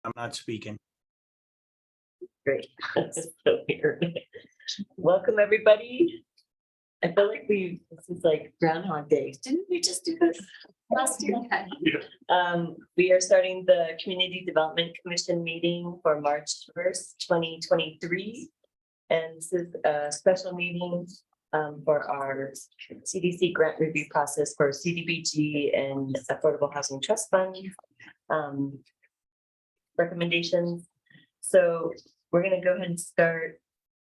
I'm not speaking. Great. That's so weird. Welcome, everybody. I feel like this is like Groundhog Day. Didn't we just do this last year? We are starting the Community Development Commission meeting for March 1st, 2023. And this is a special meeting for our CDC grant review process for CDBG and Affordable Housing Trust Fund recommendations. So we're going to go ahead and start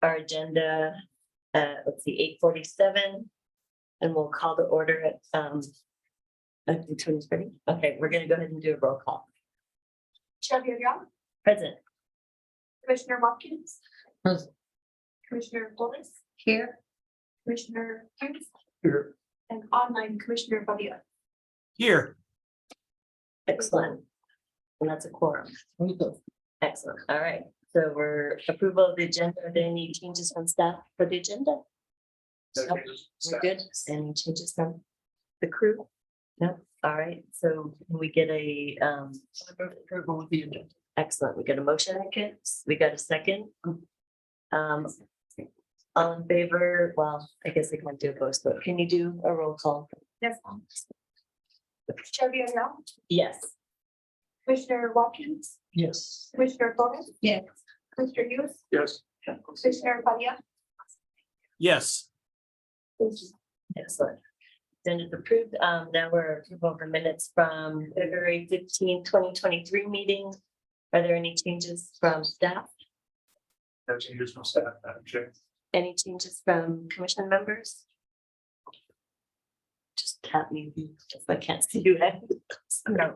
our agenda at, let's see, 8:47, and we'll call the order at ready. Okay, we're going to go ahead and do a roll call. Chair Young, Present. Commissioner Watkins. Present. Commissioner Flores, Here. Commissioner Hughes, Here. and online Commissioner Badia. Here. Excellent. And that's a quorum. Excellent. All right. So we're approval of the agenda. Are there any changes from staff for the agenda? Nope. We're good. Any changes from the crew? No. All right. So can we get a approval with the agenda? Excellent. We got a motion. We got a second. All in favor? Well, I guess I can't do both, but can you do a roll call? Yes. Chair Young, Yes. Commissioner Watkins, Yes. Commissioner Flores. Yes. Commissioner Hughes, Yes. Commissioner Badia. Yes. Excellent. Then it's approved. Now we're approval of the minutes from February 15, 2023 meeting. Are there any changes from staff? No changes from staff, Madam Chair. Any changes from commission members? Just tap me if I can't see you. No.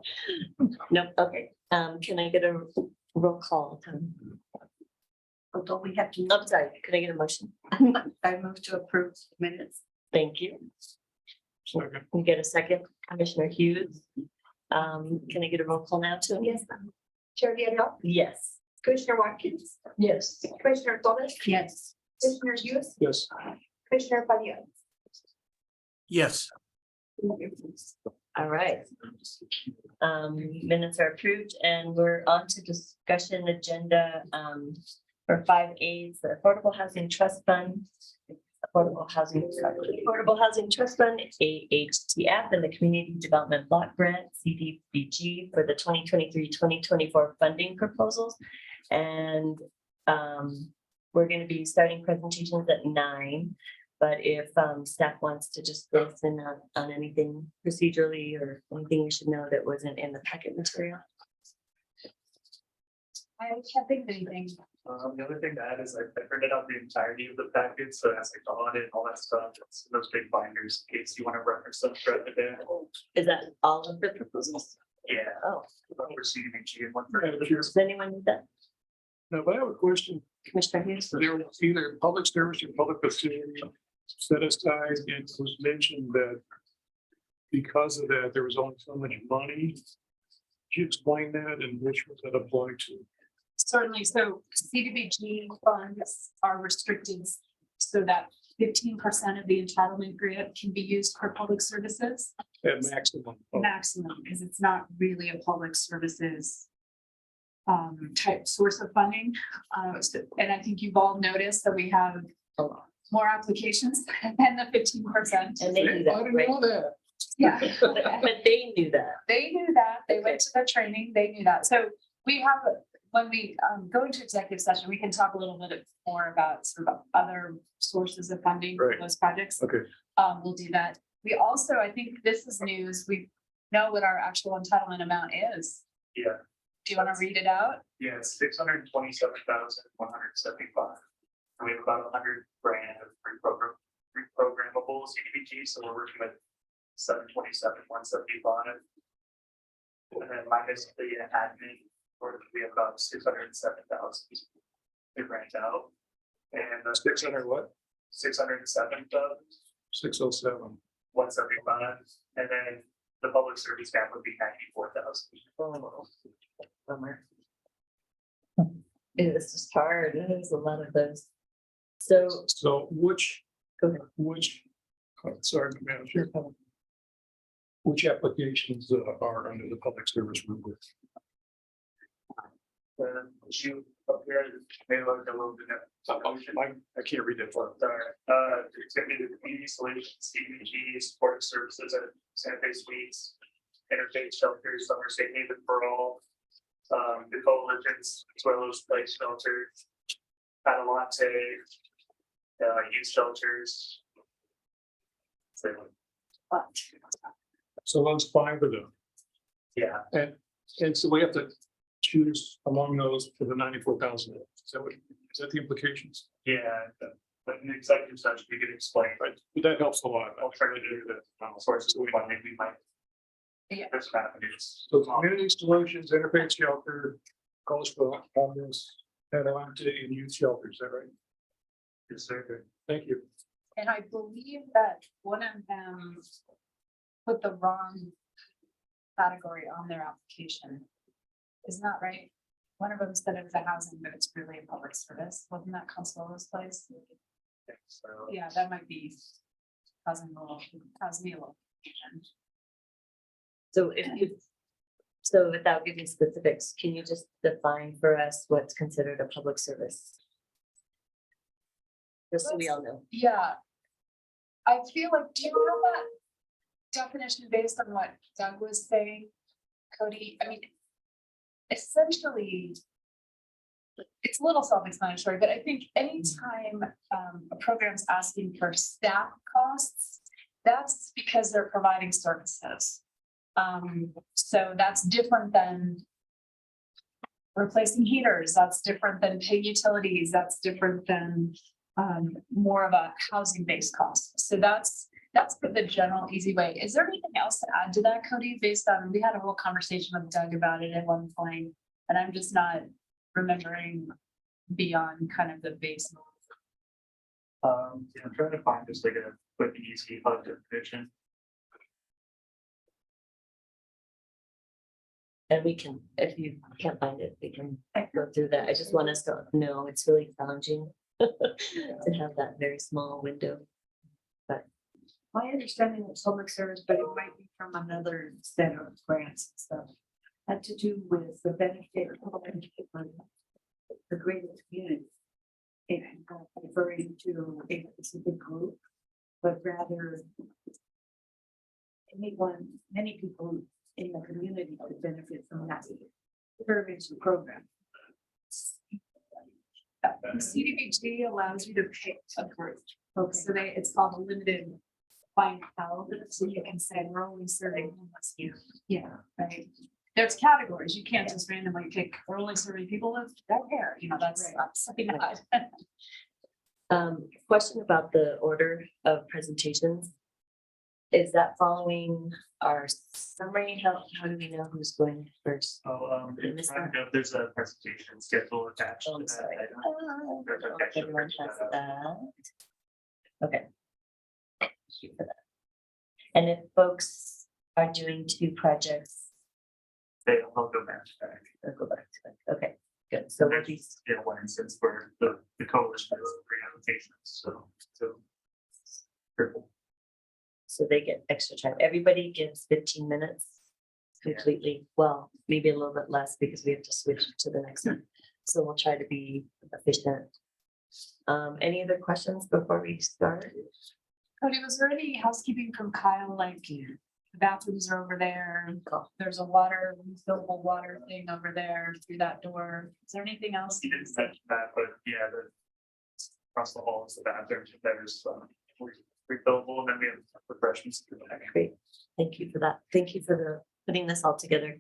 Nope. Okay. Can I get a roll call? Oh, don't we have to? I'm sorry. Could I get a motion? I move to approve minutes. Thank you. Can we get a second? Commissioner Hughes. Can I get a roll call now too? Yes. Chair Young, Yes. Commissioner Watkins, Yes. Commissioner Flores, Yes. Commissioner Hughes, Yes. Commissioner Badia. Yes. All right. Minutes are approved and we're on to discussion agenda for 5A, the Affordable Housing Trust Fund. Affordable Housing Trust Fund, AHTF, and the Community Development Block Grant, CDBG, for the 2023-2024 funding proposals. And we're going to be starting presentations at 9. But if staff wants to just listen on anything procedurally or anything you should know that wasn't in the packet material. I can't think of anything. The other thing to add is I printed out the entirety of the packet, so it has like the audit and all that stuff. It's those big binders in case you want to reference them throughout the day. Is that all of the proposals? Yeah. Oh, For CDBG and one for. does anyone need that? Now, I have a question. Commissioner Hughes? There was either public service or public facility set aside, and it was mentioned that because of that, there was only so much money. Could you explain that and which was that applied to? Certainly, so CDBG funds are restricted so that 15% of the entitlement grant can be used for public services. At maximum. Maximum, because it's not really a public services type source of funding. And I think you've all noticed that we have more applications than the 15%. And they knew I that, didn't right? know that. Yeah. But they knew that. They knew that. They went to the training. They knew that. So we have, when we go into executive session, we can talk a little bit more about sort of other sources of funding for Right. those projects. Okay. We'll do that. We also, I think this is news. We know what our actual entitlement amount is. Yeah, Do you want to read it out? yeah, it's 627,175. We have about 100 grand of reprogrammable CDBG, so we're working with 727,175. And then minus the admin, we have about 607,000 to grant out. And the 600 what? 607,000. 607. 175, and then the public service gap would be 94,000. Oh, bummer. This is hard. There's a lot of those. So, So which, go ahead. sorry, Madam Chair. Which applications are under the public service rubric? You up here, maybe like a little bit. I can't read that far. Sorry, it's gonna be the community solutions, CDBG, supportive services at Santa Fe Suites, interfaith shelters, summer safe haven for all. The coalitions, as well as place shelters, Adelante, youth shelters. So, So those 5 of them. yeah, And so we have to choose among those for the 94,000. Is that the implications? yeah, but in executive session, we can explain, Right, but that helps a lot. I'll try to do that. Sources of funding, we might. Yeah. There's avenues. So community solutions, interfaith shelter, calls for homeless, Atalanta and youth shelters, is that right? Yes, sir. Thank you. And I believe that one of them put the wrong category on their application. Isn't that right? One of them said it was a housing, but it's really a public service. Wasn't that Consuelo's place? So, Yeah, that might be causing me a little confusion. So if you, so without giving specifics, can you just define for us what's considered a public service? Just so we all know. Yeah. I feel like, do you have that definition based on what Doug was saying? Cody, I mean, essentially, it's a little self-explanatory, but I think anytime a program's asking for staff costs, that's because they're providing services. So that's different than replacing heaters, that's different than paying utilities, that's different than more of a housing-based cost. So that's the general easy way. Is there anything else to add to that, Cody, based on, we had a whole conversation with Doug about it at one point, and I'm just not remembering beyond kind of the base. yeah, I'm trying to find just like a quick and easy definition. And we can, if you can't find it, we can go through that. I just want us to know it's really challenging to have that very small window. My understanding of public service, but it might be from another set of grants and stuff. Had to do with the benefit of the greater community. And not referring to a specific group, but rather anyone, many people in the community could benefit from that service or program. CDBG allows you to pick a group, Okay, so it's called a limited clientele, so you can say we're only serving homeless youth. yeah. Right, there's categories, you can't just randomly pick, we're only serving people with that hair, you know, that's something that. Question about the order of presentations. Is that following our summary? How do we know who's going first? Oh, I missed I don't that. know if there's a presentation schedule attached Oh, to I'm sorry. that. I don't know if everyone has that. Okay. Thank you for that. And if folks are doing 2 projects, They'll go back to back. they'll go back to it. Okay, good. So we'll be, Yeah, one instance where the coalition has 3 applications, so. Purple. so they get extra time. Everybody gets 15 minutes completely. Well, maybe a little bit less because we have to switch to the next one. So we'll try to be efficient. Any other questions before we start? Cody, was there any housekeeping from Kyle, like the bathrooms are over there, Cool. there's a water, refillable water thing over there through that door, is there anything else? He didn't mention that, but yeah, across the hall is the bathroom, there's refillable, and then we have refreshments. Great. Thank you for that. Thank you for putting this all together.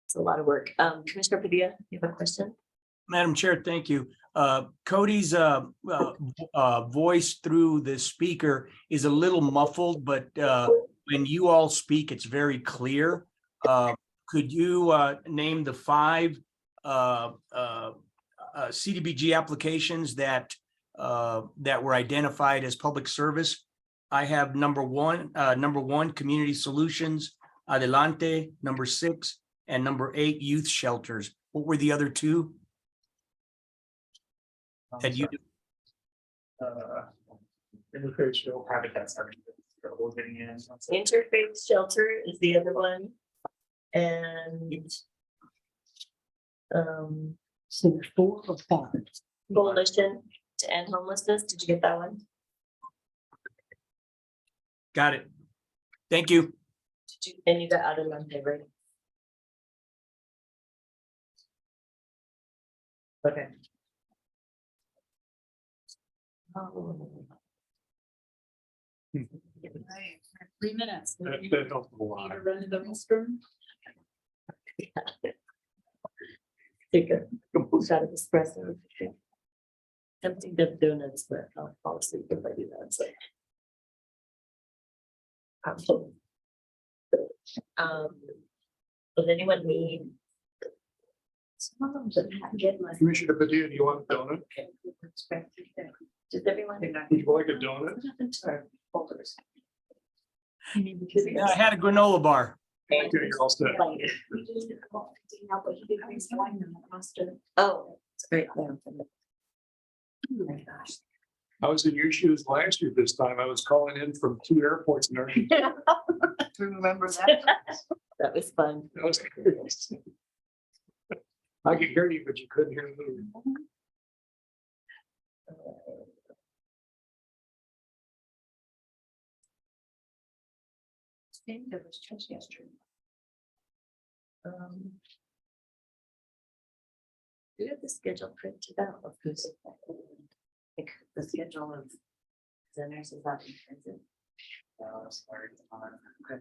It's a lot of work. Commissioner Padilla, you have a question? Madam Chair, thank you. Cody's voice through the speaker is a little muffled, but when you all speak, it's very clear. Could you name the 5 CDBG applications that were identified as public service? I have number one, Community Solutions, Adelante, number 6, and number 8, Youth Shelters. What were the other 2? Had you, Interfaith shelter. Habitat center, we're getting in. Interfaith Shelter is the other one. And So 4 or 5? Coalition to End Homelessness. Did you get that one? Got it. Thank you. Did you, and you got Adelante, right? Okay. Right, 3 minutes. That helped a lot. Wanna Run to the restroom. Take a shot of espresso. Tempting Dunkin' Donuts, but I'll fall asleep if I do that, so. Does anyone need? Some of them don't get my. Commissioner Padilla, do you want a donut? Does everyone? Would you like a donut? What happened to our folders? Yeah, I had a granola bar. Okay, you're all set. Oh, it's great. Oh my gosh. I was in your shoes last year this time. I was calling in from 2 airports in Argentina. Remember that? That was fun. That was curious. I could hear you, but you couldn't hear me. That was just yesterday. Do you have the schedule printed out of who's? Like the schedule of the nurses out in transit? Okay.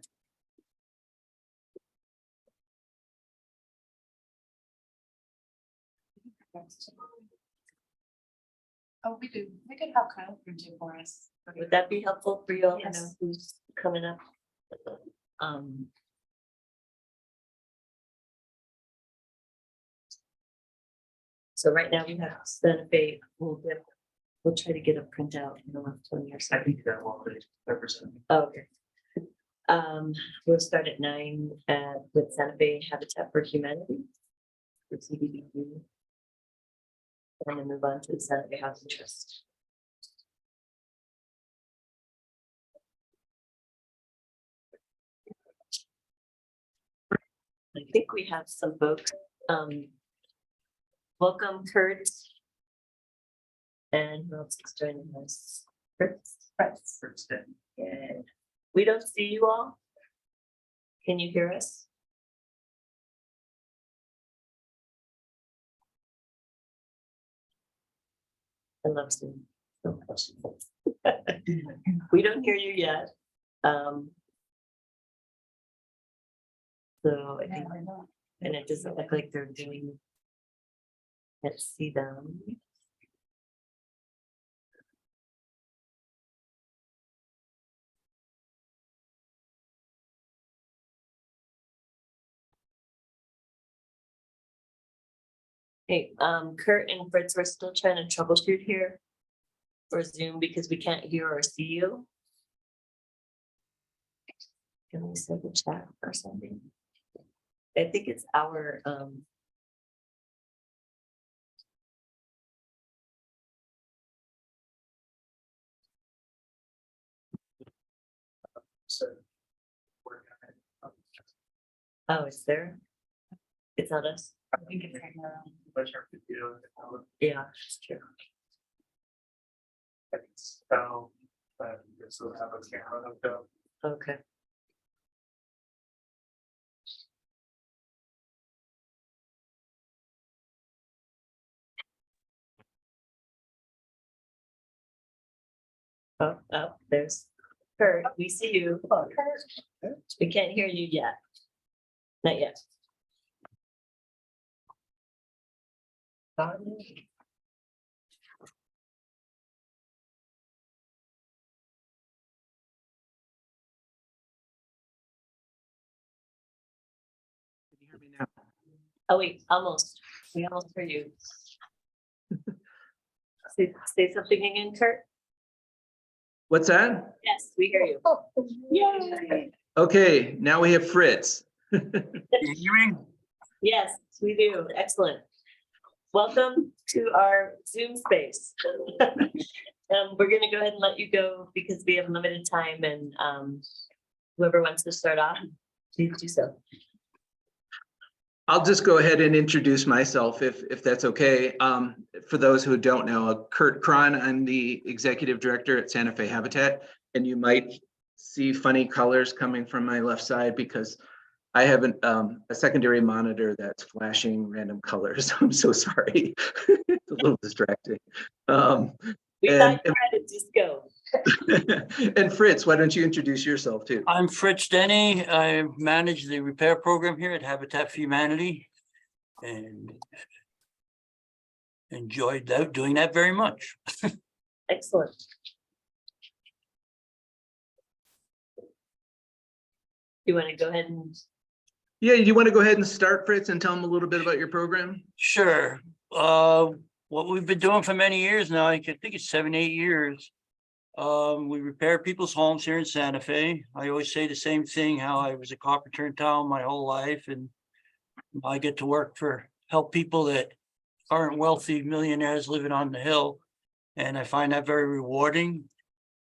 Oh, we do. We could have Kyle print it for us. Would that be helpful for you all to know Yes. who's coming up? Um. So right now we have Santa Fe, we'll try to get a printout in the last 20 or so. I think that will represent. Okay. We'll start at 9 with Santa Fe Habitat for Humanity. For CDBG. And then move on to the Santa Fe Housing Trust. I think we have some folks, welcome Kurt. And who else is joining us? Fritz. Yeah. We don't see you all. Can you hear us? I love Zoom. No questions. We don't hear you yet. So I think, and it doesn't look like they're doing. Let's see them. Hey, Kurt and Fritz, we're still trying to troubleshoot here. For Zoom because we can't hear or see you. Can we send the chat or something? I think it's our, So. oh, it's there. It's not us. I think it's right now. Yeah, it's true. So, this will have a camera hooked up. Okay. Oh, there's Kurt. We see you. Oh, Kurt. We can't hear you yet. Not yet. Oh, wait, almost. We almost heard you. Say something again, Kurt. What's that? Yes, we hear you. Yay. Okay, now we have Fritz. Can you hear me? Yes, we do. Excellent. Welcome to our Zoom space. We're gonna go ahead and let you go because we have limited time and whoever wants to start off, please do so. I'll just go ahead and introduce myself if that's okay. For those who don't know, Kurt Cron, I'm the executive director at Santa Fe Habitat, and you might see funny colors coming from my left side because I have a secondary monitor that's flashing random colors. I'm so sorry. It's a little distracting. We And- thought you had a disco. And Fritz, why don't you introduce yourself too? I'm Fritz Denny. I manage the repair program here at Habitat for Humanity. And enjoyed doing that very much. Excellent. You want to go ahead and, Yeah, you want to go ahead and start, Fritz, and tell them a little bit about your program? Sure. What we've been doing for many years now, I think it's 7, 8 years. We repair people's homes here in Santa Fe. I always say the same thing, how I was a carpenter in town my whole life, and I get to help people that aren't wealthy millionaires living on the hill. And I find that very rewarding.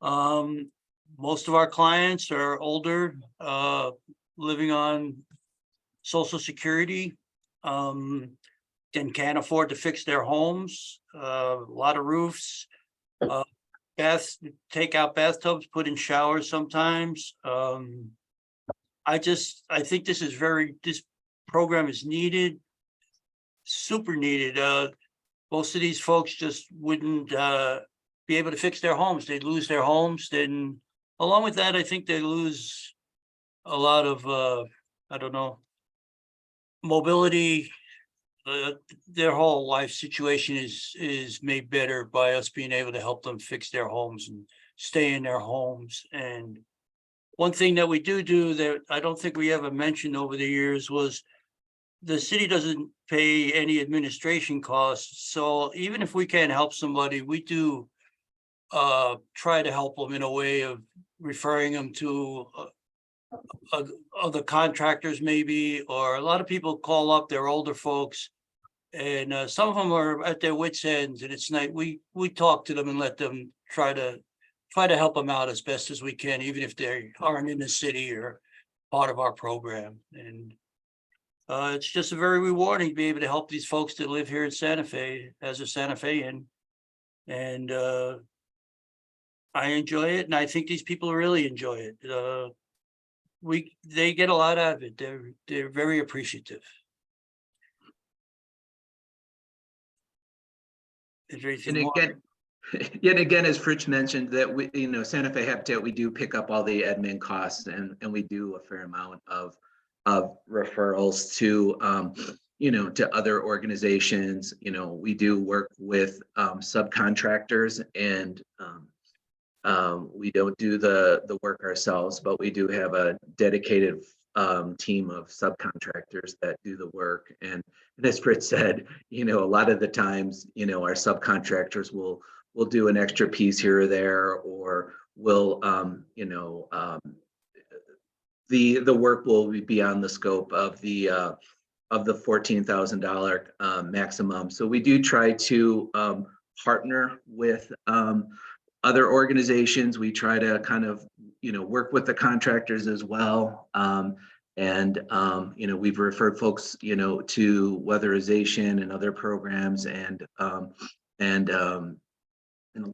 Most of our clients are older, living on Social Security, and can't afford to fix their homes. A lot of roofs, take out bathtubs, put in showers sometimes. I think this program is needed, super needed. Most of these folks just wouldn't be able to fix their homes. They'd lose their homes. Then along with that, I think they lose a lot of, mobility. Their whole life situation is made better by us being able to help them fix their homes and stay in their homes. And one thing that we do that I don't think we ever mentioned over the years was the city doesn't pay any administration costs. So even if we can't help somebody, we do try to help them in a way of referring them to other contractors maybe, or a lot of people call up, they're older folks. And some of them are at their wits' ends, and it's nice. We talk to them and let them try to help them out as best as we can, even if they aren't in the city or part of our program. And it's just very rewarding to be able to help these folks that live here in Santa Fe as a Santa Fean. And I enjoy it, and I think these people really enjoy it. They get a lot out of it. They're very appreciative. Is there anything And more? again, yet again, as Fritz mentioned, that we, Santa Fe Habitat, we do pick up all the admin costs, and we do a fair amount of referrals to, to other organizations. We do work with subcontractors, and we don't do the work ourselves, but we do have a dedicated team of subcontractors that do the work. And as Fritz said, a lot of the times, our subcontractors will do an extra piece here or there, or will, the work will be beyond the scope of the $14,000 maximum. So we do try to partner with other organizations. We try to kind of, work with the contractors as well. We've referred folks, to weatherization and other programs, and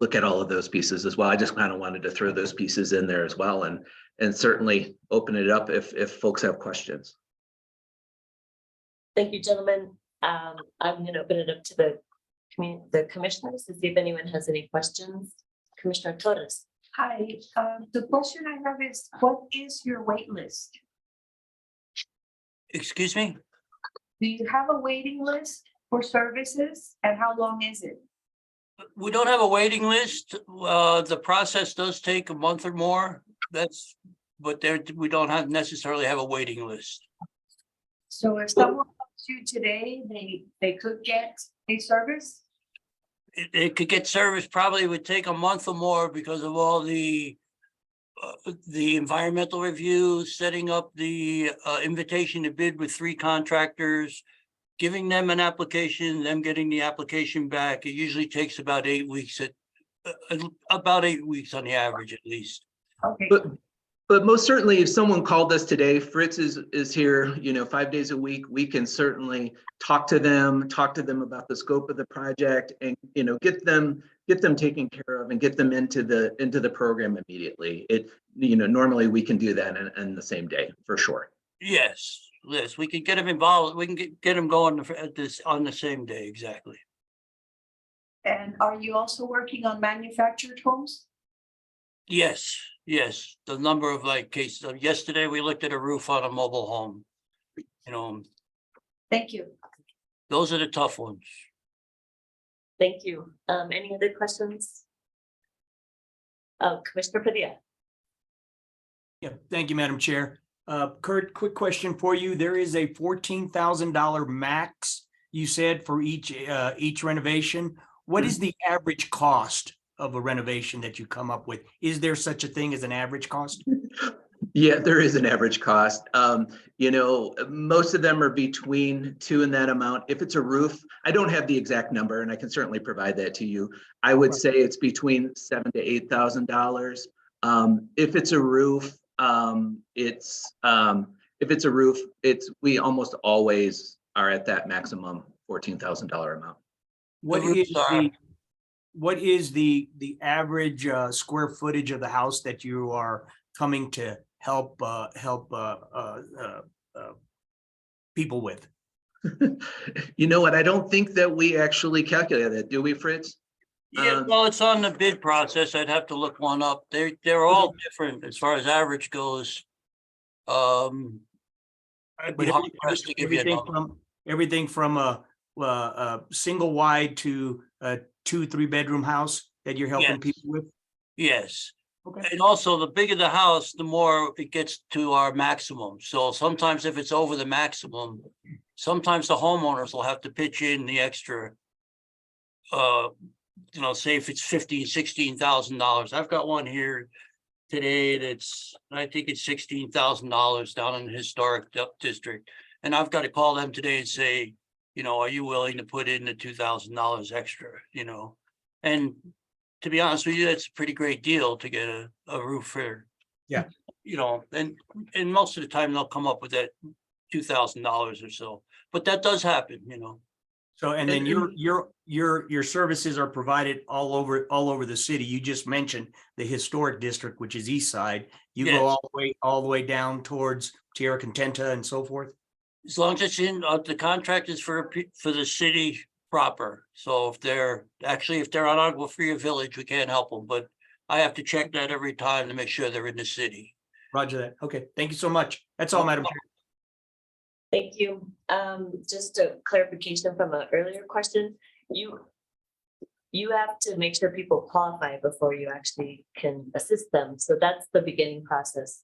look at all of those pieces as well. I just kind of wanted to throw those pieces in there as well, and certainly open it up if folks have questions. thank you, gentlemen. I'm going to open it up to the commissioners to see if anyone has any questions. Commissioner Torres. Hi, the question I have is, what is your wait list? Excuse me? Do you have a waiting list for services, and how long is it? We don't have a waiting list. The process does take a month or more. But we don't necessarily have a waiting list. So if someone comes to you today, they could get a service? It could get service, probably would take a month or more because of all the environmental reviews, setting up the invitation to bid with 3 contractors, giving them an application, them getting the application back. It usually takes about 8 weeks, about 8 weeks on the average, at least. Okay, But most certainly, if someone called us today, Fritz is here, 5 days a week. We can certainly talk to them about the scope of the project and, get them taken care of and get them into the program immediately. Normally we can do that in the same day, for sure. Yes, we can get them involved. We can get them going at this on the same day, exactly. And are you also working on manufactured homes? Yes, the number of cases. Yesterday, we looked at a roof on a mobile home. Thank you. Those are the tough ones. Thank you. Any other questions? Commissioner Padilla. Yeah, thank you, Madam Chair. Kurt, quick question for you. There is a $14,000 max, you said, for each renovation. What is the average cost of a renovation that you come up with? Is there such a thing as an average cost? Yeah, there is an average cost. Most of them are between 2 and that amount. If it's a roof, I don't have the exact number, and I can certainly provide that to you. I would say it's between $7,000 to $8,000. If it's a roof, we almost always are at that maximum $14,000 amount. What is the average square footage of the house that you are coming to help people with? You know what? I don't think that we actually calculate that, do we, Fritz? Yeah, well, it's on the bid process. I'd have to look one up. They're all different as far as average goes. I'd be hard pressed to give you a number. Everything from a single wide to a 2-3 bedroom house that you're helping Yes. people with? Yes. Okay. And also, the bigger the house, the more it gets to our maximum. So sometimes if it's over the maximum, sometimes the homeowners will have to pitch in the extra. Say if it's $15,000-$16,000. I've got one here today I think it's $16,000 down in the historic district. And I've got to call them today and say, are you willing to put in the $2,000 extra, And to be honest with you, that's a pretty great deal to get a roof for. Yeah. And most of the time they'll come up with that $2,000 or so, but that does happen, So, and then your services are provided all over the city. You just mentioned the historic district, which is East Side. You Yes. go all the way down towards Tierra Contenta and so forth. As long as it's in, the contract is for the city proper. So if they're on Agua Fria Village, we can't help them, but I have to check that every time to make sure they're in the city. Roger that. Okay, thank you so much. That's all, Madam Chair. Thank you. Just a clarification from an earlier question. You have to make sure people qualify before you actually can assist them. So that's the beginning process,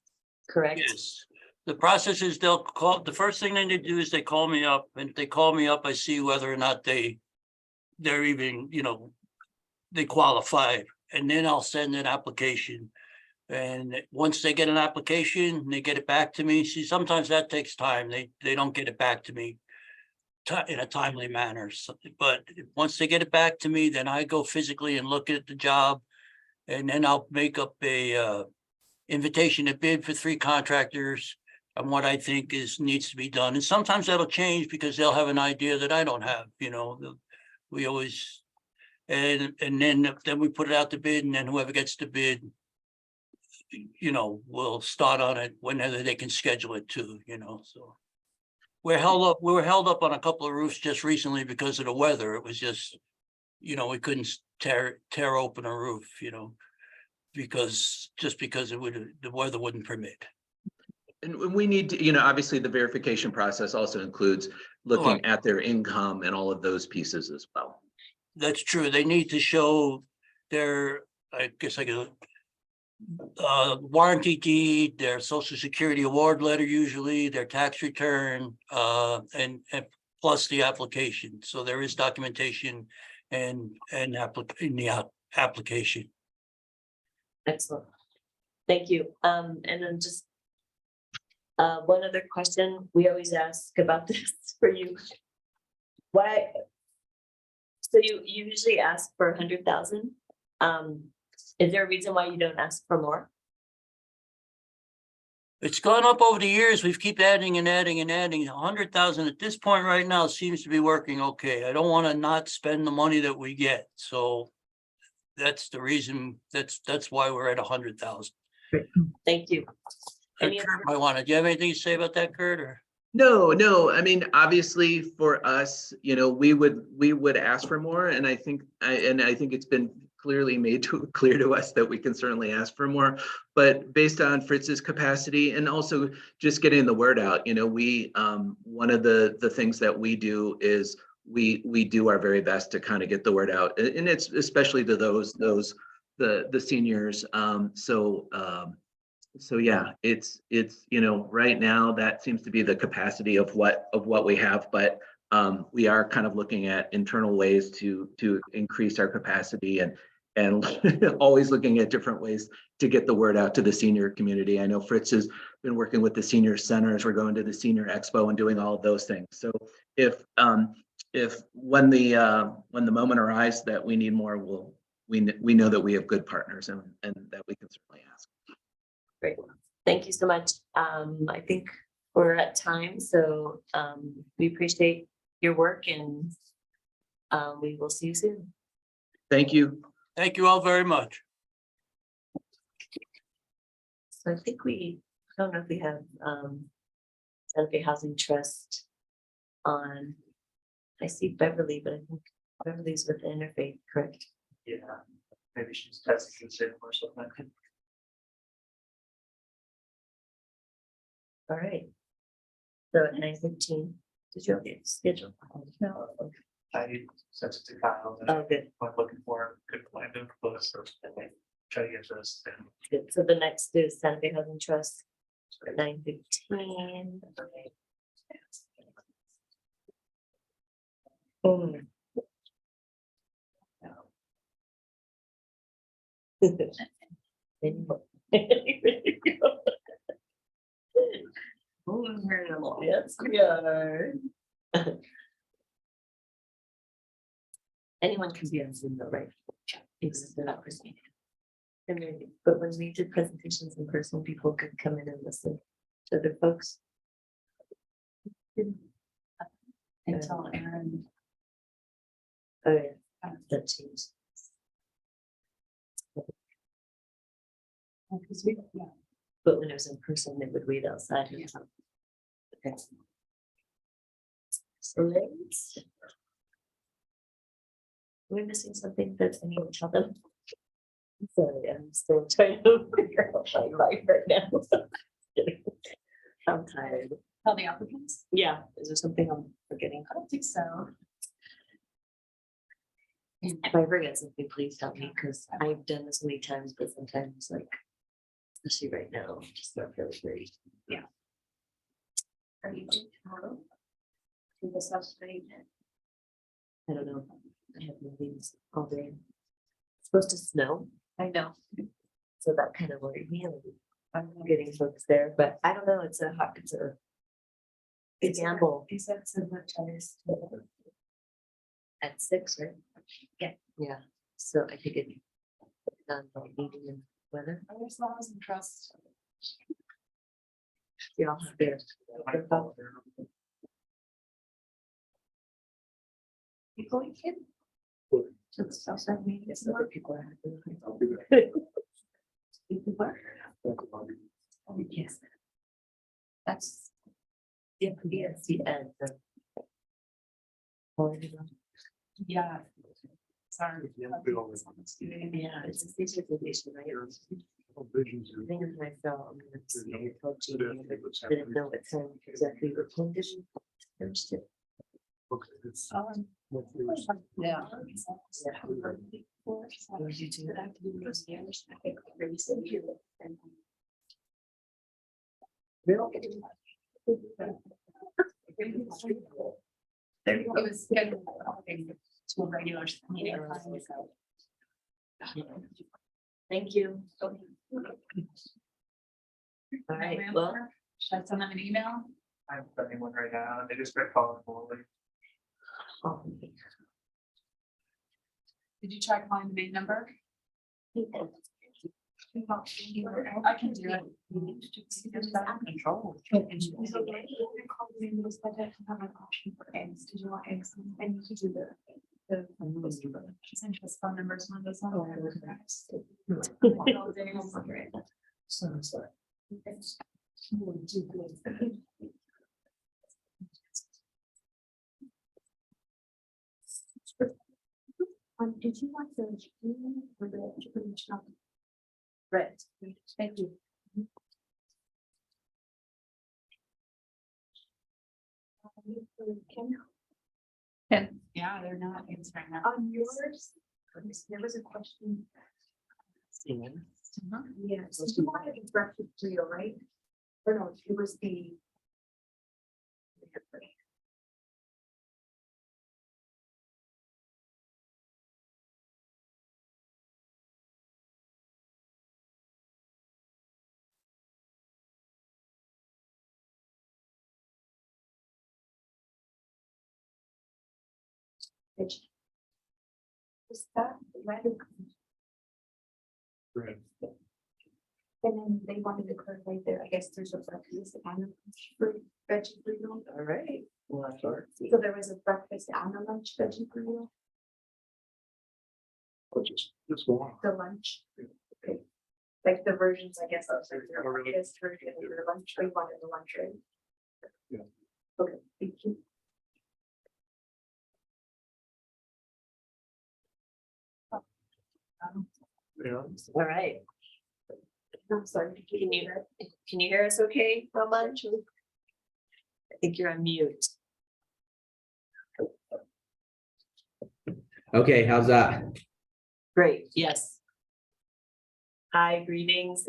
correct? Yes. The process is the first thing they need to do is they call me up, and if they call me up, I see whether or not they're even, they qualify, and then I'll send an application. And once they get an application, they get it back to me. See, sometimes that takes time. They don't get it back to me in a timely manner. But once they get it back to me, then I go physically and look at the job, and then I'll make up a invitation to bid for 3 contractors on what I think needs to be done. And sometimes that'll change because they'll have an idea that I don't have, we always, and then we put it out to bid, and then whoever gets the bid, we'll start on it whenever they can schedule it too, so. We were held up on a couple of roofs just recently because of the weather. It was just, we couldn't tear open a roof, because the weather wouldn't permit. And we need to, obviously the verification process also includes looking at their income and all of those pieces as well. That's true. They need to show their, warranty deed, their social security award letter, usually their tax return, and plus the application. So there is documentation in the application. Excellent. Thank you. And then just one other question we always ask about this for you. Why? So you usually ask for 100,000. Is there a reason why you don't ask for more? It's gone up over the years. We've keep adding and adding and adding. 100,000 at this point right now seems to be working okay. I don't want to not spend the money that we get, so. That's the reason, that's why we're at 100,000. Thank you. Any Kurt other- might want to, do you have anything to say about that, Kurt, or? No, I mean, obviously for us, we would ask for more, and I think it's been clearly made clear to us that we can certainly ask for more. But based on Fritz's capacity and also just getting the word out, we, one of the things that we do is we do our very best to kind of get the word out, and it's especially to the seniors. So yeah, it's right now that seems to be the capacity of what we have, but we are kind of looking at internal ways to increase our capacity and always looking at different ways to get the word out to the senior community. I know Fritz has been working with the senior centers. We're going to the senior expo and doing all of those things. So if when the moment arrives that we need more, we know that we have good partners and that we can certainly ask. Great. Thank you so much. I think we're at time, so we appreciate your work and we will see you soon. Thank you. Thank you all very much. So I think I don't know if we have Santa Fe Housing Trust on. I see Beverly, but I think Beverly's with Interfaith, correct? Yeah, maybe she's testing the same or something. All right. So at 9:15, did you have the schedule? No. I sent it to Kyle. and Oh, good. I'm looking for a good plan to close. Okay. Try to get this. And Good. So the next is Santa Fe Housing Trust at 9:15. Mm. Yes, we are. Anyone can be on Zoom though, right? Because they're not presenting. But when we did presentations in person, people could come in and listen to other folks. Until Aaron. Oh, yeah, that changed. Because we, yeah. But when it was in person, they would read outside. Yeah. Okay. So let's. We're missing something that I need to tell them. Sorry, I'm still trying to figure out my life right now. I'm tired. Tell the applicants? Yeah, is there something I'm forgetting? I don't think so. If I forget something, please tell me, because I've done this many times, but sometimes like, especially right now, I just don't feel great. Yeah. Are you doing tomorrow? Do the South Street? I don't know. I have meetings all day. It's supposed to snow. I know. So that kind of worried me a little. I'm getting folks there, but I don't know. It's a gamble Is that so much I at 6, right? Yeah. Yeah, so I think it. Done by meeting and weather. There's laws and trust. You all have their. People you can. So the south side meeting, yes, other people are. People are. Oh, yes. That's. Yeah, it's the end. Yeah. Sorry. Yeah, it's a situation, right? I think if I felt, I'm gonna see, I told you, but didn't know what time exactly the condition. Finished it. Yeah. Would you do that? It was scheduled to a regular meeting. Thank you. All right, well, Should I send them an email? I'm sending one right now, and they just been calling Molly. Did you try calling the main number? I can do it. Control. Did you want eggs? And you could do the interest phone numbers one does not. Did you want the? Right, thank you. Yeah, they're not answering that. On yours, there was a question. Yes, you wanted a breakfast burrito, right? Or no, it was the. Was that right? Right. And then they wanted to clarify there, I guess there's a breakfast and a lunch for veggie burrito. All right. Well, So there was a breakfast and a lunch veggie burrito, Just one. the lunch. Okay. Like the versions, I guess, of the Oh, really? breakfast version of the lunch, we wanted the lunch, right? Yeah. Okay, thank you. Yeah. All right. I'm sorry. Can you hear us okay, Roman? I think you're on mute. Okay, how's that? Great, yes. Hi, greetings.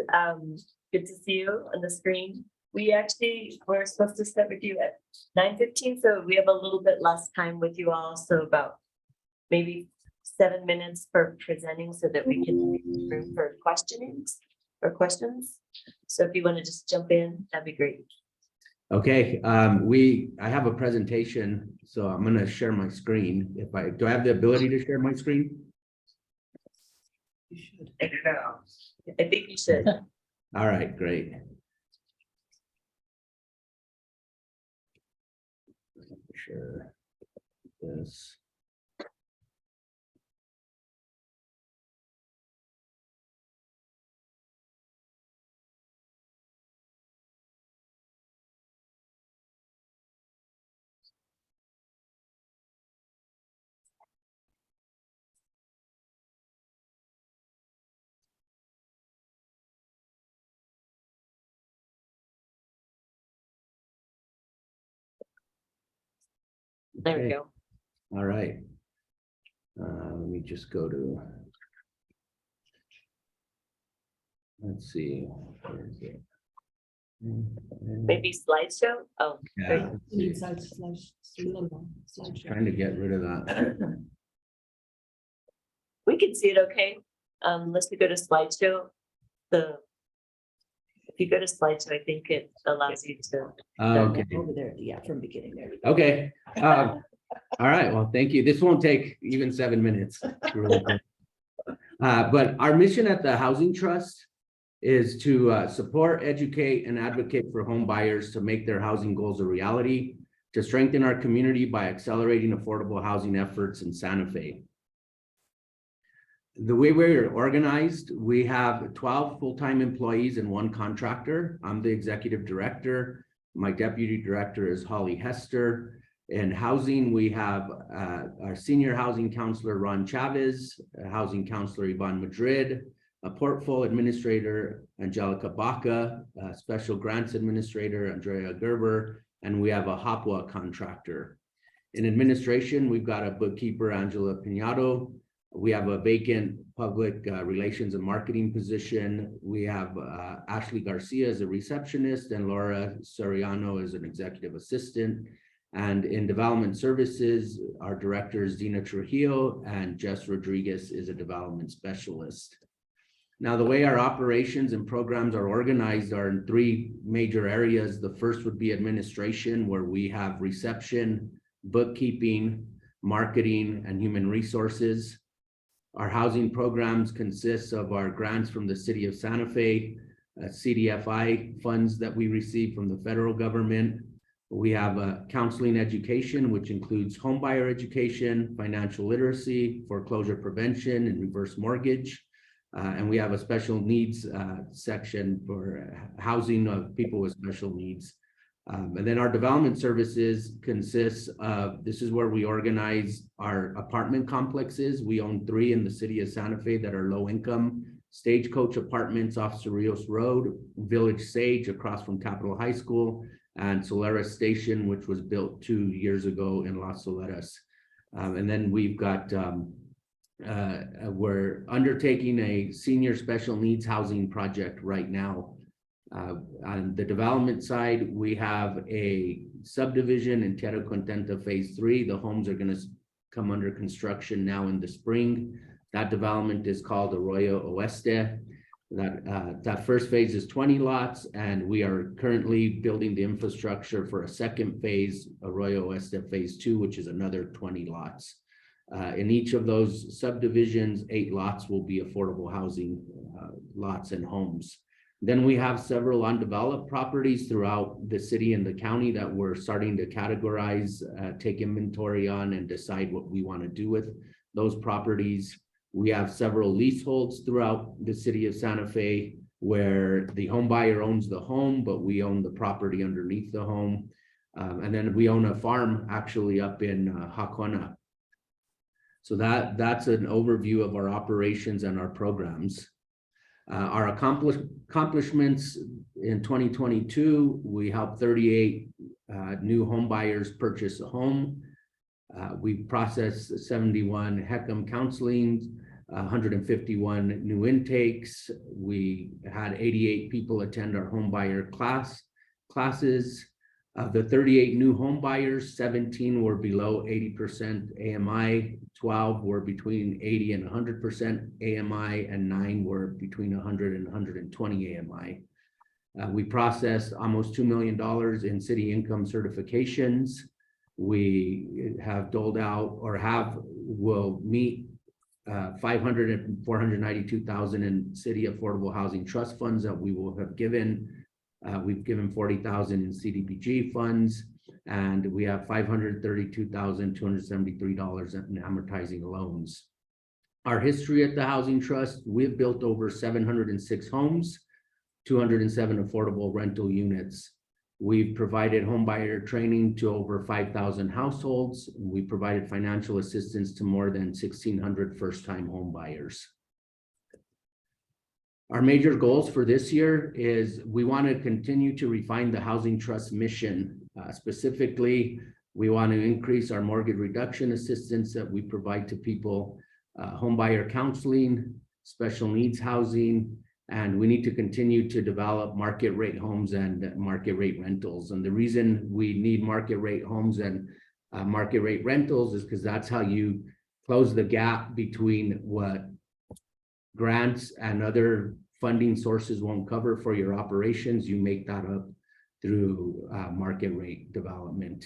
Good to see you on the screen. We actually were supposed to start with you at 9:15, so we have a little bit less time with you all, so about maybe 7 minutes for presenting so that we can make room for questionings or questions. So if you want to just jump in, that'd be great. Okay, I have a presentation, so I'm gonna share my screen. Do I have the ability to share my screen? I think you should. All right, great. Share this. There we Okay. go. All right. Let me just go to. Let's see. Where is it? Maybe slideshow? Oh, Yeah, let's see. Trying to get rid of that. we can see it okay. Let's go to slideshow. If you go to slideshow, I think it allows you to. Okay, Over there, yeah, from beginning there. okay. All right, well, thank you. This won't take even 7 minutes. Really quick. But our mission at the Housing Trust is to support, educate, and advocate for home buyers to make their housing goals a reality, to strengthen our community by accelerating affordable housing efforts in Santa Fe. The way we're organized, we have 12 full-time employees and 1 contractor. I'm the executive director. My deputy director is Holly Hester. In housing, we have our senior housing counselor, Ron Chavez, housing counselor, Yvonne Madrid, a portfolio administrator, Angelica Baca, special grants administrator, Andrea Gerber, and we have a Hopwa contractor. In administration, we've got a bookkeeper, Angela Piñato. We have a vacant public relations and marketing position. We have Ashley Garcia as a receptionist and Laura Soriano as an executive assistant. And in development services, our directors, Dina Trujillo and Jess Rodriguez is a development specialist. Now, the way our operations and programs are organized are in 3 major areas. The first would be administration, where we have reception, bookkeeping, marketing, and human resources. Our housing programs consists of our grants from the city of Santa Fe, CDFI funds that we receive from the federal government. We have counseling education, which includes homebuyer education, financial literacy, foreclosure prevention, and reverse mortgage. And we have a special needs section for housing of people with special needs. And then our development services consists of, this is where we organize our apartment complexes. We own 3 in the city of Santa Fe that are low income: Stagecoach Apartments off Cerrillos Road, Village Sage across from Capitol High School, and Solaris Station, which was built 2 years ago in Las Soleras. And then we've got, we're undertaking a senior special needs housing project right now. On the development side, we have a subdivision in Tierra Contenta Phase 3. The homes are going to come under construction now in the spring. That development is called Arroyo Oeste. That first phase is 20 lots, and we are currently building the infrastructure for a second phase, Arroyo Oeste Phase 2, which is another 20 lots. In each of those subdivisions, 8 lots will be affordable housing lots and homes. Then we have several undeveloped properties throughout the city and the county that we're starting to categorize, take inventory on, and decide what we want to do with those properties. We have several leaseholds throughout the city of Santa Fe where the home buyer owns the home, but we own the property underneath the home. And then we own a farm actually up in Jacona. So that's an overview of our operations and our programs. Our accomplishments in 2022, we helped 38 new home buyers purchase a home. We processed 71 HECM counselings, 151 new intakes. We had 88 people attend our home buyer classes. Of the 38 new home buyers, 17 were below 80% AMI, 12 were between 80 and 100% AMI, and 9 were between 100 and 120 AMI. We processed almost $2 million in city income certifications. We have doled out, or will meet 500 and 492,000 in city affordable housing trust funds that we will have given. We've given 40,000 in CDBG funds, and we have $532,273 in amortizing loans. Our history at the Housing Trust: we've built over 706 homes, 207 affordable rental units. We've provided homebuyer training to over 5,000 households. We provided financial assistance to more than 1,600 first-time home buyers. Our major goals for this year is we want to continue to refine the Housing Trust mission. Specifically, we want to increase our mortgage reduction assistance that we provide to people, homebuyer counseling, special needs housing, and we need to continue to develop market rate homes and market rate rentals. And the reason we need market rate homes and market rate rentals is because that's how you close the gap between what grants and other funding sources won't cover for your operations. You make that up through market rate development.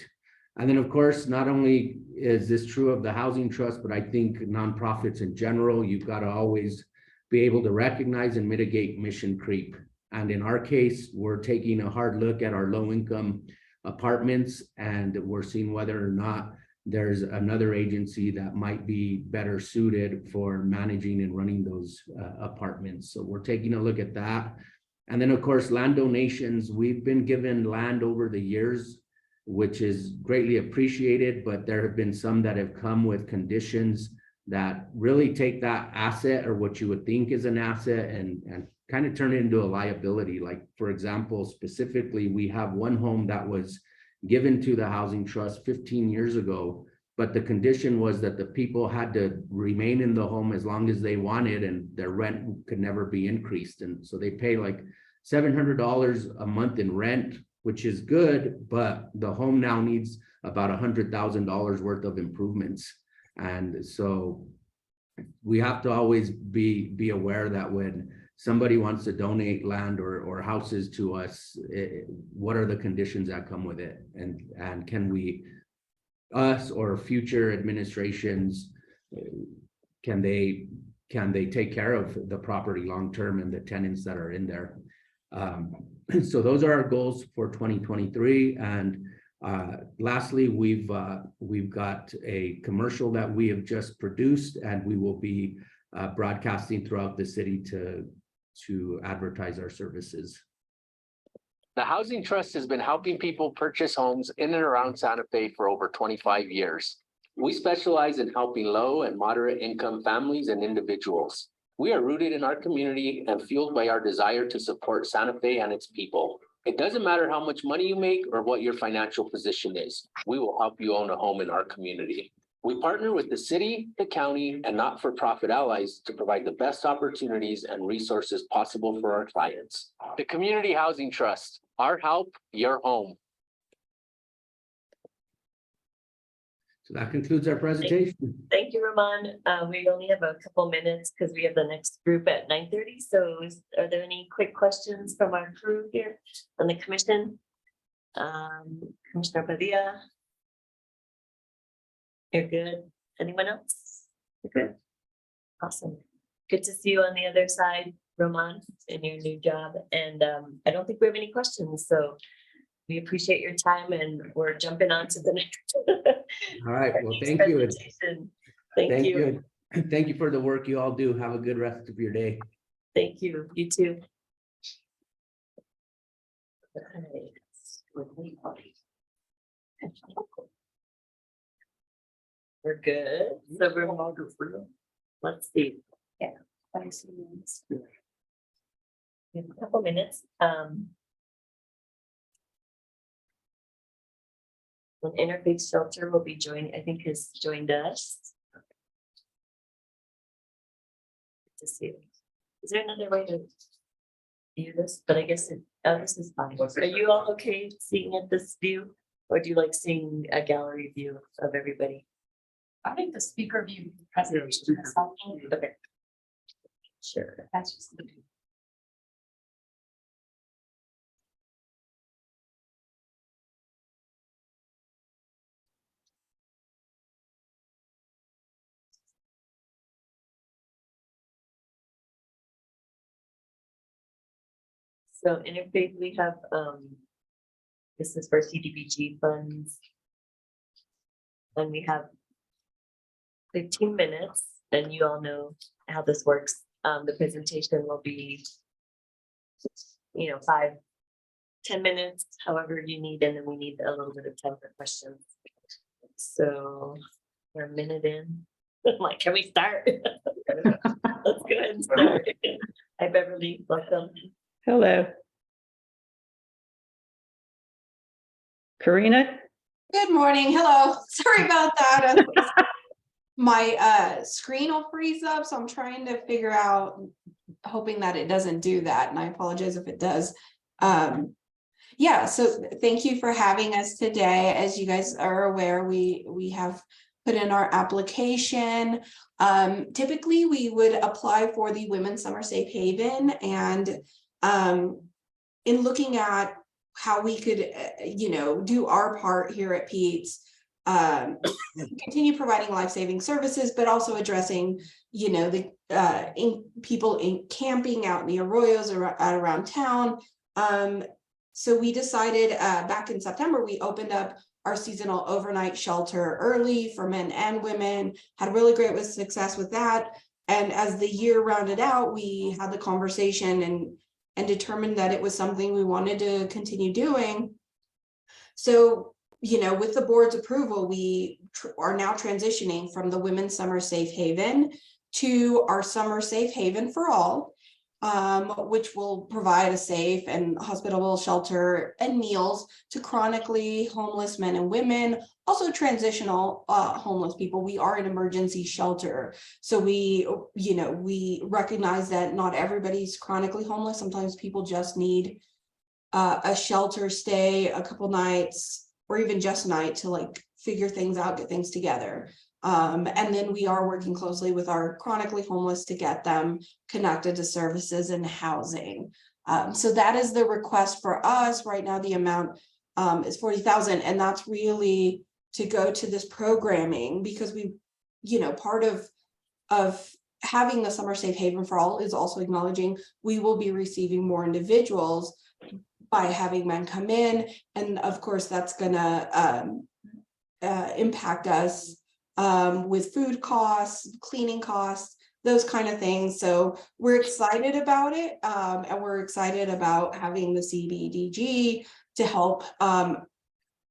And then, of course, not only is this true of the Housing Trust, but I think nonprofits in general, you've got to always be able to recognize and mitigate mission creep. And in our case, we're taking a hard look at our low-income apartments, and we're seeing whether or not there's another agency that might be better suited for managing and running those apartments. So we're taking a look at that. And then, of course, land donations. We've been given land over the years, which is greatly appreciated, but there have been some that have come with conditions that really take that asset, or what you would think is an asset, and kind of turn it into a liability. Like, for example, specifically, we have one home that was given to the Housing Trust 15 years ago, but the condition was that the people had to remain in the home as long as they wanted, and their rent could never be increased. And so they pay like $700 a month in rent, which is good, but the home now needs about $100,000 worth of improvements. And so we have to always be aware that when somebody wants to donate land or houses to us, what are the conditions that come with it? And can we, us or future administrations, can they take care of the property long-term and the tenants that are in there? So those are our goals for 2023. And lastly, we've got a commercial that we have just produced, and we will be broadcasting throughout the city to advertise our services. The Housing Trust has been helping people purchase homes in and around Santa Fe for over 25 years. We specialize in helping low and moderate income families and individuals. We are rooted in our community and fueled by our desire to support Santa Fe and its people. It doesn't matter how much money you make or what your financial position is. We will help you own a home in our community. We partner with the city, the county, and not-for-profit allies to provide the best opportunities and resources possible for our clients. The Community Housing Trust, our help, your home. So that concludes our presentation. Thank you, Ramon. We only have a couple minutes because we have the next group at 9:30. So are there any quick questions from our crew here on the commission? Commissioner Padilla? You're good. Anyone else? You're good. Awesome. Good to see you on the other side, Ramon, in your new job. And I don't think we have any questions, so we appreciate your time and we're jumping on to the next. All right, well, next thank you. presentation. Thank you. Thank you for the work you all do. Have a good rest of your day. Thank you. You too. We're good. So let's see. Yeah. We have a couple minutes. When Interfaith Shelter will be joining, I think has joined us. To see. Is there another way to view this? But I guess this is fine. Are you all okay seeing it this view? Or do you like seeing a gallery view of everybody? I think the speaker view Yeah, presentation speaker. is helpful. Okay. Sure. That's just. So Interfaith, we have, this is for CDBG funds. And we have 15 minutes, and you all know how this works. The presentation will be, 5-10 minutes, however you need, and then we need a little bit of time for questions. So we're a minute in. I'm like, can we start? Let's go ahead and start. Hi, Beverly, welcome. Hello. Karina? Good morning. Hello. Sorry about that. My screen will freeze up, so I'm trying to figure out, hoping that it doesn't do that. And I apologize if it does. Yeah, so thank you for having us today. As you guys are aware, we have put in our application. Typically, we would apply for the Women's Summer Safe Haven, and in looking at how we could, do our part here at Pete's, continue providing life-saving services, but also addressing, people in camping out in the arroyos around town. So we decided back in September, we opened up our seasonal overnight shelter early for men and women, had really great success with that. And as the year rounded out, we had the conversation and determined that it was something we wanted to continue doing. So, with the board's approval, we are now transitioning from the Women's Summer Safe Haven to our Summer Safe Haven for All, which will provide a safe and hospitable shelter and meals to chronically homeless men and women, also transitional homeless people. We are an emergency shelter. So we recognize that not everybody's chronically homeless. Sometimes people just need a shelter stay, a couple nights, or even just a night to figure things out, get things together. And then we are working closely with our chronically homeless to get them connected to services and housing. So that is the request for us right now. The amount is $40,000, and that's really to go to this programming, because we, part of having the summer safe haven for all is also acknowledging we will be receiving more individuals by having men come in. And of course, that's gonna impact us with food costs, cleaning costs, those kind of things. So we're excited about it. And we're excited about having the CBDG to help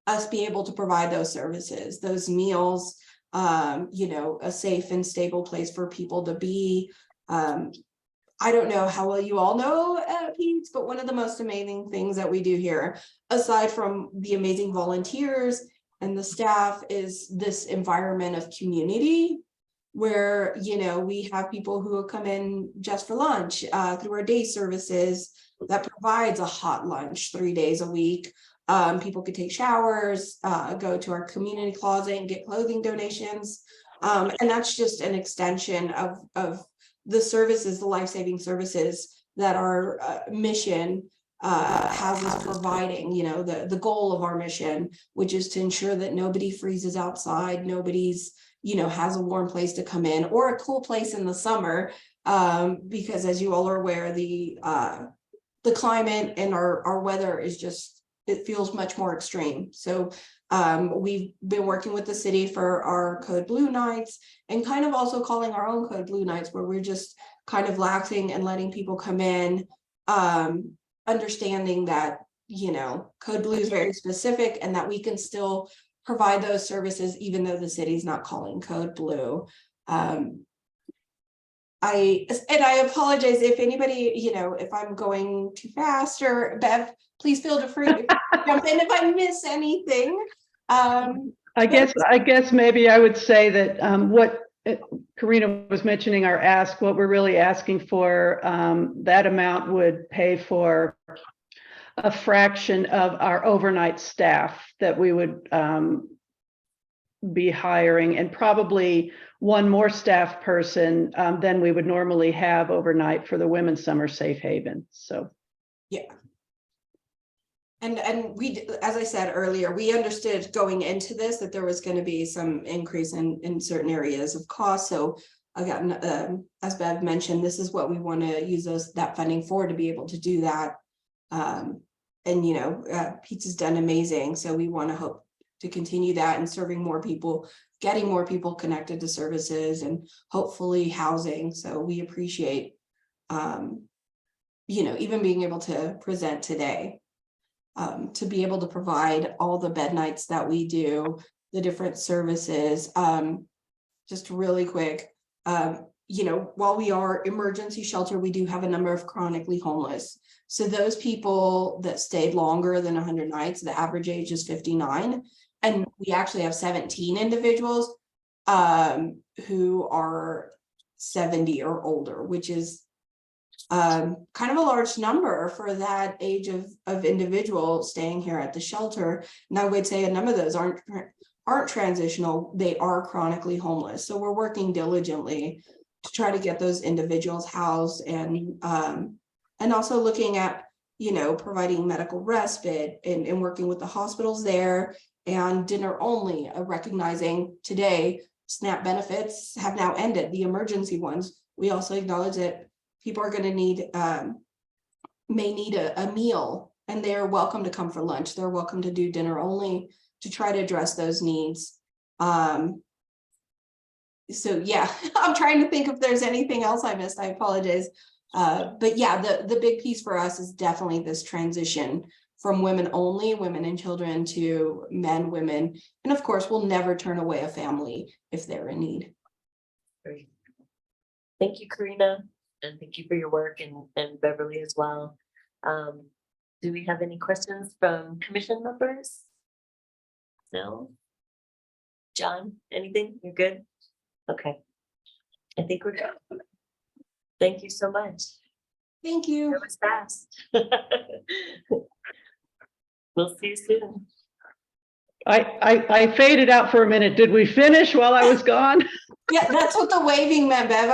us be able to provide those services, those meals, you know, a safe and stable place for people to be. I don't know how well you all know Pete's, but one of the most amazing things that we do here, aside from the amazing volunteers and the staff, is this environment of community where, you know, we have people who come in just for lunch through our day services that provides a hot lunch 3 days a week. People could take showers, go to our community closet and get clothing donations. And that's just an extension of the services, the life-saving services that our mission has us providing. You know, the goal of our mission, which is to ensure that nobody freezes outside, nobody's, you know, has a warm place to come in or a cool place in the summer. Because as you all are aware, the climate and our weather is just, it feels much more extreme. So we've been working with the city for our Code Blue nights and kind of also calling our own Code Blue nights, where we're just kind of laxing and letting people come in, understanding that, you know, Code Blue is very specific and that we can still provide those services even though the city's not calling Code Blue. I apologize if anybody, you know, if I'm going too fast, or Bev, please feel free to jump in if I miss anything. I guess maybe I would say that what Karina was mentioning, our ask, what we're really asking for, that amount would pay for a fraction of our overnight staff that we would be hiring, and probably one more staff person than we would normally have overnight for the Women's Summer Safe Haven. So yeah. And we, as I said earlier, we understood going into this that there was going to be some increase in certain areas of cost. So again, as Bev mentioned, this is what we want to use that funding for, to be able to do that. And you know, Pizza's done amazing, so we want to hope to continue that and serving more people, getting more people connected to services and hopefully housing. So we appreciate, you know, even being able to present today. To be able to provide all the bed nights that we do, the different services. Just really quick, you know, while we are emergency shelter, we do have a number of chronically homeless. So those people that stayed longer than 100 nights, the average age is 59. And we actually have 17 individuals who are 70 or older, which is kind of a large number for that age of individual staying here at the shelter. And I would say a number of those aren't transitional, they are chronically homeless. So we're working diligently to try to get those individuals housed, and also looking at, you know, providing medical respite and working with the hospitals there, and dinner only, recognizing today SNAP benefits have now ended, the emergency ones. We also acknowledge that people are going to need, may need a meal, and they're welcome to come for lunch. They're welcome to do dinner only to try to address those needs. So yeah, I'm trying to think if there's anything else I missed. I apologize. But yeah, the big piece for us is definitely this transition from women only, women and children, to men, women. And of course, we'll never turn away a family if they're in need. Great. Thank you, Karina. And thank you for your work, and Beverly as well. Do we have any questions from commission members? No? John, anything? You're good? Okay. I think we're good. Thank you so much. Thank you. That was fast. We'll see you soon. I faded out for a minute. Did we finish while I was gone? Yeah, that's what the waving meant, Bev.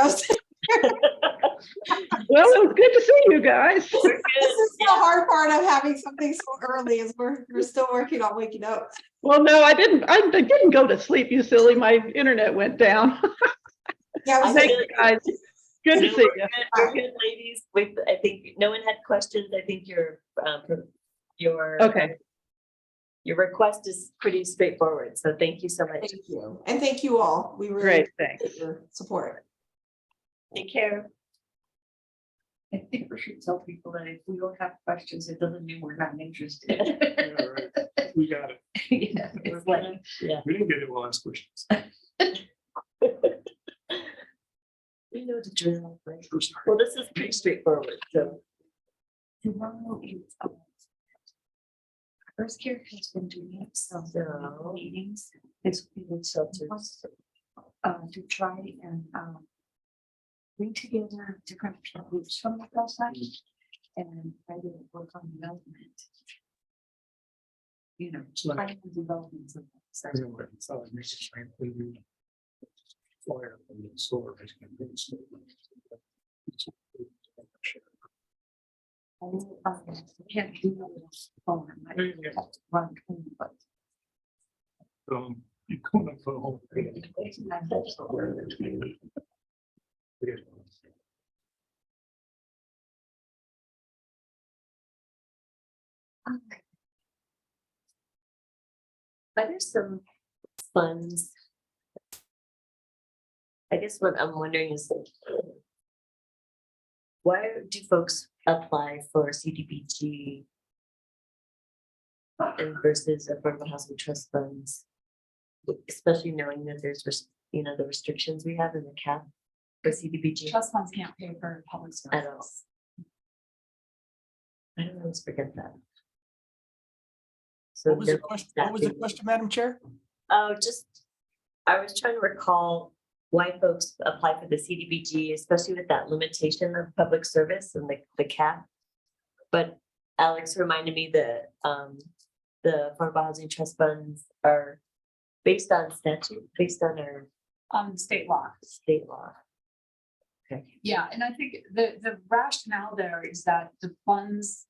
Well, it was good to see you guys. We're good. This is the hard part of having something so early, is we're still working on waking up. Well, no, I didn't go to sleep, you silly. My internet went down. Yeah, I we Thank feel you, like- guys. Good to No, see we're you. good. We're good, ladies. I think no one had questions. I think your Okay, your request is pretty straightforward. So thank you so much. Thank you. And thank you all. We really great, thanks. appreciate your support. Take care. I think we should tell people that if we don't have questions, it doesn't mean we're not interested. Yeah, right. We got it. Yeah, it's like, We didn't get it, we'll ask questions. We know the drill, right? Well, this is pretty straightforward, so. tomorrow is. First Care has been doing some So- meetings. It's been shelters. To try and, bring together different groups from the outside and try to work on development. You know, trying to development. of that. Anyway, it's all like Mrs. Franklin. Flyer and then solar. Can't do it on the phone. I might Yeah. have to run, but You come up for a whole. Are there some funds? I guess what I'm wondering is. Why do folks apply for CDBG? And versus affordable housing trust funds? Especially knowing that there's, the restrictions we have in the cap for CDBG Trust funds can't pay for public at all. services. I don't always forget that. So What was the there- question? What was the that- question, Madam Chair? Oh, I was trying to recall why folks apply for the CDBG, especially with that limitation of public service and the cap. But Alex reminded me that the affordable housing trust funds are based on statute, based on our State law. state law. Okay. Yeah, and I think the rationale there is that the funds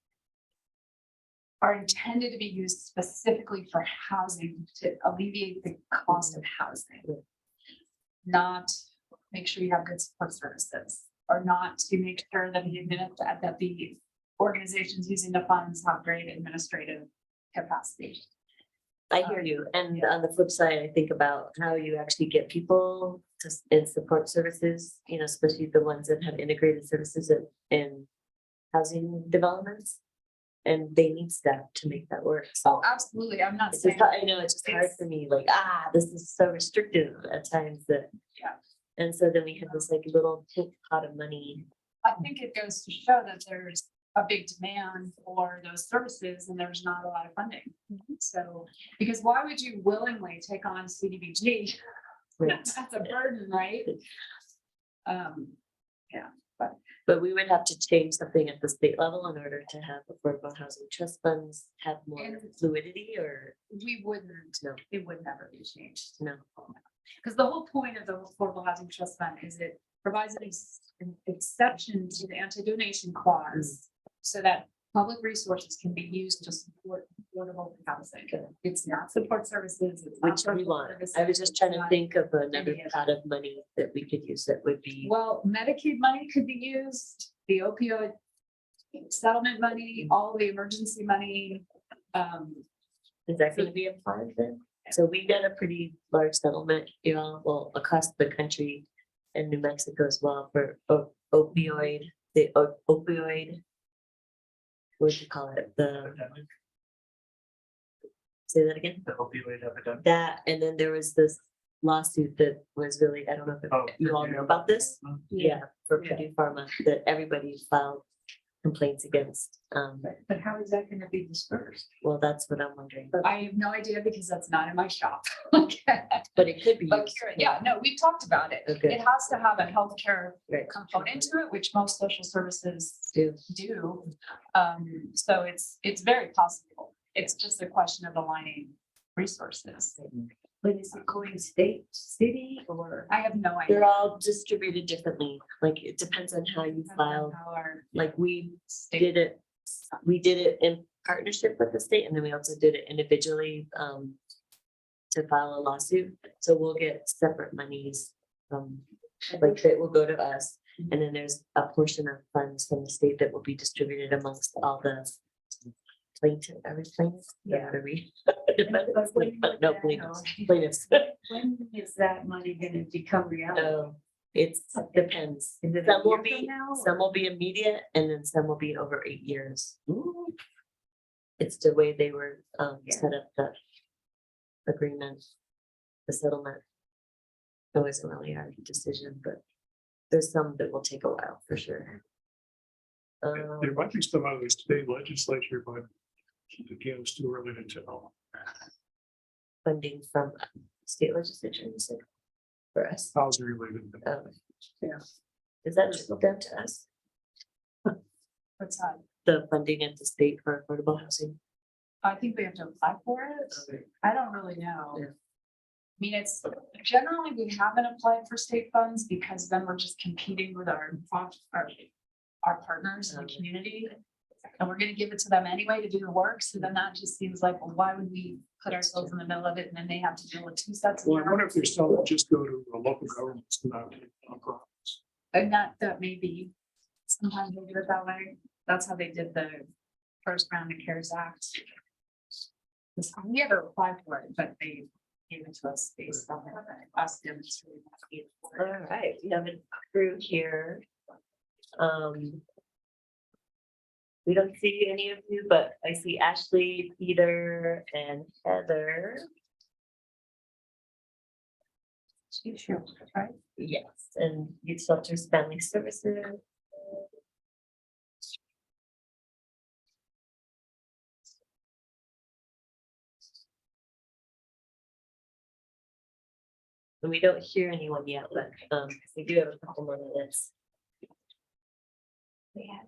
are intended to be used specifically for housing to alleviate the cost of housing. Not make sure you have good support services, or not to make sure that the organizations using the funds have great administrative capacity. I hear you. And on the flip side, I think about how you actually get people in support services, especially the ones that have integrated services in housing developments. And they need staff to make that work. So Absolutely, I'm not it's saying. just, I know it's just hard for me, like, this is so restrictive at times that. Yeah. And so then we have this like little pink pot of money. I think it goes to show that there's a big demand for those services and there's not a lot of funding. So, because why would you willingly take on CDBG? Right. That's a burden, right? But we would have to change something at the state level in order to have affordable housing trust funds have more And- fluidity or We wouldn't, no, it would never be changed. no. Because the whole point of the Affordable Housing Trust Fund is it provides an exception to the anti-donation clause so that public resources can be used to support affordable housing. It's not support services. It's not Which we social want. services, I was just trying it's to not- think of another any of pot of money that we could use that would be. Well, Medicaid money could be used, the opioid settlement money, all the emergency money. Is that gonna be applied then? So we got a pretty large settlement, across the country and New Mexico as well for opioid, the opioid. What do you call it? Say that again? The opioid epidemic. That, and then there was this lawsuit that was really, I don't know Oh, if you all know about this. Yeah, for Purdue Pharma, that everybody filed complaints against. but how is that gonna be dispersed? Well, that's what I'm wondering, I have no idea because that's not in my shop. but it could be. But used. Karen, yeah, no, we've talked about it. Okay. It has to have a healthcare Right. component to it, which most social services Do. do. So it's very possible. It's just a question of aligning resources. But is it going state, city, or? I have no They're idea. all distributed differently, like it depends on how you filed, How our like we state- did it in partnership with the state, and then we also did it individually, to file a lawsuit, so we'll get separate monies from like that will go to us. And then there's a portion of funds from the state that will be distributed amongst all the plaintiff, are we plaintiffs? Yeah. What are we? But when would No, that plaintiffs, go? plaintiffs. When is that money gonna become reality? It depends. Is it a Some will year from be, now, some or- will be immediate and then some will be over 8 years. It's the way they were set up, the agreement, the settlement. It wasn't really our decision, but there's some that will take a while for sure. There might be some out of the state legislature, but again, it's too early to tell. Funding from state legislature, you said, for us. Housing related. Yeah. Is that trickle down to us? What's that? The funding at the state for affordable housing? I think we have to apply for it. I don't really know. Yeah. I mean, it's generally we haven't applied for state funds because then we're just competing with our partners in the Okay. community. And we're gonna give it to them anyway to do the work. So then that just seems like, well, why would we put ourselves in the middle of it and then they have to deal with 2 sets of Well, I wonder if hands? there's some that just go to a local governments to not take nonprofits. And that may be, sometimes they do it that way. That's how they did the first round of CARES Act. We had to apply for it, but they gave it to us based on us demonstrating. All right, we have a crew here. We don't see any of you, but I see Ashley, Peter, and Heather. Sure, right? Yes, and Youth Shelters Family Services. And we don't hear anyone yet, but we do have a couple more minutes. Yeah.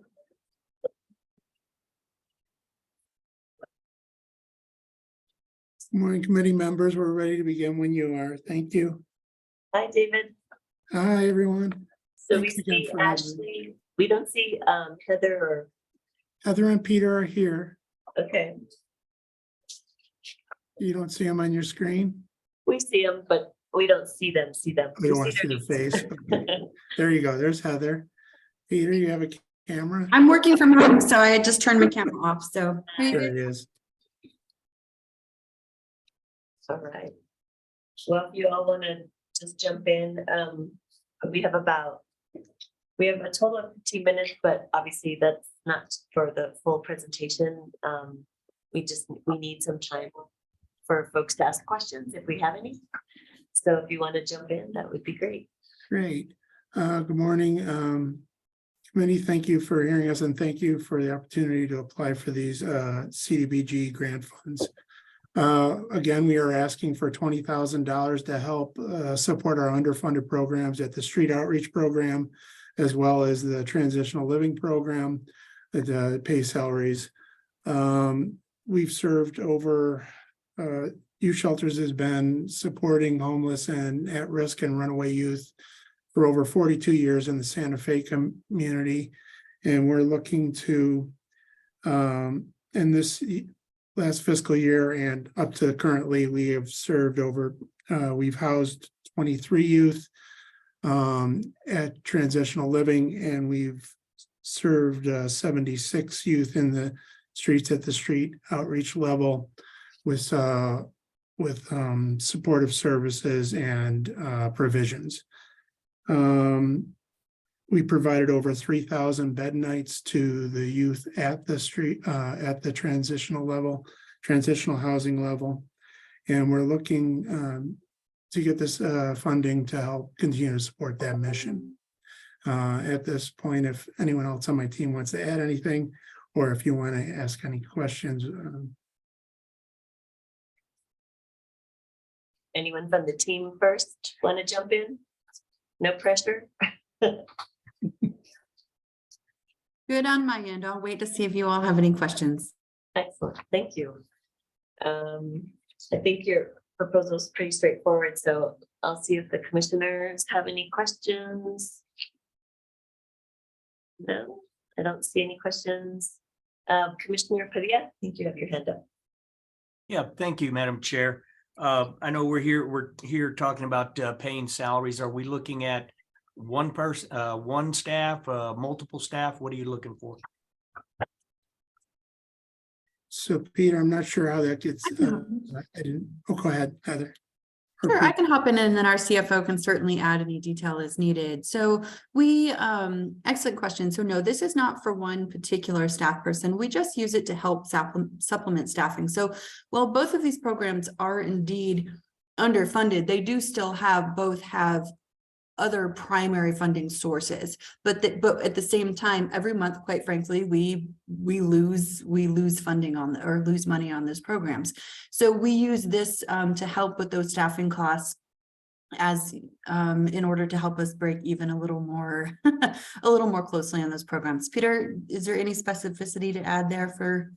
Morning, committee members. We're ready to begin when you are. Thank you. Hi, David. Hi, everyone. So we Thanks again see for having me. Ashley, we don't see Heather or, Heather and Peter are here. okay, You don't see them on your screen? we see them, but we don't see them. We don't want to see their face. There you go. There's Heather. Peter, you have a camera? I'm working from home, so I just turned my camera off, so. There it is. All right. Well, if you all want to just jump in, we have a total of 15 minutes, but obviously that's not for the full presentation. We need some time for folks to ask questions if we have any. So if you want to jump in, that would be great. Great. Good morning. Committee, thank you for hearing us and thank you for the opportunity to apply for these CDBG grant funds. Again, we are asking for $20,000 to help support our underfunded programs at the Street Outreach Program, as well as the Transitional Living Program that pay salaries. We've served over, Youth Shelters has been supporting homeless and at-risk and runaway youth for over 42 years in the Santa Fe community. And we're looking to, in this last fiscal year and up to currently, we have served over, we've housed 23 youth at Transitional Living, and we've served 76 youth in the streets at the Street Outreach level with supportive services and provisions. We provided over 3,000 bed nights to the youth at the street, at the transitional housing level. And we're looking to get this funding to help continue to support that mission. At this point, if anyone else on my team wants to add anything, or if you want to ask any questions. Anyone from the team first want to jump in? No pressure. Good on my end. I'll wait to see if you all have any questions. Excellent, thank you. I think your proposal is pretty straightforward, so I'll see if the commissioners have any questions. No, I don't see any questions. Commissioner Padilla, I think you have your hand up. Yeah, thank you, Madam Chair. I know we're here talking about paying salaries. Are we looking at one person, one staff, multiple staff? What are you looking for? So Peter, I'm not sure how that gets, I didn't, oh, go ahead, Heather. Or Sure, I Pete. can hop in and then our CFO can certainly add any detail as needed. So we, excellent question. So no, this is not for one particular staff person. We just use it to help supplement staffing. So while both of these programs are indeed underfunded, they do still both have other primary funding sources, but at the same time, every month, quite frankly, we lose funding on or lose money on those programs. So we use this to help with those staffing costs as in order to help us break even a little more a little more closely on those programs. Peter, is there any specificity to add there for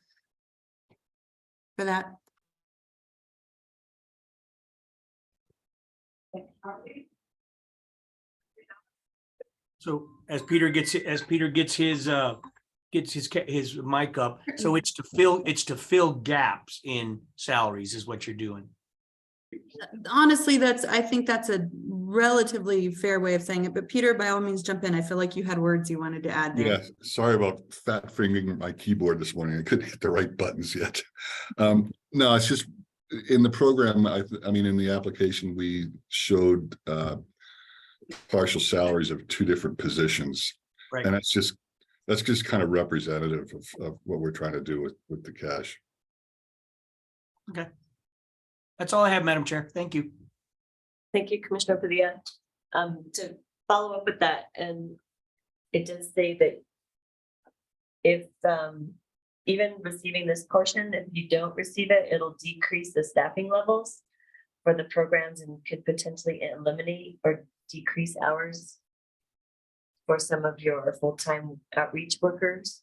that? So as Peter gets his mic up, so it's to fill gaps in salaries is what you're doing. Honestly, I think that's a relatively fair way of saying it, but Peter, by all means, jump in. I feel like you had words you wanted to add there. Yeah, sorry about fat fingering my keyboard this morning. I couldn't hit the right buttons yet. No, it's just in the program. I mean, in the application, we showed partial salaries of two different positions, Right. and that's just kind of representative of what we're trying to do with the cash. Okay. That's all I have, Madam Chair. Thank you. Thank you, Commissioner Padilla. To follow up with that, and it does say that if even receiving this portion, if you don't receive it, it'll decrease the staffing levels for the programs and could potentially eliminate or decrease hours for some of your full-time outreach workers.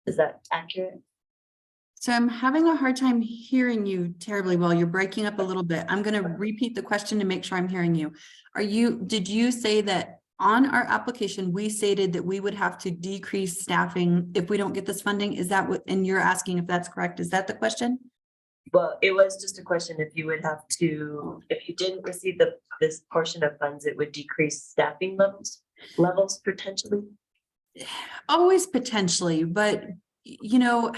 Is that accurate? So I'm having a hard time hearing you terribly well. You're breaking up a little bit. I'm going to repeat the question to make sure I'm hearing you. Did you say that on our application, we stated that we would have to decrease staffing if we don't get this funding? Is that what, and you're asking if that's correct? Is that the question? Well, it was just a question if you would have to, if you didn't receive this portion of funds, it would decrease staffing levels potentially? Always potentially, but you know,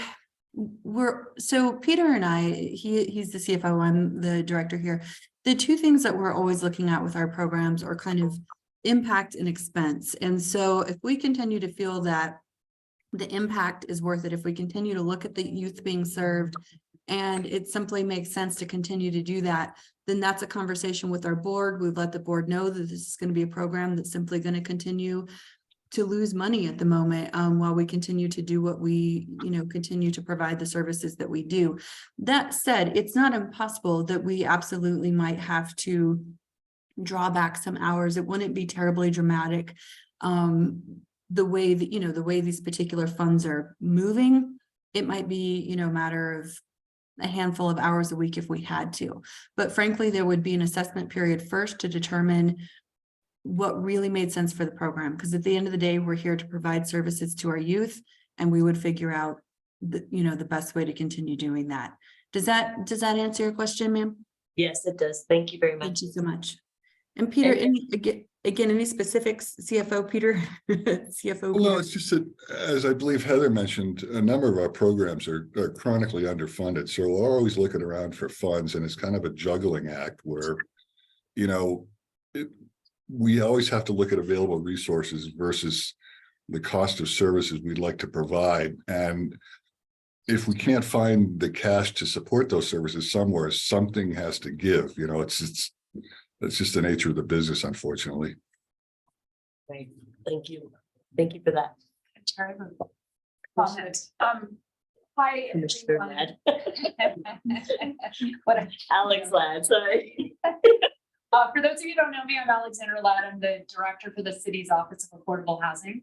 so Peter and I, he's the CFO, I'm the director here. The two things that we're always looking at with our programs are kind of impact and expense. And so if we continue to feel that the impact is worth it, if we continue to look at the youth being served and it simply makes sense to continue to do that, then that's a conversation with our board. We've let the board know that this is going to be a program that's simply going to continue to lose money at the moment while we continue to do what we, continue to provide the services that we do. That said, it's not impossible that we absolutely might have to draw back some hours. It wouldn't be terribly dramatic. The way that, the way these particular funds are moving, it might be, a matter of a handful of hours a week if we had to. But frankly, there would be an assessment period first to determine what really made sense for the program. Because at the end of the day, we're here to provide services to our youth, and we would figure out the best way to continue doing that. Does that answer your question, ma'am? Yes, it does. Thank you very much. Thank you so much. And Peter, any specifics, CFO Peter? CFO Well, Peter? it's just that, as I believe Heather mentioned, a number of our programs are chronically underfunded. So we're always looking around for funds, and it's kind of a juggling act where, we always have to look at available resources versus the cost of services we'd like to provide. And if we can't find the cash to support those services somewhere, something has to give. That's just the nature of the business, unfortunately. Right. Thank you. Thank you for that. Comment. Hi. Commissioner everyone. Ladd. What Alex Ladd, sorry. For those of you who don't know me, I'm Alexandra Ladd. I'm the director for the city's Office of Affordable Housing.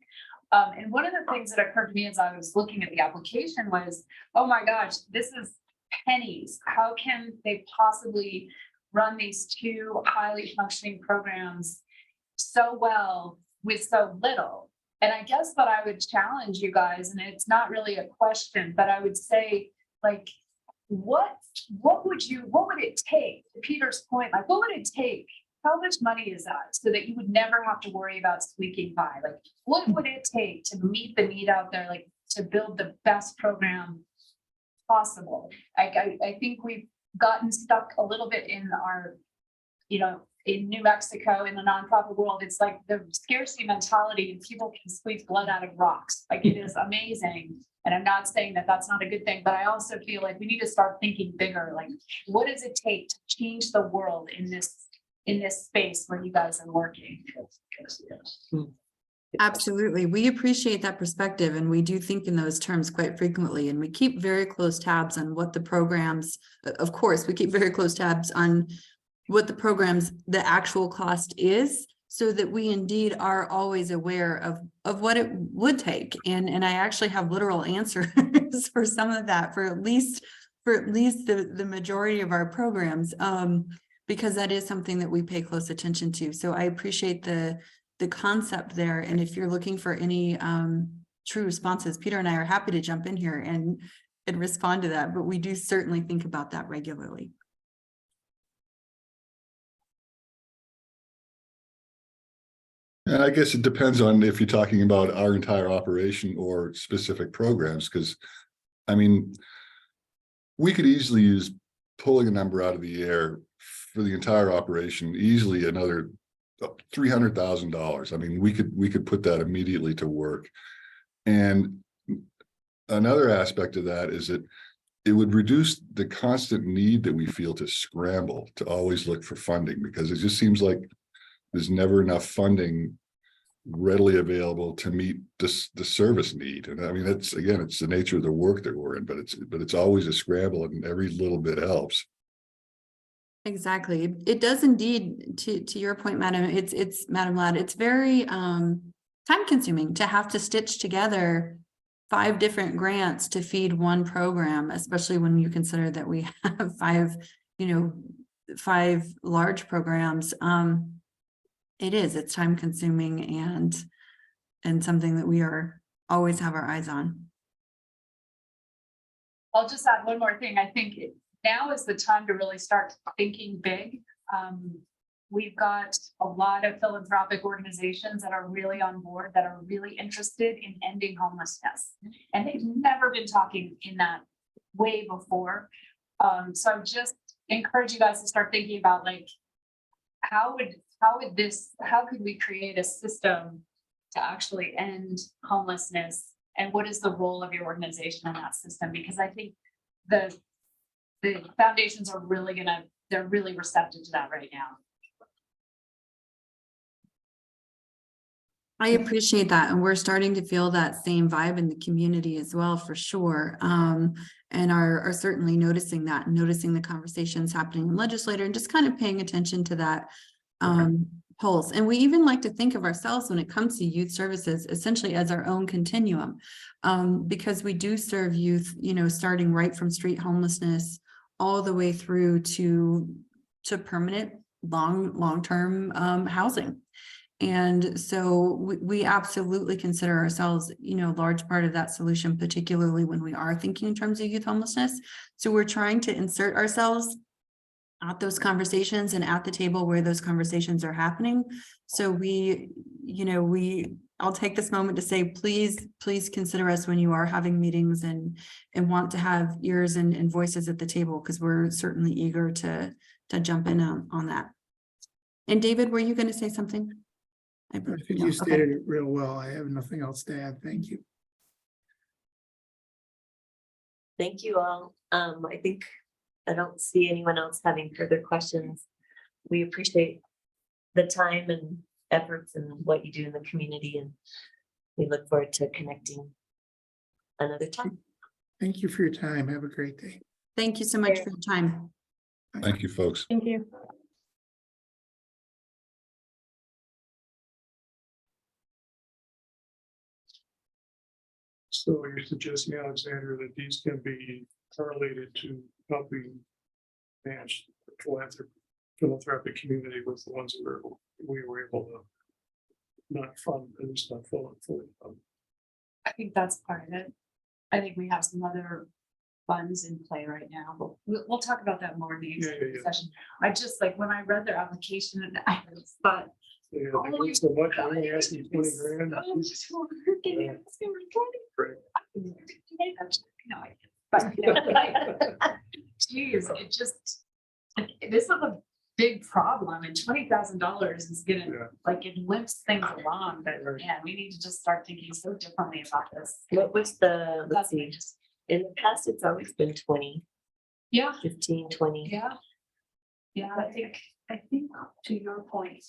And one of the things that occurred to me as I was looking at the application was, oh my gosh, this is pennies. How can they possibly run these two highly functioning programs so well with so little? And I guess that I would challenge you guys, and it's not really a question, but I would say, like, what would it take, to Peter's point, like, what would it take how much money is that? So that you would never have to worry about squeaking by, like, what would it take to meet the need out there, like, to build the best program possible? I think we've gotten stuck a little bit in our, in New Mexico, in the nonprofit world, it's like the scarcity mentality, and people can squeeze blood out of rocks. Like, it is amazing. And I'm not saying that that's not a good thing, but I also feel like we need to start thinking bigger. Like, what does it take to change the world in this space where you guys are working? Absolutely. We appreciate that perspective, and we do think in those terms quite frequently, and we keep very close tabs on what the programs, of course, we keep very close tabs on what the programs, the actual cost is, so that we indeed are always aware of what it would take. And I actually have literal answers for some of that, for at least the majority of our programs, because that is something that we pay close attention to. So I appreciate the concept there. And if you're looking for any true responses, Peter and I are happy to jump in here and respond to that, but we do certainly think about that regularly. And I guess it depends on if you're talking about our entire operation or specific programs, because I mean, we could easily use pulling a number out of the air for the entire operation, easily another $300,000. I mean, we could put that immediately to work. And another aspect of that is that it would reduce the constant need that we feel to scramble, to always look for funding, because it just seems like there's never enough funding readily available to meet the service need. And I mean, it's the nature of the work that we're in, but it's always a scramble, and every little bit helps. Exactly. It does indeed, to your point, Madam, it's Madam Ladd, it's very time consuming to have to stitch together 5 different grants to feed one program, especially when you consider that we have 5 large programs. It's time consuming and something that we are always have our eyes on. I'll just add one more thing. I think now is the time to really start thinking big. We've got a lot of philanthropic organizations that are really on board, that are really interested in ending homelessness. And they've never been talking in that way before. So I just encourage you guys to start thinking about, like, how could we create a system to actually end homelessness? And what is the role of your organization in that system? Because I think the foundations are they're really receptive to that right now. I appreciate that. And we're starting to feel that same vibe in the community as well, for sure. And are certainly noticing the conversations happening in legislature, and just kind of paying attention to that pulse. And we even like to think of ourselves, when it comes to youth services, essentially as our own continuum, because we do serve youth, starting right from street homelessness all the way through to permanent long-term housing. And so we absolutely consider ourselves, a large part of that solution, particularly when we are thinking in terms of youth homelessness. So we're trying to insert ourselves at those conversations and at the table where those conversations are happening. So I'll take this moment to say, please consider us when you are having meetings and want to have ears and voices at the table, because we're certainly eager to jump in on that. And David, were you going to say something? I think you stated it real well. I have nothing else to add. Thank you. Thank you all. I don't see anyone else having further questions. We appreciate the time and efforts and what you do in the community, and we look forward to connecting another time. Thank you for your time. Have a great day. Thank you so much for your time. Thank you, folks. Thank you. So you're suggesting, Alexander, that these can be correlated to helping manage the philanthropic community with the ones where we were able to not fund, at least not fully fund. I think that's part of it. I think we have some other funds in play right now. We'll talk about that more in the Yeah, executive yeah. session. I just like, when I read their application and I just thought, Yeah, they want so much, I'm only asking 20 grand. But, you know, like, geez, it just, this is a big problem, and $20,000 is gonna, Yeah. like, it limps things along, but yeah, we need to just start thinking so differently about this. What was the, let's see, in the past, it's always been 20, Yeah, 15, 20. yeah. Yeah, I think to your point,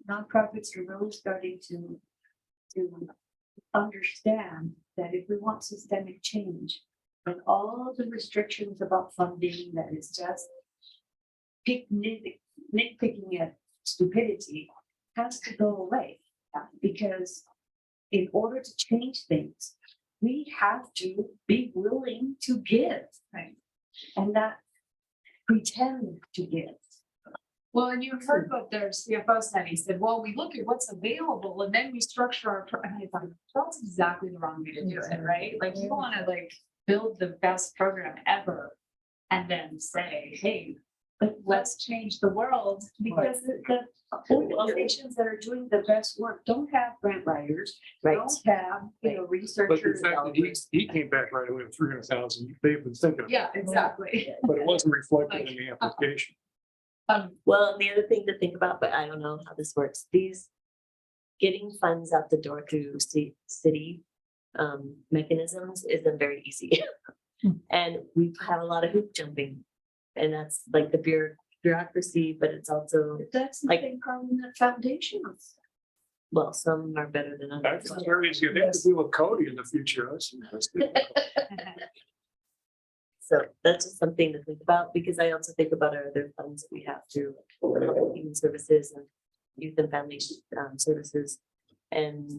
nonprofits are really starting to understand that if we want systemic change, and all the restrictions about funding that is just nitpicking at stupidity has to go away. Because in order to change things, we have to be willing to give. Right. And not pretend to give. well, and you heard what their CFO said. He said, well, we look at what's available and then we structure our, and I thought, that's exactly the wrong way to do it, right? Like, you wanna like build the best program ever and then say, hey, let's change the world. Because the organizations that are doing the best work don't have grant writers, Right. don't have, But the researchers. fact that he came back right away with 300,000, they've been thinking, Yeah, exactly. but it wasn't reflected in the application. Well, the other thing to think about, but I don't know how this works, these getting funds out the door through city mechanisms isn't very easy. And we have a lot of hoop jumping, and that's like the bureaucracy, but it's also, That's the like- same problem that foundations. well, some are better than others. That's very easy. They have to deal with Cody in the future. That's difficult. So that's just something to think about, because I also think about our other funds that we have through human services and youth and family services. And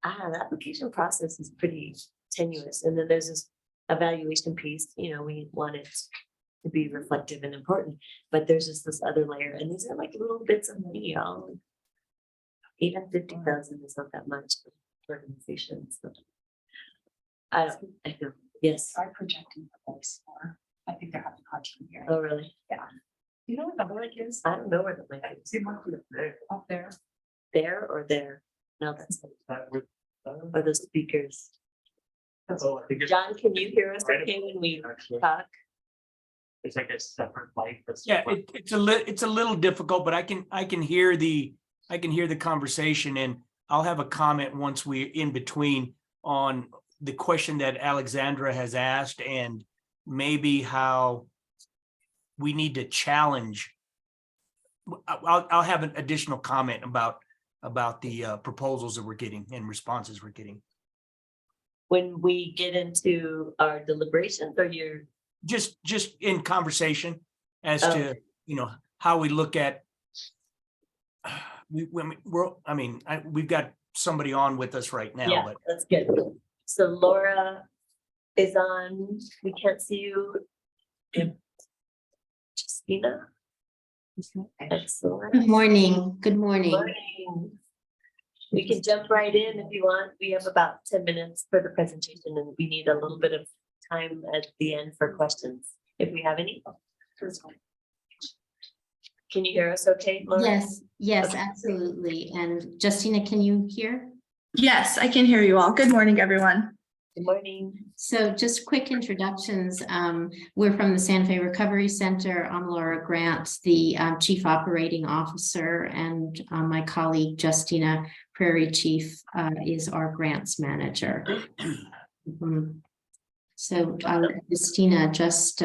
the application process is pretty tenuous. And then there's this evaluation piece, we want it to be reflective and important, but there's just this other layer, and these are like little bits of money, y'all. Even 50,000 is not that much for organizations. So I know, yes. Are projecting the place more. I think they're having a hard time here. Oh, really? You know what the lake is? I don't know where the mic is. Up there. There or there? No, that's, or the speakers. So I think it's John, can you hear us okay when we talk? it's like a separate mic. that's- Yeah, it's a little difficult, but I can hear the conversation, and I'll have a comment once we're in between on the question that Alexandra has asked, and maybe how we need to challenge. I'll have an additional comment about the proposals that we're getting and responses we're getting. When we get into our deliberations, or you're, Just in conversation as to, how we look at. We've got somebody on with us right now, yeah, but that's good. So Laura is on, we can't see you. Justina? Excellent. Good morning. Good morning. Morning. We can jump right in if you want. We have about 10 minutes for the presentation, and we need a little bit of time at the end for questions, if we have any. Can you hear us okay, Laura? Yes, Okay. absolutely. And Justina, can you hear? Yes, I can hear you all. Good morning, everyone. Good morning. So just quick introductions. We're from the Santa Fe Recovery Center. I'm Laura Grant, the Chief Operating Officer, and my colleague Justina Prairie Chief is our grants manager. So I'll let Justina just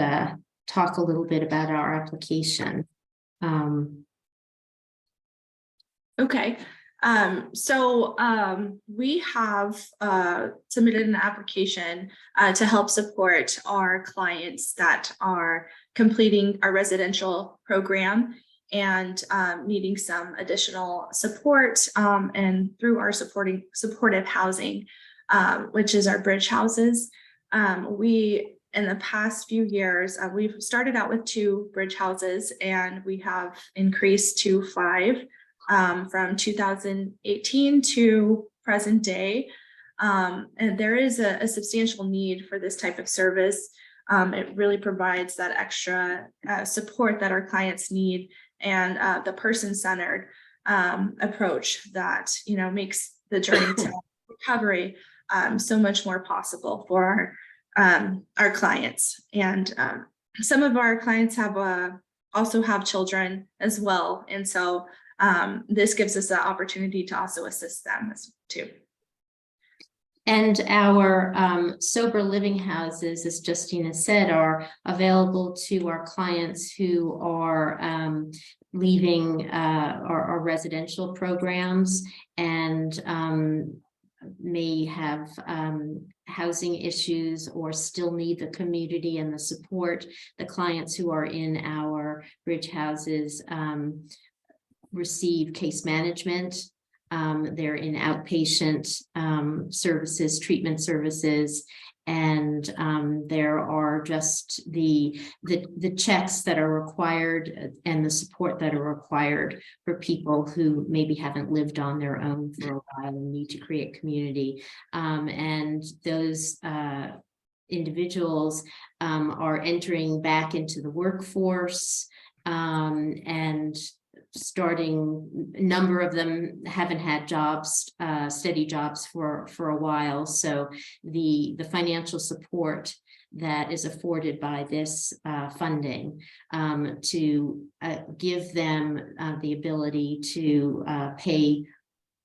talk a little bit about our application. Okay. We have submitted an application to help support our clients that are completing our residential program and needing some additional support and through our supportive housing, which is our bridge houses. In the past few years, we've started out with 2 bridge houses, and we have increased to 5 from 2018 to present day. And there is a substantial need for this type of service. It really provides that extra support that our clients need, and the person-centered approach that, you know, makes the journey to recovery so much more possible for our clients. And some of our clients have also have children as well. And so this gives us the opportunity to also assist them too. And our sober living houses, as Justina said, are available to our clients who are leaving our residential programs and may have housing issues or still need the community and the support. The clients who are in our bridge houses receive case management. They're in outpatient services, treatment services, and there are just the checks that are required and the support that are required for people who maybe haven't lived on their own for a while and need to create community. And those individuals are entering back into the workforce, and starting, a number of them haven't had jobs, steady jobs for a while. So the financial support that is afforded by this funding to give them the ability to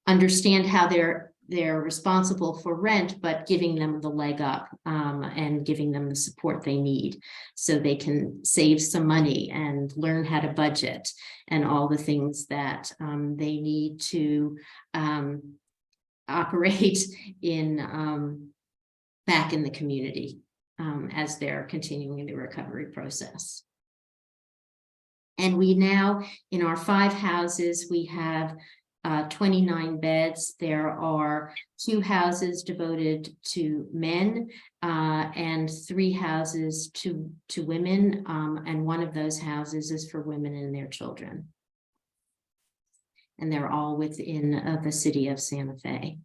understand how they're responsible for rent, but giving them the leg up and giving them the support they need so they can save some money and learn how to budget and all the things that they need to operate in back in the community as they're continuing the recovery process. And we now, in our 5 houses, we have 29 beds. There are 2 houses devoted to men and 3 houses to women. And one of those houses is for women and their children. And they're all within the city of Santa Fe.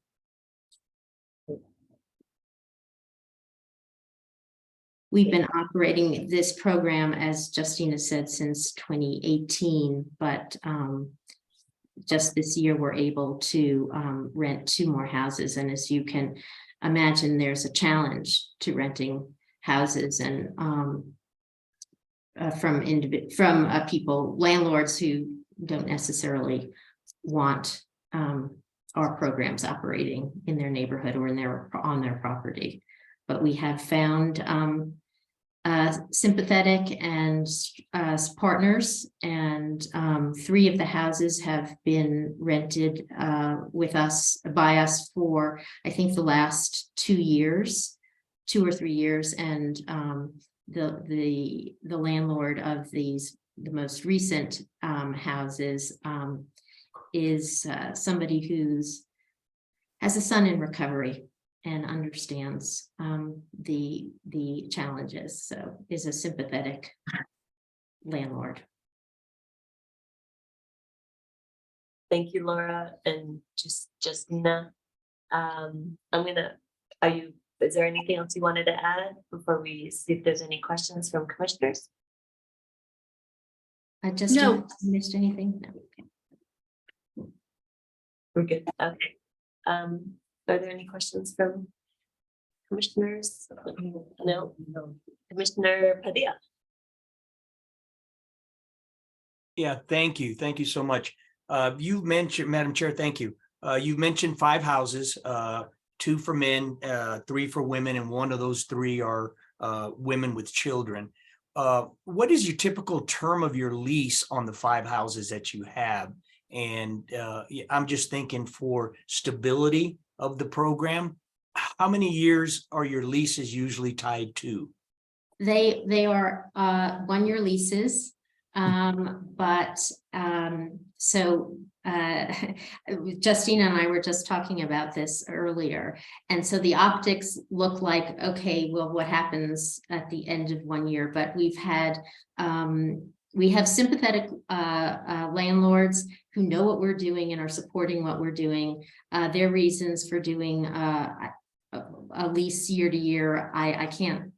We've been operating this program, as Justina said, since 2018, but just this year, we're able to rent 2 more houses. And as you can imagine, there's a challenge to renting houses and from people, landlords who don't necessarily want our programs operating in their neighborhood or on their property. But we have found sympathetic and partners, and 3 of the houses have been rented by us for, I think, the last 2 or 3 years, and the landlord of the most recent houses is somebody who's has a son in recovery and understands the challenges, so is a sympathetic landlord. Thank you, Laura, and Justina. Is there anything else you wanted to add before we see if there's any questions from commissioners? Justina, missed anything? No. We're good. Okay. Are there any questions from commissioners? No. Commissioner Padilla. Yeah, thank you. Thank you so much. You mentioned, Madam Chair, thank you. You mentioned 5 houses, 2 for men, 3 for women, and 1 of those 3 are women with children. What is your typical term of your lease on the 5 houses that you have? And I'm just thinking for stability of the program, how many years are your leases usually tied to? They are 1-year leases, but so Justina and I were just talking about this earlier, and so the optics look like, okay, well, what happens at the end of 1 year? But we have sympathetic landlords who know what we're doing and are supporting what we're doing. Their reasons for doing a lease year to year. I can't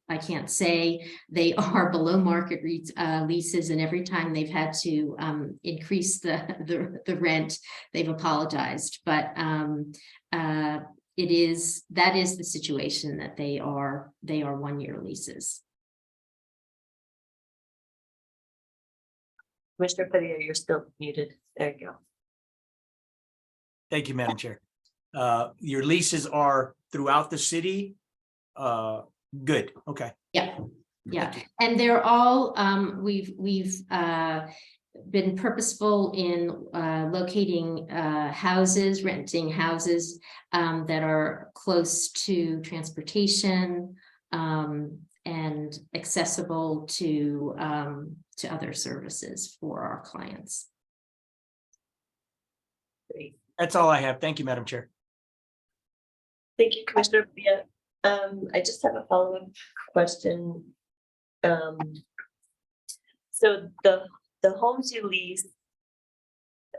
say. They are below market leases, and every time they've had to increase the rent, they've apologized. But that is the situation, that they are 1-year leases. Commissioner Padilla, you're still muted. There you go. Thank you, Madam Chair. Your leases are throughout the city. Good, okay. Yeah, yeah, and they're all, we've been purposeful in locating houses, renting houses that are close to transportation and accessible to other services for our clients. Great. That's all I have. Thank you, Madam Chair. Thank you, Commissioner Padilla. I just have a follow-up question. So the homes you lease,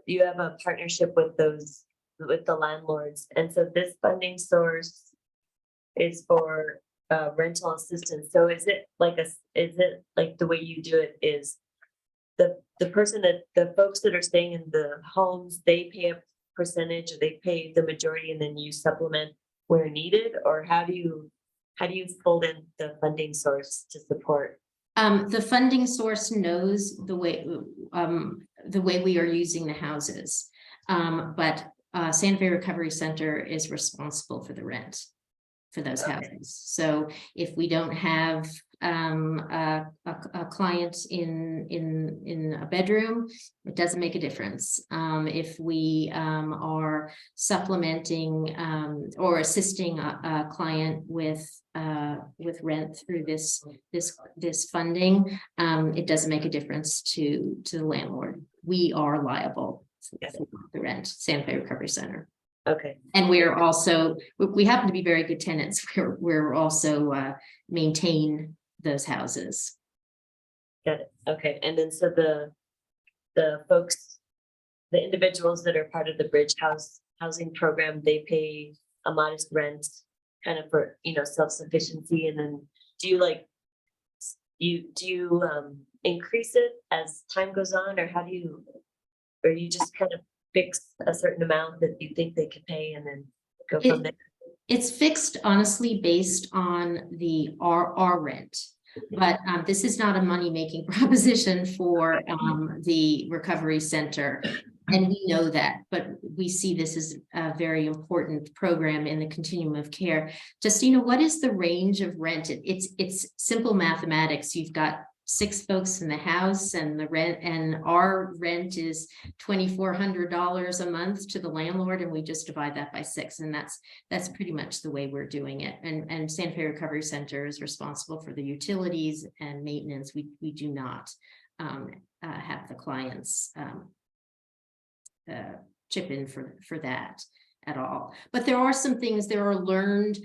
you have a partnership with the landlords, and so this funding source is for rental assistance. So is it like the way you do it is the folks that are staying in the homes, they pay a percentage, or they pay the majority, and then you supplement where needed? Or how do you fold in the funding source to support? The funding source knows the way we are using the houses, but Santa Fe Recovery Center is responsible for the rent for those houses. So if we don't have a client in a bedroom, it doesn't make a difference. If we are supplementing or assisting a client with rent through this funding, it doesn't make a difference to the landlord. We are liable for the rent, Santa Fe Recovery Center. Okay. And we happen to be very good tenants. We're also maintain those houses. Got it. Okay. And then so the folks, the individuals that are part of the Bridge housing program, they pay a modest rent kind of for, self-sufficiency. And then do you increase it as time goes on, or or you just kind of fix a certain amount that you think they could pay and then go from there? It's fixed honestly based on our rent, but this is not a money-making proposition for the recovery center. And we know that, but we see this as a very important program in the continuum of care. Justina, what is the range of rent? It's simple mathematics. You've got 6 folks in the house, and the rent, and our rent is $2,400 a month to the landlord, and we just divide that by 6, and that's pretty much the way we're doing it. And Santa Fe Recovery Center is responsible for the utilities and maintenance. We do not have the clients chip in for that at all. But there are some things, there are learned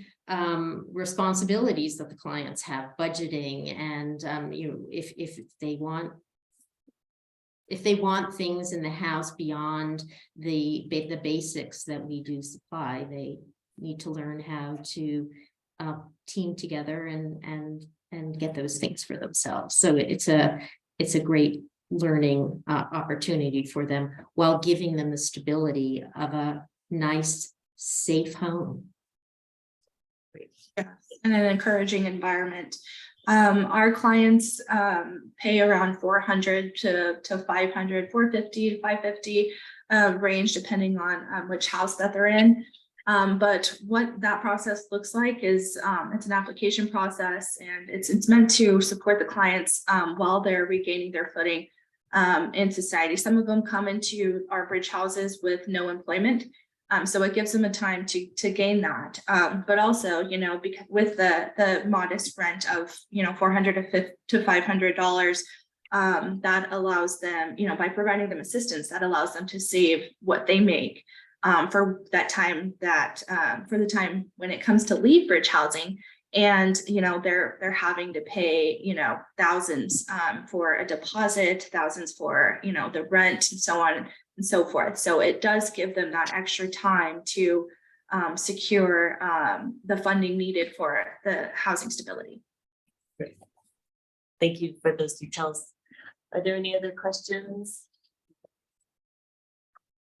responsibilities that the clients have, budgeting, and if they want things in the house beyond the basics that we do supply, they need to learn how to team together and get those things for themselves. So it's a great learning opportunity for them, while giving them the stability of a nice, safe home. Yeah, and an encouraging environment. Our clients pay around $400 to $500, $450 to $550 range, depending on which house that they're in. But what that process looks like is it's an application process, and it's meant to support the clients while they're regaining their footing in society. Some of them come into our bridge houses with no employment. So it gives them a time to gain that. But also, because with the modest rent of, $400 to $500, that allows them, by providing them assistance, that allows them to save what they make for that time for the time when it comes to leave bridge housing. And, they're having to pay, thousands for a deposit, thousands for, the rent, and so on and so forth. So it does give them that extra time to secure the funding needed for the housing stability. Thank you for those details. Are there any other questions?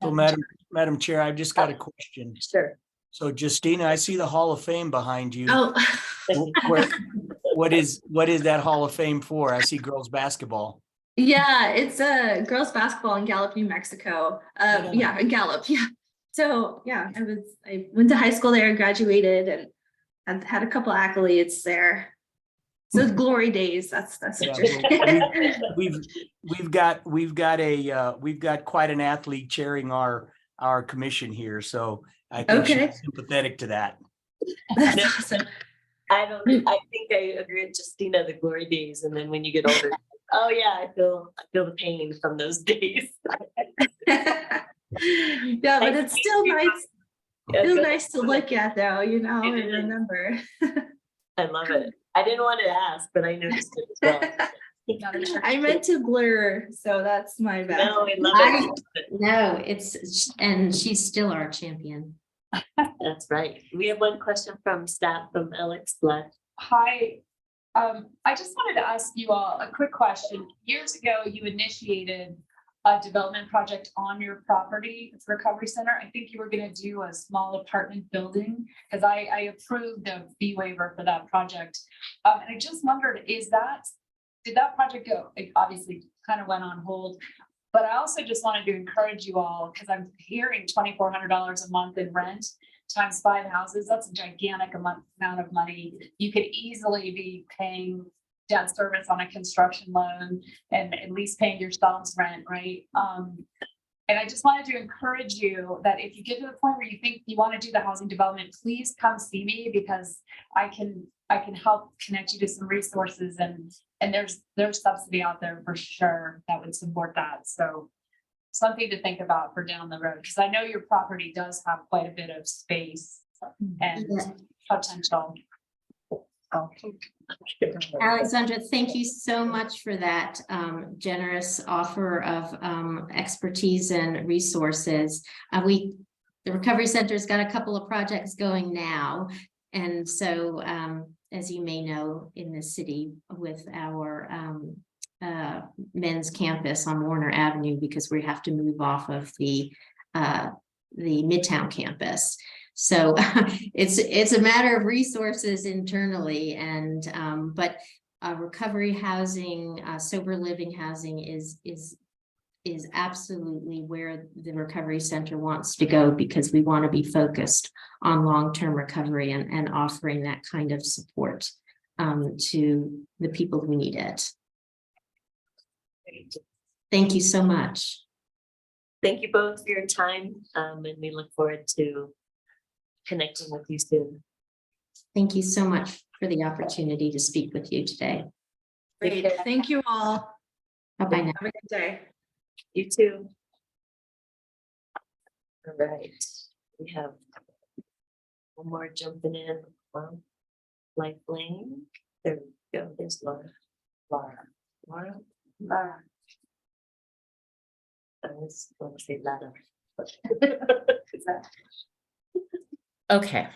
So Madam Chair, I've just got a question. Sure. So Justina, I see the Hall of Fame behind you. Oh. Where- What is that Hall of Fame for? I see girls basketball. Yeah, it's girls basketball in Gallup, New Mexico. Yeah, in Gallup. Yeah. So yeah, I went to high school there, graduated, and had a couple accolades there. So glory days. That's Yeah, interesting. we've got quite an athlete chairing our commission here, so I think Okay. she's sympathetic to that. That's awesome. I think I agree with Justina, the glory days, and then when you get older, oh yeah, I feel the pain from those days. Yeah, but it's still nice. It's nice to look at though, you know, and remember. I love it. I didn't want to ask, but I noticed it as well. I meant to blur, so that's my bad. No, I love it. No, and she's still our champion. That's right. We have one question from staff from Alex Blood. Hi, I just wanted to ask you all a quick question. Years ago, you initiated a development project on your property, it's Recovery Center. I think you were gonna do a small apartment building, because I approved the fee waiver for that project. And I just wondered, did that project go? It obviously kind of went on hold. But I also just wanted to encourage you all, because I'm hearing $2,400 a month in rent times 5 houses. That's a gigantic amount of money. You could easily be paying debt service on a construction loan and at least paying your son's rent, right? And I just wanted to encourage you that if you get to the point where you think you want to do the housing development, please come see me, because I can help connect you to some resources, and there's subsidy out there for sure that would support that. So something to think about for down the road, because I know your property does have quite a bit of space and potential. Alexandra, thank you so much for that generous offer of expertise and resources. The Recovery Center's got a couple of projects going now. And so, as you may know, in the city with our men's campus on Warner Avenue, because we have to move off of the Midtown campus. So it's a matter of resources internally, and but recovery housing, sober living housing is absolutely where the Recovery Center wants to go, because we want to be focused on long-term recovery and offering that kind of support to the people who need it. Thank you so much. Thank you both for your time, and we look forward to connecting with you soon. Thank you so much for the opportunity to speak with you today. Great. Thank you all. Bye-bye now. Have a good day. You too. All right, we have one more jumping in. Lifelink. There we go. There's Laura. I was going to say Lara. Is that- Okay,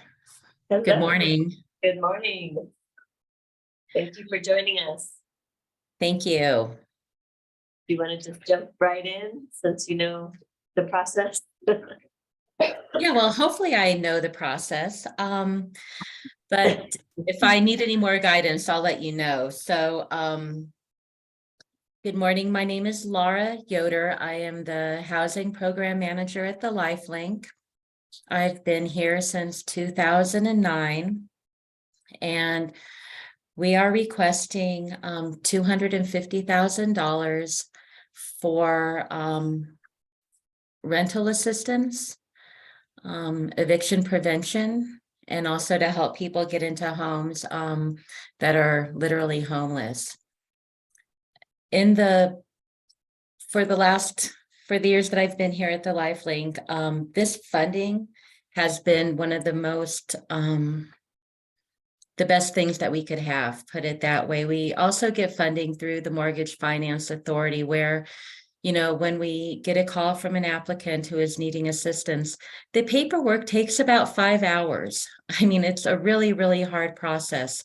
Hello. good morning. Good morning. Thank you for joining us. Thank you. Do you want to just jump right in since you know the process? Yeah, well, hopefully I know the process. But if I need any more guidance, I'll let you know. So, good morning. My name is Laura Yoder. I am the Housing Program Manager at the LifeLink. I've been here since 2009, and we are requesting $250,000 for rental assistance, eviction prevention, and also to help people get into homes that are literally homeless. For the years that I've been here at the LifeLink, this funding has been one of the most, the best things that we could have, put it that way. We also get funding through the Mortgage Finance Authority, where You know, when we get a call from an applicant who is needing assistance, the paperwork takes about 5 hours. I mean, it's a really, really hard process.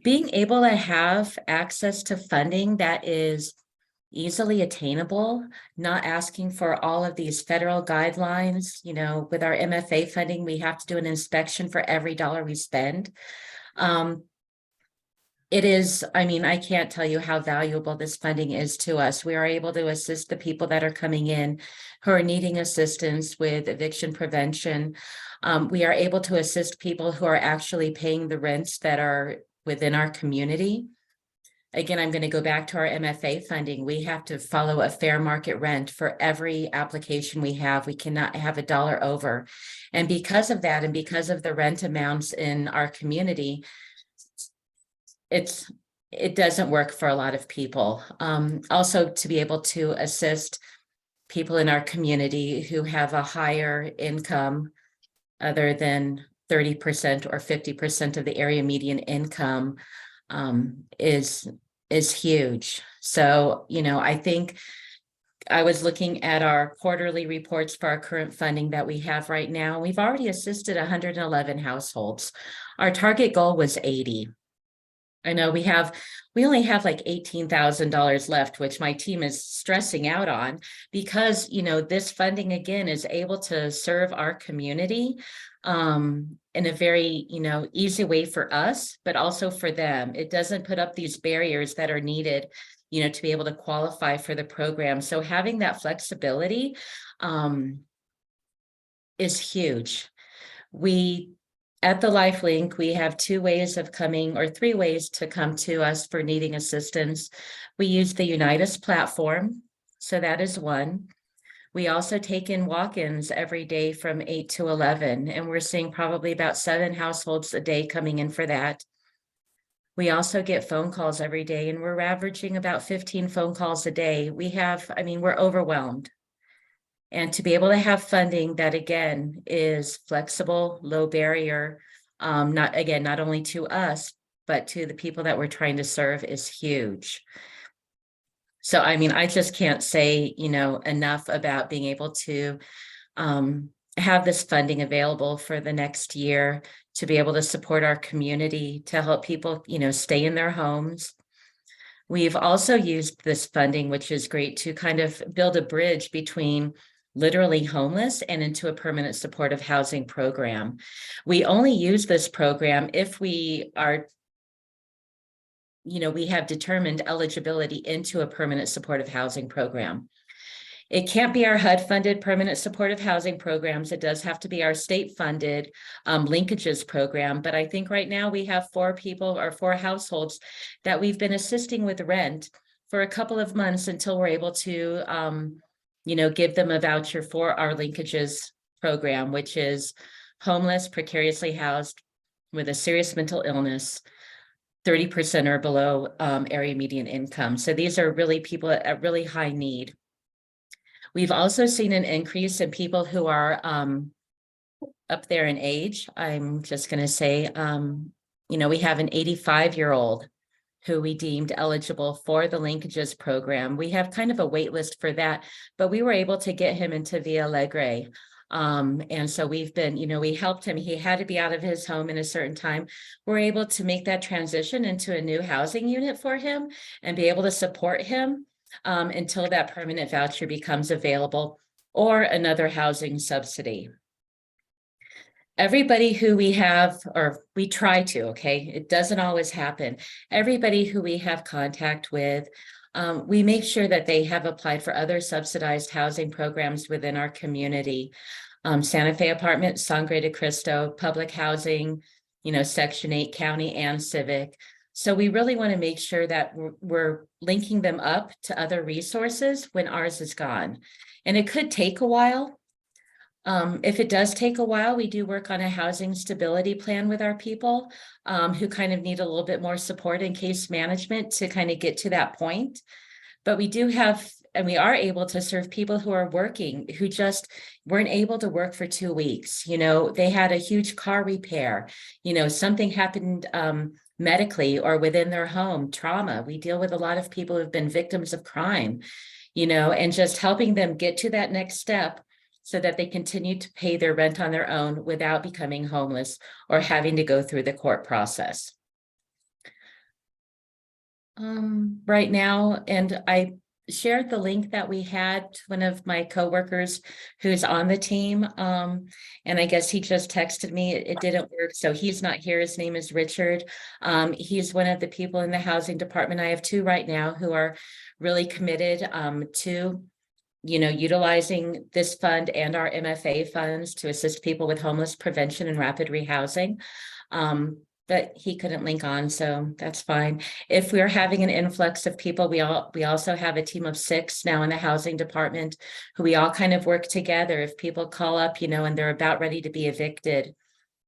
Being able to have access to funding that is easily attainable, not asking for all of these federal guidelines. You know, with our MFA funding, we have to do an inspection for every dollar we spend. It is, I mean, I can't tell you how valuable this funding is to us. We are able to assist the people that are coming in who are needing assistance with eviction prevention. We are able to assist people who are actually paying the rents that are within our community. Again, I'm going to go back to our MFA funding. We have to follow a fair market rent for every application we have. We cannot have a dollar over. And because of that, and because of the rent amounts in our community, it doesn't work for a lot of people. Also, to be able to assist people in our community who have a higher income other than 30% or 50% of the area median income is huge. So, you know, I think I was looking at our quarterly reports for our current funding that we have right now. We've already assisted 111 households. Our target goal was 80. I know we only have like $18,000 left, which my team is stressing out on because, you know, this funding again is able to serve our community in a very, you know, easy way for us, but also for them. It doesn't put up these barriers that are needed, you know, to be able to qualify for the program. So having that flexibility is huge. At the LifeLink, we have 2 ways of coming, or 3 ways to come to us for needing assistance. We use the Unitas platform, so that is one. We also take in walk-ins every day from 8 to 11, and we're seeing probably about 7 households a day coming in for that. We also get phone calls every day, and we're averaging about 15 phone calls a day. We're overwhelmed. And to be able to have funding that, again, is flexible, low barrier, not only to us, but to the people that we're trying to serve is huge. So, I mean, I just can't say, you know, enough about being able to have this funding available for the next year to be able to support our community, to help people, you know, stay in their homes. We've also used this funding, which is great, to kind of build a bridge between literally homeless and into a permanent supportive housing program. We only use this program if we are, you know, we have determined eligibility into a permanent supportive housing program. It can't be our HUD-funded permanent supportive housing programs. It does have to be our state-funded linkages program. But I think right now we have 4 households that we've been assisting with rent for a couple of months until we're able to you know, give them a voucher for our linkages program, which is homeless, precariously housed with a serious mental illness, 30% or below area median income. So these are really people at really high need. We've also seen an increase in people who are up there in age. I'm just going to say, you know, we have an 85-year-old who we deemed eligible for the linkages program. We have kind of a wait list for that, but we were able to get him into Via Alegre. And so we've been, you know, we helped him. He had to be out of his home in a certain time. We're able to make that transition into a new housing unit for him and be able to support him until that permanent voucher becomes available or another housing subsidy. Everybody who we have, or we try to, okay, it doesn't always happen. Everybody who we have contact with, we make sure that they have applied for other subsidized housing programs within our community. Santa Fe Apartment, Sangre de Cristo, public housing, you know, Section 8 county and civic. So we really want to make sure that we're linking them up to other resources when ours is gone. And it could take a while. If it does take a while, we do work on a housing stability plan with our people who kind of need a little bit more support in case management to kind of get to that point. But we do have, and we are able to serve people who are working, who just weren't able to work for 2 weeks. You know, they had a huge car repair, you know, something happened medically or within their home, trauma. We deal with a lot of people who've been victims of crime. and just helping them get to that next step so that they continue to pay their rent on their own without becoming homeless or having to go through the court process. Right now, and I shared the link that we had to one of my coworkers who's on the team. And I guess he just texted me, it didn't work. So he's not here. His name is Richard. He's one of the people in the housing department. I have two right now who are really committed to utilizing this fund and our MFA funds to assist people with homeless prevention and rapid rehousing. But he couldn't link on, so that's fine. If we're having an influx of people, we also have a team of 6 now in the housing department who we all kind of work together. If people call up, and they're about ready to be evicted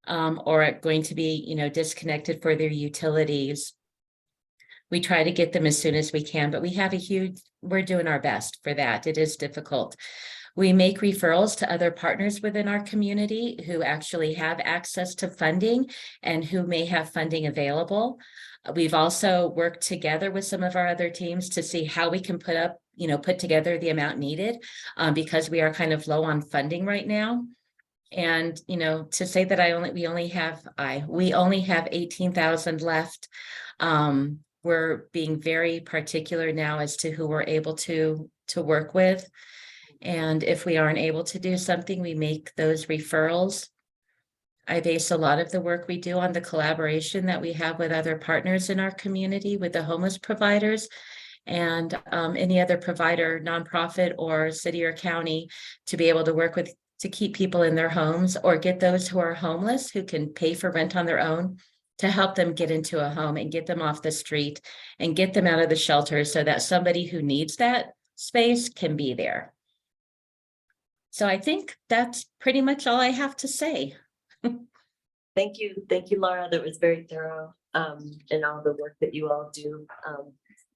or going to be, disconnected for their utilities, we try to get them as soon as we can, but we're doing our best for that. It is difficult. We make referrals to other partners within our community who actually have access to funding and who may have funding available. We've also worked together with some of our other teams to see how we can put together the amount needed because we are kind of low on funding right now. And, to say that we only have 18,000 left. We're being very particular now as to who we're able to work with. And if we aren't able to do something, we make those referrals. I base a lot of the work we do on the collaboration that we have with other partners in our community, with the homeless providers and any other provider, nonprofit or city or county, to be able to work with to keep people in their homes or get those who are homeless who can pay for rent on their own to help them get into a home and get them off the street and get them out of the shelter so that somebody who needs that space can be there. So I think that's pretty much all I have to say. Thank you, Laura. That was very thorough in all the work that you all do.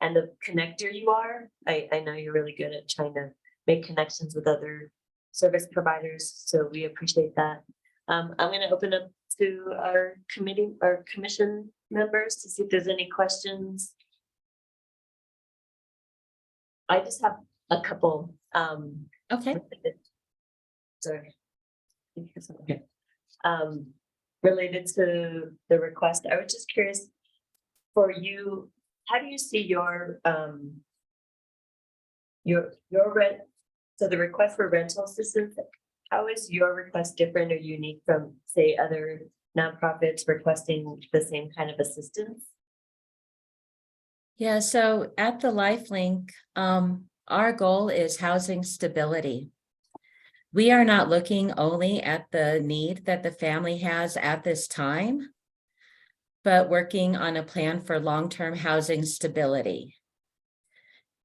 And the connector you are, I know you're really good at trying to make connections with other service providers. So we appreciate that. I'm going to open up to our commission members to see if there's any questions. I just have a couple. Okay. Sorry. Okay. Related to the request, I was just curious for you, how do you see your rent? So the request for rental assistance, how is your request different or unique from, say, other nonprofits requesting the same kind of assistance? Yeah, so at the LifeLink, our goal is housing stability. We are not looking only at the need that the family has at this time, but working on a plan for long-term housing stability.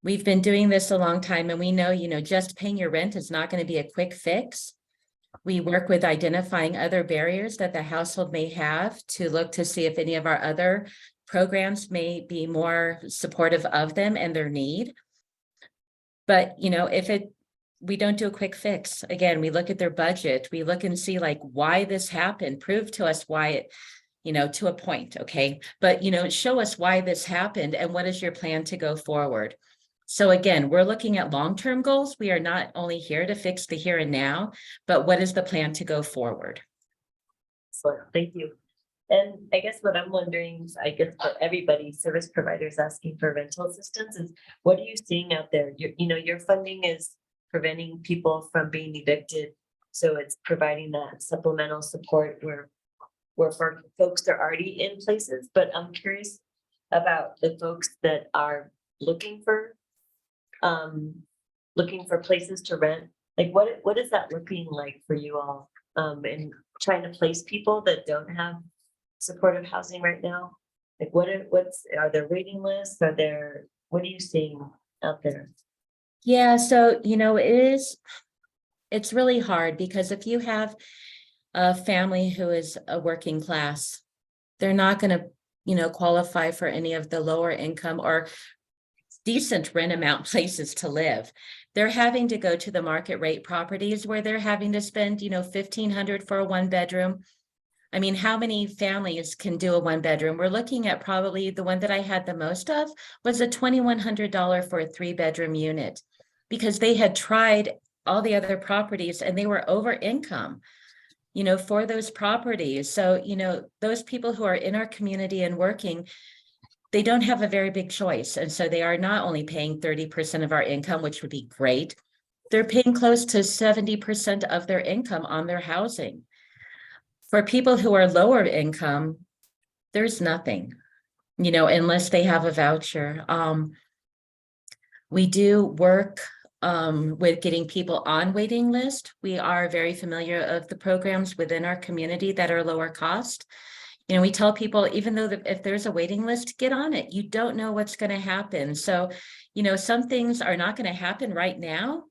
We've been doing this a long time and we know, just paying your rent is not going to be a quick fix. We work with identifying other barriers that the household may have to look to see if any of our other programs may be more supportive of them and their need. But, we don't do a quick fix. Again, we look at their budget. We look and see why this happened, prove to us why it, to a point. Okay. But, show us why this happened and what is your plan to go forward? So again, we're looking at long-term goals. We are not only here to fix the here and now, but what is the plan to go forward? Excellent. Thank you. And I guess what I'm wondering, I guess for everybody, service providers asking for rental assistance is, what are you seeing out there? Your funding is preventing people from being evicted. So it's providing that supplemental support where for folks that are already in places. But I'm curious about the folks that are looking for places to rent. What is that looking like for you all in trying to place people that don't have supportive housing right now? Are there waiting lists? What are you seeing out there? Yeah, so, it's really hard because if you have a family who is a working class, they're not going to, qualify for any of the lower income or decent rent amount places to live. They're having to go to the market rate properties where they're having to spend, $1,500 for a 1-bedroom. I mean, how many families can do a 1-bedroom? We're looking at probably the one that I had the most of was a $2,100 for a 3-bedroom unit. because they had tried all the other properties and they were over income, you know, for those properties. So, you know, those people who are in our community and working, they don't have a very big choice. And so they are not only paying 30% of our income, which would be great. They're paying close to 70% of their income on their housing. For people who are lower income, there's nothing, you know, unless they have a voucher. We do work with getting people on waiting list. We are very familiar of the programs within our community that are lower cost. You know, we tell people, even though if there's a waiting list, get on it. You don't know what's going to happen. So, you know, some things are not going to happen right now,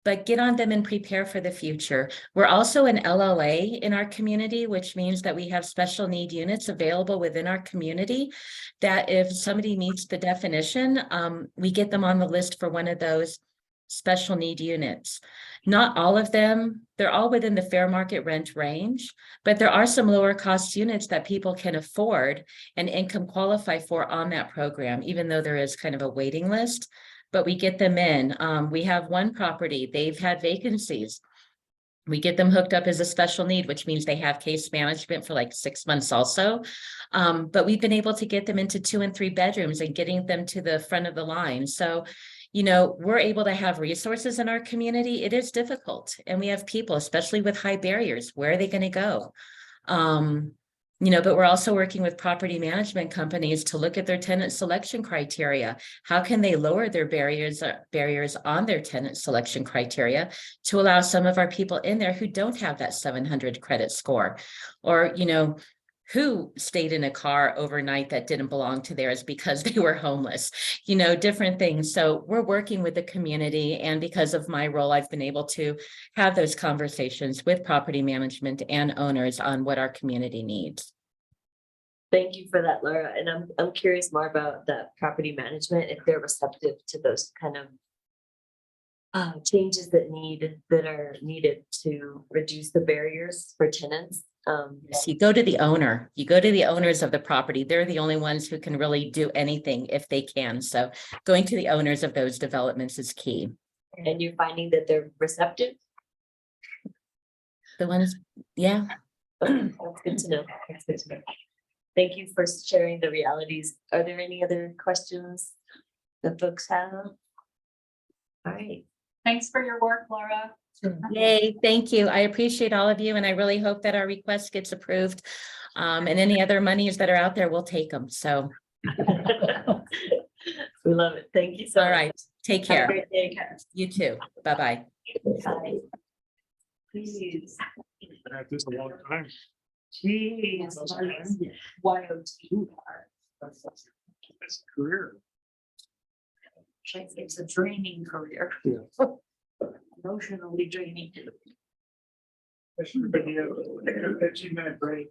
but get on them and prepare for the future. We're also an LLA in our community, which means that we have special need units available within our community, that if somebody meets the definition, we get them on the list for one of those special need units. Not all of them, they're all within the fair market rent range, but there are some lower cost units that people can afford and income qualify for on that program, even though there is kind of a waiting list, but we get them in. We have one property, they've had vacancies. We get them hooked up as a special need, which means they have case management for like 6 months also. But we've been able to get them into 2 and 3 bedrooms and getting them to the front of the line. So, you know, we're able to have resources in our community. It is difficult. And we have people, especially with high barriers, where are they going to go? You know, but we're also working with property management companies to look at their tenant selection criteria. How can they lower their barriers on their tenant selection criteria to allow some of our people in there who don't have that 700 credit score, or, you know, who stayed in a car overnight that didn't belong to theirs because they were homeless, you know, different things. So we're working with the community, and because of my role, I've been able to have those conversations with property management and owners on what our community needs. Thank you for that, Laura. And I'm curious more about the property management, if they're receptive to those kind of changes that are needed to reduce the barriers for tenants. Yes, you go to the owner, you go to the owners of the property. They're the only ones who can really do anything if they can. So going to the owners of those developments is key. And you're finding that they're receptive? The ones, yeah. Okay, that's good to know. That's good to know. Thank you for sharing the realities. Are there any other questions that folks have? All right. Thanks for your work, Laura. Yay, thank you. I appreciate all of you, and I really hope that our request gets approved. And any other monies that are out there, we'll take them. So. We love it. Thank you so much. All right. Take Have a care. great day. You too. Bye-bye. Bye. Please. Been at this a long time. Geez. YOT. That's a career. It's a draining career. Yeah. Emotionally draining. But yeah, 15-minute break.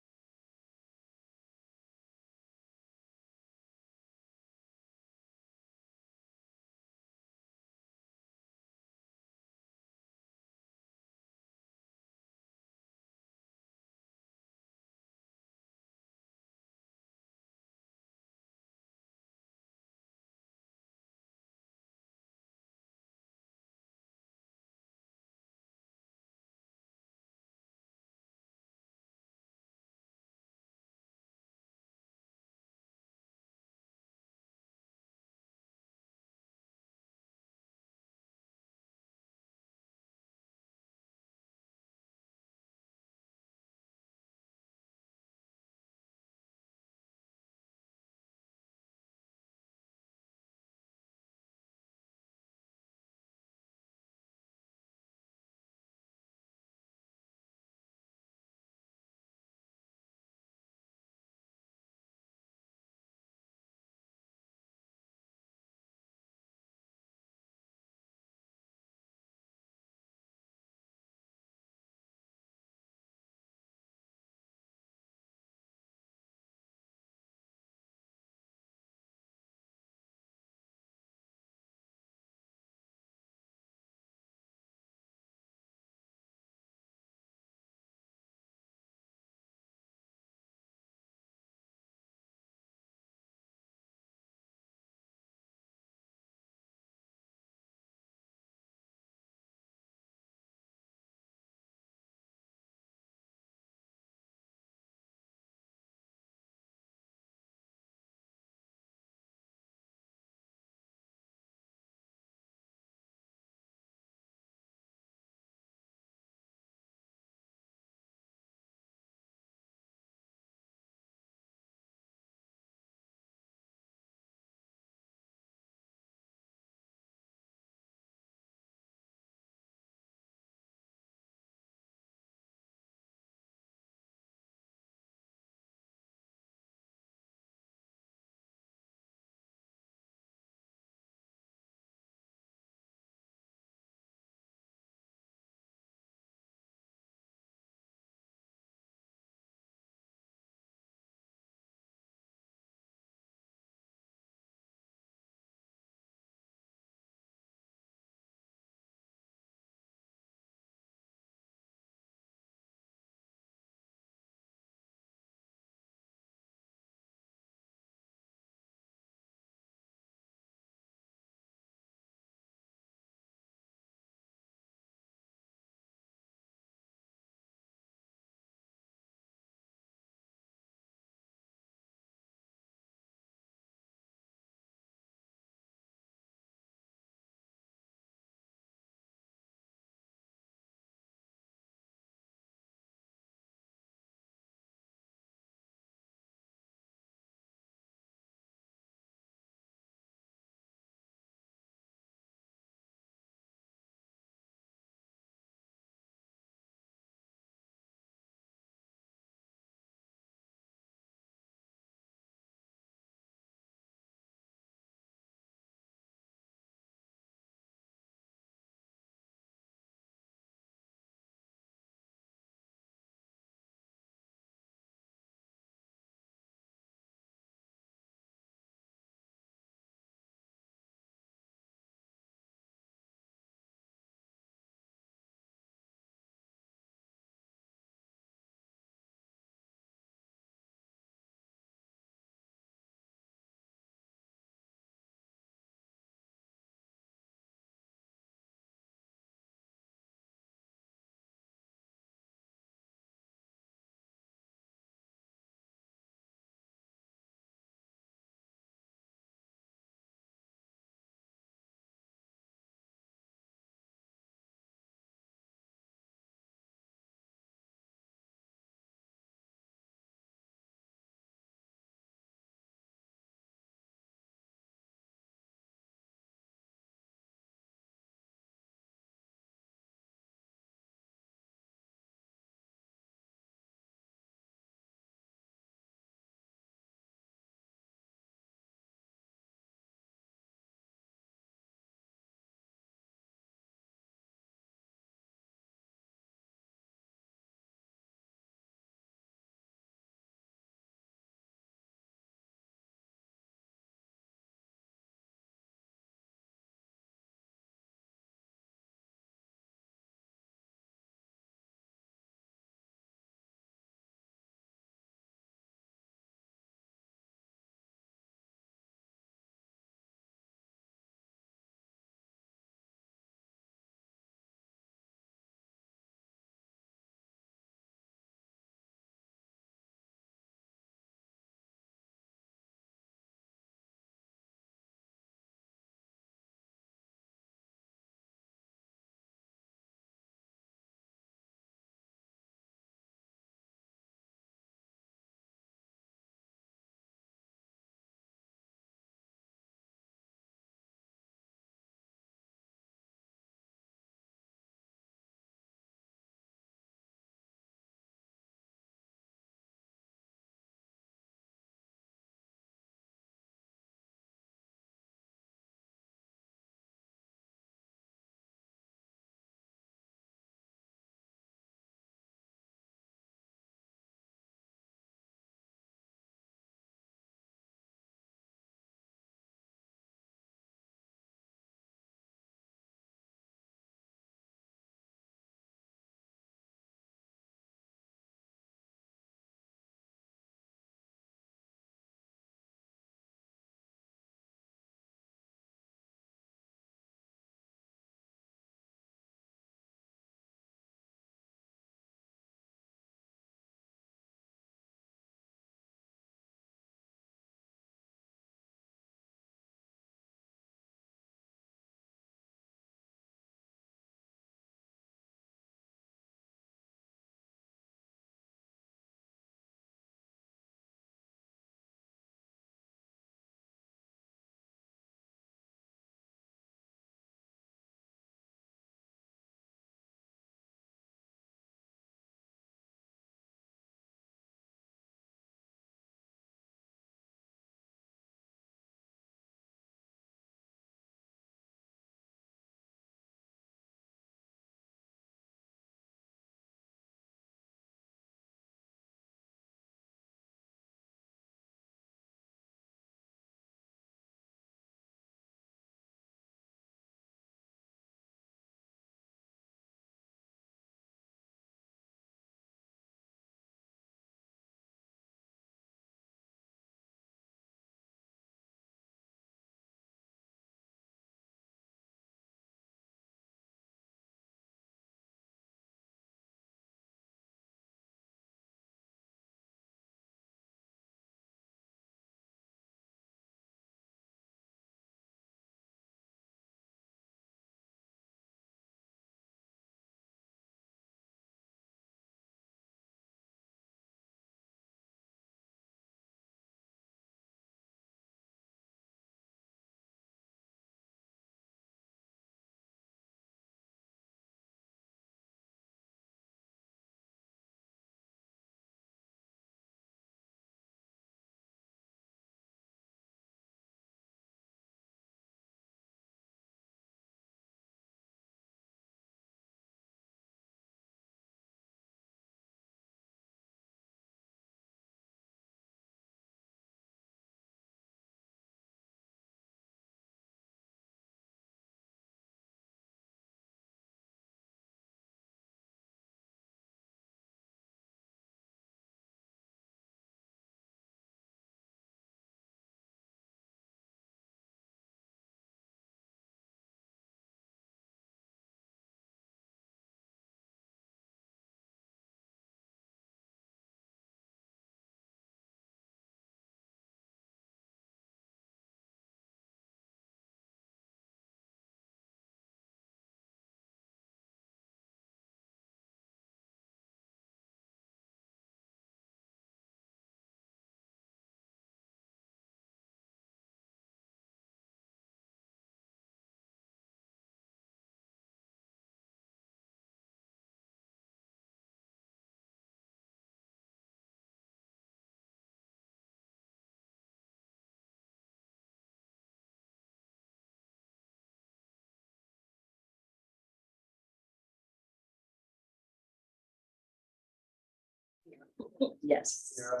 Yes. You're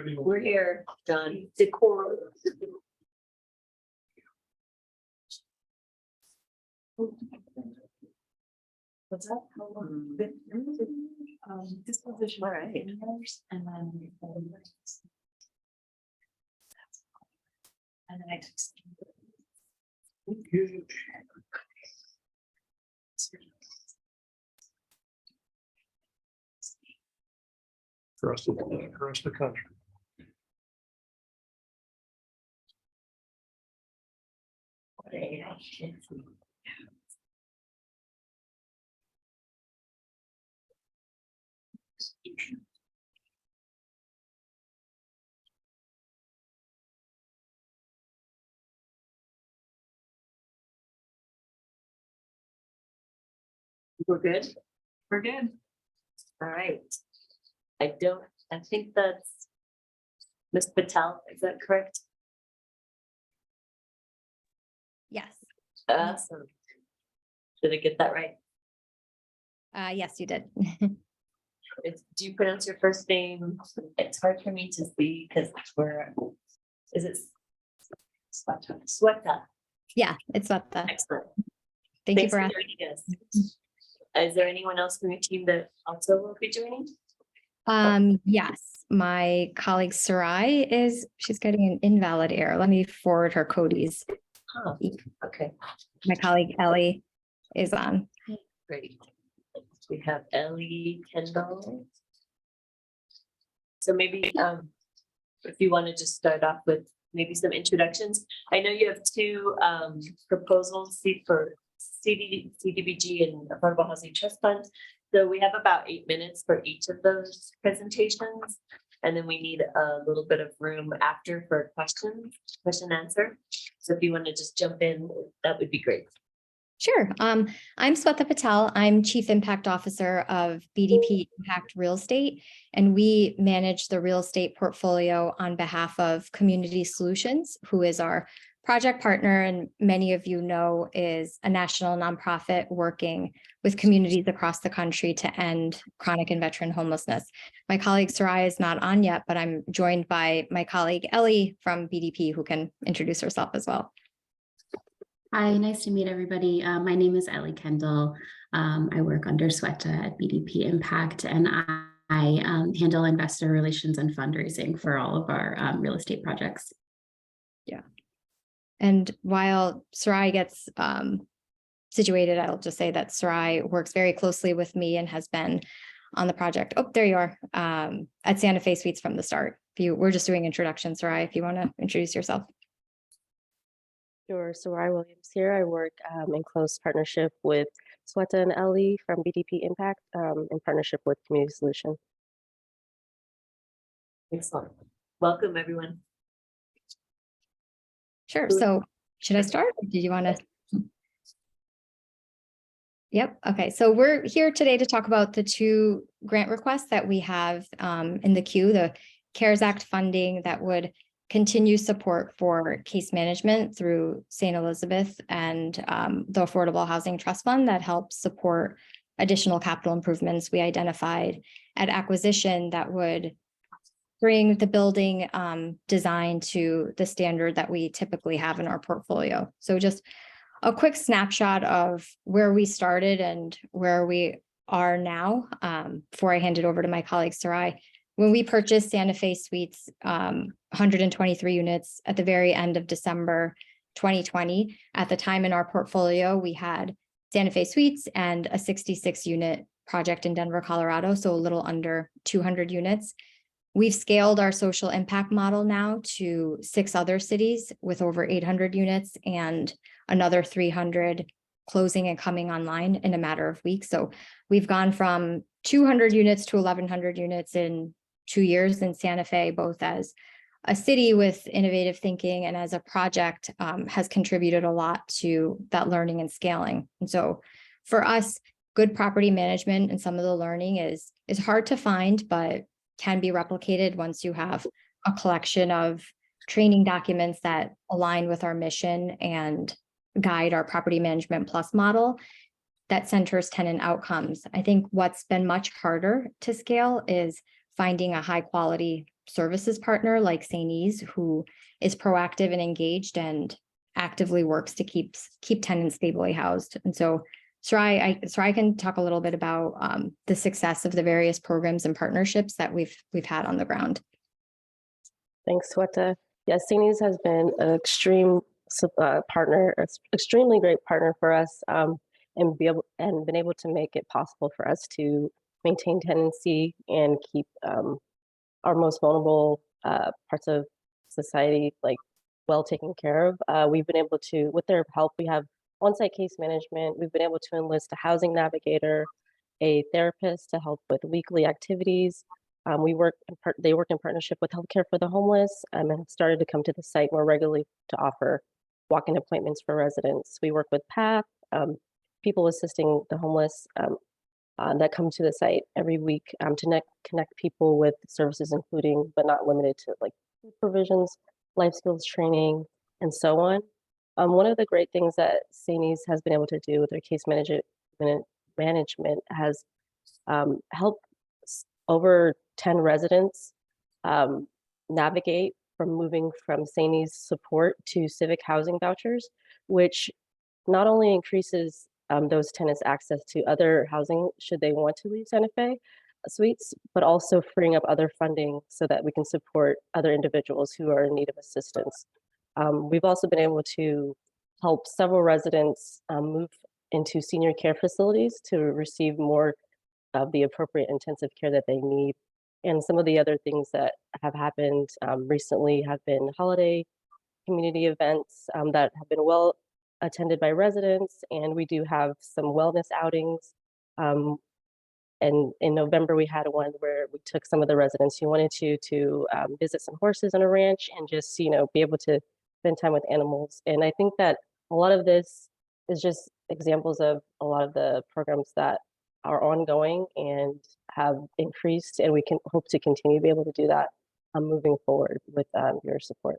unmuted. We're here, John. Decor. What's that? Disposition. All right. And then. And then I took. Across the country. We're good. We're good. All right. I think that's Ms. Patel, is that correct? Yes, Awesome. Did I get that right? yes, you did. Do you pronounce your first name? It's hard for me to see because is it? Sweta. Yeah, it's what the, Excellent. thank you Thanks for for asking. joining us. Is there anyone else from your team that also will be joining? Yes, my colleague Sarai she's getting an invalid error. Let me forward her Cody's. Huh, okay, My colleague Ellie is on. great. We have Ellie Kendall. So maybe if you want to just start off with maybe some introductions. I know you have two proposals for CDBG and Affordable Housing Trust Fund. So we have about 8 minutes for each of those presentations. And then we need a little bit of room after for question answer. So if you want to just jump in, that would be great. Sure. I'm Sweta Patel. I'm Chief Impact Officer of BDP Impact Real Estate, and we manage the real estate portfolio on behalf of Community Solutions, who is our project partner, and many of you know is a national nonprofit working with communities across the country to end chronic and veteran homelessness. My colleague Sarai is not on yet, but I'm joined by my colleague Ellie from BDP, who can introduce herself as well. Hi, nice to meet everybody. My name is Ellie Kendall. I work under Sweta at BDP Impact, and I handle investor relations and fundraising for all of our real estate projects. Yeah. And while Sarai gets situated, I'll just say that Sarai works very closely with me and has been on the project. Oh, there you are, at Santa Fe Suites from the start. We're just doing introductions, Sarai, if you want to introduce yourself. Sure. Sarai Williams here. I work in close partnership with Sweta and Ellie from BDP Impact in partnership with Community Solution. Excellent. Welcome, everyone. Sure. So should I start? Or did you want to? Yep. Okay. So we're here today to talk about the two grant requests that we have in the queue, the CARES Act funding that would continue support for case management through St. Elizabeth and the Affordable Housing Trust Fund that helps support additional capital improvements we identified at acquisition that would bring the building design to the standard that we typically have in our portfolio. So just a quick snapshot of where we started and where we are now before I hand it over to my colleague Sarai. When we purchased Santa Fe Suites, 123 units at the very end of December 2020, at the time in our portfolio, we had Santa Fe Suites and a 66 unit project in Denver, Colorado, so a little under 200 units. We've scaled our social impact model now to 6 other cities with over 800 units and another 300 closing and coming online in a matter of weeks. So we've gone from 200 units to 1,100 units in 2 years in Santa Fe, both as a city with innovative thinking and as a project has contributed a lot to that learning and scaling. And so for us, good property management and some of the learning is hard to find, but can be replicated once you have a collection of training documents that align with our mission and guide our property management plus model. that centers tenant outcomes. I think what's been much harder to scale is finding a high quality services partner like St. who is proactive and engaged and actively works to keep tenants stably housed. And so Sarai can talk a little bit about the success of the various programs and partnerships that we've had on the ground. Thanks, Sweta. Yes, St. has been an extreme partner, extremely great partner for us, and been able to make it possible for us to maintain tenancy and keep our most vulnerable parts of society well taken care of. We've been able to, with their help, we have on-site case management. We've been able to enlist a housing navigator, a therapist to help with weekly activities. They work in partnership with Healthcare for the Homeless and have started to come to the site more regularly to offer walk-in appointments for residents. We work with PATH, people assisting the homeless that come to the site every week to connect people with services, including but not limited to food provisions, life skills training, and so on. One of the great things that St. has been able to do with their case management has helped over 10 residents navigate from moving from St. support to civic housing vouchers, which not only increases those tenants' access to other housing should they want to leave Santa Fe suites, but also freeing up other funding so that we can support other individuals who are in need of assistance. We've also been able to help several residents move into senior care facilities to receive more of the appropriate intensive care that they need. And some of the other things that have happened recently have been holiday community events that have been well attended by residents, and we do have some wellness outings. And in November, we had one where we took some of the residents who wanted to visit some horses on a ranch and just, be able to spend time with animals. And I think that a lot of this is just examples of a lot of the programs that are ongoing and have increased, and we can hope to continue to be able to do that moving forward with your support.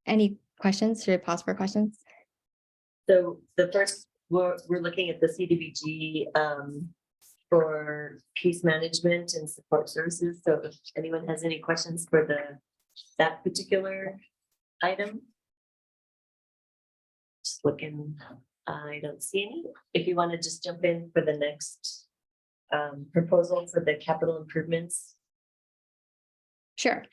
Any questions? Should I pause for questions? So the first, we're looking at the CDBG for case management and support services. So if anyone has any questions for that particular item. Just looking, I don't see any. If you want to just jump in for the next proposal for the capital improvements. Sure.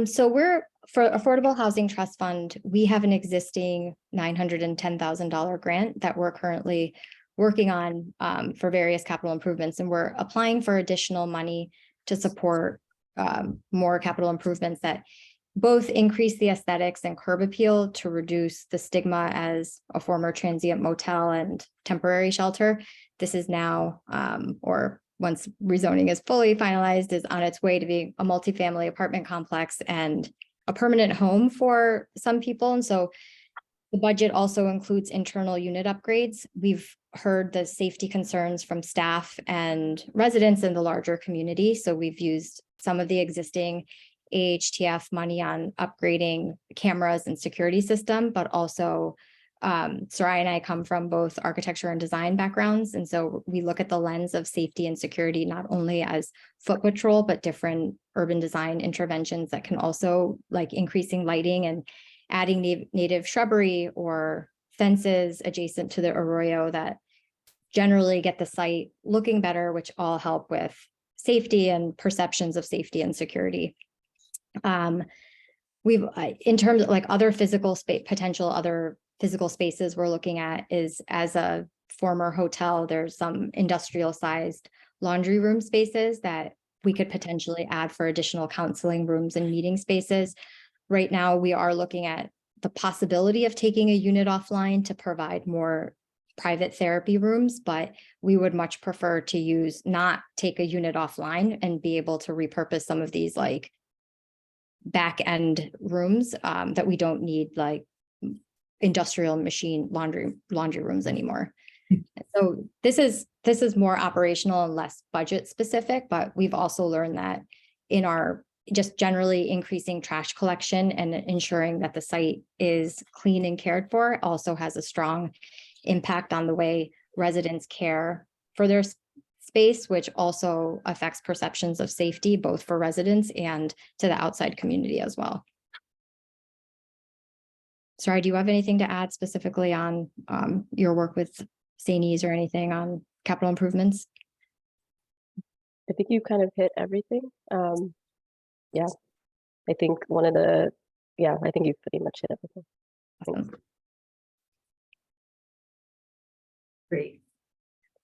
So for Affordable Housing Trust Fund, we have an existing $910,000 grant that we're currently working on for various capital improvements, and we're applying for additional money to support more capital improvements that both increase the aesthetics and curb appeal to reduce the stigma as a former transient motel and temporary shelter. This is now, or once rezoning is fully finalized, is on its way to being a multifamily apartment complex and a permanent home for some people. And so the budget also includes internal unit upgrades. We've heard the safety concerns from staff and residents in the larger community. So we've used some of the existing AHTF money on upgrading cameras and security system, but also Sarai and I come from both architecture and design backgrounds. And so we look at the lens of safety and security, not only as foot patrol, but different urban design interventions that can also, like increasing lighting and adding native shrubbery or fences adjacent to the arroyo that generally get the site looking better, which all help with safety and perceptions of safety and security. We've, in terms of like other physical space, potential other physical spaces we're looking at is, as a former hotel, there's some industrial sized laundry room spaces that we could potentially add for additional counseling rooms and meeting spaces. Right now, we are looking at the possibility of taking a unit offline to provide more private therapy rooms, but we would much prefer to not take a unit offline and be able to repurpose some of these like back end rooms that we don't need, like industrial machine laundry rooms anymore. So this is more operational and less budget specific, but we've also learned that in our just generally increasing trash collection and ensuring that the site is clean and cared for also has a strong impact on the way residents care for their space, which also affects perceptions of safety, both for residents and to the outside community as well. Sorry, do you have anything to add specifically on your work with St. or anything on capital improvements? I think you kind of hit everything. Yeah, I think I think you've pretty much hit everything. Thanks.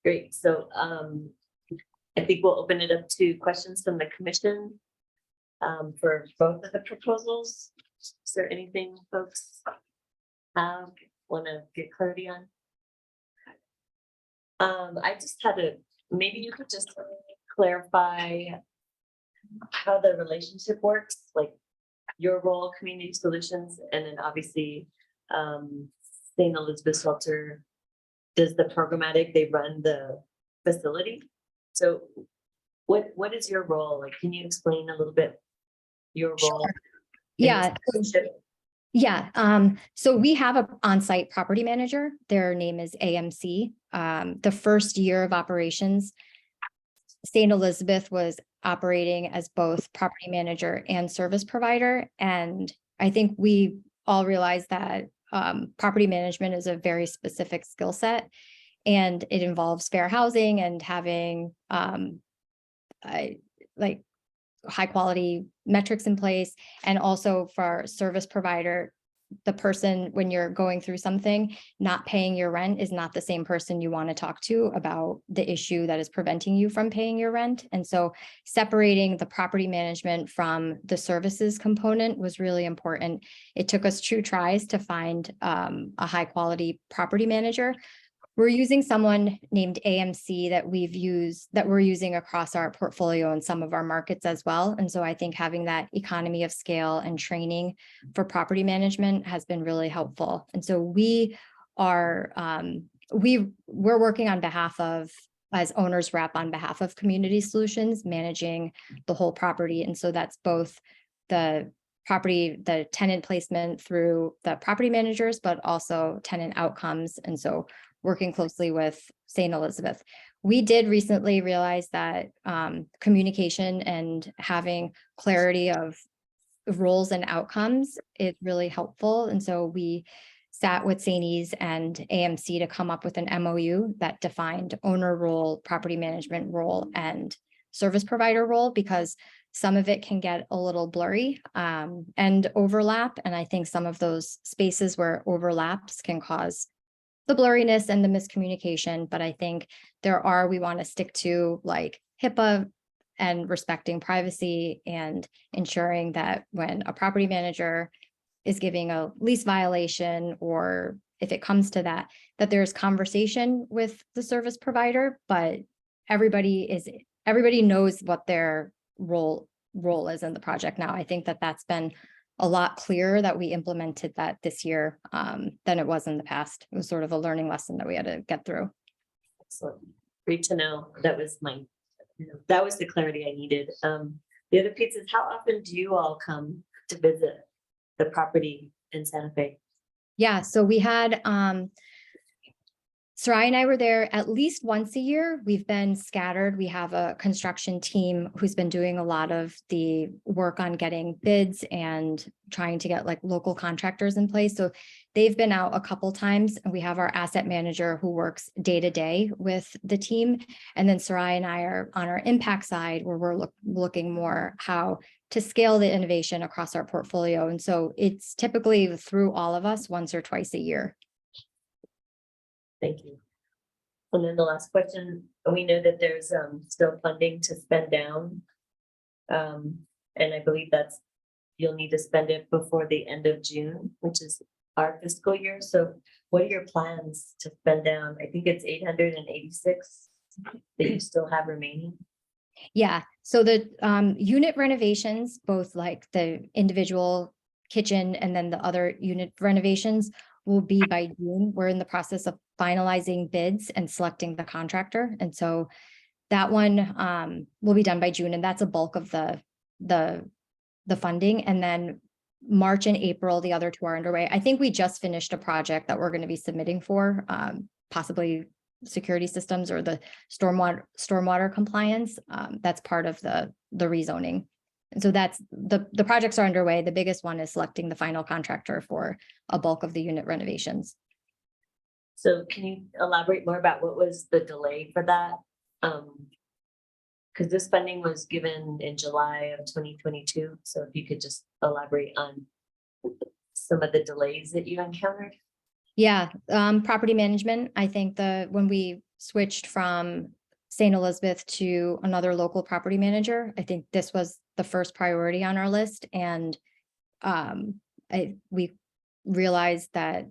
Great. So I think we'll open it up to questions from the commission for both of the proposals. Is there anything folks want to get clarity on? I just had maybe you could just clarify how the relationship works, like your role, Community Solutions, and then obviously St. Elizabeth Shelter does the programmatic, they run the facility. So what is your role? Like, can you explain a little bit your role? Yeah. So we have an on-site property manager. Their name is AMC. The first year of operations, St. Elizabeth was operating as both property manager and service provider. And I think we all realize that property management is a very specific skill set, and it involves fair housing and having like high quality metrics in place. And also for our service provider, the person, when you're going through something, not paying your rent is not the same person you want to talk to about the issue that is preventing you from paying your rent. And so separating the property management from the services component was really important. It took us 2 tries to find a high quality property manager. We're using someone named AMC that we're using across our portfolio in some of our markets as well. And so I think having that economy of scale and training for property management has been really helpful. And so we are, we're working on behalf of, as owners rep on behalf of Community Solutions, managing the whole property. And so that's both the tenant placement through the property managers, but also tenant outcomes. And so working closely with St. Elizabeth. We did recently realize that communication and having clarity of roles and outcomes is really helpful. And so we sat with St. and AMC to come up with an MOU that defined owner role, property management role, and service provider role, because some of it can get a little blurry and overlap. And I think some of those spaces where overlaps can cause the blurriness and the miscommunication. But I think we want to stick to like HIPAA and respecting privacy and ensuring that when a property manager is giving a lease violation, or if it comes to that there's conversation with the service provider, but everybody knows what their role is in the project now. I think that's been a lot clearer that we implemented that this year than it was in the past. It was sort of a learning lesson that we had to get through. Excellent. Great to know. That was the clarity I needed. The other piece is, how often do you all come to visit the property in Santa Fe? Yeah, so we had Sarai and I were there at least once a year. We've been scattered. We have a construction team who's been doing a lot of the work on getting bids and trying to get like local contractors in place. So they've been out a couple times, and we have our asset manager who works day to day with the team. And then Sarai and I are on our impact side, where we're looking more how to scale the innovation across our portfolio. And so it's typically through all of us once or twice a year. Thank you. And then the last question, we know that there's still funding to spend down. And I believe you'll need to spend it before the end of June, which is our fiscal year. So what are your plans to spend down? I think it's 886 that you still have remaining. Yeah, so the unit renovations, both like the individual kitchen and then the other unit renovations, will be by June. We're in the process of finalizing bids and selecting the contractor. And so that one will be done by June, and that's a bulk of the the funding, and then March and April, the other two are underway. I think we just finished a project that we're going to be submitting for, possibly security systems or the stormwater compliance. That's part of the rezoning. And so that's the projects are underway. The biggest one is selecting the final contractor for a bulk of the unit renovations. So can you elaborate more about what was the delay for that? Because this funding was given in July of 2022. So if you could just elaborate on some of the delays that you encountered. Yeah, property management. I think when we switched from St. Elizabeth to another local property manager, I think this was the first priority on our list. And we realized that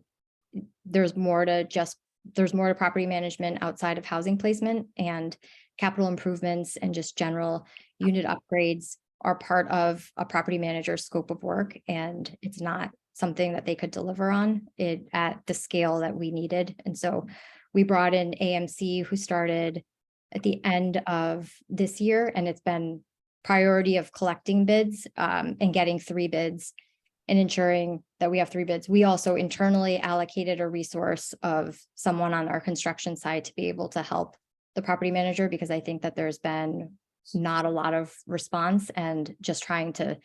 there's more to property management outside of housing placement, and capital improvements and just general unit upgrades are part of a property manager's scope of work. And it's not something that they could deliver on it at the scale that we needed. And so we brought in AMC, who started at the end of this year, and it's been priority of collecting bids and getting 3 bids and ensuring that we have 3 bids. We also internally allocated a resource of someone on our construction side to be able to help the property manager, because I think that there's been not a lot of response, and just trying to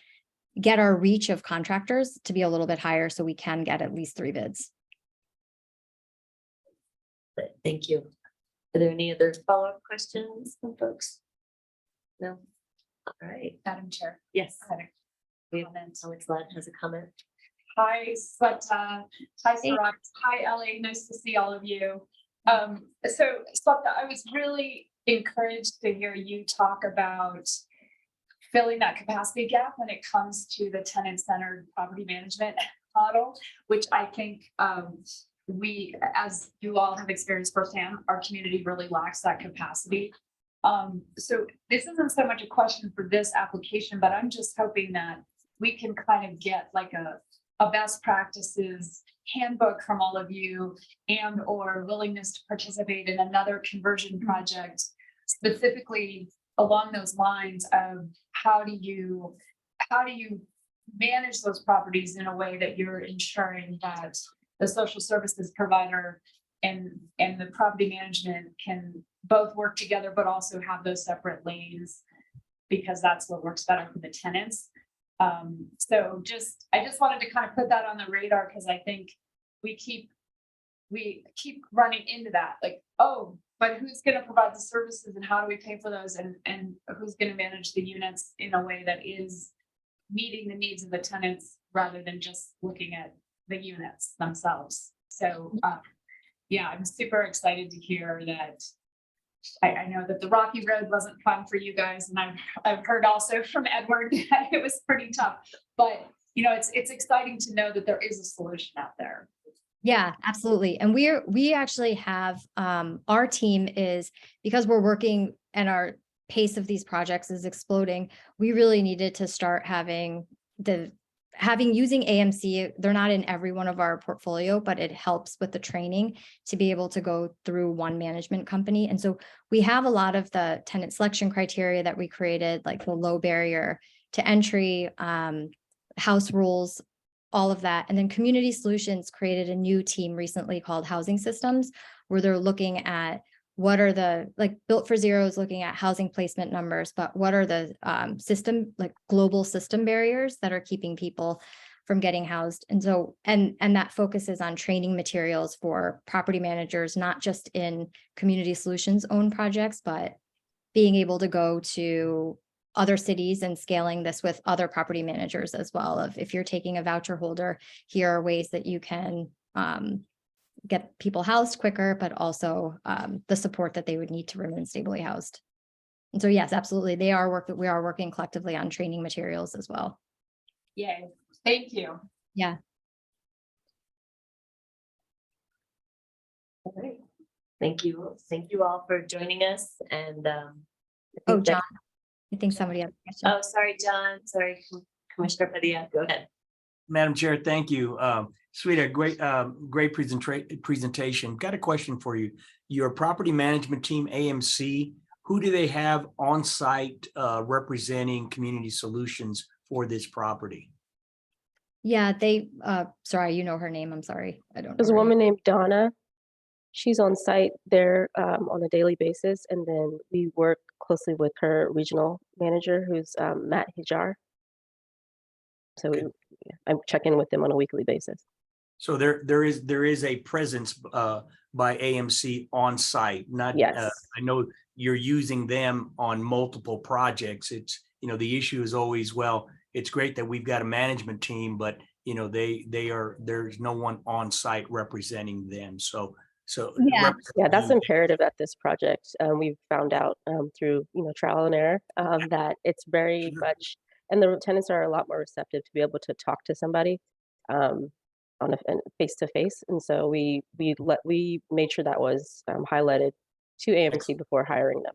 get our reach of contractors to be a little bit higher so we can get at least 3 bids. Thank you. Are there any other follow-up questions from folks? No? All right. Madam Chair. Yes. Okay. We have Alex Ladd has a comment. Hi, Sweta. Hi, Sarat. Hi, Ellie. Nice to see all of you. So Sweta, I was really encouraged to hear you talk about filling that capacity gap when it comes to the tenant-centered property management model, which I think we, as you all have experienced firsthand, our community really lacks that capacity. So this isn't so much a question for this application, but I'm just hoping that we can kind of get like a best practices handbook from all of you, and or willingness to participate in another conversion project specifically along those lines of how do you manage those properties in a way that you're ensuring that the social services provider and the property management can both work together, but also have those separate lanes, because that's what works better for the tenants. So I just wanted to kind of put that on the radar, because I think we keep running into that, like, oh, but who's going to provide the services and how do we pay for those, and who's going to manage the units in a way that is meeting the needs of the tenants rather than just looking at the units themselves. So yeah, I'm super excited to hear that. I know that the Rocky Road wasn't fun for you guys, and I've heard also from Edward that it was pretty tough, but you know, it's exciting to know that there is a solution out there. Yeah, absolutely. And we actually have, our team is, because we're working and our pace of these projects is exploding, we really needed to start using AMC. They're not in every one of our portfolio, but it helps with the training to be able to go through one management company. And so we have a lot of the tenant selection criteria that we created, like the low barrier to entry, house rules, all of that. And then Community Solutions created a new team recently called Housing Systems, where they're looking at what are the, like Built for Zero is looking at housing placement numbers, but what are the global system barriers that are keeping people from getting housed? And so, and that focuses on training materials for property managers, not just in Community Solutions owned projects, but being able to go to other cities and scaling this with other property managers as well. If you're taking a voucher holder, here are ways that you can get people housed quicker, but also the support that they would need to remain stably housed. And so, yes, absolutely. We are working collectively on training materials as well. Yay. Thank you. Yeah. All right. Thank you. Thank you all for joining us. And oh, John, I think somebody has a question. Oh, sorry, John. Sorry, Commissioner Padilla. Go ahead. Madam Chair, thank you. Sweeta, great presentation. Got a question for you. Your property management team, AMC, who do they have on site representing Community Solutions for this property. Yeah, they, sorry, you know her name. I'm sorry. I don't know. There's a her woman name. named Donna. She's on site there on a daily basis, and then we work closely with her regional manager, who's Matt Hijar. So I check in with them on a weekly basis. So there is a presence by AMC on site, not, Yes. I know you're using them on multiple projects. It's, the issue is always, well, it's great that we've got a management team, but there's no one on site representing them. So Yeah. Yeah, that's imperative at this project. We've found out through trial and error that it's very much, and the tenants are a lot more receptive to be able to talk to somebody on a face to face. And so we made sure that was highlighted to AMC before hiring them.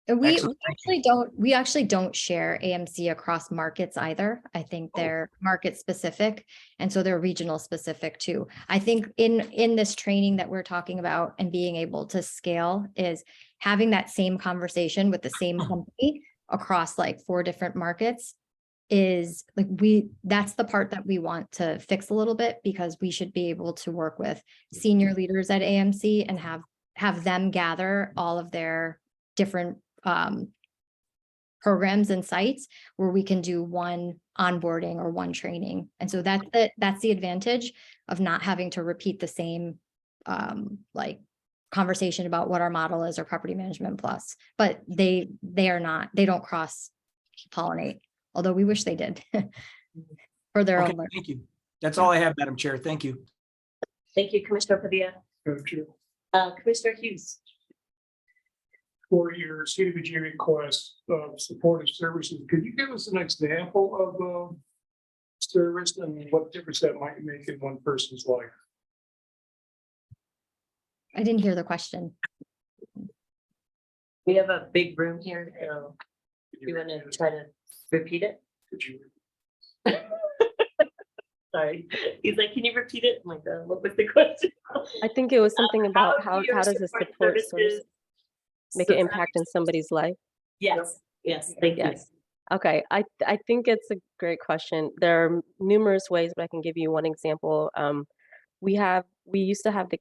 And we Excellent. actually don't share AMC across markets either. I think they're market specific, and so they're regional specific too. I think in this training that we're talking about and being able to scale is having that same conversation with the same company across like 4 different markets is like that's the part that we want to fix a little bit, because we should be able to work with senior leaders at AMC and have them gather all of their different programs and sites where we can do one onboarding or one training. And so that's the advantage of not having to repeat the same like conversation about what our model is or Property Management Plus. But they don't cross pollinate, although we wish they did for their Okay, own. thank you. That's all I have, Madam Chair. Thank you. Thank you, Commissioner Padilla. Commissioner Hughes. For your CDBG request of supportive services, could you give us an example of service and what difference that might make in one person's life? I didn't hear the question. We have a big room here. You want to try to repeat it? Could you? Sorry. He's like, can you repeat it? I'm like, what was the question? I think it was something about how your does a support service make an impact in somebody's life? Yes, thank you. Yes. Okay, I think it's a great question. There are numerous ways, but I can give you one example. We used to have the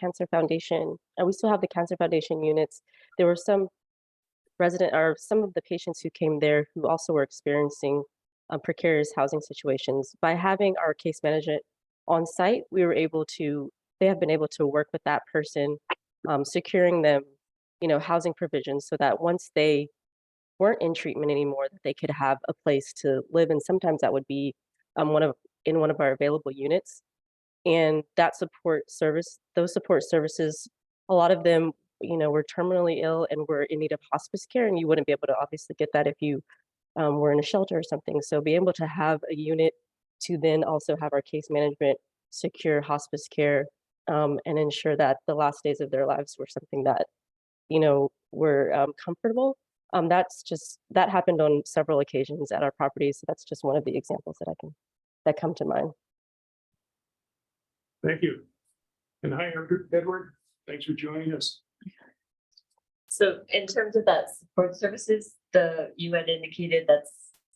Cancer Foundation, and we still have the Cancer Foundation units. There were some some of the patients who came there who also were experiencing precarious housing situations. By having our case management on site, they have been able to work with that person, securing them, housing provisions so that once they weren't in treatment anymore, that they could have a place to live. And sometimes that would be in one of our available units. And that those support services, a lot of them, were terminally ill and were in need of hospice care, and you wouldn't be able to obviously get that if you were in a shelter or something. So being able to have a unit to then also have our case management secure hospice care and ensure that the last days of their lives were something that, were comfortable. That happened on several occasions at our properties. So that's just one of the examples that come to mind. Thank you. And hi, Edward. Thanks for joining us. So in terms of that support services, you had indicated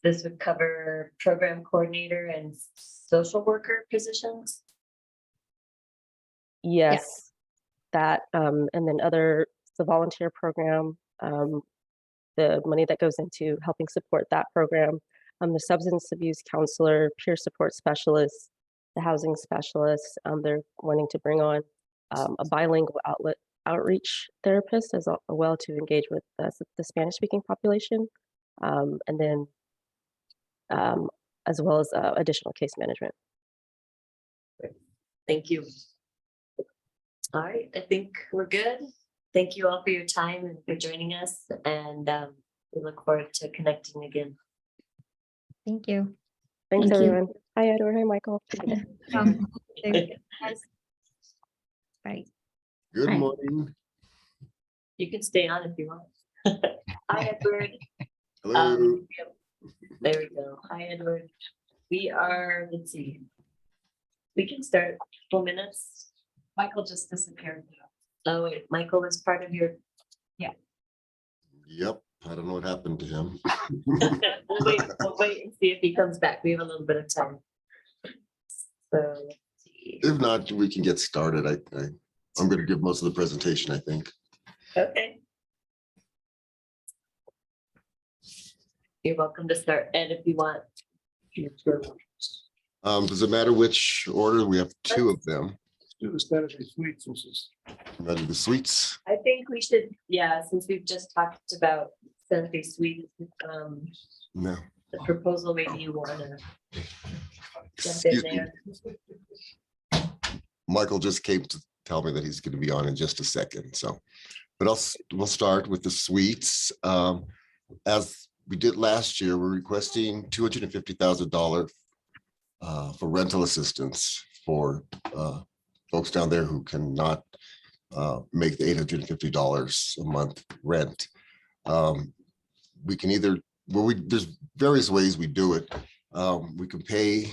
this would cover program coordinator and social worker positions? Yes, that, and then the volunteer program, the money that goes into helping support that program, the substance abuse counselor, peer support specialist, the housing specialist. They're wanting to bring on a bilingual outreach therapist as well to engage with the Spanish speaking population, and then as well as additional case management. Thank you. All right, I think we're good. Thank you all for your time and for joining us, and we look forward to connecting again. Thank you. Thanks, Thank you. everyone. Hi, Edward. Hi, Michael. Bye. Good Hi. morning. You can stay on if you want. Hi, Edward. Hello. There we go. Hi, Edward. Let's see. We can start 4 minutes. Michael just disappeared. Oh, wait, Michael is part of your, Yep. I don't know what happened to him. We'll wait and see if he comes back. We have a little bit of time. So, let's see. If not, we can get started. I'm going to give most of the presentation, I think. Okay. You're welcome to start, Ed, if you want. Does it matter which order? We have two of them. Do the status of suites. This is Ready the suites? I think we should, yeah, since we've just talked about Santa Fe Suites, No. the proposal, maybe you want to jump Excuse in me. there. Michael just came to tell me that he's going to be on in just a second. So, but we'll start with the suites. As we did last year, we're requesting $250,000 for rental assistance for folks down there who cannot make the $850 a month rent. We can either, there's various ways we do it. We can pay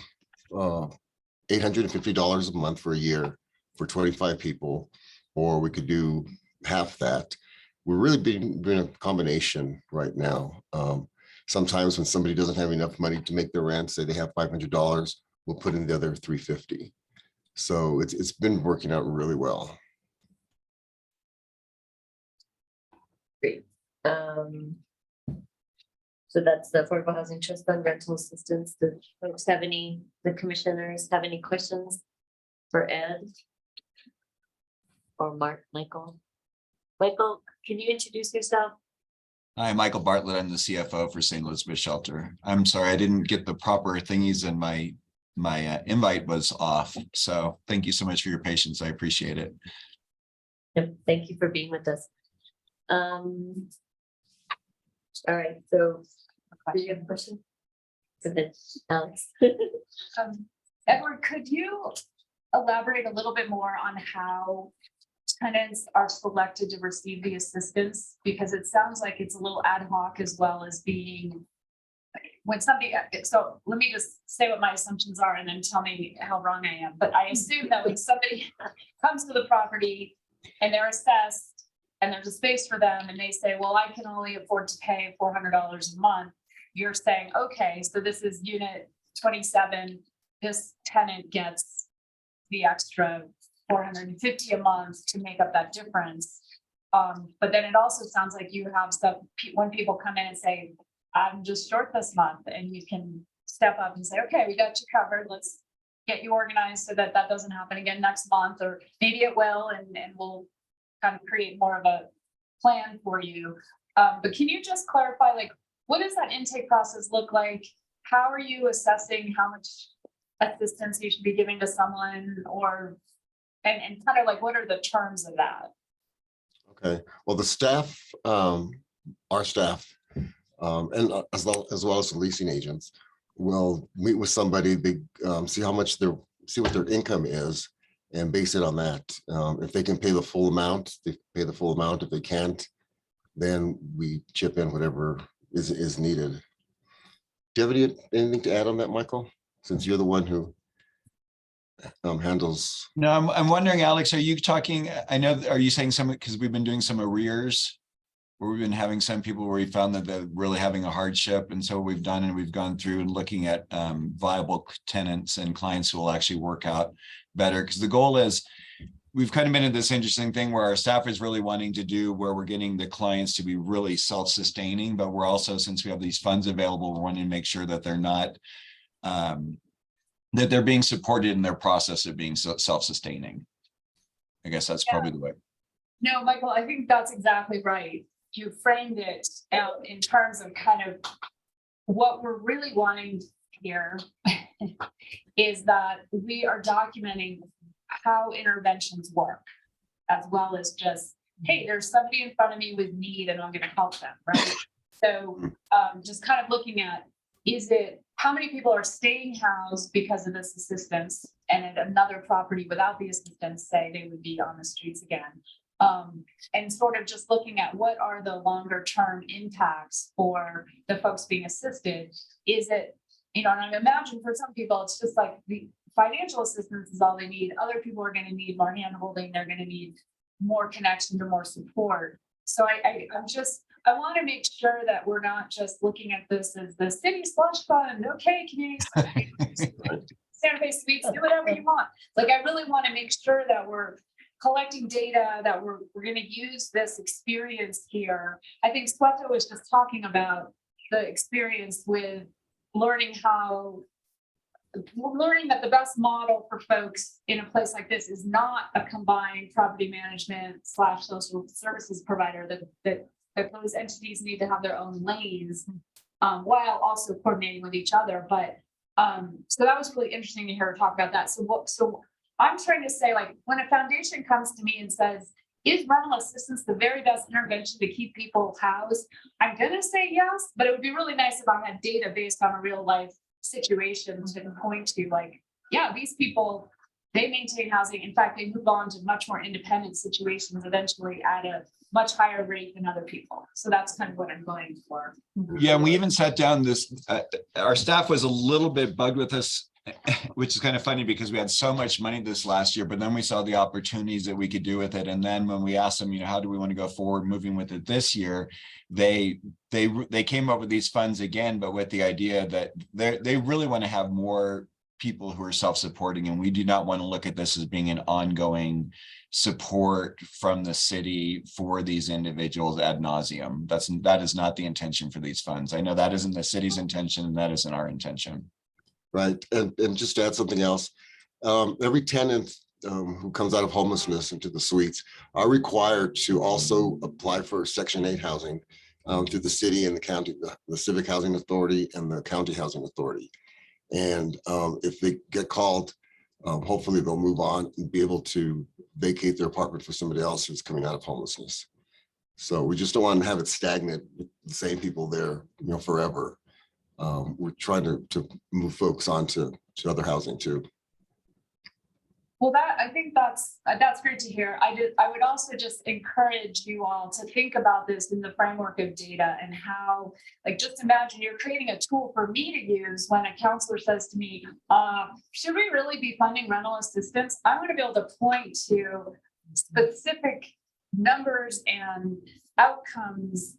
$850 a month for a year for 25 people, or we could do half that. We're really doing a combination right now. Sometimes when somebody doesn't have enough money to make their rent, say they have $500, we'll put in the other $350. So it's been working out really well. Great. So that's the Affordable Housing Trust Fund rental assistance. The folks have any, the commissioners have any questions for Ed? Or Michael? Michael, can you introduce yourself? Hi, Michael Bartlett. I'm the CFO for St. Elizabeth Shelter. I'm sorry, I didn't get the proper thingies and my invite was off. So thank you so much for your patience. I appreciate it. Yep, thank you for being with us. All right, so do you have a question? Go ahead, Alex. Edward, could you elaborate a little bit more on how tenants are selected to receive the assistance? Because it sounds like it's a little ad hoc as well as being when somebody, so let me just say what my assumptions are and then tell me how wrong I am. But I assume that when somebody comes to the property and they're assessed and there's a space for them and they say, well, I can only afford to pay $400 a month. You're saying, okay, so this is unit 27. This tenant gets the extra $450 a month to make up that difference. But then it also sounds like you have some, when people come in and say, I'm just short this month, and you can step up and say, okay, we got you covered. Let's get you organized so that that doesn't happen again next month, or maybe it will, and we'll kind of create more of a plan for you. But can you just clarify, like, what does that intake process look like? How are you assessing how much assistance you should be giving to someone, or and kind of like what are the terms of that? Okay, well, the staff, our staff, and as well as the leasing agents will meet with somebody, they see how much see what their income is and base it on that. If they can pay the full amount, they pay the full amount. If they can't, then we chip in whatever is needed. Do you have anything to add on that, Michael? Since you're the one who handles. No, I'm wondering, Alex, are you talking, I know, are you saying some, because we've been doing some arrears where we've been having some people where we found that they're really having a hardship. And so we've gone through and looking at viable tenants and clients who will actually work out better. Because the goal is, we've kind of been in this interesting thing where our staff is really wanting to do where we're getting the clients to be really self-sustaining, but we're also, since we have these funds available, we're wanting to make sure that they're not, that they're being supported in their process of being self-sustaining. I guess that's probably the way. No, Michael, I think that's exactly right. You framed it out in terms of kind of what we're really wanting here is that we are documenting how interventions work, as well as just, hey, there's somebody in front of me with need and I'm going to help them, right? So just kind of looking at, is it how many people are staying housed because of this assistance, and at another property without the assistance, say they would be on the streets again. And sort of just looking at what are the longer term impacts for the folks being assisted. Is it, and I imagine for some people, it's just like the financial assistance is all they need. Other people are going to need more hand holding. They're going to need more connection to more support. So I want to make sure that we're not just looking at this as the city slush fund, okay, community. Santa Fe Suites, do whatever you want. Like, I really want to make sure that we're collecting data, that we're going to use this experience here. I think Sweto was just talking about the experience with learning that the best model for folks in a place like this is not a combined property management / social services provider, that those entities need to have their own lanes while also coordinating with each other. But so that was really interesting to hear her talk about that. So I'm trying to say, like, when a foundation comes to me and says, is rental assistance the very best intervention to keep people housed? I'm gonna say yes, but it would be really nice if I had data based on a real life situation to point to, like, yeah, these people, they maintain housing. In fact, they move on to much more independent situations eventually at a much higher rate than other people. So that's kind of what I'm going for. Yeah, and we even sat down this, our staff was a little bit bugged with us, which is kind of funny because we had so much money this last year, but then we saw the opportunities that we could do with it. And then when we asked them, you know, how do we want to go forward moving with it this year? They came up with these funds again, but with the idea that they really want to have more people who are self-supporting, and we do not want to look at this as being an ongoing support from the city for these individuals ad nauseum. That is not the intention for these funds. I know that isn't the city's intention, and that isn't our intention. Right, and just to add something else, every tenant who comes out of homelessness into the suites are required to also apply for Section 8 housing through the city and the county, the Civic Housing Authority and the County Housing Authority. And if they get called, hopefully they'll move on and be able to vacate their apartment for somebody else who's coming out of homelessness. So we just don't want to have it stagnant with the same people there, you know, forever. We're trying to move folks on to other housing too. Well, I think that's great to hear. I would also just encourage you all to think about this in the framework of data and how, like, just imagine you're creating a tool for me to use when a counselor says to me, should we really be funding rental assistance? I'm going to be able to point to specific numbers and outcomes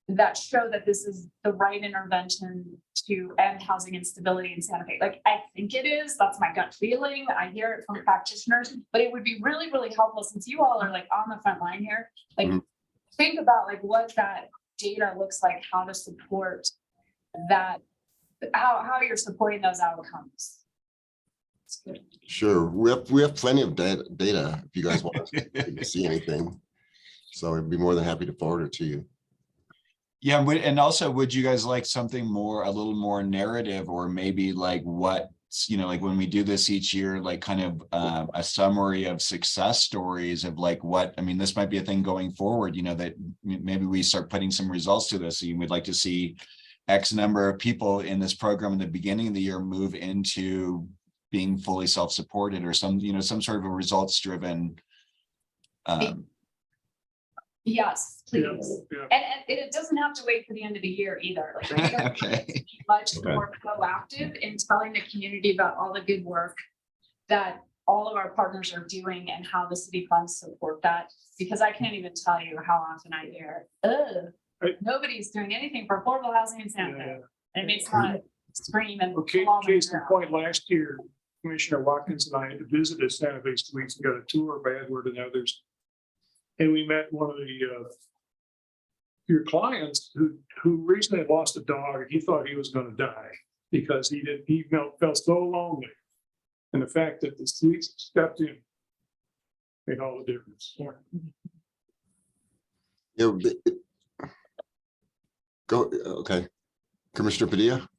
that show that this is the right intervention to end housing instability in Santa Fe. Like, I think it is, that's my gut feeling. I hear it from practitioners, but it would be really, really helpful, since you all are like on the front line here. Like, think about like what that data looks like, how to support that, how you're supporting those outcomes. Sure, we have plenty of data if you guys want to see anything. So I'd be more than happy to forward it to you. Yeah, and also, would you guys like something more, a little more narrative, or maybe like what, you know, like when we do this each year, like kind of a summary of success stories of like what, I mean, this might be a thing going forward, you know, that maybe we start putting some results to this. So you would like to see X number of people in this program in the beginning of the year move into being fully self-supported, or some, you know, some sort of a results driven. Yes, please. Yeah. And it doesn't have to wait for the end of the year either. Like, we are Okay. be much more proactive in telling the community about all the good work that all of our partners are doing and how the city funds support that. Because I can't even tell you how often I hear, nobody's doing anything for affordable housing in Santa Fe. And it makes me scream and Okay, fall on my case in ground. point, last year, Commissioner Watkins and I visited Santa Fe Suites and got a tour by Edward and others. And we met one of your clients who recently lost a dog, and he thought he was going to die because he felt so lonely. And the fact that the suites stepped in made all the difference. Yeah. Go, okay. Commissioner Padilla?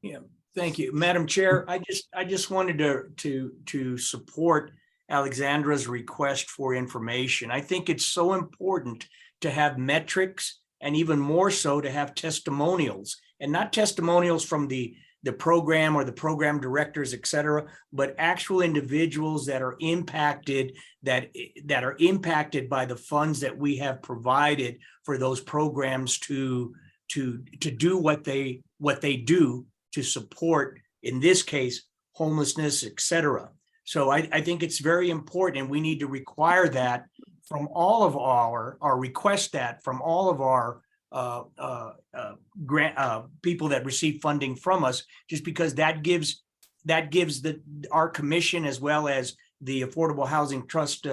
Yeah, thank you, Madam Chair. I just wanted to support Alexandra's request for information. I think it's so important to have metrics, and even more so to have testimonials, and not testimonials from the program or the program directors, et cetera, but actual individuals that are impacted, that are impacted by the funds that we have provided for those programs to do what they do to support, in this case, homelessness, et cetera. So I think it's very important, and we need to require that from all of our request that from all of our grant people that receive funding from us, just because that gives our commission as well as the Affordable Housing Trust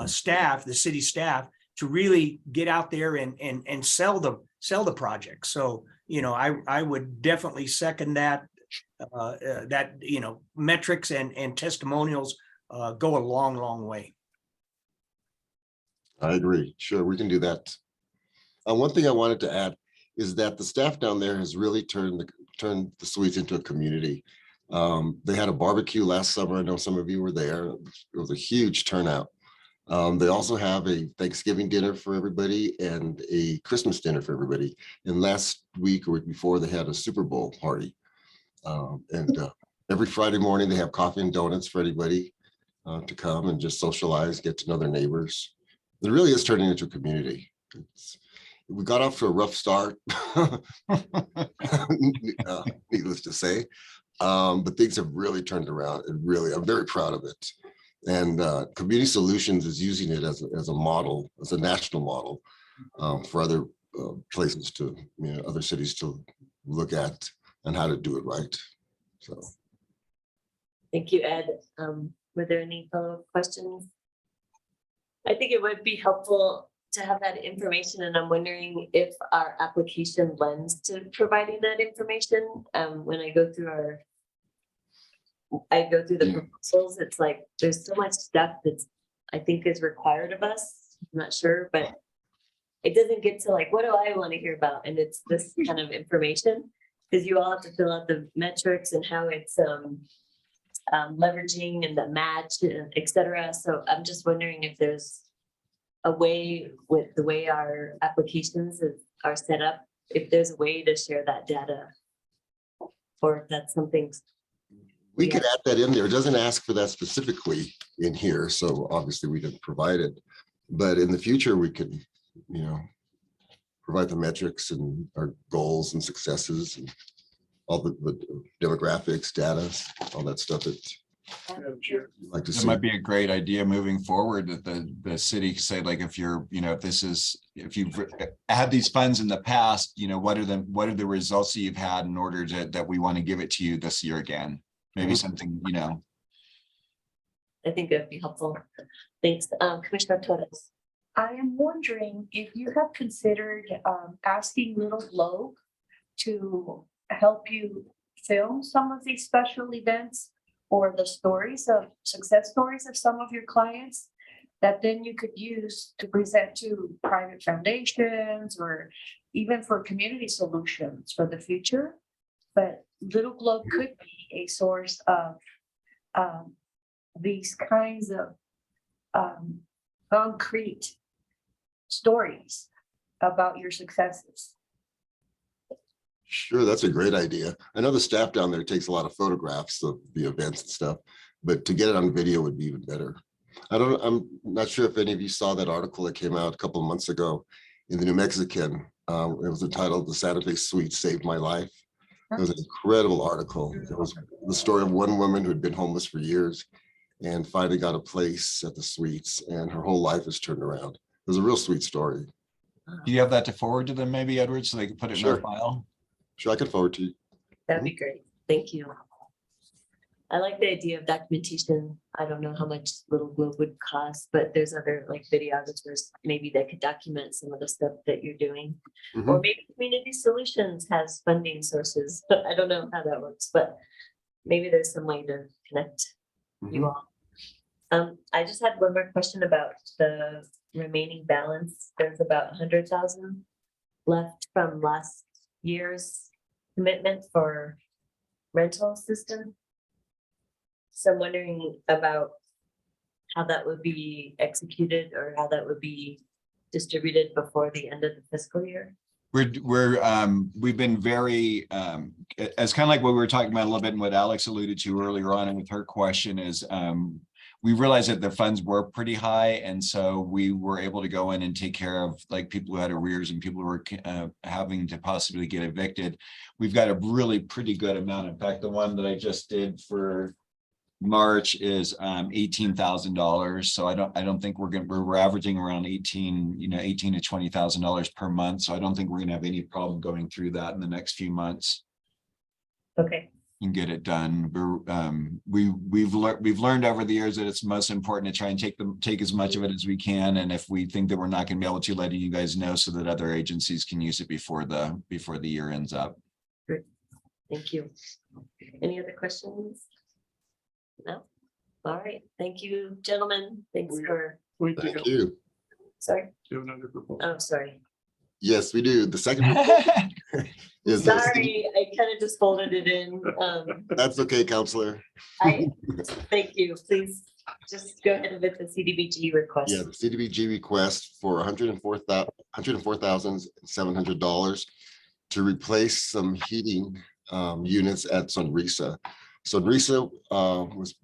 staff, the city staff, to really get out there and sell the project. So, I would definitely second that. Metrics and testimonials go a long, long way. I agree. Sure, we can do that. One thing I wanted to add is that the staff down there has really turned the suites into a community. They had a barbecue last summer. I know some of you were there. It was a huge turnout. They also have a Thanksgiving dinner for everybody and a Christmas dinner for everybody. And last week or week before, they had a Super Bowl party. Every Friday morning, they have coffee and donuts for anybody to come and just socialize, get to know their neighbors. It really is turning into a community. We got off to a rough start, needless to say, but things have really turned around. I'm very proud of it. And Community Solutions is using it as a model, as a national model for other places to, other cities to look at and how to do it right. So. Thank you, Ed. Were there any follow-up questions? I think it would be helpful to have that information, and I'm wondering if our application lends to providing that information. When I go through the proposals, it's like there's so much stuff that's I think is required of us. I'm not sure, but it doesn't get to like, what do I want to hear about? And it's this kind of information, because you all have to fill out the metrics and how it's leveraging and the match, et cetera. So I'm just wondering if there's a way with the way our applications are set up, if there's a way to share that data, or if that's something. We could add that in there. It doesn't ask for that specifically in here, so obviously we didn't provide it. But in the future, we could, provide the metrics and our goals and successes and all the demographics, data, all that stuff that like to It see. might be a great idea moving forward that the city say, like, if you're, if you've had these funds in the past, what are the results that you've had in order that we want to give it to you this year again? Maybe something, I think it'd be helpful. Thanks. Commissioner Torres. I am wondering if you have considered asking Little Globe to help you film some of these special events or the success stories of some of your clients that then you could use to present to private foundations or even for community solutions for the future. But Little Globe could be a source of these kinds of concrete stories about your successes. Sure, that's a great idea. I know the staff down there takes a lot of photographs of the events and stuff, but to get it on video would be even better. I'm not sure if any of you saw that article that came out a couple of months ago in the New Mexican. It was entitled "The Santa Fe Suite Saved My Life." It was an incredible article. It was the story of one woman who had been homeless for years and finally got a place at the suites, and her whole life has turned around. It was a real sweet story. do you have that to forward to them maybe, Edward, so they can put it in their Sure. file? Sure, I can forward to you. That'd be great. Thank you. I like the idea of documentation. I don't know how much Little Globe would cost, but there's other like videographers maybe that could document some of the stuff that you're doing. Or maybe Community Solutions has funding sources. I don't know how that works, but maybe there's some way to connect you all. I just had one more question about the remaining balance. There's about 100,000 left from last year's commitment for rental assistance. So I'm wondering about how that would be executed or how that would be distributed before the end of the fiscal year. We've been very, as kind of like what we were talking about a little bit and what Alex alluded to earlier on and with her question is, we realized that the funds were pretty high. And so we were able to go in and take care of like people who had arrears and people who were having to possibly get evicted. We've got a really pretty good amount. In fact, the one that I just did for March is $18,000. So I don't think we're averaging around 18, $18,000 to $20,000 per month. So I don't think we're gonna have any problem going through that in the next few months Okay, and get it done. We've learned over the years that it's most important to try and take as much of it as we can. And if we think that we're not gonna be able to, letting you guys know so that other agencies can use it before the year ends up. thank you. Any other questions? No? All right, thank you, gentlemen. Thanks for, Thank you. sorry, Do another proposal. oh, sorry. Yes, we do. The second proposal is the Sorry, I kind of just folded it in. That's okay, Counselor. Thank you. Please just go ahead with the CDBG request. Yeah, the CDBG request for $104,700 to replace some heating units at Sunrisa. Sunrisa was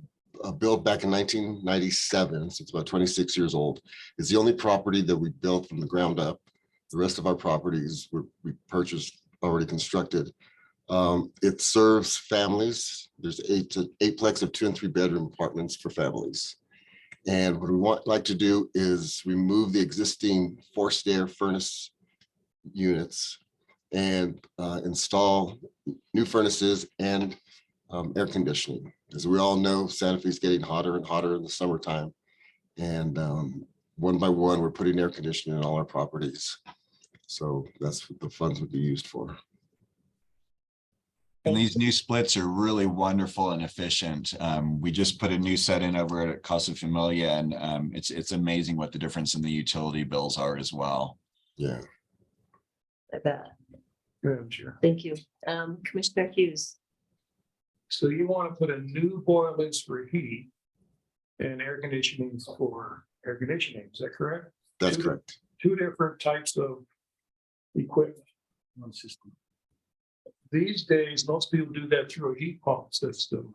built back in 1997, so it's about 26 years old. It's the only property that we built from the ground up. The rest of our properties we purchased already constructed. It serves families. There's eightplex of 2 and 3 bedroom apartments for families. And what we like to do is remove the existing forced air furnace units and install new furnaces and air conditioning. As we all know, Santa Fe is getting hotter and hotter in the summertime. And one by one, we're putting air conditioning in all our properties. So that's what the funds would be used for. And these new splits are really wonderful and efficient. We just put a new set in over at Casa Familia, and it's amazing what the difference in the utility bills are as well. Yeah. I bet. Good, sure. Thank you. Commissioner Hughes. So you want to put a new boilers for heat and air conditioning for air conditioning, is that correct? That's correct. 2 different types of equipment. One system. These days, most people do that through a heat pump system.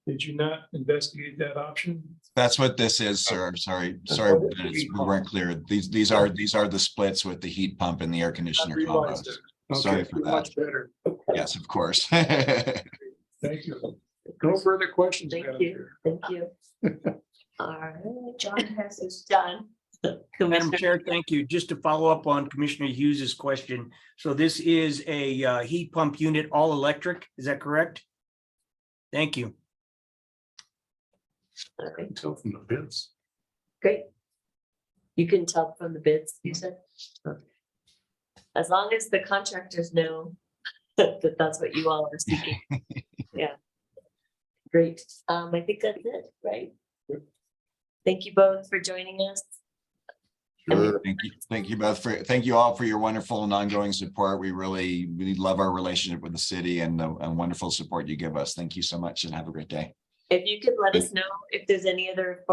Did you not investigate that option? That's what this is, sir. Sorry, we weren't clear. These are the splits with the heat pump and the air conditioner combos. Sorry for that. Much better. Yes, of course. Thank you. No further questions. Thank Madam you. Chair. Thank you. All right, John has his. John. Madam Commissioner, Chair, thank you. Just to follow up on Commissioner Hughes's question. So this is a heat pump unit, all electric, is that correct? Thank you. okay, Tell from the bids. great. You can tell from the bids, you said? Okay. As long as the contractors know that that's what you all are seeking. Yeah. Great. I think that's it, right? Thank you both for joining us. Sure. Thank you both thank you all for your wonderful and ongoing support. We love our relationship with the city and the wonderful support you give us. Thank you so much and have a great day. If you could let us know if there's any other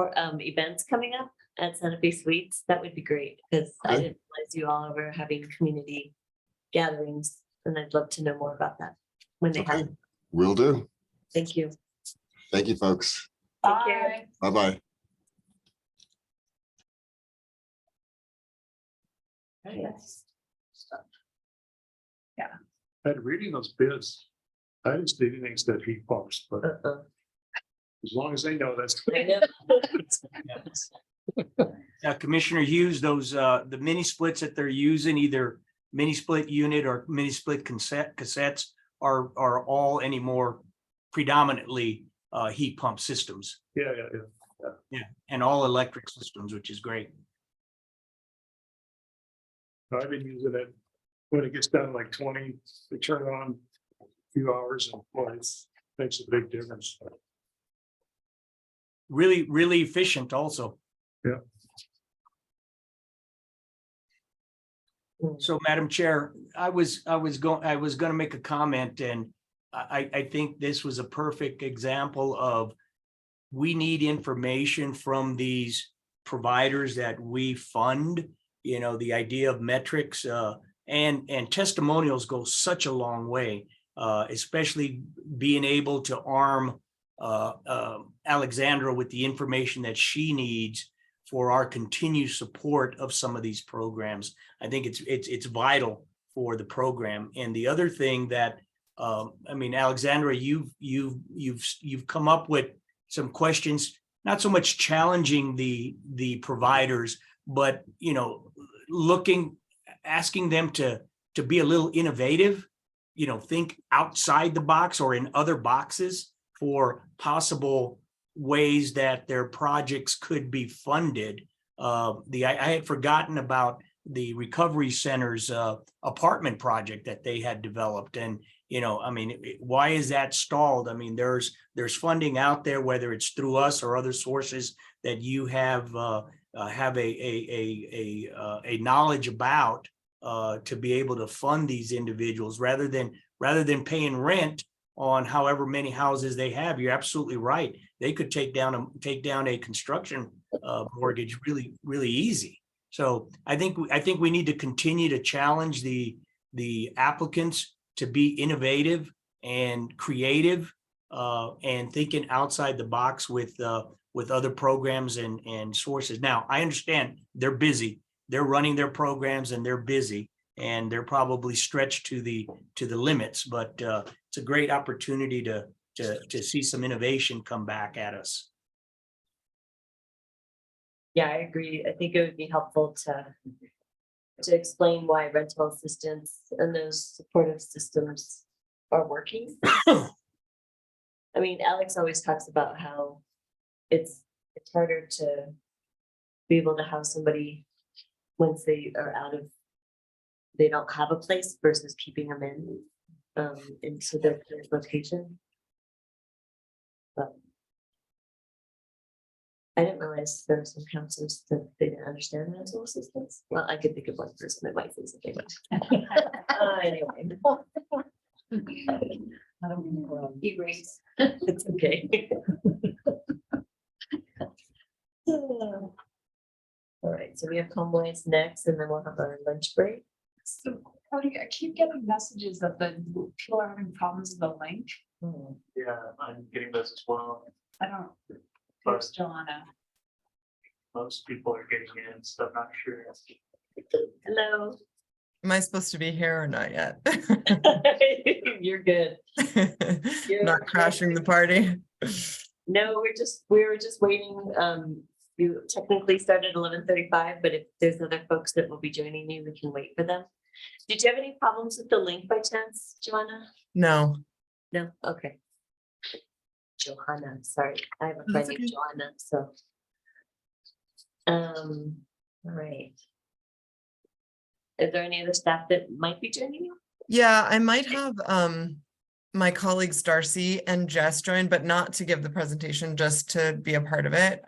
events coming up at Santa Fe Suites, that would be great, because I Okay. didn't realize you all were having community gatherings, and I'd love to know more about that when they Okay. happen. Will do. Thank you. Thank you, folks. Take care. Bye. Bye-bye. Yes. Had reading those bids, I just didn't think that heat pumps, but as long as they know that's. I know. Commissioner Hughes, those the mini splits that they're using, either mini split unit or mini split cassettes are all anymore predominantly heat pump systems. Yeah. Yeah, and all electric systems, which is great. I've been using it when it gets down to like 20, they turn it on a few hours and boy, it makes a big difference. Really, really efficient also. Yeah. So, Madam Chair, I was gonna make a comment, and I think this was a perfect example of we need information from these providers that we fund. You know, the idea of metrics and testimonials go such a long way, especially being able to arm Alexandra with the information that she needs for our continued support of some of these programs. I think it's vital for the program. And the other thing that I mean, Alexandra, you've come up with some questions, not so much challenging the providers, but, you know, asking them to be a little innovative, you know, think outside the box or in other boxes for possible ways that their projects could be funded. I had forgotten about the recovery center's apartment project that they had developed. And, you know, I mean, why is that stalled? I mean, there's funding out there, whether it's through us or other sources that you have a knowledge about to be able to fund these individuals rather than paying rent on however many houses they have. You're absolutely right. They could take down a construction mortgage really easy. So I think we need to continue to challenge the applicants to be innovative and creative and thinking outside the box with other programs and sources. Now, I understand they're busy. They're running their programs and they're busy and they're probably stretched to the limits, but it's a great opportunity to see some innovation come back at us. Yeah, I agree. I think it would be helpful to explain why rental assistance and those supportive systems are working. I mean, Alex always talks about how it's harder to be able to house somebody once they are they don't have a place versus keeping them into their current location. But I didn't realize there were some counselors that they didn't understand rental assistance. Well, I could think of one person that might say something. Anyway. Erase. It's okay. All right, so we have HomeWise next, and then we'll have our lunch break. So Cody, I keep getting messages that the people are having problems with the link. Yeah, I'm getting those as well. I don't. There's Joanna. Most people are getting in, so I'm not sure. Hello. Am I supposed to be here or not yet? You're good. Not crashing the party. No, we were just waiting. You technically started 11:35, but if there's other folks that will be joining you, we can wait for them. Did you have any problems with the link by chance, Joanna? No. No, okay. Johanna, sorry, I have a friend named Joanna, so. All right. Is there any other staff that might be joining you? Yeah, I might have my colleagues Darcy and Jess join, but not to give the presentation, just to be a part of it,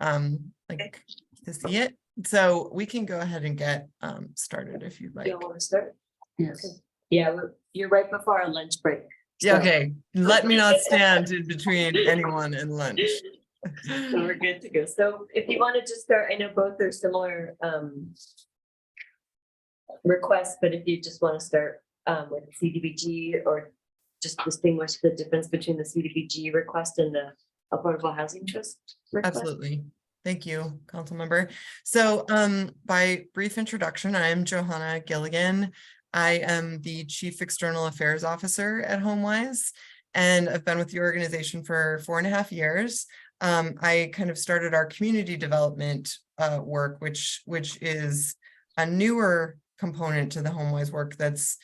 like to see it. So we can go ahead and get started if you'd like. You want to start? Yes. Okay. Yeah, you're right before our lunch break. Yeah, so- okay. Let me not stand in between anyone and lunch. So we're good to go. So if you want to just start, I know both are similar requests, but if you just want to start with CDBG or just distinguish the difference between the CDBG request and the Affordable Housing Trust request. Absolutely. Thank you, council member. So by brief introduction, I am Johanna Gilligan. I am the Chief External Affairs Officer at HomeWise, and I've been with the organization for 4.5 years. I kind of started our community development work, which is a newer component to the HomeWise work that's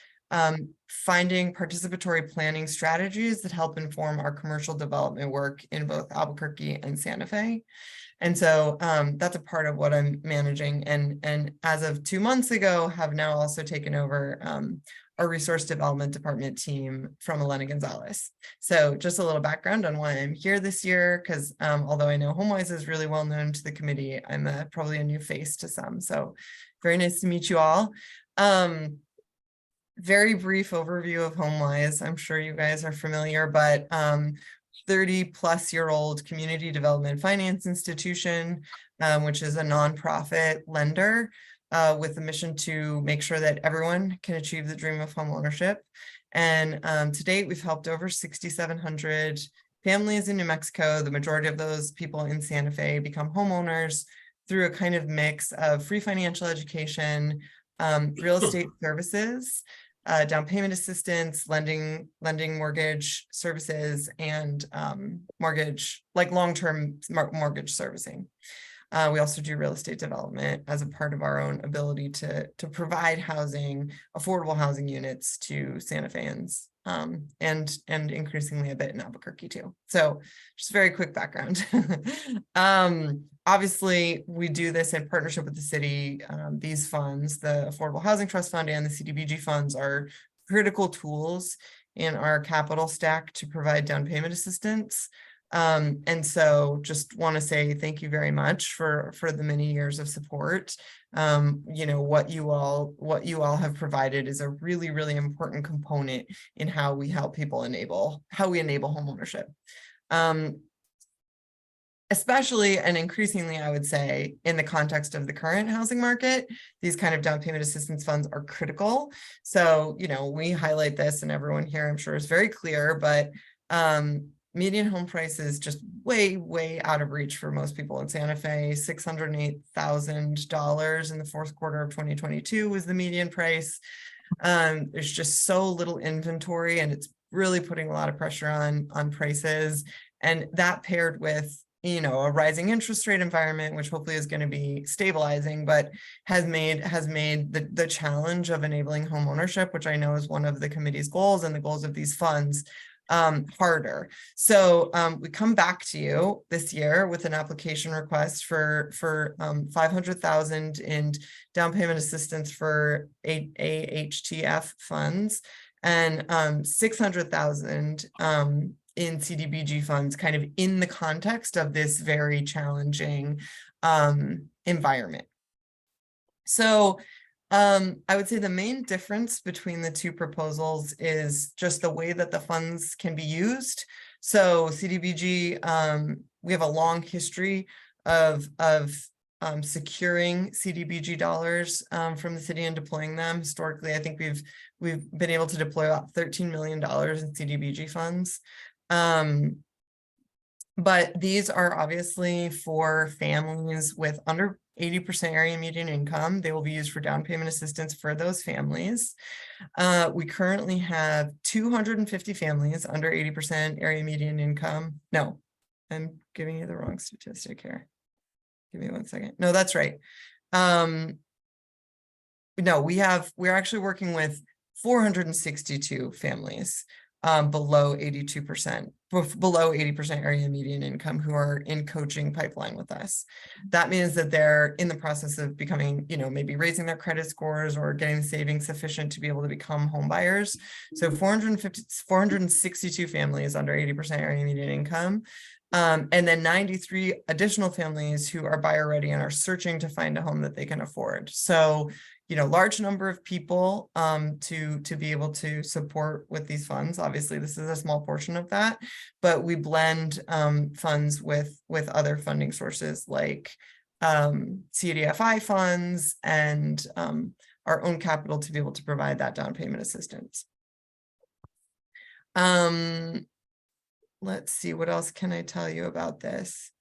finding participatory planning strategies that help inform our commercial development work in both Albuquerque and Santa Fe. And so that's a part of what I'm managing. And as of 2 months ago, have now also taken over our resource development department team from Elena Gonzalez. So just a little background on why I'm here this year, because although I know HomeWise is really well known to the committee, I'm probably a new face to some. So very nice to meet you all. Very brief overview of HomeWise. I'm sure you guys are familiar, but 30-plus-year-old community development finance institution, which is a nonprofit lender with a mission to make sure that everyone can achieve the dream of home ownership. And to date, we've helped over 6,700 families in New Mexico. The majority of those people in Santa Fe become homeowners through a kind of mix of free financial education, real estate services, down payment assistance, lending mortgage services, and mortgage, like long-term mortgage servicing. We also do real estate development as a part of our own ability to provide housing, affordable housing units to Santa Feans, and increasingly a bit in Albuquerque too. So just very quick background. Obviously, we do this in partnership with the city. These funds, the Affordable Housing Trust Fund and the CDBG funds, are critical tools in our capital stack to provide down payment assistance. And so just want to say thank you very much for the many years of support. You know, what you all have provided is a really, really important component in how we help people enable homeownership. Especially and increasingly, I would say, in the context of the current housing market, these kind of down payment assistance funds are critical. So, you know, we highlight this and everyone here, I'm sure, is very clear, but median home price is just way, way out of reach for most people in Santa Fe. $608,000 in the fourth quarter of 2022 was the median price. There's just so little inventory, and it's really putting a lot of pressure on prices. And that paired with, you know, a rising interest rate environment, which hopefully is going to be stabilizing, but has made the challenge of enabling home ownership, which I know is one of the committee's goals and the goals of these funds, harder. So we come back to you this year with an application request for $500,000 in down payment assistance for AHTF funds, and $600,000 in CDBG funds, kind of in the context of this very challenging environment. So I would say the main difference between the two proposals is just the way that the funds can be used. So CDBG, we have a long history of securing CDBG dollars from the city and deploying them. Historically, I think we've been able to deploy about $13 million in CDBG funds. But these are obviously for families with under 80% area median income. They will be used for down payment assistance for those families. We currently have 250 families under 80% area median income. No, I'm giving you the wrong statistic here. Give me 1 second. No, that's right. No, we're actually working with 462 families below 80% area median income who are in coaching pipeline with us. That means that they're in the process of becoming, you know, maybe raising their credit scores or getting savings sufficient to be able to become home buyers. So 462 families under 80% area median income. And then 93 additional families who are buyer ready and are searching to find a home that they can afford. So, you know, large number of people to be able to support with these funds. Obviously, this is a small portion of that, but we blend funds with other funding sources like CDFI funds and our own capital to be able to provide that down payment assistance. Let's see, what else can I tell you about this?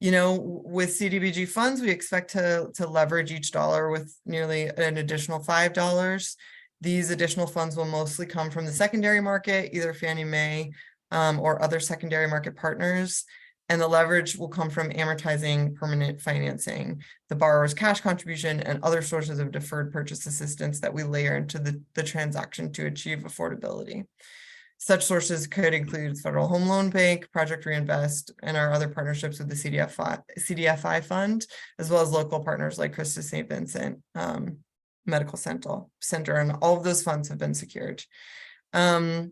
You know, with CDBG funds, we expect to leverage each dollar with nearly an additional $5. These additional funds will mostly come from the secondary market, either Fannie Mae or other secondary market partners. And the leverage will come from amortizing permanent financing, the borrower's cash contribution, and other sources of deferred purchase assistance that we layer into the transaction to achieve affordability. Such sources could include Federal Home Loan Bank, Project Reinvest, and our other partnerships with the CDFI fund, as well as local partners like Christus St. Vincent Medical Center, and all of those funds have been secured. So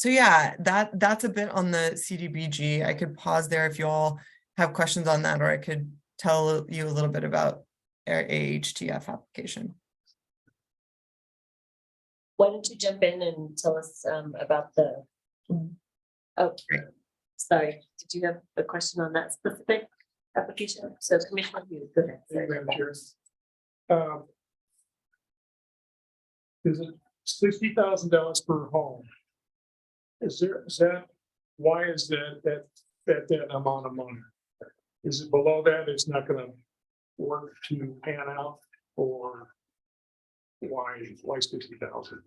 yeah, that's a bit on the CDBG. I could pause there if you all have questions on that, or I could tell you a little bit about our AHTF application. Why don't you jump in and tell us about the, oh, sorry, did you have a question on that specific application? So Commissioner Hughes, go ahead. Is it $60,000 per home? Why is that amount of money? Is it below that? It's not gonna work to pan out, or why 60,000?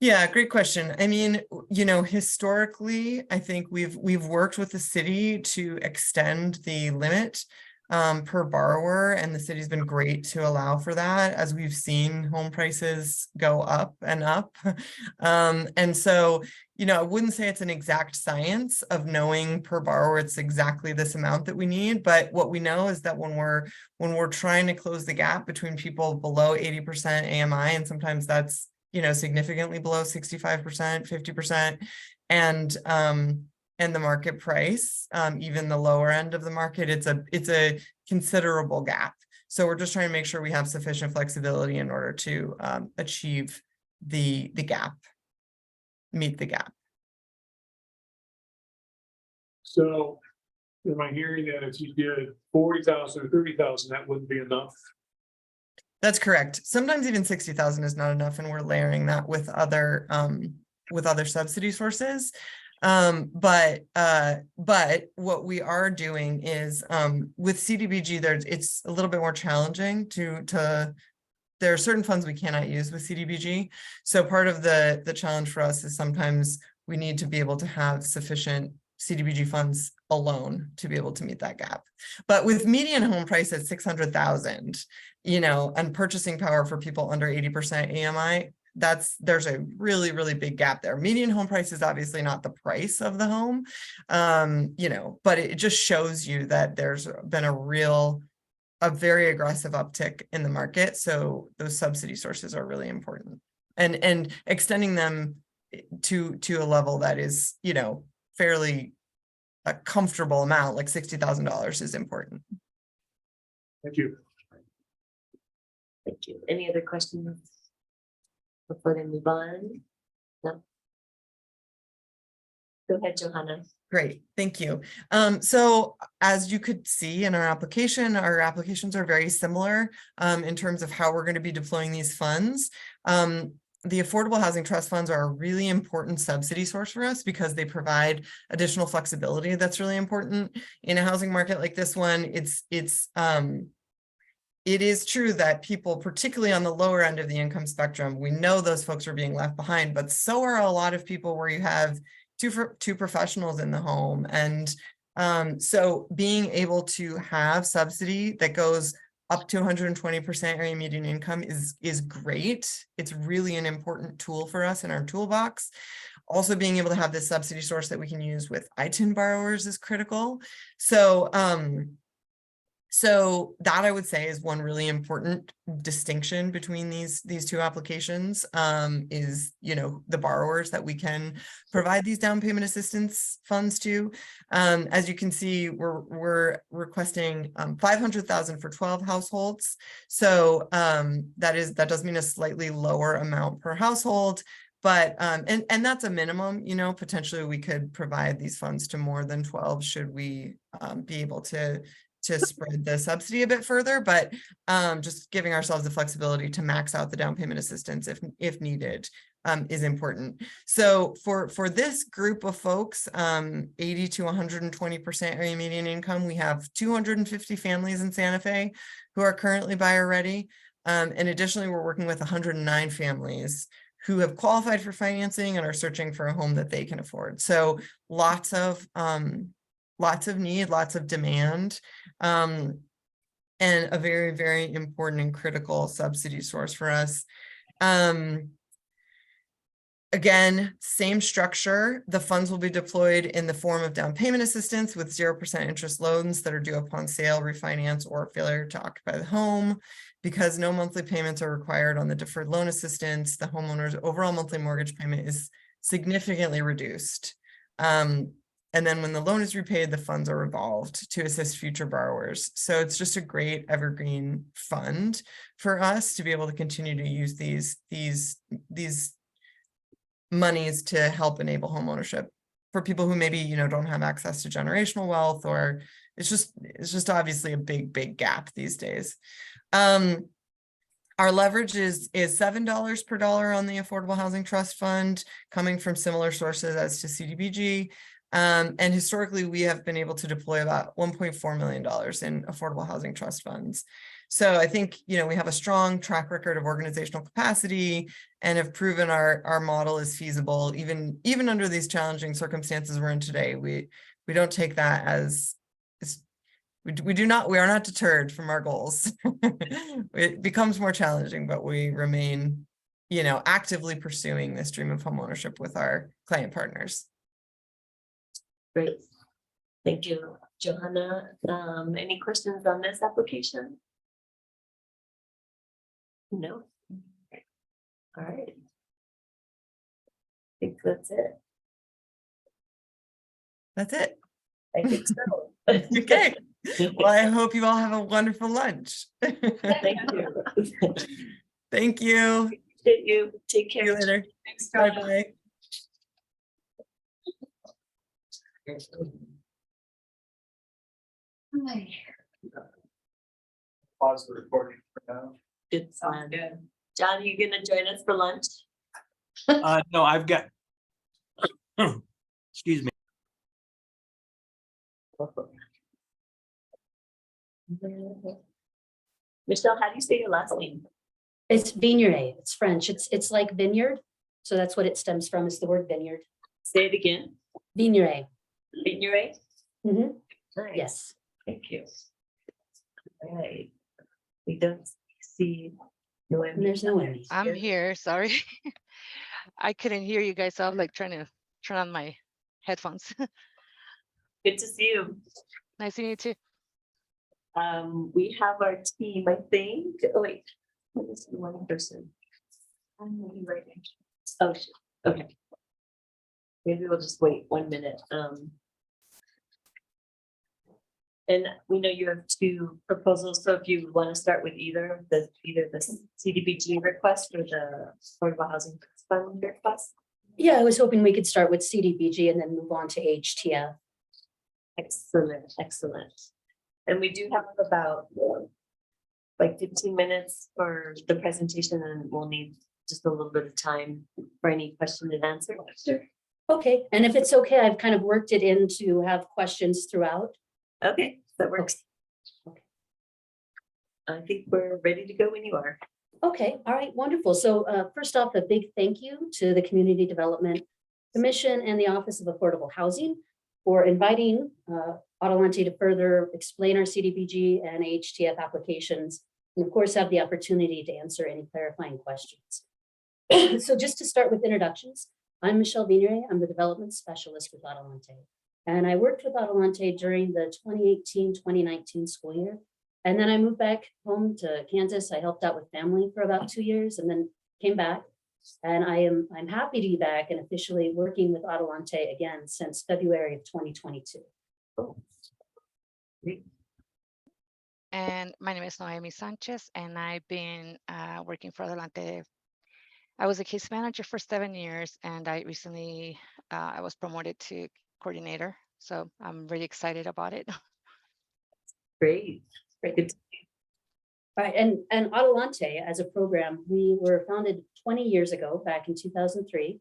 Yeah, great question. I mean, historically, I think we've worked with the city to extend the limit per borrower, and the city's been great to allow for that as we've seen home prices go up and up. And so, I wouldn't say it's an exact science of knowing per borrower it's exactly this amount that we need, but what we know is that when we're trying to close the gap between people below 80% AMI, and sometimes that's significantly below 65%, 50%, and the market price, even the lower end of the market, it's a considerable gap. So we're just trying to make sure we have sufficient flexibility in order to achieve the gap, meet the gap. So am I hearing that if you did 40,000 or 30,000, that wouldn't be enough? That's correct. Sometimes even 60,000 is not enough, and we're layering that with other subsidy sources. But what we are doing is with CDBG, it's a little bit more challenging there are certain funds we cannot use with CDBG. So part of the challenge for us is sometimes we need to be able to have sufficient CDBG funds alone to be able to meet that gap. But with median home price at 600,000, and purchasing power for people under 80% AMI, there's a really, really big gap there. Median home price is obviously not the price of the home, but it just shows you that there's been a very aggressive uptick in the market. So those subsidy sources are really important, and extending them to a level that is, fairly a comfortable amount, like $60,000, is important. Thank you. Thank you. Any other questions before they move on? No. Go ahead, Johanna. Great, thank you. So as you could see in our applications are very similar in terms of how we're going to be deploying these funds. The Affordable Housing Trust Funds are a really important subsidy source for us because they provide additional flexibility that's really important in a housing market like this one. It is true that people, particularly on the lower end of the income spectrum, we know those folks are being left behind, but so are a lot of people where you have two professionals in the home. And so being able to have subsidy that goes up to 120% area median income is great. It's really an important tool for us in our toolbox. Also, being able to have this subsidy source that we can use with ITIN borrowers is critical. So that, I would say, is one really important distinction between these two applications, is, the borrowers that we can provide these down payment assistance funds to. As you can see, we're requesting $500,000 for 12 households. So that does mean a slightly lower amount per household. But and that's a minimum. Potentially we could provide these funds to more than 12 should we be able to spread the subsidy a bit further, but just giving ourselves the flexibility to max out the down payment assistance if needed is important. So for this group of folks, 80 to 120% area median income, we have 250 families in Santa Fe who are currently buyer ready. And additionally, we're working with 109 families who have qualified for financing and are searching for a home that they can afford. So lots of need, lots of demand, and a very, very important and critical subsidy source for us. Again, same structure. The funds will be deployed in the form of down payment assistance with 0% interest loans that are due upon sale, refinance, or failure to occupy the home. Because no monthly payments are required on the deferred loan assistance, the homeowner's overall monthly mortgage payment is significantly reduced. And then when the loan is repaid, the funds are revolved to assist future borrowers. So it's just a great evergreen fund for us to be able to continue to use these monies to help enable homeownership for people who maybe, don't have access to generational wealth, or it's just obviously a big gap these days. Our leverage is $7 per dollar on the Affordable Housing Trust Fund, coming from similar sources as to CDBG. And historically, we have been able to deploy about $1.4 million in affordable housing trust funds. So I think, you know, we have a strong track record of organizational capacity and have proven our model is feasible, even under these challenging circumstances we're in today. We don't take that as we are not deterred from our goals. It becomes more challenging, but we remain, you know, actively pursuing this dream of homeownership with our client partners. Great. Thank you, Johanna. Any questions on this application? No. All right. I think that's it. That's it. I think so. Okay. Well, I hope you all have a wonderful lunch. Thank you. Thank you. Appreciate you. Take care. See you later. Thanks, Bye-bye. Pause the recording for now. Good plan. John, you gonna join us for lunch? No, I've got. Excuse me. Michelle, how do you say your last name? It's vigneray. It's French. It's like vineyard. So that's what it stems from, is the word vineyard. Say it again. Vigneray. Vigneray? Mm-hmm. Nice. Yes. Thank you. All right. We don't see Noemi. There's no Noemi. I'm here, sorry. I couldn't hear you guys, so I'm like trying to turn on my headphones. Good to see you. Nice to meet you too. We have our team, I think. Oh, wait. Let me see one person. I'm gonna be right here. Oh, shit. Okay. Maybe we'll just wait 1 minute. And we know you have two proposals, so if you want to start with either the CDBG request or the Affordable Housing Fund request. Yeah, I was hoping we could start with CDBG and then move on to HTF. Excellent, excellent. And we do have about like 15 minutes for the presentation, and we'll need just a little bit of time for any question and answer. Sure. Okay, and if it's okay, I've kind of worked it in to have questions throughout. Okay, that works. Okay. I think we're ready to go when you are. Okay, all right, wonderful. So first off, a big thank you to the Community Development Commission and the Office of Affordable Housing for inviting Adelante to further explain our CDBG and HTF applications, and of course have the opportunity to answer any clarifying questions. So just to start with introductions, I'm Michelle Vigneray. I'm the development specialist with Adelante. And I worked with Adelante during the 2018-2019 school year. And then I moved back home to Kansas. I helped out with family for about 2 years and then came back. And I'm happy to be back and officially working with Adelante again since February of 2022. Oh. And my name is Noemi Sanchez, and I've been working for Adelante. I was a case manager for 7 years, and I recently I was promoted to coordinator. So I'm really excited about it. Great. Great. All right, and Adelante as a program, we were founded 20 years ago, back in 2003,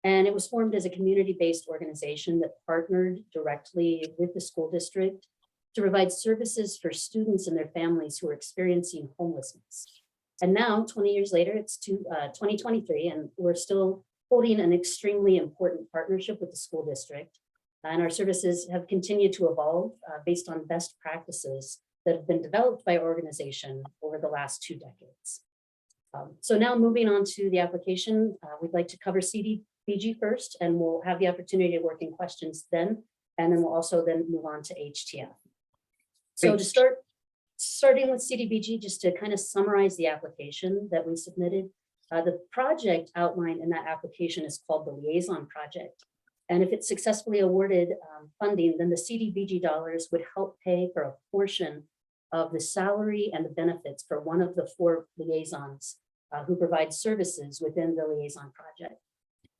and it was formed as a community-based organization that partnered directly with the school district to provide services for students and their families who are experiencing homelessness. And now, 20 years later, it's 2023, and we're still holding an extremely important partnership with the school district. And our services have continued to evolve based on best practices that have been developed by our organization over the last 2 decades. So now moving on to the application, we'd like to cover CDBG first, and we'll have the opportunity to work in questions then, and then we'll also then move on to HTF. So to starting with CDBG, just to kind of summarize the application that we submitted, the project outlined in that application is called the Liaison Project. And if it's successfully awarded funding, then the CDBG dollars would help pay for a portion of the salary and the benefits for one of the 4 liaisons who provide services within the Liaison Project.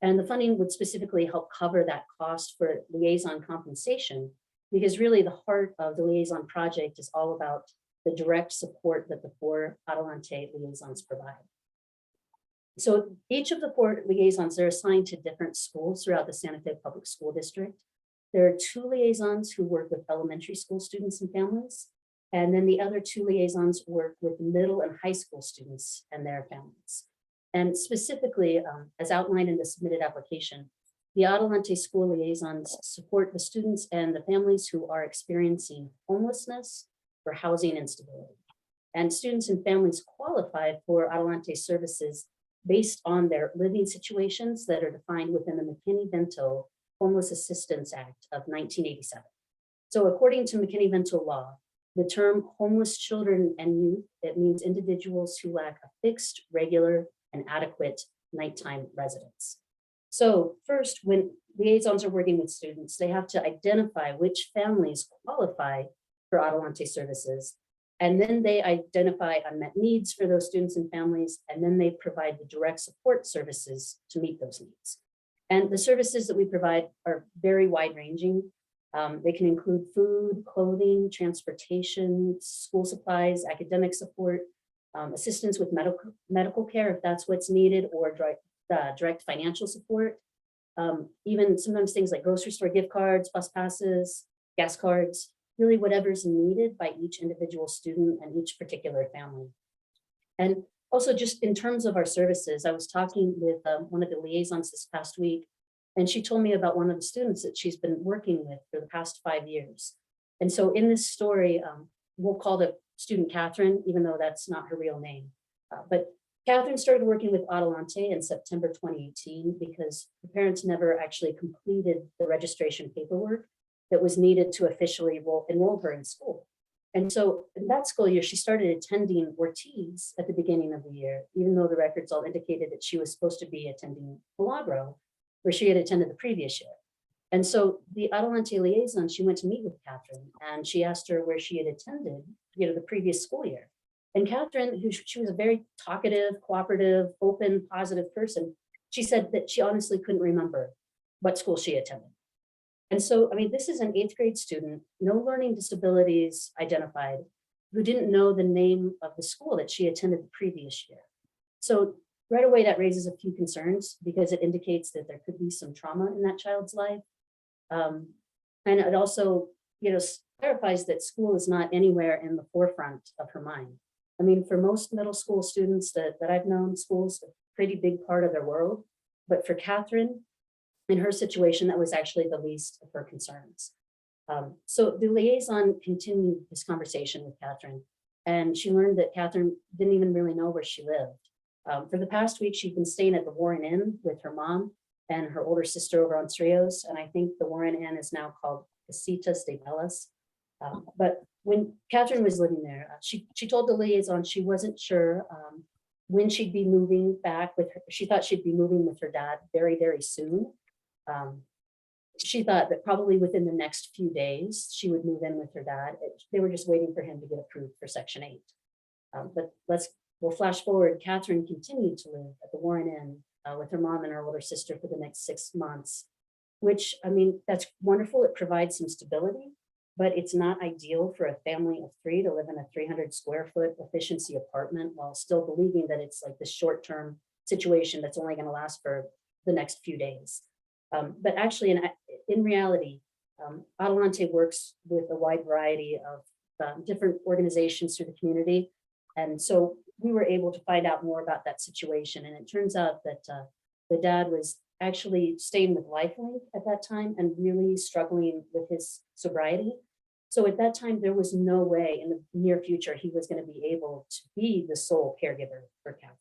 And the funding would specifically help cover that cost for liaison compensation, because really the heart of the Liaison Project is all about the direct support that the 4 Adelante liaisons provide. So each of the 4 liaisons are assigned to different schools throughout the Santa Fe Public School District. There are 2 liaisons who work with elementary school students and families, And then the other two liaisons work with middle and high school students and their families. And specifically, as outlined in the submitted application, the Adelante school liaisons support the students and the families who are experiencing homelessness or housing instability. And students and families qualify for Adelante services based on their living situations that are defined within the McKinney-Vento Homeless Assistance Act of 1987. So according to McKinney-Vento law, the term homeless children and youth, it means individuals who lack a fixed, regular, and adequate nighttime residence. So first, when liaisons are working with students, they have to identify which families qualify for Adelante services. And then they identify unmet needs for those students and families, and then they provide the direct support services to meet those needs. And the services that we provide are very wide ranging. They can include food, clothing, transportation, school supplies, academic support, assistance with medical care if that's what's needed, or direct financial support. Even sometimes things like grocery store gift cards, bus passes, gas cards, really whatever's needed by each individual student and each particular family. And also just in terms of our services, I was talking with one of the liaisons this past week, and she told me about one of the students that she's been working with for the past 5 years. And so in this story, we'll call the student Catherine, even though that's not her real name. But Catherine started working with Adelante in September 2018 because the parents never actually completed the registration paperwork that was needed to officially enroll her in school. And so in that school year, she started attending Ortiz at the beginning of the year, even though the records all indicated that she was supposed to be attending Milagro, where she had attended the previous year. And so the Adelante liaison, she went to meet with Catherine and she asked her where she had attended, the previous school year. And Catherine, she was a very talkative, cooperative, open, positive person. She said that she honestly couldn't remember what school she attended. And so, I mean, this is an 8th grade student, no learning disabilities identified, who didn't know the name of the school that she attended the previous year. So right away, that raises a few concerns because it indicates that there could be some trauma in that child's life. And it also, clarifies that school is not anywhere in the forefront of her mind. I mean, for most middle school students that I've known, school's a pretty big part of their world. But for Catherine, in her situation, that was actually the least of her concerns. So the liaison continued this conversation with Catherine, and she learned that Catherine didn't even really know where she lived. For the past week, she'd been staying at the Warren Inn with her mom and her older sister over on Cerrillos, and I think the Warren Inn is now called Casitas de Bellas. But when Catherine was living there, she told the liaison she wasn't sure when she'd be moving back with her. She thought she'd be moving with her dad very, very soon. She thought that probably within the next few days, she would move in with her dad. They were just waiting for him to get approved for Section 8. But we'll flash forward. Catherine continued to live at the Warren Inn with her mom and her older sister for the next 6 months, which, I mean, that's wonderful. It provides some stability, but it's not ideal for a family of 3 to live in a 300 square foot efficiency apartment while still believing that it's like the short-term situation that's only going to last for the next few days. But actually, in reality, Adelante works with a wide variety of different organizations through the community. And so we were able to find out more about that situation. And it turns out that the dad was actually staying with LifeLink at that time and really struggling with his sobriety. So at that time, there was no way in the near future he was going to be able to be the sole caregiver for Catherine.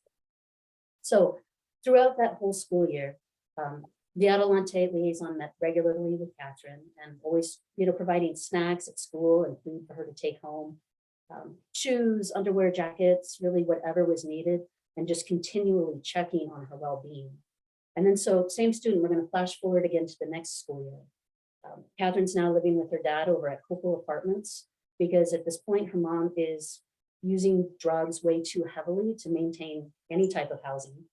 So throughout that whole school year, the Adelante liaison met regularly with Catherine and always, providing snacks at school and food for her to take home, shoes, underwear, jackets, really whatever was needed, and just continually checking on her well-being. And then so same student, we're going to flash forward again to the next school year. Catherine's now living with her dad over at Copel Apartments because at this point, her mom is using drugs way too heavily to maintain any type of housing.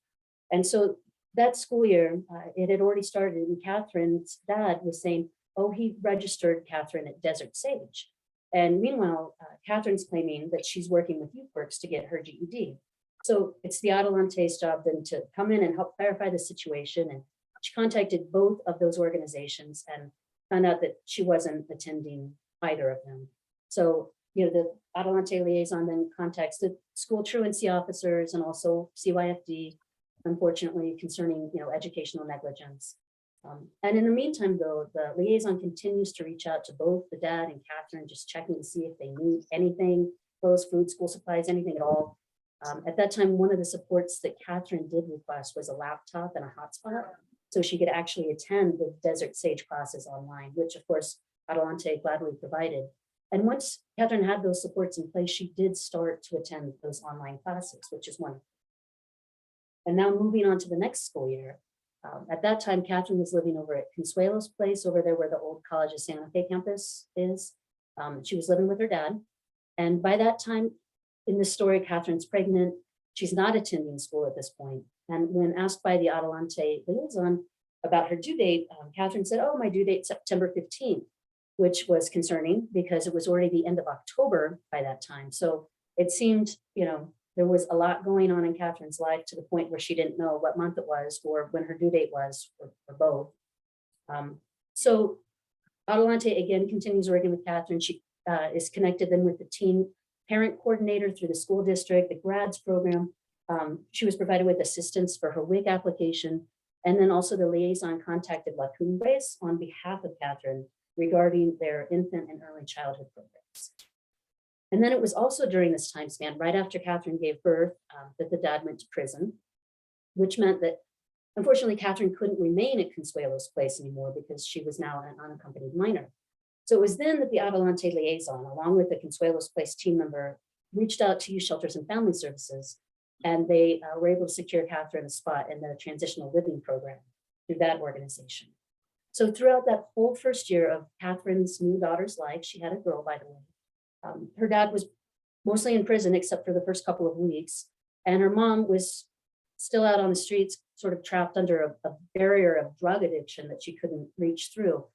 And so that school year, it had already started and Catherine's dad was saying, oh, he registered Catherine at Desert Sage. And meanwhile, Catherine's claiming that she's working with YouthWorks to get her GED. So it's the Adelante's job then to come in and help clarify the situation. And she contacted both of those organizations and found out that she wasn't attending either of them. So the Adelante liaison then contacts the school truancy officers and also CYFD, unfortunately concerning, educational negligence. And in the meantime, though, the liaison continues to reach out to both the dad and Catherine, just checking to see if they need anything, clothes, food, school supplies, anything at all. At that time, one of the supports that Catherine did request was a laptop and a hotspot, so she could actually attend the Desert Sage classes online, which of course Adelante gladly provided. And once Catherine had those supports in place, she did start to attend those online classes, which is wonderful. And now moving on to the next school year. At that time, Catherine was living over at Consuelo's place over there where the old College of Santa Fe campus is. She was living with her dad. And by that time in this story, Catherine's pregnant. She's not attending school at this point. And when asked by the Adelante liaison about her due date, Catherine said, "Oh, my due date's September 15th, which was concerning because it was already the end of October by that time. So it seemed, there was a lot going on in Catherine's life to the point where she didn't know what month it was or when her due date was, or both. So Adelante again continues working with Catherine. She is connected then with the teen parent coordinator through the school district, the grads program. She was provided with assistance for her WIC application. And then also the liaison contacted La Cumbres on behalf of Catherine regarding their infant and early childhood programs. And then it was also during this time span, right after Catherine gave birth, that the dad went to prison, which meant that unfortunately Catherine couldn't remain at Consuelo's place anymore because she was now an unaccompanied minor. So it was then that the Adelante liaison, along with the Consuelo's place team member, reached out to Youth Shelters and Family Services, and they were able to secure Catherine a spot in the transitional living program through that organization. So throughout that whole first year of Catherine's new daughter's life, she had a girl, by the way. Her dad was mostly in prison except for the first couple of weeks, and her mom was still out on the streets, sort of trapped under a barrier of drug addiction that she couldn't reach through.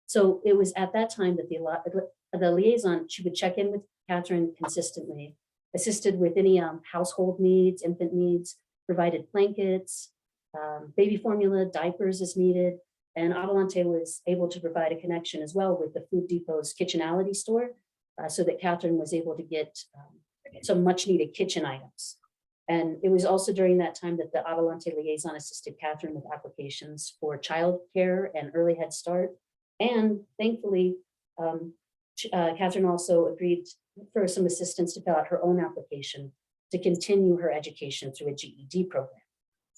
So it was at that time that the liaison, she would check in with Catherine consistently, assisted with any household needs, infant needs, provided blankets, baby formula, diapers as needed. And Adelante was able to provide a connection as well with the Food Depot's Kitchenality store, so that Catherine was able to get some much needed kitchen items. And it was also during that time that the Adelante liaison assisted Catherine with applications for childcare and early Head Start. And thankfully, Catherine also agreed for some assistance to fill out her own application to continue her education through a GED program.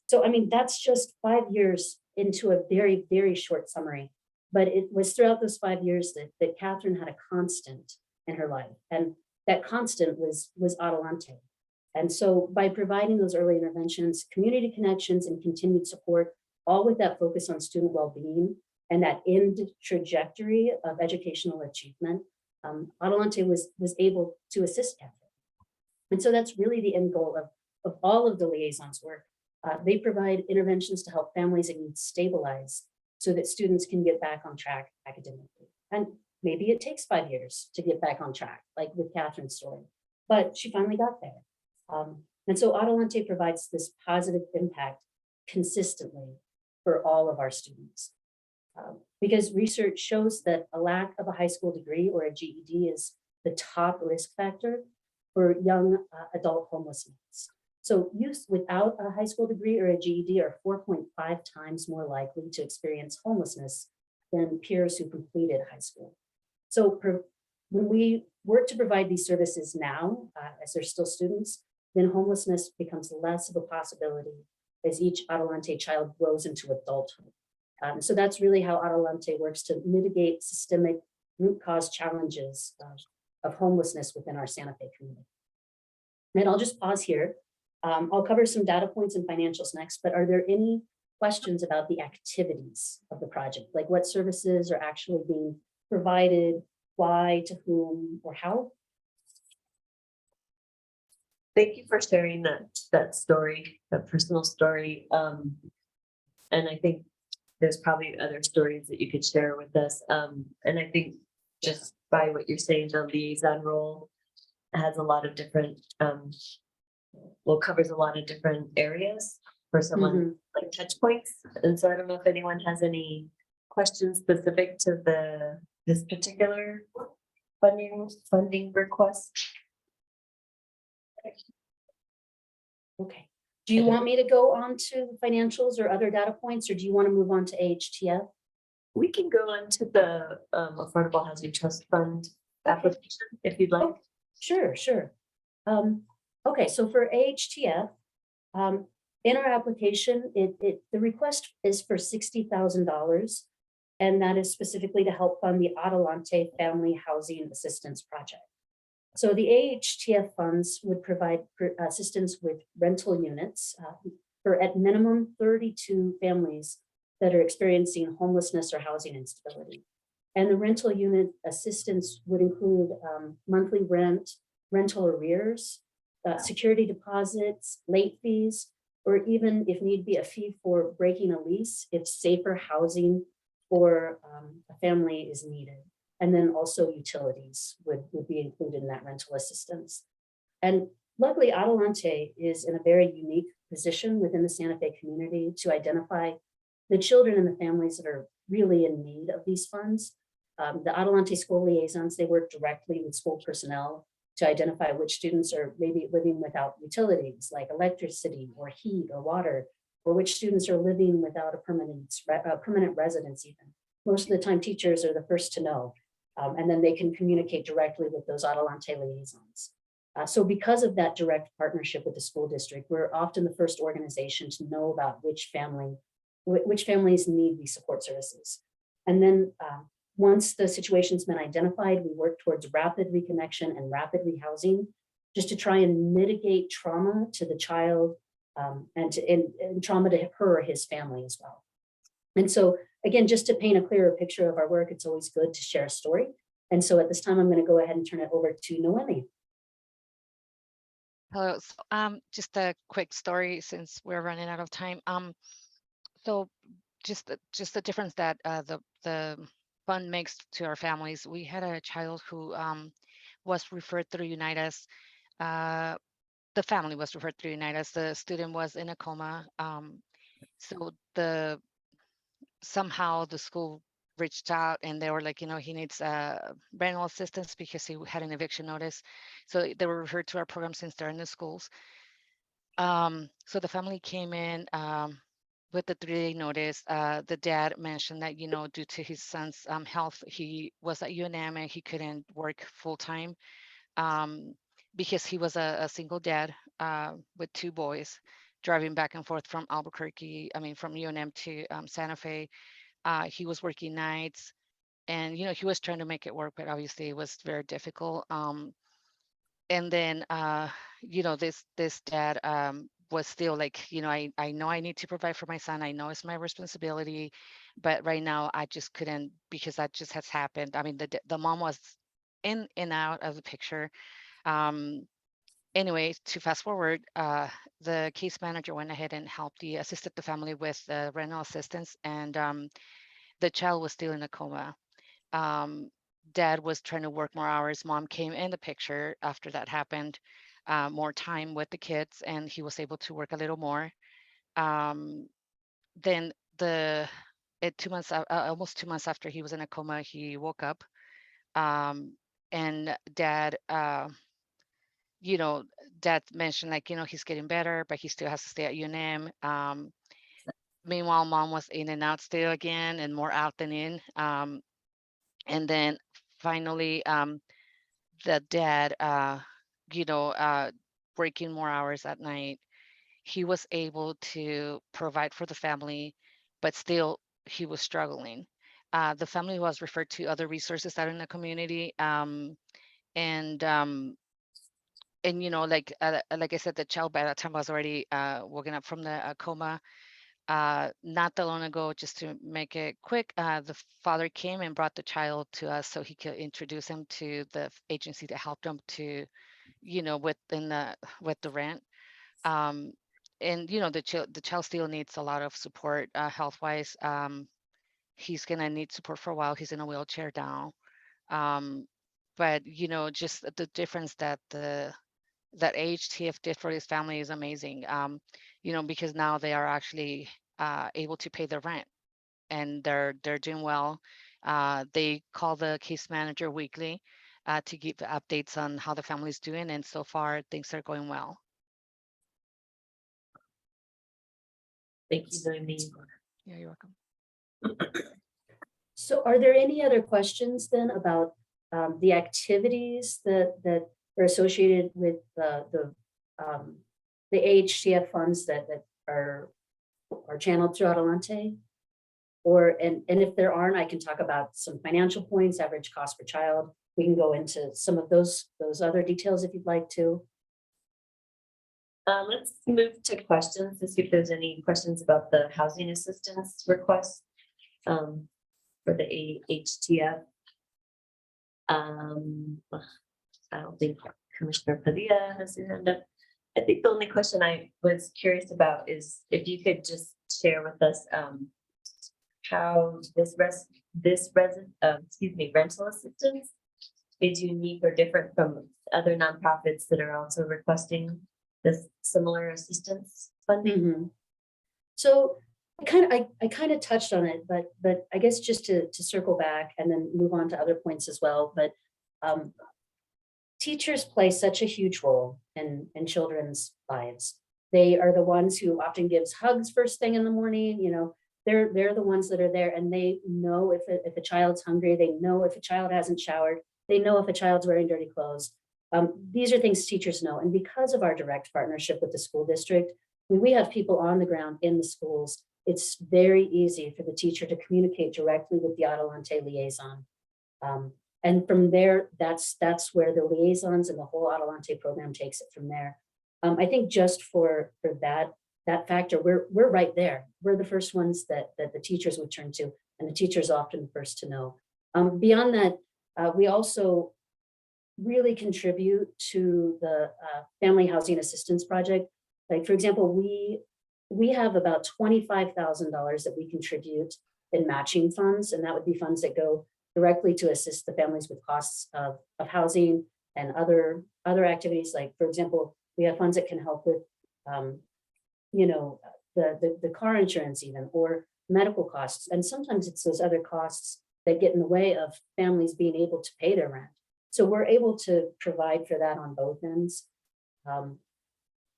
So, I mean, that's just 5 years into a very, very short summary, but it was throughout those 5 years that Catherine had a constant in her life. And that constant was Adelante. And so by providing those early interventions, community connections, and continued support, all with that focus on student well-being and that end trajectory of educational achievement, Adelante was able to assist Catherine. And so that's really the end goal of all of the liaisons' work. They provide interventions to help families in need stabilize so that students can get back on track academically. And maybe it takes 5 years to get back on track, like with Catherine's story, but she finally got there. And so Adelante provides this positive impact consistently for all of our students. Because research shows that a lack of a high school degree or a GED is the top risk factor for young adult homelessness. So youth without a high school degree or a GED are 4.5 times more likely to experience homelessness than peers who completed high school. So when we work to provide these services now, as they're still students, then homelessness becomes less of a possibility as each Adelante child grows into adulthood. So that's really how Adelante works to mitigate systemic root cause challenges of homelessness within our Santa Fe community. And I'll just pause here. I'll cover some data points and financials next, but are there any questions about the activities of the project? Like what services are actually being provided, why, to whom, or how? Thank you for sharing that story, that personal story. And I think there's probably other stories that you could share with us. And I think just by what you're saying, the liaison role has a lot of different, covers a lot of different areas for someone like touch points. And so I don't know if anyone has any questions specific to this particular funding request. Okay. Do you want me to go on to the financials or other data points, or do you want to move on to AHTF? We can go into the Affordable Housing Trust Fund application if you'd like. Sure, sure. Okay, so for AHTF, in our application, the request is for $60,000. And that is specifically to help fund the Adelante Family Housing Assistance Project. So the AHTF funds would provide assistance with rental units for at minimum 32 families that are experiencing homelessness or housing instability. And the rental unit assistance would include monthly rent, rental arrears, security deposits, late fees, or even if need be a fee for breaking a lease if safer housing for a family is needed. And then also utilities would be included in that rental assistance. And luckily, Adelante is in a very unique position within the Santa Fe community to identify the children and the families that are really in need of these funds. The Adelante school liaisons, they work directly with school personnel to identify which students are maybe living without utilities like electricity or heat or water, or which students are living without a permanent residence even. Most of the time, teachers are the first to know, and then they can communicate directly with those Adelante liaisons. So because of that direct partnership with the school district, we're often the first organization to know about which families need these support services. And then once the situation's been identified, we work towards rapid reconnection and rapid rehousing just to try and mitigate trauma to the child and trauma to her or his family as well. And so again, just to paint a clearer picture of our work, it's always good to share a story. And so at this time, I'm going to go ahead and turn it over to Noemi. Hello. So, just a quick story since we're running out of time. So just the difference that the fund makes to our families. We had a child who was referred through Unitas. The family was referred through Unitas. The student was in a coma. So somehow the school reached out and they were like, he needs rental assistance because he had an eviction notice. So they were referred to our program since they're in the schools. So the family came in with the 3-day notice. The dad mentioned that, due to his son's health, he was at UNM and he couldn't work full time because he was a single dad with 2 boys driving back and forth from Albuquerque, from UNM to Santa Fe. He was working nights and, he was trying to make it work, but obviously it was very difficult. And then, this dad was still like, I know I need to provide for my son. I know it's my responsibility, but right now I just couldn't because that just has happened. The mom was in and out of the picture. Anyway, to fast forward, the case manager went ahead and assisted the family with the rental assistance, and the child was still in a coma. Dad was trying to work more hours. Mom came in the picture after that happened, more time with the kids, and he was able to work a little more. Then 2 months, almost 2 months after he was in a coma, he woke up, and Dad, Dad mentioned like, he's getting better, but he still has to stay at UNM. Meanwhile, Mom was in and out still again, and more out than in. And then finally, the dad, working more hours at night, he was able to provide for the family, but still he was struggling. The family was referred to other resources out in the community. Like I said, the child by that time was already woken up from the coma. Not that long ago, just to make it quick, the father came and brought the child to us so he could introduce him to the agency that helped him to, with the rent. The child still needs a lot of support health wise. He's gonna need support for a while. He's in a wheelchair now. But just the difference that that AHTF did for his family is amazing. Because now they are actually able to pay their rent, and they're doing well. They call the case manager weekly to give updates on how the family's doing. And so far, things are going well. Thank you, Noemi. Yeah, you're welcome. So are there any other questions then about the activities that are associated with the AHTF funds that are channeled through Adelante? And if there aren't, I can talk about some financial points, average cost per child. We can go into some of those other details if you'd like to. Let's move to questions to see if there's any questions about the housing assistance request for the AHTF. I don't think Commissioner Padilla has his hand up. I think the only question I was curious about is if you could just share with us how rental assistance is unique or different from other nonprofits that are also requesting this similar assistance funding. So I kind of touched on it, but I guess just to circle back and then move on to other points as well. But teachers play such a huge role in children's lives. They are the ones who often gives hugs first thing in the morning. You know, they're the ones that are there, and they know if a child's hungry. They know if a child hasn't showered. They know if a child's wearing dirty clothes. These are things teachers know. And because of our direct partnership with the school district, when we have people on the ground in the schools, it's very easy for the teacher to communicate directly with the Adelante liaison. And from there, that's where the liaisons and the whole Adelante program takes it from there. I think just for that factor, we're right there. We're the first ones that the teachers would turn to, and the teachers are often the first to know. Beyond that, we also really contribute to the Family Housing Assistance Project. Like, for example, we have about $25,000 that we contribute in matching funds, and that would be funds that go directly to assist the families with costs of housing and other activities. Like, for example, we have funds that can help with, the car insurance even, or medical costs. And sometimes it's those other costs that get in the way of families being able to pay their rent. So we're able to provide for that on both ends. And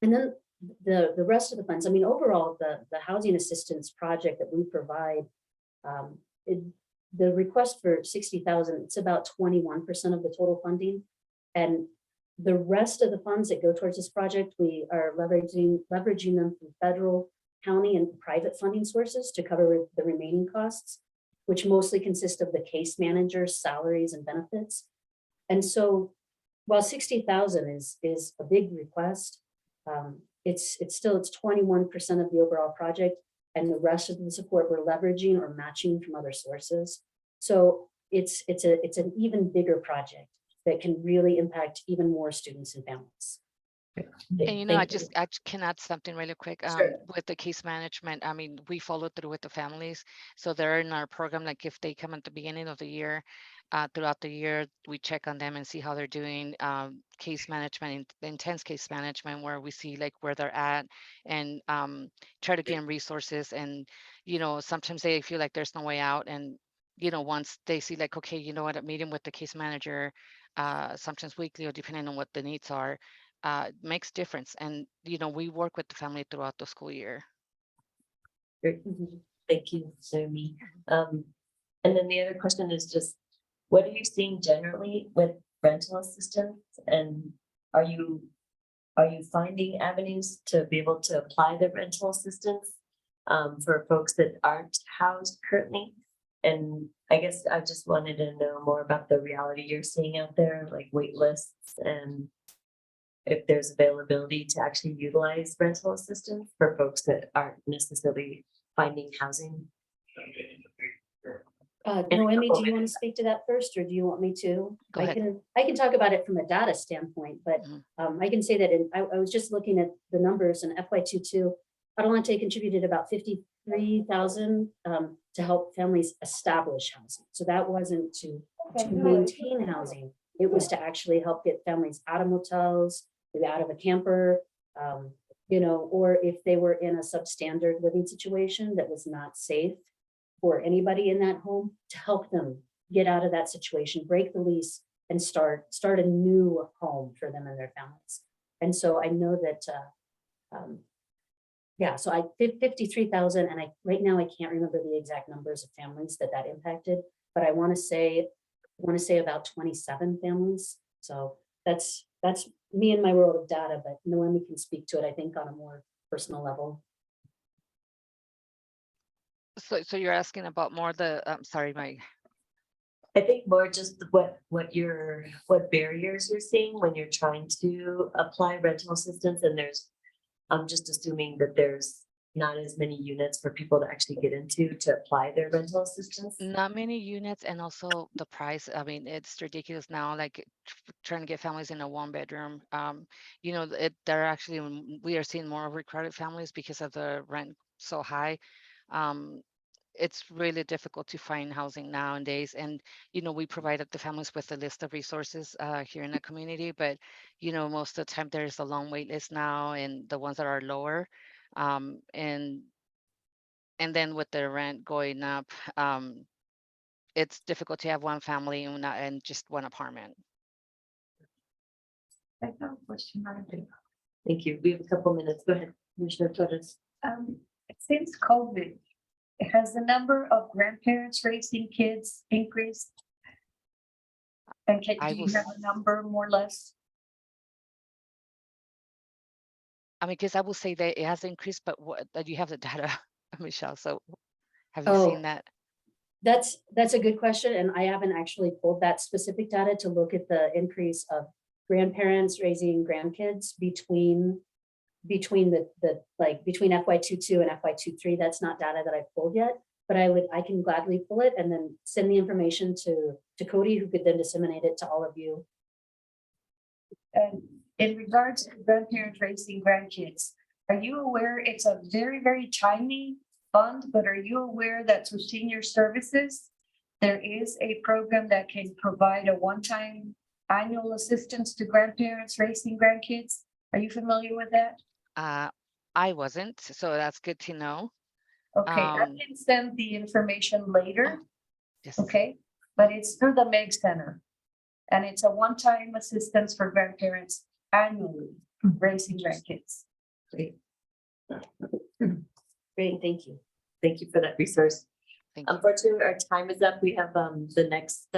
then the rest of the funds, I mean, overall, the housing assistance project that we provide, the request for $60,000, it's about 21% of the total funding. And the rest of the funds that go towards this project, we are leveraging them from federal, county, and private funding sources to cover the remaining costs, which mostly consist of the case manager's salaries and benefits. And so while 60,000 is a big request, it's 21% of the overall project, and the rest of the support we're leveraging or matching from other sources. So it's an even bigger project that can really impact even more students and families. And I can add something really quick with the case management. I mean, we follow through with the families. So they're in our program, like if they come at the beginning of the year, throughout the year, we check on them and see how they're doing. Case management, intense case management, where we see like where they're at and try to gain resources. And, sometimes they feel like there's no way out. And, once they see like, okay, you know what, I'm meeting with the case manager, sometimes weekly or depending on what the needs are, makes difference. And, we work with the family throughout the school year. Thank you, Noemi. And then the other question is just, what are you seeing generally with rental assistance? And are you finding avenues to be able to apply the rental assistance for folks that aren't housed currently? And I guess I just wanted to know more about the reality you're seeing out there, like wait lists, and if there's availability to actually utilize rental assistance for folks that aren't necessarily finding housing. Noemi, do you want to speak to that first, or do you want me to? Go ahead. I can talk about it from a data standpoint, but I can say that I was just looking at the numbers in FY22. Adelante contributed about $53,000 to help families establish housing. So that wasn't to maintain housing. It was to actually help get families out of motels, out of a camper, or if they were in a substandard living situation that was not safe for anybody in that home, to help them get out of that situation, break the lease, and start a new home for them and their families. And so I know that, yeah, so 53,000, and right now I can't remember the exact numbers of families that impacted, but I want to say about 27 families. So that's me and my world of data, but Noemi can speak to it, I think, on a more personal level. So you're asking about more the, sorry, my, I think more just what barriers you're seeing when you're trying to apply rental assistance, and I'm just assuming that there's not as many units for people to actually get into to apply their rental assistance. not many units, and also the price. I mean, it's ridiculous now, like trying to get families in a 1-bedroom. You know, they're actually, we are seeing more overcrowded families because of the rent so high. It's really difficult to find housing nowadays. And, you know, we provided the families with a list of resources here in the community, but, you know, most of the time there's a long wait list now, and the ones that are lower. And then with the rent going up, it's difficult to have one family and just one apartment. I have a question. Thank you. We have a couple minutes. Go ahead, Commissioner Torres. Since COVID, has the number of grandparents raising kids increased? And do you have a number more or less? I mean, because I will say that it has increased, but that you have the data, Michelle. So have you Oh, seen that? That's a good question, and I haven't actually pulled that specific data to look at the increase of grandparents raising grandkids between FY22 and FY23. That's not data that I've pulled yet, but I can gladly pull it and then send the information to Cody, who could then disseminate it to all of you. And in regards to grandparents raising grandkids, are you aware it's a very, very tiny fund, but are you aware that through senior services, there is a program that can provide a one-time annual assistance to grandparents raising grandkids? Are you familiar with that? I wasn't, so that's good to know. Okay, I can send the information later. Yes. Okay, but it's through the Meg Center. And it's a one-time assistance for grandparents annually raising grandkids. Great. Great, thank you. Thank you for that resource. Thank you. Unfortunately, our time is up. We have the next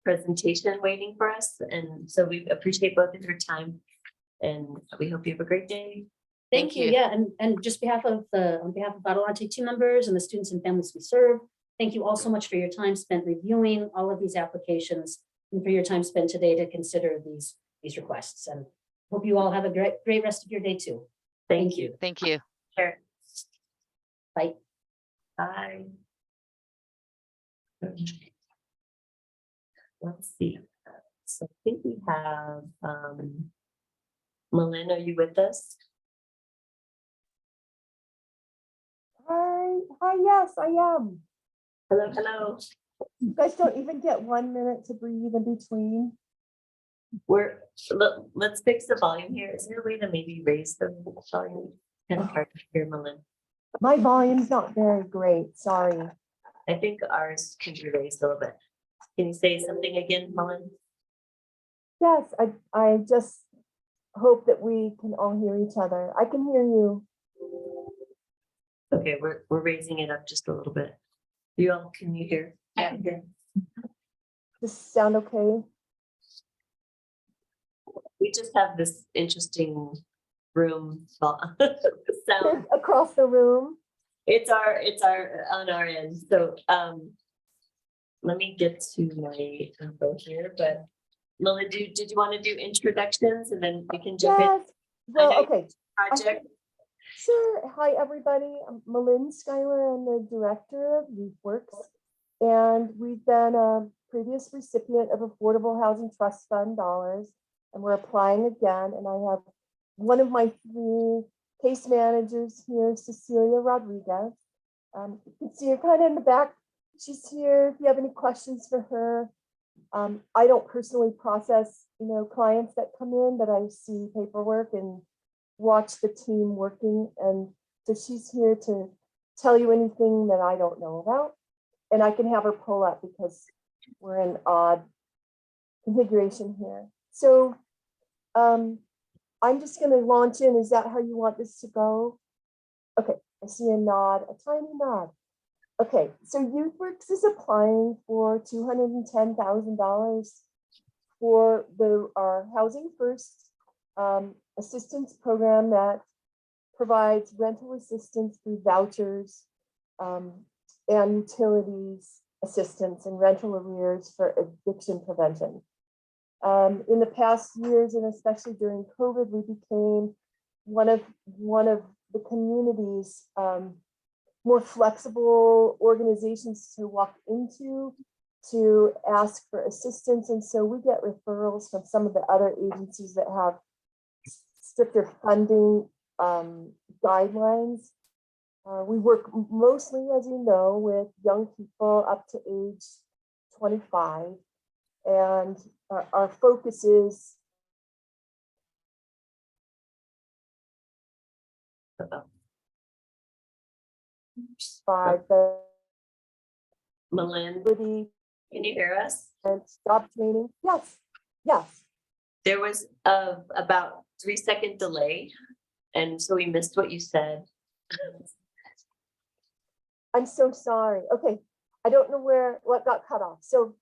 presentation waiting for us. And so we appreciate both of your time, and we hope you have a great day. Thank you. Yeah, and just on behalf of Adelante team members and the students and families we serve, thank you all so much for your time spent reviewing all of these applications and for your time spent today to consider these requests. And hope you all have a great rest of your day too. Thank you. Thank you. Sure. Bye. Bye. Let's see. So I think we have Malin, are you with us? Hi, yes, I am. Hello, hello. You guys don't even get 1 minute to breathe in between. Let's fix the volume here. Is there a way to maybe raise the volume? Kind of hard to hear, Malin. My volume's not very great, sorry. I think ours can be raised a little bit. Can you say something again, Malin? Yes, I just hope that we can all hear each other. I can hear you. Okay, we're raising it up just a little bit. Can you hear? Yeah. Does this sound okay? We just have this interesting room sound across the room. It's our on our end. So let me get to my info here, but Lila, did you want to do introductions and then we can jump in? Well, okay. Project. Sure. Hi, everybody. I'm Malin Schuyler. I'm the director of YouthWorks, and we've been a previous recipient of Affordable Housing Trust Fund dollars, and we're applying again. And I have one of my 3 case managers here, Cecilia Rodriguez. You can see her kind of in the back. She's here if you have any questions for her. I don't personally process, clients that come in, but I see paperwork and watch the team working. And so she's here to tell you anything that I don't know about. And I can have her pull up because we're in odd configuration here. So I'm just going to launch in. Is that how you want this to go? Okay, I see a nod, a tiny nod. Okay, so YouthWorks is applying for $210,000 for our Housing First assistance program that provides rental assistance through vouchers and utilities assistance and rental arrears for eviction prevention. In the past years, and especially during COVID, we became one of the community's more flexible organizations to walk into to ask for assistance. And so we get referrals from some of the other agencies that have stricter funding guidelines. We work mostly, as you know, with young people up to age 25. And our focus is by the Malin, can you hear us? and job training. Yes, yes. There was about 3-second delay, and so we missed what you said. I'm so sorry. Okay, I don't know what got cut off. So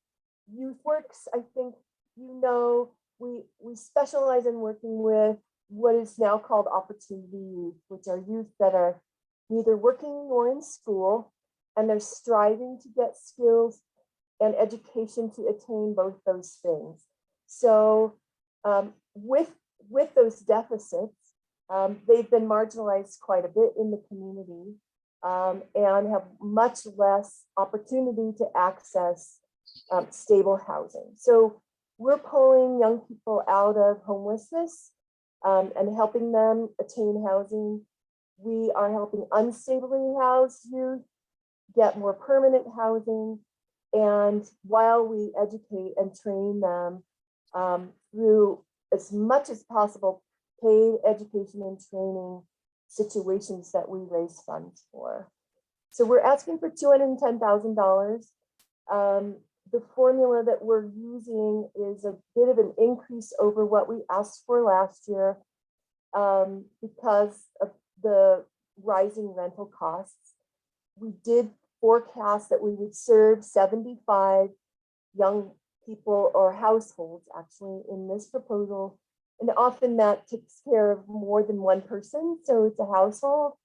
YouthWorks, I think you know, we specialize in working with what is now called Opportunity Youth, which are youth that are neither working nor in school, and they're striving to get skills and education to attain both those things. So with those deficits, they've been marginalized quite a bit in the community and have much less opportunity to access stable housing. So we're pulling young people out of homelessness and helping them attain housing. We are helping unstably housed youth get more permanent housing. And while we educate and train them through as much as possible paid education and training situations that we raise funds for. So we're asking for $210,000. The formula that we're using is a bit of an increase over what we asked for last year because of the rising rental costs. We did forecast that we would serve 75 young people or households actually in this proposal. And often that takes care of more than one person, so it's a household.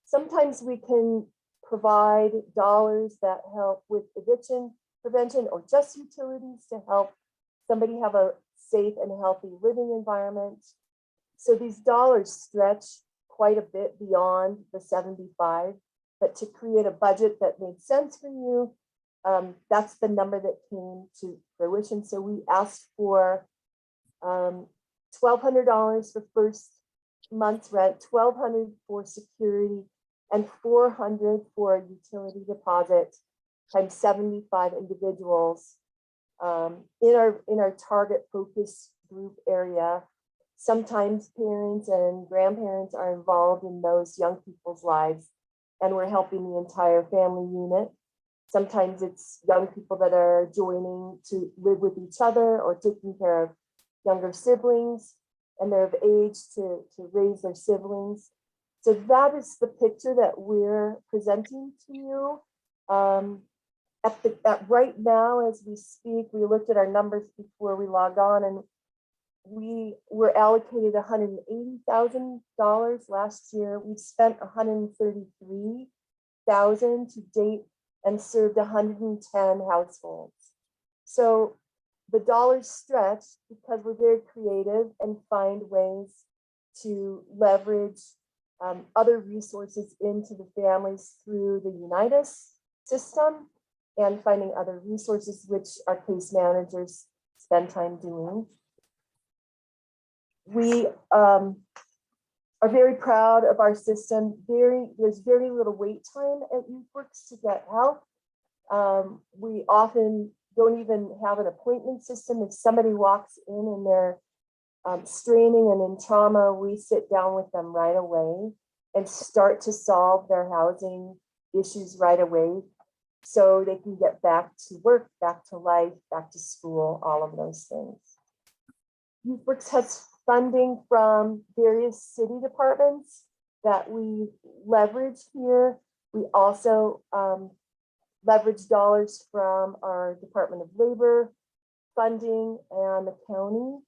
Sometimes we can provide dollars that help with eviction prevention or just utilities to help somebody have a safe and healthy living environment. So these dollars stretch quite a bit beyond the 75, but to create a budget that made sense for you, that's the number that came to fruition. So we asked for $1,200 for first month's rent, $1,200 for security, and $400 for a utility deposit times 75 individuals in our target focus group area. Sometimes parents and grandparents are involved in those young people's lives, and we're helping the entire family unit. Sometimes it's young people that are joining to live with each other or taking care of younger siblings, and they're of age to raise their siblings. So that is the picture that we're presenting to you. At right now, as we speak, we looked at our numbers before we logged on, and we were allocated $180,000 last year. We've spent $133,000 to date and served 110 households. So the dollars stretch because we're very creative and find ways to leverage other resources into the families through the Unitas system and finding other resources which our case managers spend time doing. We are very proud of our system. There's very little wait time at YouthWorks to get help. We often don't even have an appointment system. If somebody walks in and they're straining and in trauma, we sit down with them right away and start to solve their housing issues right away. so they can get back to work, back to life, back to school, all of those things. YouthWorks has funding from various city departments that we leverage here. We also leverage dollars from our Department of Labor funding and the county,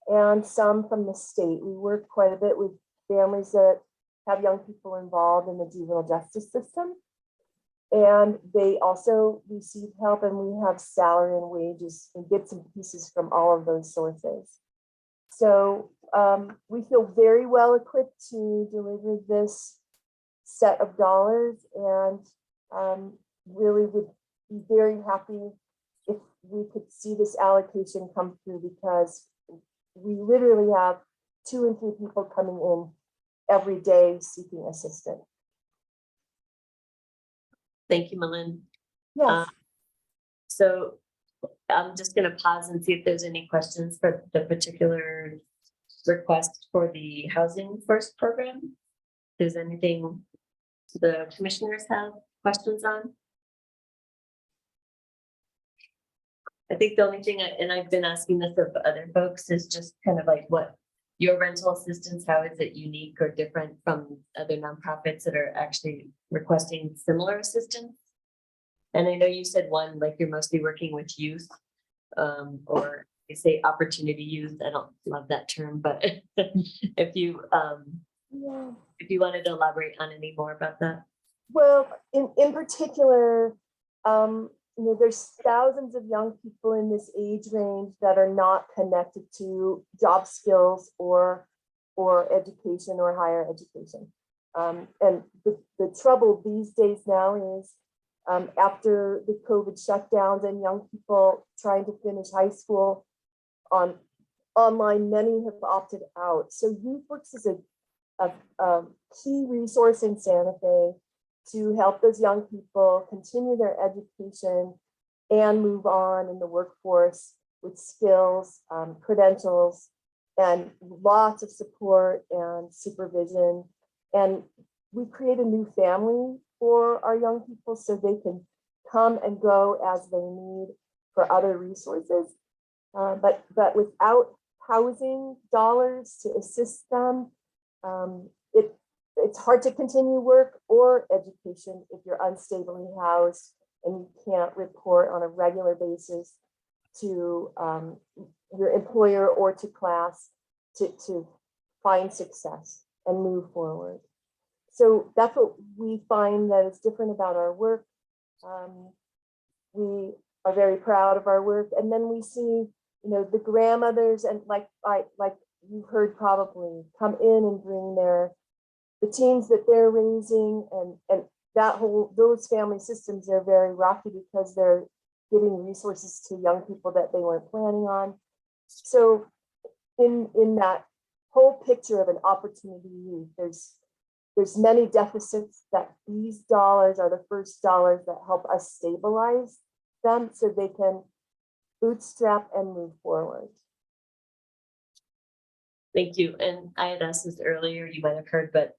and some from the state. We work quite a bit with families that have young people involved in the juvenile justice system. And they also receive help, and we have salary and wages and bits and pieces from all of those sources. So we feel very well equipped to deliver this set of dollars, and really would be very happy if we could see this allocation come through, because we literally have 2 and 3 people coming in every day seeking assistance. Thank you, Malin. Yes. So I'm just gonna pause and see if there's any questions for the particular request for the Housing First program. If there's anything the commissioners have questions on? I think the only thing, and I've been asking this of other folks, is just kind of like what your rental assistance, how is it unique or different from other nonprofits that are actually requesting similar assistance? And I know you said one, like you're mostly working with youth, or they say opportunity youth. I don't love that term, but if you wanted to elaborate on any more about that. Well, in particular, you know, there's thousands of young people in this age range that are not connected to job skills or education or higher education. And the trouble these days now is after the COVID shutdowns and young people trying to finish high school online, many have opted out. So YouthWorks is a key resource in Santa Fe to help those young people continue their education and move on in the workforce with skills, credentials, and lots of support and supervision. And we create a new family for our young people so they can come and go as they need for other resources. But without housing dollars to assist them, it's hard to continue work or education if you're unstably housed and you can't report on a regular basis to your employer or to class to find success and move forward. So that's what we find that is different about our work. We are very proud of our work, and then we see, you know, the grandmothers and like you've heard probably come in and bring the teams that they're raising, and that those family systems are very rocky because they're giving resources to young people that they weren't planning on. So in that whole picture of an opportunity youth, there's many deficits that these dollars are the first dollars that help us stabilize them so they can bootstrap and move forward. Thank you. And I had asked this earlier, you might have heard, but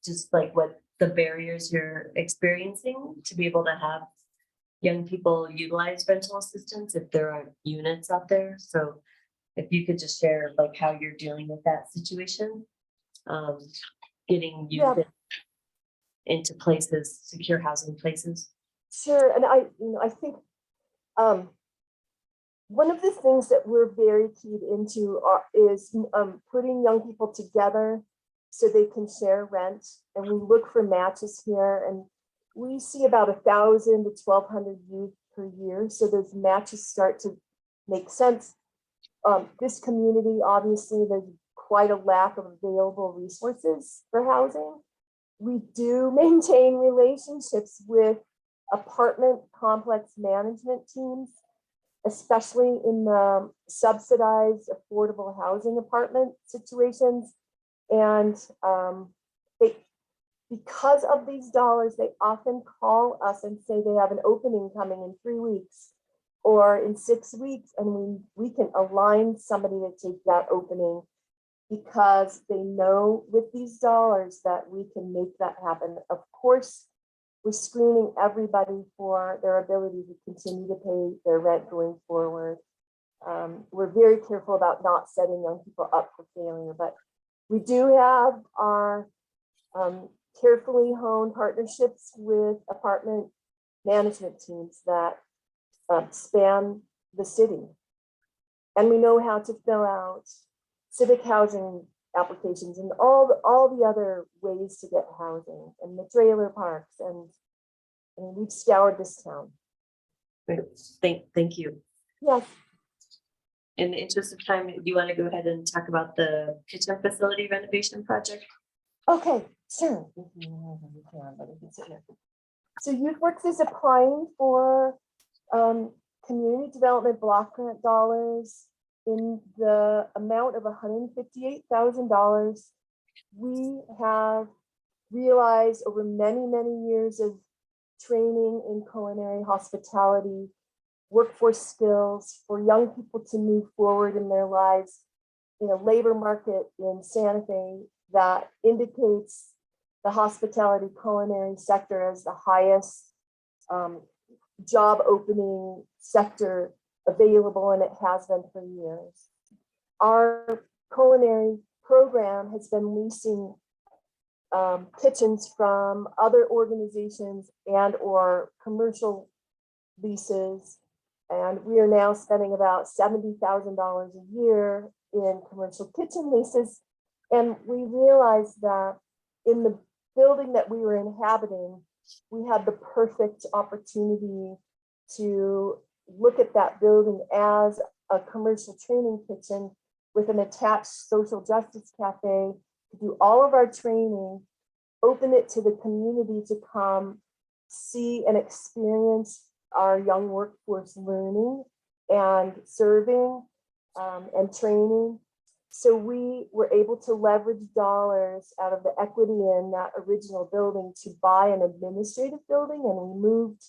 just like what the barriers you're experiencing to be able to have young people utilize rental assistance if there aren't units out there. So if you could just share like how you're dealing with that situation, getting youth into places, secure housing places. Sure, and I think one of the things that we're very keyed into is putting young people together so they can share rent, and we look for matches here, and we see about 1,000 to 1,200 youth per year, so those matches start to make sense. This community, obviously, there's quite a lack of available resources for housing. We do maintain relationships with apartment complex management teams, especially in the subsidized affordable housing apartment situations. And because of these dollars, they often call us and say they have an opening coming in 3 weeks or in 6 weeks, and we can align somebody to take that opening because they know with these dollars that we can make that happen. Of course, we're screening everybody for their ability to continue to pay their rent going forward. We're very careful about not setting young people up for failure, but we do have our carefully honed partnerships with apartment management teams that span the city. And we know how to fill out civic housing applications and all the other ways to get housing and the trailer parks, and we've scoured this town. Great. Thank you. Yes. In the interest of time, do you want to go ahead and talk about the kitchen facility renovation project? Okay, sure. So YouthWorks is applying for community development block grant dollars in the amount of $158,000. We have realized over many, many years of training in culinary hospitality, workforce skills for young people to move forward in their lives in a labor market in Santa Fe that indicates the hospitality culinary sector as the highest job opening sector available, and it has been for years. Our culinary program has been leasing kitchens from other organizations and or commercial leases, and we are now spending about $70,000 a year in commercial kitchen leases. And we realized that in the building that we were inhabiting, we had the perfect opportunity to look at that building as a commercial training kitchen with an attached social justice cafe, to do all of our training, open it to the community to come see and experience our young workforce learning and serving and training. So we were able to leverage dollars out of the equity in that original building to buy an administrative building, and we moved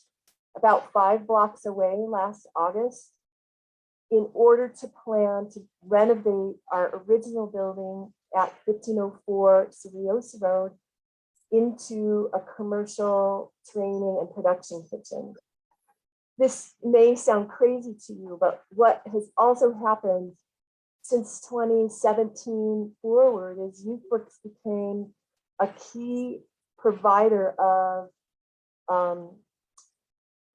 about 5 blocks away last August in order to plan to renovate our original building at 1504 Cerrillos Road into a commercial training and production kitchen. This may sound crazy to you, but what has also happened since 2017 forward is YouthWorks became a key provider of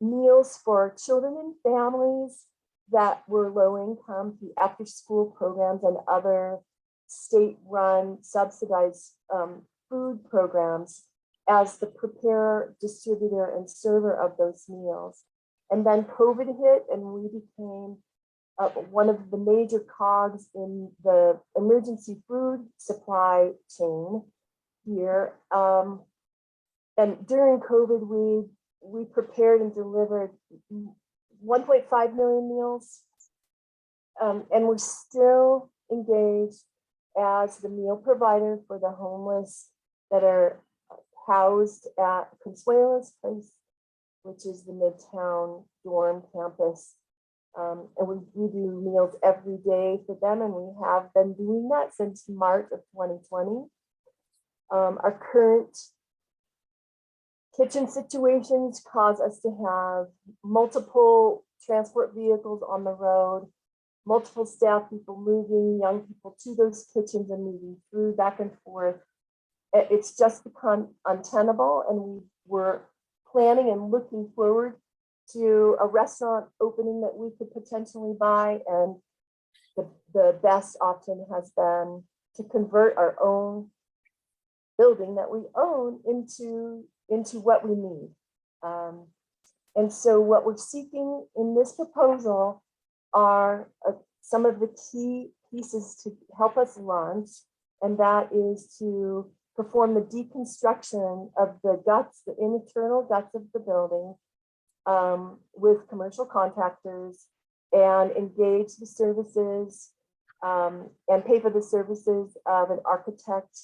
meals for children and families that were low income through after school programs and other state-run subsidized food programs as the preparer, distributor, and server of those meals. And then COVID hit, and we became one of the major cogs in the emergency food supply chain here. And during COVID, we prepared and delivered 1.5 million meals. And we're still engaged as the meal provider for the homeless that are housed at Consuelos Place, which is the Midtown dorm campus. And we do meals every day for them, and we have been doing that since March of 2020. Our current kitchen situations cause us to have multiple transport vehicles on the road, multiple staff people moving young people to those kitchens and moving through back and forth. It's just become untenable, and we were planning and looking forward to a restaurant opening that we could potentially buy, and the best option has been to convert our own building that we own into what we need. And so what we're seeking in this proposal are some of the key pieces to help us launch, and that is to perform the deconstruction of the guts, the internal guts of the building, with commercial contractors, and engage the services and pay for the services of an architect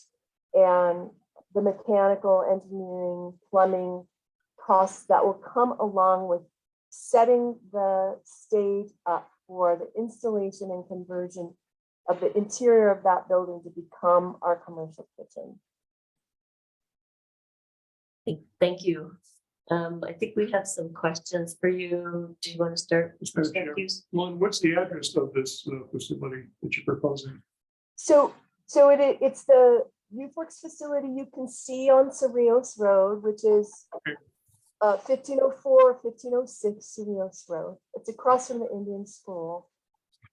and the mechanical, engineering, plumbing costs that will come along with setting the stage up for the installation and conversion of the interior of that building to become our commercial kitchen. Thank you. I think we have some questions for you. Do you want to start? Mr. Matthews? Lynn, what's the address of this facility that you're proposing? So it's the Youth Works facility you can see on Cerritos Road, which is 1504, 1506 Cerritos Road. It's across from the Indian School,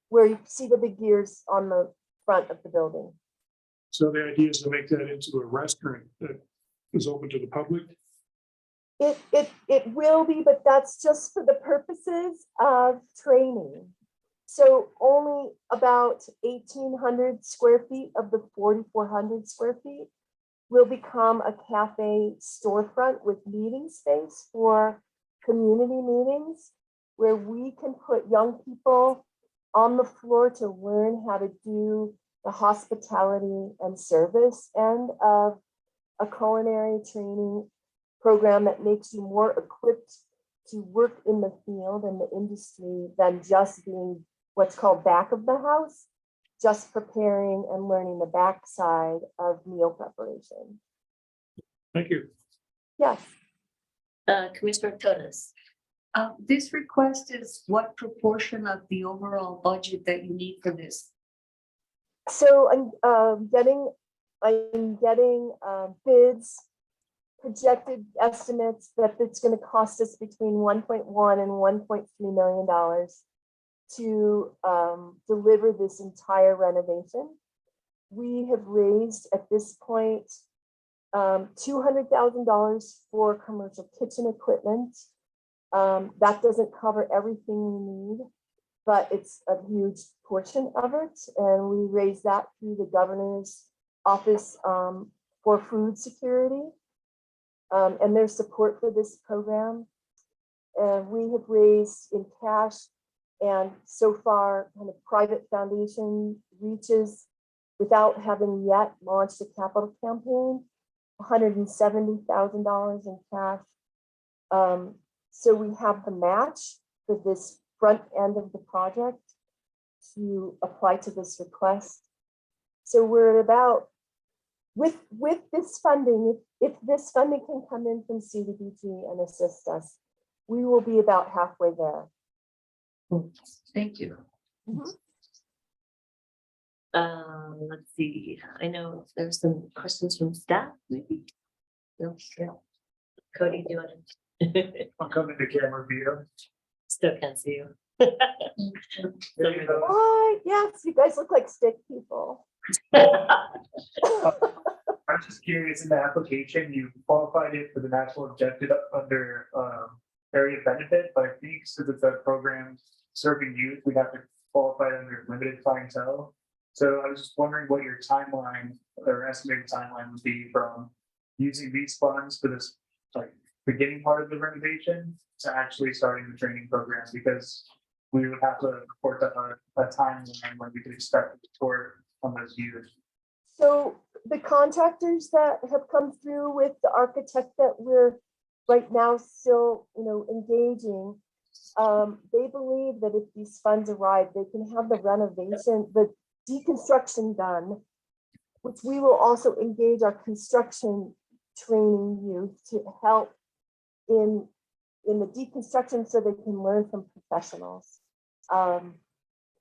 where you see the big gears on the front of the building. So the idea is to make that into a restaurant that is open to the public? It will be, but that's just for the purposes of training. So only about 1,800 square feet of the 4,400 square feet will become a cafe storefront with meeting space for community meetings, where we can put young people on the floor to learn how to do the hospitality and service end of a culinary training program that makes you more equipped to work in the field and the industry than just being what's called back of the house, just preparing and learning the backside of meal preparation. Thank you. Yes. Commissioner Todes. This request is what proportion of the overall budget that you need for this? So I'm getting bids, projected estimates that it's going to cost us between 1.1 and 1.3 million dollars to deliver this entire renovation. We have raised at this point $200,000 for commercial kitchen equipment. That doesn't cover everything we need, but it's a huge portion of it. And we raised that through the governor's office for food security and their support for this program. And we have raised in cash, and so far kind of private foundation reaches without having yet launched a capital campaign, $170,000 in cash. So we have the match for this front end of the project to apply to this request. So we're at about, with this funding, if this funding can come in from CDBG and assist us, we will be about halfway there. Thank you. Let's see. I know there's some questions from staff, maybe. No, yeah. Cody, do you want to? I'm coming to camera view. Still can't see you. There you go. What? Yes, you guys look like stick people. I'm just curious, in the application, you qualified it for the national objective under area benefit, but I think since it's a program serving youth, we'd have to qualify it under limited clientele. So I was just wondering what your timeline or estimated timeline would be from using these funds for this like beginning part of the renovation to actually starting the training program, because we would have to report a timeline when we could expect the report on those youth. So the contractors that have come through with the architect that we're right now still, engaging, they believe that if these funds arrive, they can have the renovation, the deconstruction done, which we will also engage our construction training youth to help in the deconstruction so they can learn from professionals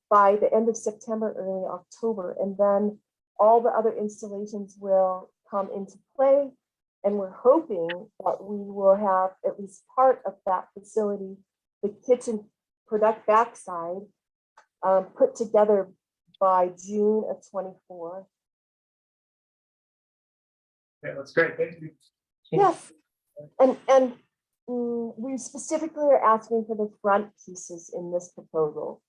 by the end of September, early October. And then all the other installations will come into play. And we're hoping that we will have at least part of that facility, the kitchen product backside, put together by June of 24. Yeah, that's great. Thank you. Yes, and we specifically are asking for the front pieces in this proposal.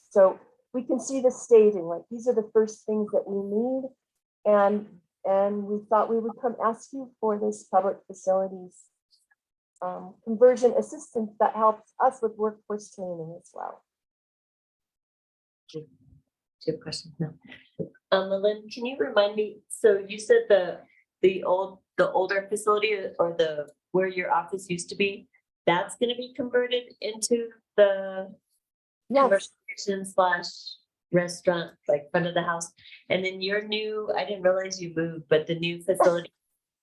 So we can see the staging, like these are the first things that we need. And we thought we would come ask you for this public facilities conversion assistance that helps us with workforce training as well. Two questions now. Melinda, can you remind me, so you said the older facility or where your office used to be, that's gonna be converted into the commercial kitchen / restaurant, like front of the house. And then your new, I didn't realize you moved, but the new facility,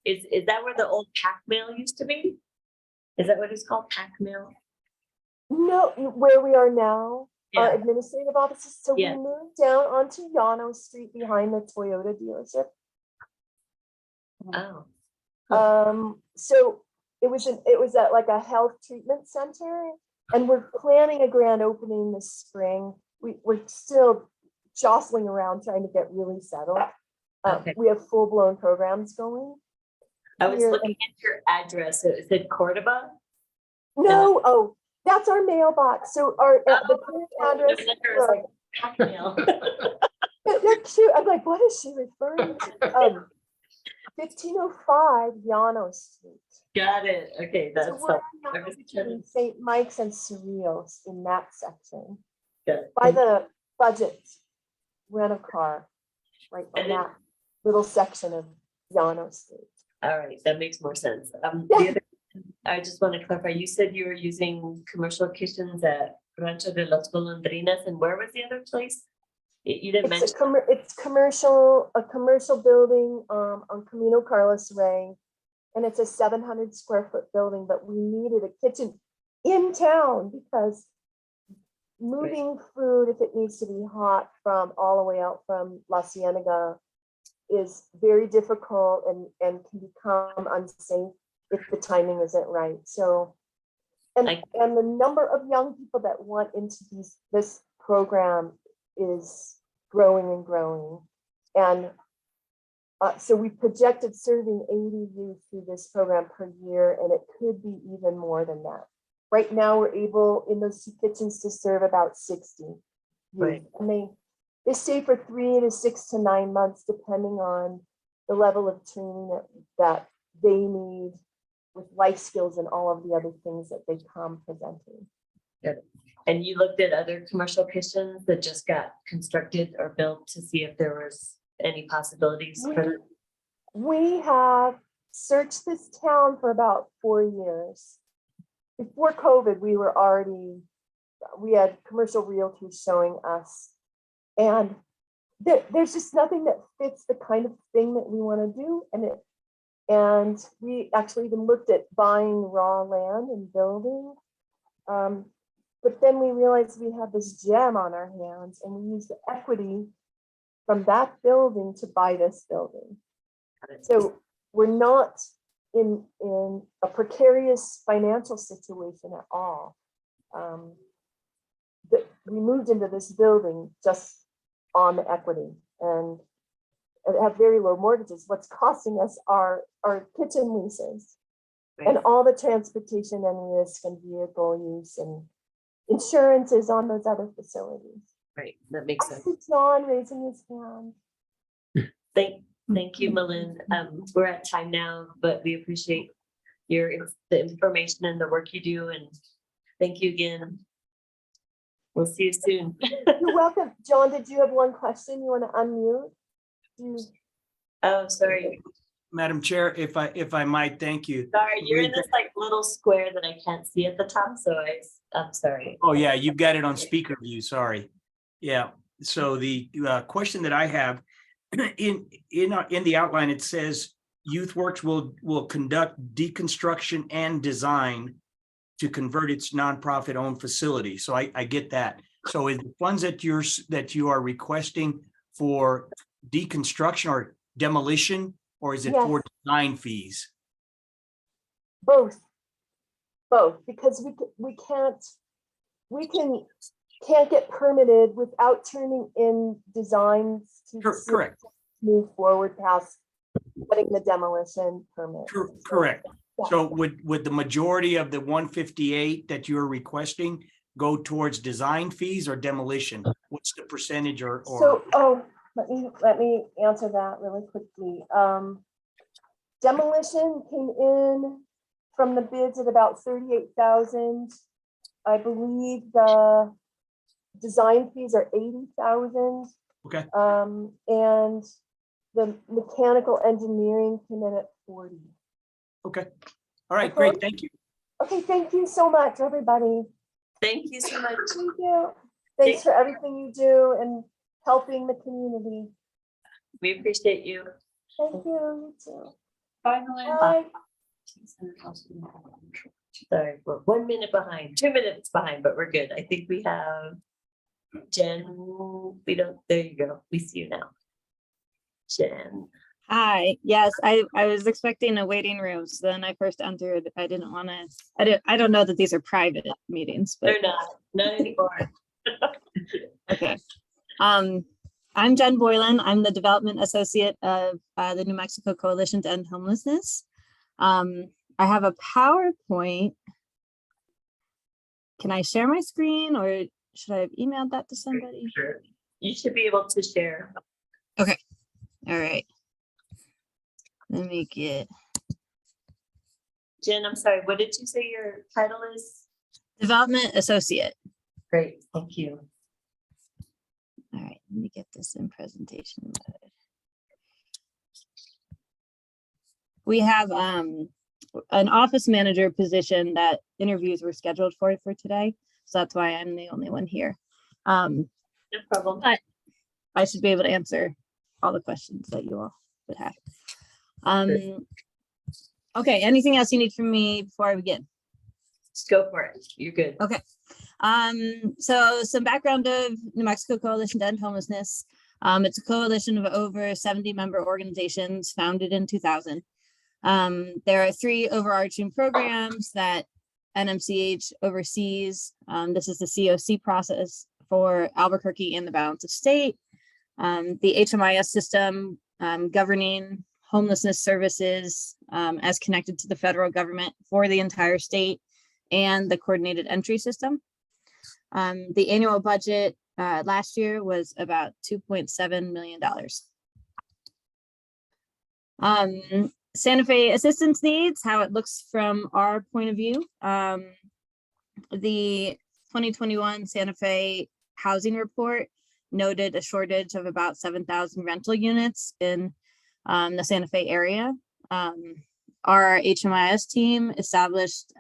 is that where the old pack mill used to be? Is that what it's called? Pack Mill? No, where we are now, our Yeah. administrative offices, so we Yeah. moved down onto Llano Street behind the Toyota dealership. Oh, So it was at like a health treatment center, and we're planning a grand opening this spring. We're still jostling around trying to get really settled. Okay. We have full-blown programs going. I was here, looking at your address. It said Cordoba. No, oh, that's our mailbox. So the current address. It was like Pack Mill. They're cute. I'm like, what is she referring to? 1505 Llano Street. Got it. Okay, So that's we're helpful. I was between St. Mike's and Cerritos in that section. Good. By the budget rent a car, right on And then- that little section of Llano Street. All right, that makes more sense. I just want to clarify, you said you were using commercial kitchens at Rancho de las Golondrinas, and where was the other place? You didn't mention. It's a commercial building on Camino Carlos Rey. And it's a 700 square foot building, but we needed a kitchen in town because moving food, if it needs to be hot from all the way out from La Cienega, is very difficult and can become unsafe if the timing isn't right. So, and the number of young people that want into this program is growing and growing. And so we projected serving 80 youth through this program per year, and it could be even more than that. Right now, we're able in those two kitchens to serve about 60 youth. Right. And they stay for 3 to 6 to 9 months, depending on the level of training that they need with life skills and all of the other things that they come presenting. Good. And you looked at other commercial kitchens that just got constructed or built to see if there was any possibilities for them? We have searched this town for about 4 years. Before COVID, we had commercial realtors showing us. And there's just nothing that fits the kind of thing that we want to do. And we actually even looked at buying raw land and building. But then we realized we have this gem on our hands, and we used the equity from that building to buy this building. So we're not in a precarious financial situation at all. We moved into this building just on the equity and have very low mortgages. What's costing us are our kitchen leases and all the transportation and risk and vehicle use and insurances on those other facilities. Right, that makes sense. I see John raising his hand. Thank you, Malin. We're at time now, but we appreciate the information and the work you do, and thank you again. We'll see you soon. You're welcome. John, did you have one question you want to unmute? Oh, sorry. Madam Chair, if I might, thank you. Sorry, you're in this like little square that I can't see at the top, so I'm sorry. Oh, yeah, you've got it on speaker view, sorry. Yeah, so the question that I have, in the outline, it says YouthWorks will conduct deconstruction and design to convert its nonprofit owned facility. So I get that. So is the funds that you are requesting for deconstruction or demolition, or is it Yes. for design fees? Both, because we can't get permitted without turning in designs to Correct. move forward past getting the demolition permit. Correct. Yeah. So would the majority of the 158 that you're requesting go towards design fees or demolition? What's the percentage or? So, let me answer that really quickly. Demolition came in from the bids at about 38,000. I believe the design fees are 80,000. Okay. And the mechanical engineering came in at 40. Okay. All right, great. Thank you. Okay, thank you so much, everybody. Thank you so much. Thank you. Thanks for everything you do and helping the community. We appreciate you. Thank you. You too. Bye, Malin. Bye. Sorry, we're 1 minute behind, 2 minutes behind, but we're good. I think we have Jen, there you go. We see you now. Jen. Hi, yes, I was expecting a waiting room, so then I first entered, I didn't want to, I don't know that these are private meetings, but. They're not anymore. Okay. I'm Jen Boylan. I'm the Development Associate of the New Mexico Coalition to End Homelessness. I have a PowerPoint. Can I share my screen or should I have emailed that to somebody? Sure. You should be able to share. Okay, all right. Let me get. Jen, I'm sorry, what did you say your title is? Development Associate. Great, thank you. All right, let me get this in presentation mode. We have an office manager position that interviews were scheduled for today. So that's why I'm the only one here. No problem. But I should be able to answer all the questions that you all would have. Okay, anything else you need from me before I begin? Just go for it. You're good. Okay. So some background of New Mexico Coalition to End Homelessness. It's a coalition of over 70 member organizations founded in 2000. There are 3 overarching programs that NMCH oversees. This is the COC process for Albuquerque and the balance of state. The HMIS system governing homelessness services as connected to the federal government for the entire state, and the coordinated entry system. The annual budget last year was about $2.7 million. Santa Fe assistance needs, how it looks from our point of view. The 2021 Santa Fe housing report noted a shortage of about 7,000 rental units in the Santa Fe area. Our HMIS team established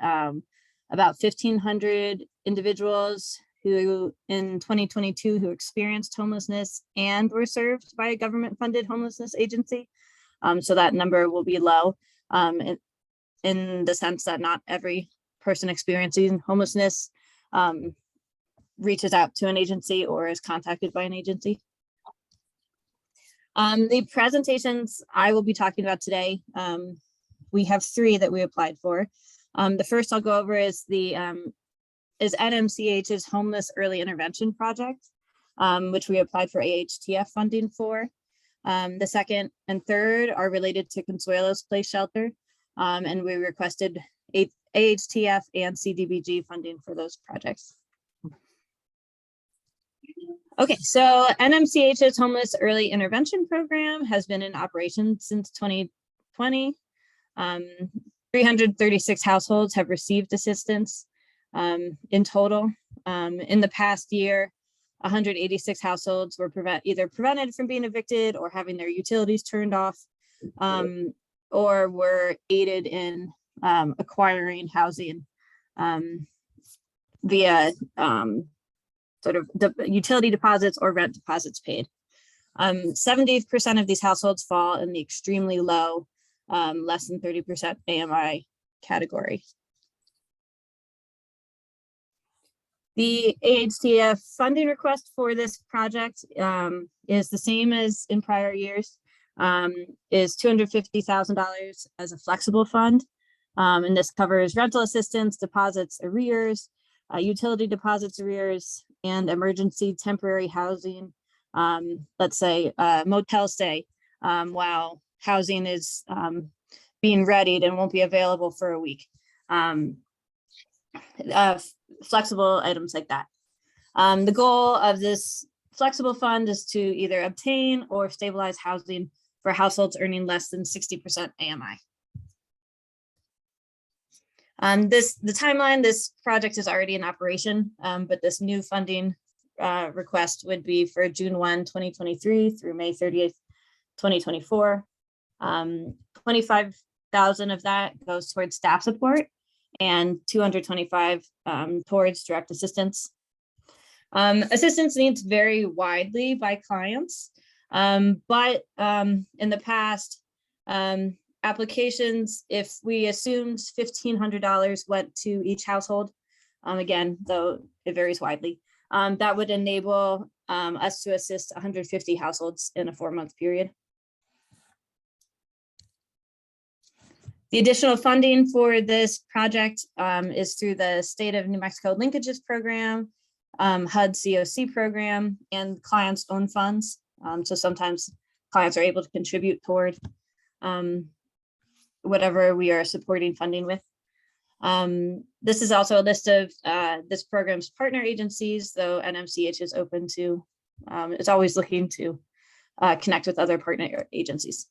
about 1,500 individuals who in 2022 who experienced homelessness and were served by a government funded homelessness agency. So that number will be low in the sense that not every person experiencing homelessness reaches out to an agency or is contacted by an agency. The presentations I will be talking about today, we have 3 that we applied for. The first I'll go over is NMCH's Homeless Early Intervention Project, which we applied for AHTF funding for. The second and third are related to Consuelos Place Shelter, and we requested AHTF and CDBG funding for those projects. Okay, so NMCH's Homeless Early Intervention Program has been in operation since 2020. 336 households have received assistance in total. In the past year, 186 households were either prevented from being evicted or having their utilities turned off, or were aided in acquiring housing via sort of utility deposits or rent deposits paid. 70% of these households fall in the extremely low, less than 30% AMI category. The AHTF funding request for this project is the same as in prior years, is $250,000 as a flexible fund. And this covers rental assistance, deposits, arrears, utility deposits, arrears, and emergency temporary housing. Let's say motel stay while housing is being readied and won't be available for a week. Flexible items like that. The goal of this flexible fund is to either obtain or stabilize housing for households earning less than 60% AMI. The timeline, this project is already in operation, but this new funding request would be for June 1, 2023 through May 30th, 2024. 25,000 of that goes towards staff support and 225 towards direct assistance. Assistance needs vary widely by clients, but in the past, applications, if we assumed $1,500 went to each household, again, though it varies widely, that would enable us to assist 150 households in a 4-month period. The additional funding for this project is through the State of New Mexico Linkages Program, HUD COC program, and clients' own funds. So sometimes clients are able to contribute toward whatever we are supporting funding with. This is also a list of this program's partner agencies, though NMCH is open to, it's always looking to connect with other partner agencies.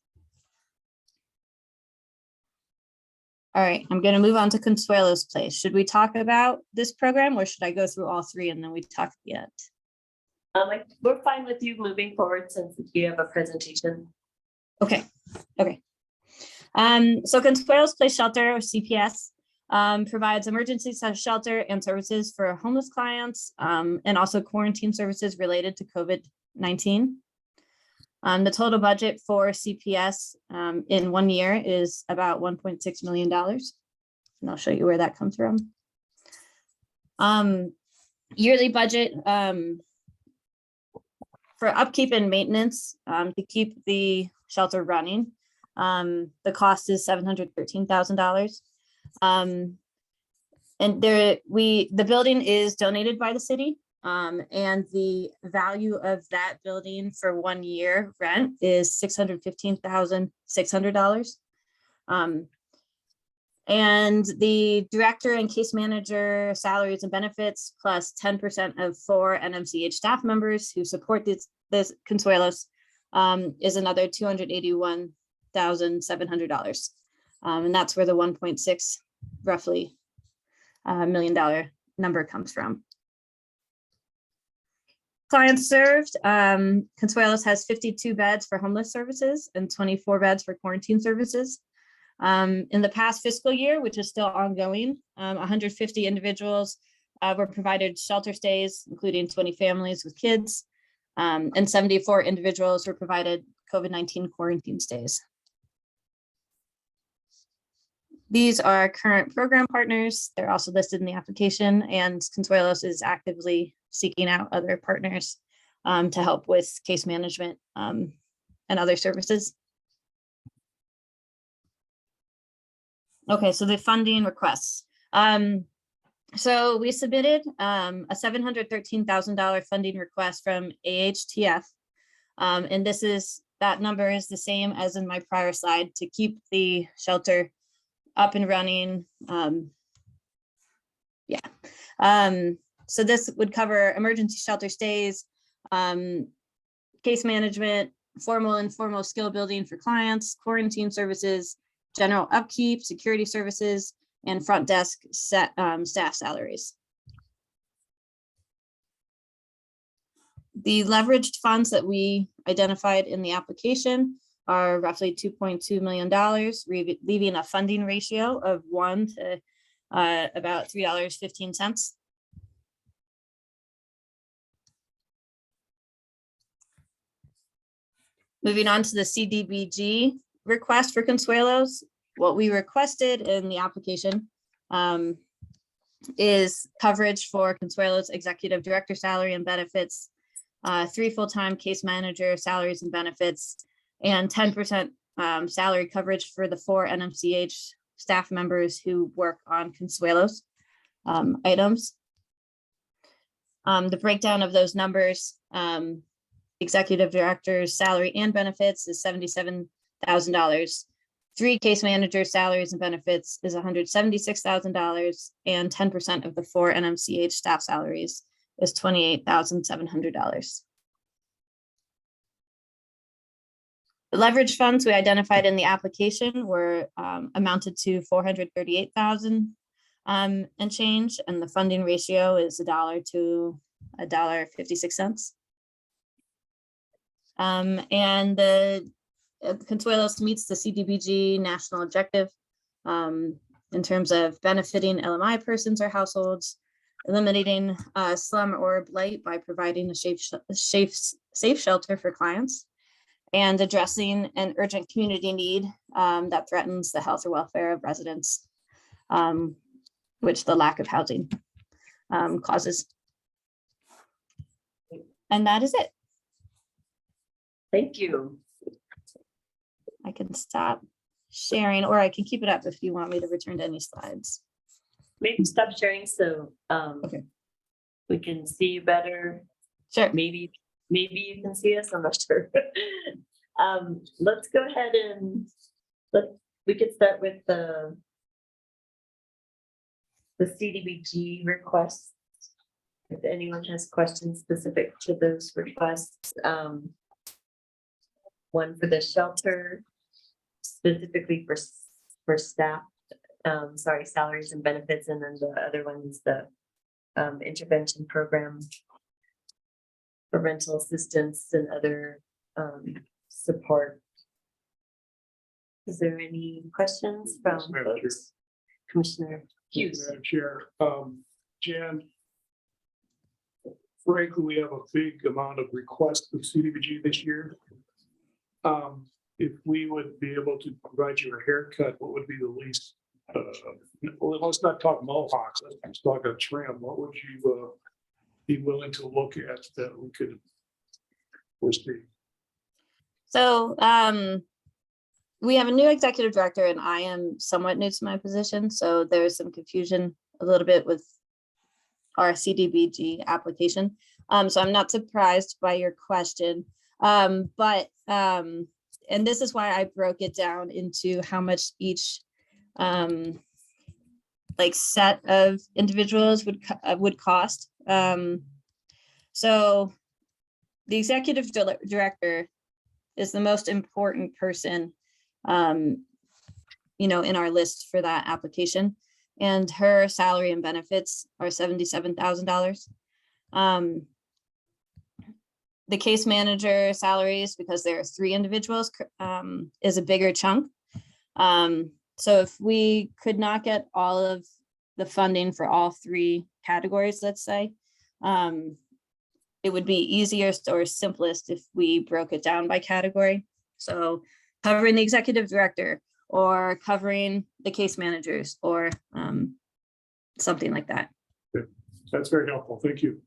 All right, I'm going to move on to Consuelo's Place. Should we talk about this program or should I go through all three and then we talk yet? We're fine with you moving forward since you have a presentation. Okay. So Consuelo's Place Shelter, or CPS, provides emergency shelter and services for homeless clients, and also quarantine services related to COVID-19. The total budget for CPS in 1 year is about $1.6 million. And I'll show you where that comes from. Yearly budget for upkeep and maintenance to keep the shelter running. The cost is $713,000. And the building is donated by the city. And the value of that building for 1 year rent is $615,600. And the director and case manager salaries and benefits plus 10% of 4 NMCH staff members who support this Consuelos is another $281,700. And that's where the 1.6 roughly $1 million number comes from. Clients served, Consuelos has 52 beds for homeless services and 24 beds for quarantine services. In the past fiscal year, which is still ongoing, 150 individuals were provided shelter stays, including 20 families with kids, and 74 individuals were provided COVID-19 quarantine stays. These are current program partners. They're also listed in the application, and Consuelos is actively seeking out other partners to help with case management and other services. Okay, so the funding requests. So we submitted a $713,000 funding request from AHTF. And that number is the same as in my prior slide to keep the shelter up and running. So this would cover emergency shelter stays, case management, formal and informal skill building for clients, quarantine services, general upkeep, security services, and front desk staff salaries. The leveraged funds that we identified in the application are roughly $2.2 million, leaving a funding ratio of 1 to about $3.15. Moving on to the CDBG request for Consuelos, what we requested in the application is coverage for Consuelos executive director salary and benefits, 3 full-time case manager salaries and benefits, and 10% salary coverage for the 4 NMCH staff members who work on Consuelos items. The breakdown of those numbers, executive director's salary and benefits is $77,000. 3 case manager salaries and benefits is $176,000, and 10% of the 4 NMCH staff salaries is $28,700. The leverage funds we identified in the application were amounted to $438,000 and change, and the funding ratio is $1 to $1.56. And the Consuelos meets the CDBG national objective in terms of benefiting LMI persons or households, eliminating slum or blight by providing a safe shelter for clients, and addressing an urgent community need that threatens the health or welfare of residents, which the lack of housing causes. And that is it. Thank you. I can stop sharing, or I can keep it up if you want me to return to any slides. Maybe stop sharing so we can see you better. Sure. Maybe you can see us, I'm not sure. Let's go ahead and we could start with the CDBG requests. If anyone has questions specific to those requests, one for the shelter, specifically for staff, salaries and benefits, and then the other one is the intervention program for rental assistance and other support. Is there any questions from Yes, Madam Chair. folks? Commissioner Hughes? Madam Chair, Jan, frankly, we have a big amount of requests with CDBG this year. If we would be able to provide you a haircut, what would be the least? Well, let's not talk mohawks, let's talk a trim. What would you be willing to look at that we could foresee? So we have a new executive director and I am somewhat new to my position. So there's some confusion a little bit with our CDBG application. So I'm not surprised by your question. And this is why I broke it down into how much each like set of individuals would cost. So the executive director is the most important person, in our list for that application, and her salary and benefits are $77,000. The case manager salaries, because there are 3 individuals, is a bigger chunk. So if we could not get all of the funding for all 3 categories, let's say, it would be easiest or simplest if we broke it down by category. So covering the executive director or covering the case managers or something like that. That's very helpful. Thank you.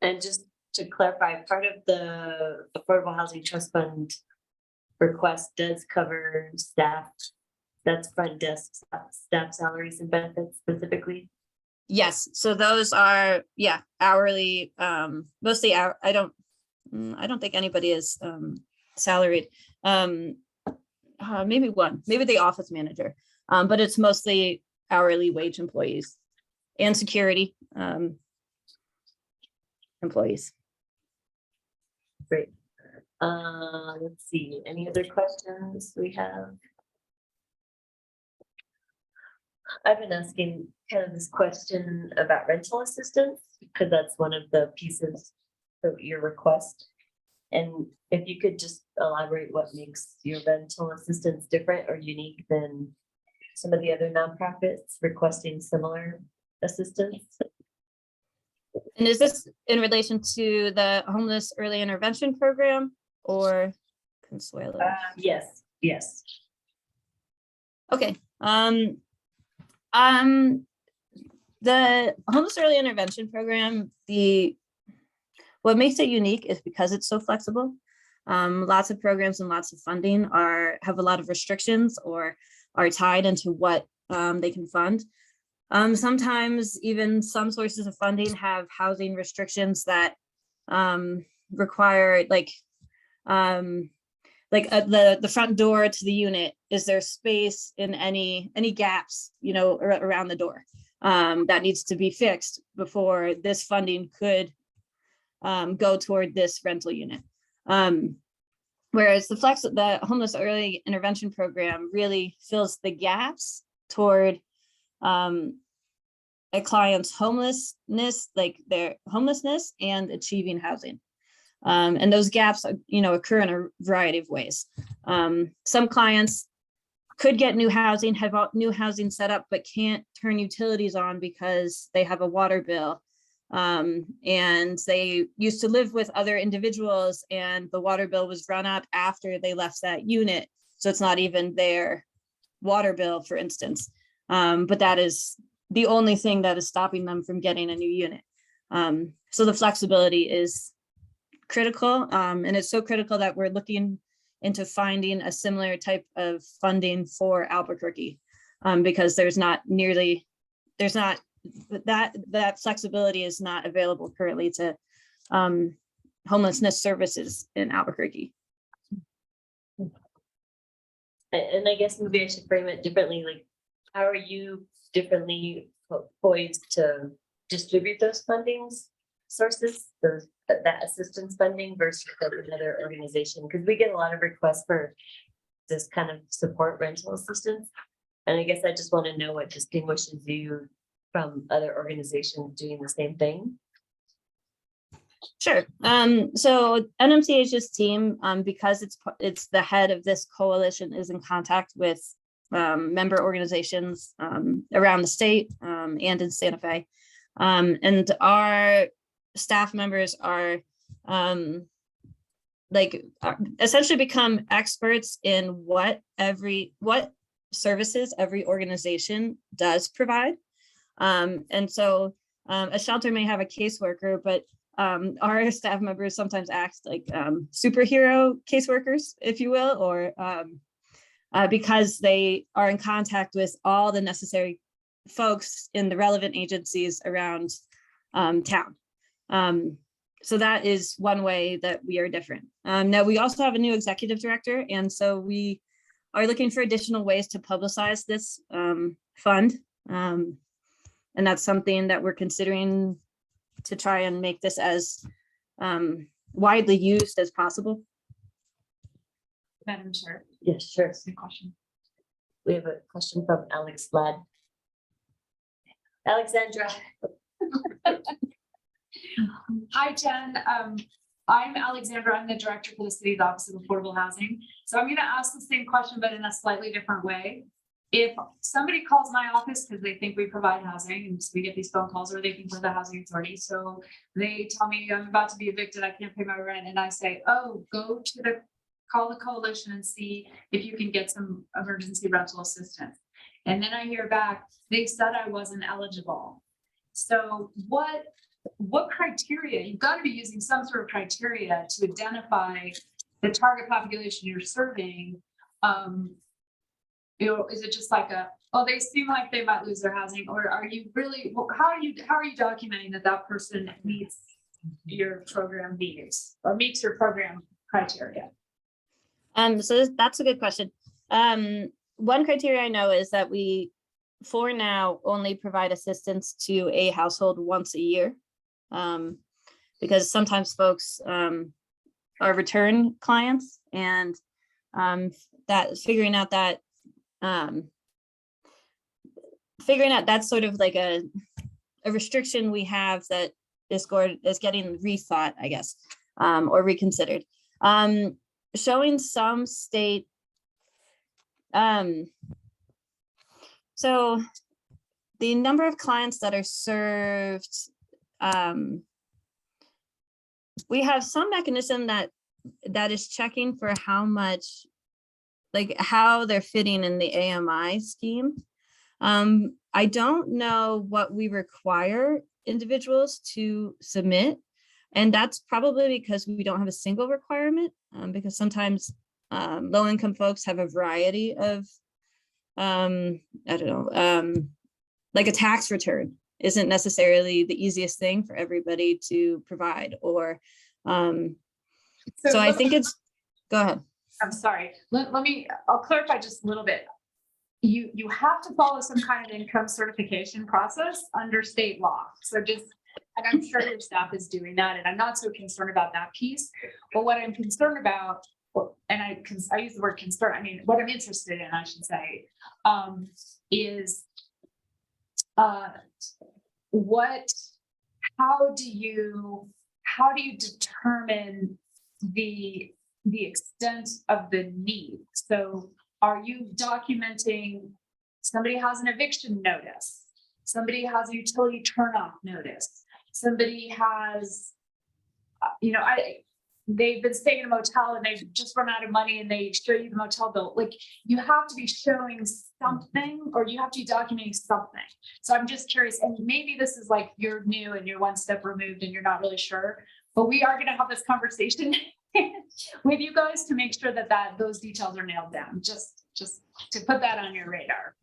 And just to clarify, part of the Affordable Housing Trust Fund request does cover staff, that's front desk staff salaries and benefits specifically. Yes, so those are, hourly, mostly hour, I don't think anybody is salaried. Maybe the office manager, but it's mostly hourly wage employees and security employees. Great. Let's see, any other questions we have? I've been asking kind of this question about rental assistance, because that's one of the pieces of your request. And if you could just elaborate what makes your rental assistance different or unique than some of the other nonprofits requesting similar assistance. And is this in relation to the homeless early intervention program or Consuelo? Yes. Okay. The homeless early intervention program, what makes it unique is because it's so flexible. Lots of programs and lots of funding have a lot of restrictions or are tied into what they can fund. Sometimes even some sources of funding have housing restrictions that require the front door to the unit. Is there space in any gaps, around the door that needs to be fixed before this funding could go toward this rental unit? Whereas the homeless early intervention program really fills the gaps toward a client's homelessness, like their homelessness and achieving housing. And those gaps, occur in a variety of ways. Some clients could get new housing, have new housing set up, but can't turn utilities on because they have a water bill And they used to live with other individuals, and the water bill was run up after they left that unit. So it's not even their water bill, for instance. But that is the only thing that is stopping them from getting a new unit. So the flexibility is critical, and it's so critical that we're looking into finding a similar type of funding for Albuquerque, because that flexibility is not available currently to homelessness services in Albuquerque. And I guess maybe I should frame it differently, like, how are you differently poised to distribute those fundings sources, that assistance funding versus another organization? Because we get a lot of requests for this kind of support rental assistance. And I guess I just want to know what distinguishes you from other organizations doing the same thing. Sure. So NMCH's team, because it's the head of this coalition, is in contact with member organizations around the state and in Santa Fe. And our staff members are essentially become experts in what services every organization does provide. And so a shelter may have a caseworker, but our staff members sometimes act like superhero caseworkers, if you will, or because they are in contact with all the necessary folks in the relevant agencies around town. So that is one way that we are different. Now, we also have a new executive director, and so we are looking for additional ways to publicize this fund. And that's something that we're considering to try and make this as widely used as possible. Madam Chair. Yes, sure. Same question. We have a question from Alex Ladd. Alexandra. Hi, Jen. I'm Alexandra. I'm the director for the city's Office of Affordable Housing. So I'm going to ask the same question, but in a slightly different way. If somebody calls my office because they think we provide housing, and so we get these phone calls, or they think we're the housing authority, so they tell me I'm about to be evicted, I can't pay my rent, and I say, oh, call the coalition and see if you can get some emergency rental assistance. And then I hear back, they said I wasn't eligible. So what criteria? You've got to be using some sort of criteria to identify the target population you're serving. Is it just like they seem like they might lose their housing, or are you really, how are you documenting that person meets your program needs or meets your program criteria? So that's a good question. One criteria I know is that we, for now, only provide assistance to a household once a year. Because sometimes folks are return clients, and figuring out that's sort of like a restriction we have that is getting rethought, I guess, or reconsidered. Showing some state. So the number of clients that are served, we have some mechanism that is checking for how much, how they're fitting in the AMI scheme. I don't know what we require individuals to submit, and that's probably because we don't have a single requirement, because sometimes low-income folks have a variety of, I don't know, like a tax return isn't necessarily the easiest thing for everybody to provide, or so I think it's, go ahead. I'm sorry. I'll clarify just a little bit. You have to follow some kind of income certification process under state law. So and I'm sure your staff is doing that, and I'm not so concerned about that piece. But what I'm concerned about, and I use the word concern, I mean, what I'm interested in, I should say, is how do you determine the extent of the need? So are you documenting somebody has an eviction notice, somebody has a utility turnoff notice, somebody has, they've been staying in a motel and they've just run out of money and they show you the motel bill, like, you have to be showing something, or you have to be documenting something. So I'm just curious, and maybe this is like, you're new and you're one step removed and you're not really sure, but we are gonna have this conversation with you guys to make sure that those details are nailed down, just to put that on your radar.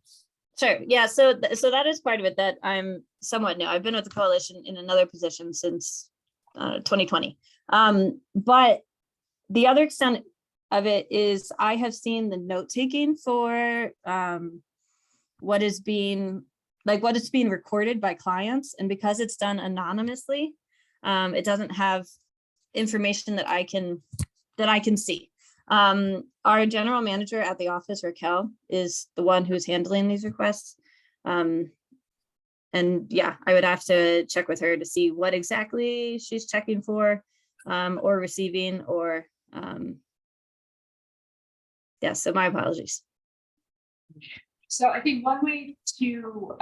Sure. Yeah. So that is part of it that I'm somewhat new. I've been with the coalition in another position since 2020. But the other extent of it is I have seen the note taking for what is being recorded by clients, and because it's done anonymously, it doesn't have information that I can see. Our general manager at the office, Raquel, is the one who's handling these requests. And yeah, I would have to check with her to see what exactly she's checking for, or receiving, or yeah, so my apologies. So I think one way to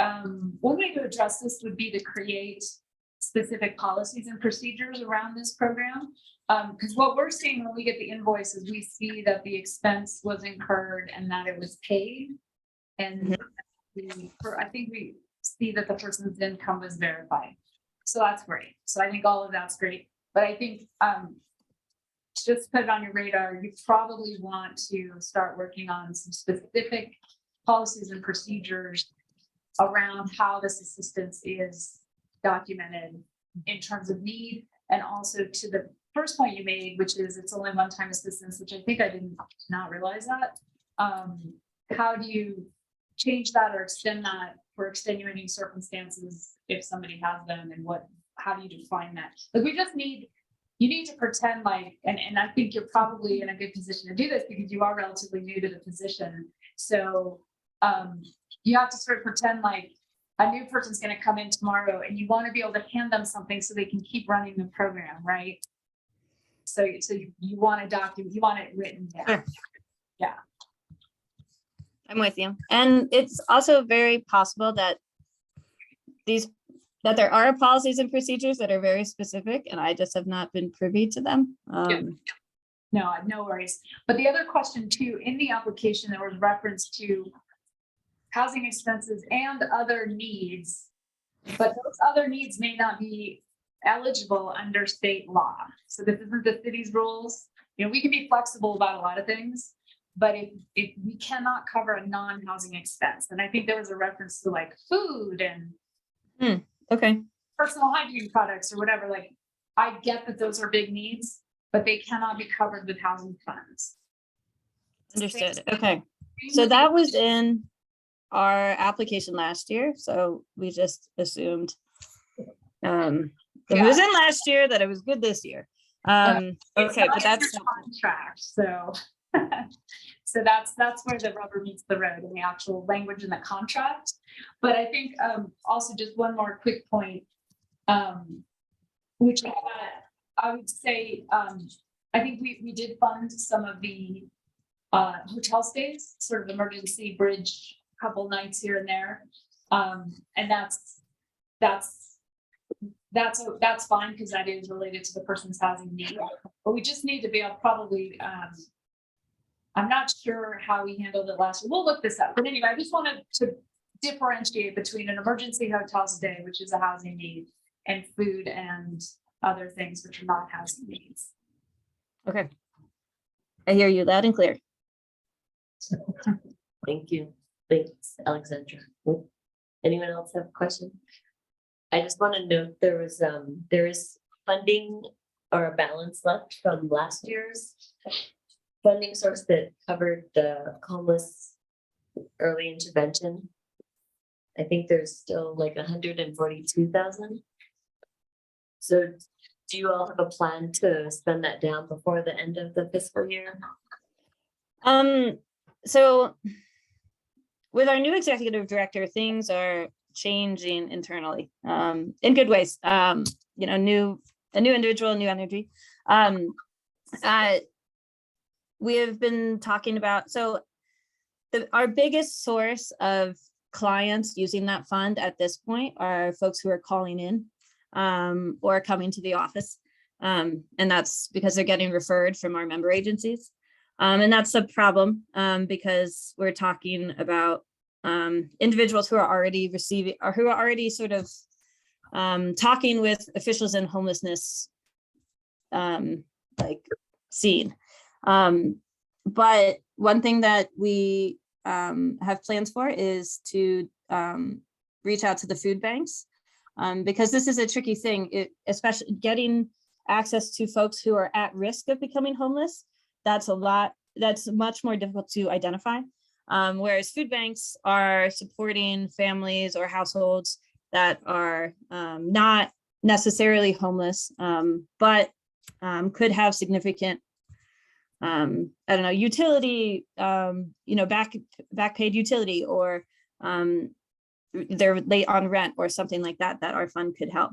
address this would be to create specific policies and procedures around this program. Because what we're seeing when we get the invoices, we see that the expense was incurred and that it was paid. And I think we see that the person's income was verified. So that's great. So I think all of that's great. But I think just put it on your radar, you probably want to start working on some specific policies and procedures around how this assistance is documented in terms of need, and also to the first point you made, which is it's only one-time assistance, which I think I did not realize that. How do you change that or extend that for extenuating circumstances if somebody has them, and how do you define that? Like, you need to pretend like, and I think you're probably in a good position to do this because you are relatively new to the position. So you have to sort of pretend like a new person's going to come in tomorrow, and you want to be able to hand them something so they can keep running the program, right? So you want to document, you want it written down. Sure. Yeah. I'm with you. And it's also very possible that there are policies and procedures that are very specific, and I just have not been privy to them. No worries. But the other question too, in the application, there was reference to housing expenses and other needs, but those other needs may not be eligible under state law. So this isn't the city's rules. We can be flexible about a lot of things, but if we cannot cover a non-housing expense, and I think there was a reference to like food and okay, personal hygiene products or whatever, like, I get that those are big needs, but they cannot be covered with housing funds. understood. Okay, so that was in our application last year, so we just assumed it was in last year that it was good this year. Okay, but that's contract. So so that's where the rubber meets the road in the actual language in the contract. But I think also just one more quick point, which I would say, I think we did fund some of the hotel stays, sort of emergency bridge, couple nights here and there. And that's fine because that is related to the person's housing need. But we just need to be able probably, I'm not sure how we handled it last year. We'll look this up. But anyway, I just wanted to differentiate between an emergency hotel stay, which is a housing need, and food and other things which are not housing needs. okay. I hear you loud and clear. Thank you. Thanks, Alexandra. Anyone else have a question? I just want to note there is funding or a balance left from last year's funding source that covered the homeless early intervention. I think there's still like 142,000. So do you all have a plan to spend that down before the end of the fiscal year? So with our new executive director, things are changing internally, in good ways. A new individual, new energy. We have been talking about, our biggest source of clients using that fund at this point are folks who are calling in. or coming to the office. And that's because they're getting referred from our member agencies. And that's a problem because we're talking about individuals who are already receiving or who are already sort of talking with officials in homelessness like scene. But one thing that we have plans for is to reach out to the food banks because this is a tricky thing, especially getting access to folks who are at risk of becoming homeless. That's much more difficult to identify. Whereas food banks are supporting families or households that are not necessarily homeless, but could have significant, I don't know, utility, back paid utility, or they're late on rent or something like that, that our fund could help.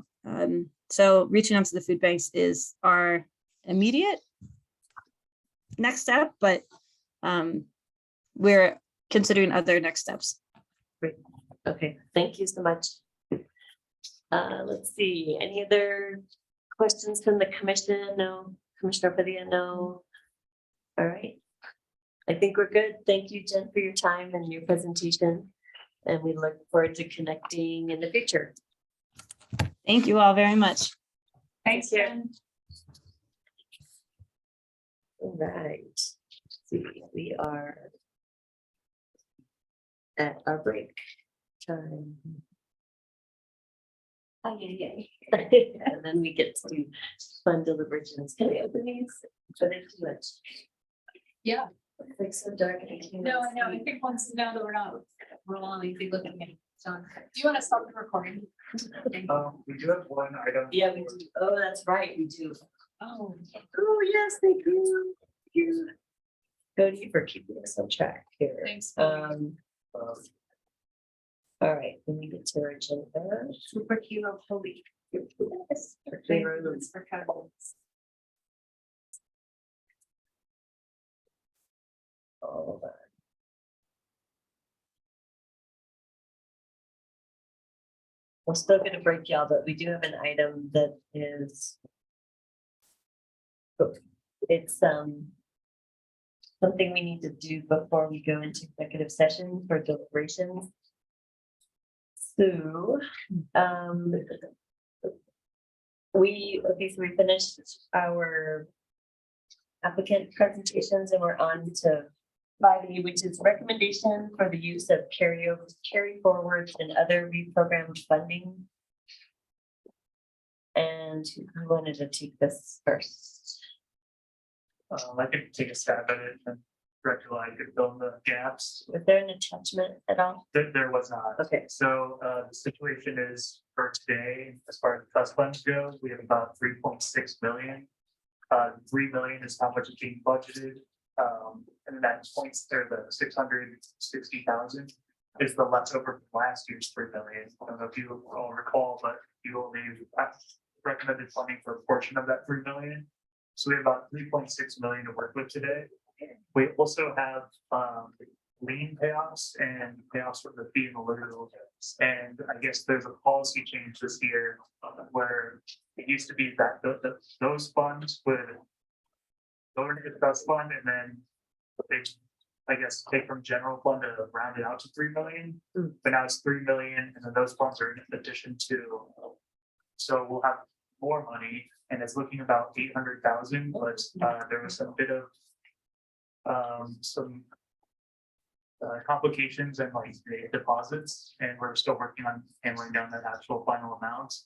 So reaching out to the food banks is our immediate next step, but we're considering other next steps. Great. Okay, thank you so much. Let's see, any other questions from the commission? No. Commissioner Padilla, no. All right. I think we're good. Thank you, Jen, for your time and your presentation. And we look forward to connecting in the future. Thank you all very much. Thanks, Jen. All right. Let's see, we are at our break time. And then we get to do fund deliberations. Can I open these? Are they too much? Yeah. It's like so dark. No, I know. I think once now that we'll only be looking at it. So do you want to stop the recording? We do have one item. Yeah, we do. Oh, that's right, we do. Oh. Oh, yes, thank you. Thank you. Cody for keeping us on track here. Thanks. All right, when we get to our agenda. Superhero Holy. Yes, Favorites for couples. all that. We're still gonna break y'all, but we do have an item that is. It's something we need to do before we go into executive session for deliberations. So, so we finished our applicant presentations and we're on to 5E, which is recommendation for the use of carry forwards and other reprogrammed funding. And who wanted to take this first? I could take a stab at it and Director Lai could fill in the gaps. Was there an attachment at all? There was not. Okay. So the situation is for today, as far as the trust funds go, we have about 3.6 million. 3 million is how much is being budgeted. And that points there, the 660,000 is the leftover from last year's 3 million. I don't know if you all recall, but you only recommended funding for a portion of that 3 million. So we have about 3.6 million to work with today. We also have lien payoffs and payoffs from the fee and the and I guess there's a policy change this year where it used to be that those funds would go into the trust fund and then they, I guess, take from general fund to round it out to 3 million. But now it's 3 million and then those funds are in addition to, so we'll have more money and it's looking about 800,000, but there was a bit of some complications and like the deposits, and we're still working on handling down that actual final amount.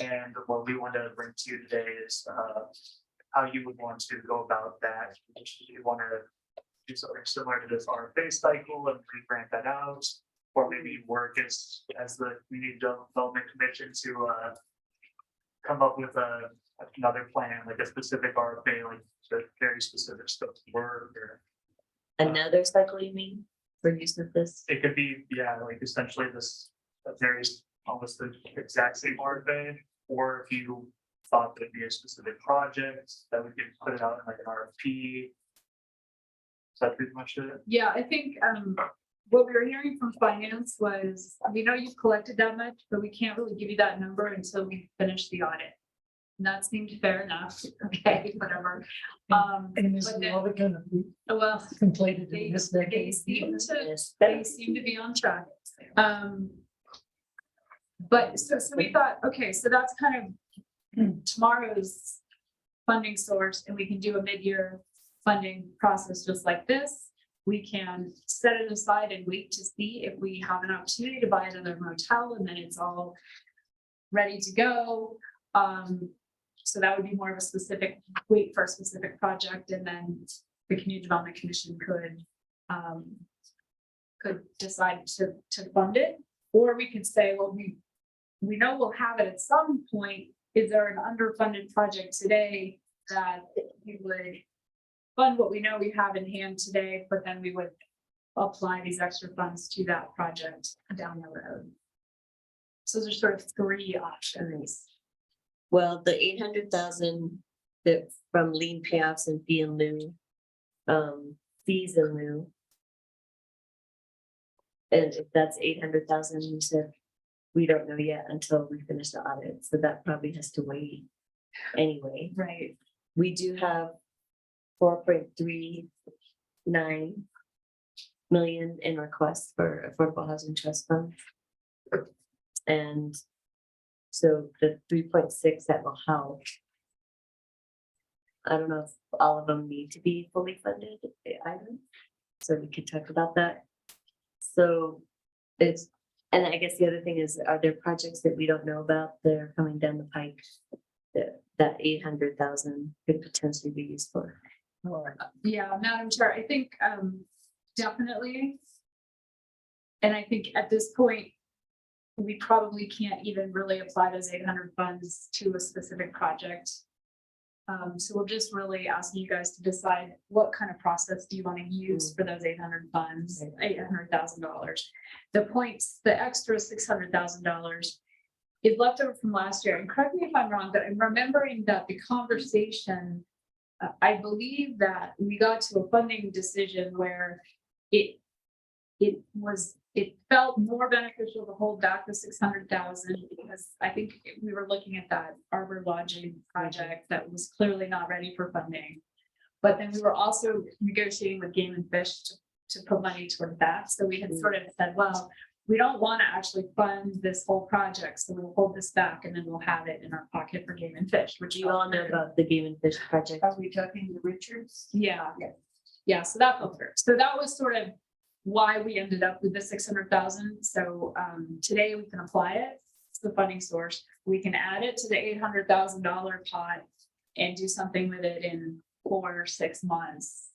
And what we want to bring to you today is how you would want to go about that. You want to do something similar to this RFA cycle and re-grant that out, or maybe work as the Community Development Commission to come up with another plan, like a specific RFA, like the very specific stuff work or Another cycle, you mean, for use of this? it could be, yeah, like essentially this varies almost the exact same RFA, or if you thought that it'd be a specific project that we could put it out in like an RFP. Is that pretty much it? Yeah, I think what we were hearing from finance was, we know you've collected that much, but we can't really give you that number until we finish the audit. And that seemed fair enough. Okay, whatever. And is but the then- audit gonna be Well, completed they, in this they decade? seem to be on track. But so we thought, okay, so that's kind of tomorrow's funding source, and we can do a mid-year funding process just like this. We can set it aside and wait to see if we have an opportunity to buy another motel, and then it's all ready to go. So that would be more of a specific, wait for a specific project, and then the Community Development Commission could decide to fund it. Or we could say, well, we know we'll have it at some point. Is there an underfunded project today that we would fund what we know we have in hand today, but then we would apply these extra funds to that project down the road? So there's sort of three options. Well, the 800,000 that from lien payoffs and fee in lieu, fees in lieu. And if that's 800,000, you said, we don't know yet until we finish the audit, so that probably has to wait anyway. Right. We do have 4.39 million in requests for Affordable Housing Trust Fund. And so the 3.6 that will help. I don't know if all of them need to be fully funded either, so we could talk about that. So it's, and I guess the other thing is, are there projects that we don't know about that are coming down the pike that 800,000 could potentially be used for? Yeah, Madam Chair, I think definitely. And I think at this point, we probably can't even really apply those 800 funds to a specific project. So we're just really asking you guys to decide what kind of process do you want to use for those 800 funds, $800,000. The points, the extra $600,000 is left over from last year. And correct me if I'm wrong, but I'm remembering that the conversation, I believe that we got to a funding decision where it felt more beneficial to hold back the 600,000 because I think we were looking at that Arbor Lodging project that was clearly not ready for funding. But then we were also negotiating with Game and Fish to put money toward that. So we had sort of said, well, we don't want to actually fund this whole project, so we'll hold this back and then we'll have it in our pocket for Game and Fish, which You all know about the Game and Fish project. Are we talking to Richards? yeah. Yeah, so that fell through. So that was sort of why we ended up with the 600,000. So today we can apply it to the funding source. We can add it to the $800,000 pot and do something with it in 4 or 6 months,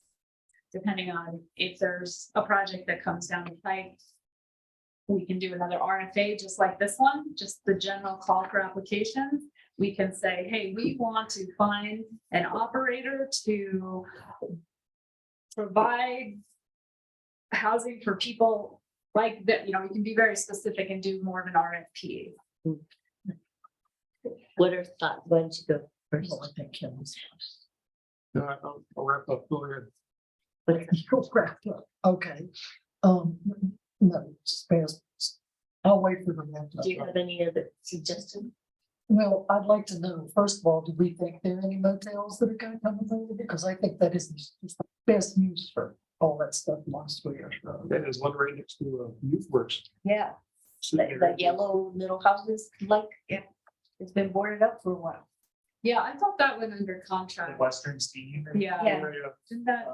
depending on if there's a project that comes down the pipe. We can do another RFA just like this one, just the general call for applications. We can say, hey, we want to find an operator to provide housing for people like that. You know, we can be very specific and do more of an RFP. What are thoughts? Why don't you go first? No, I'll wrap up. Go ahead. You'll wrap up. Okay. No, just pass. I'll wait for the next. Do you have any other suggestions? Well, I'd like to know, first of all, do we think there are any motels that are gonna come available? Because I think that is just the best use for all that stuff last year. That is one right next to Youth Works. Yeah, the yellow little houses, like, yeah, it's been boarded up for a while. Yeah, I thought that went under The contract. Western Steam. Yeah. Didn't that,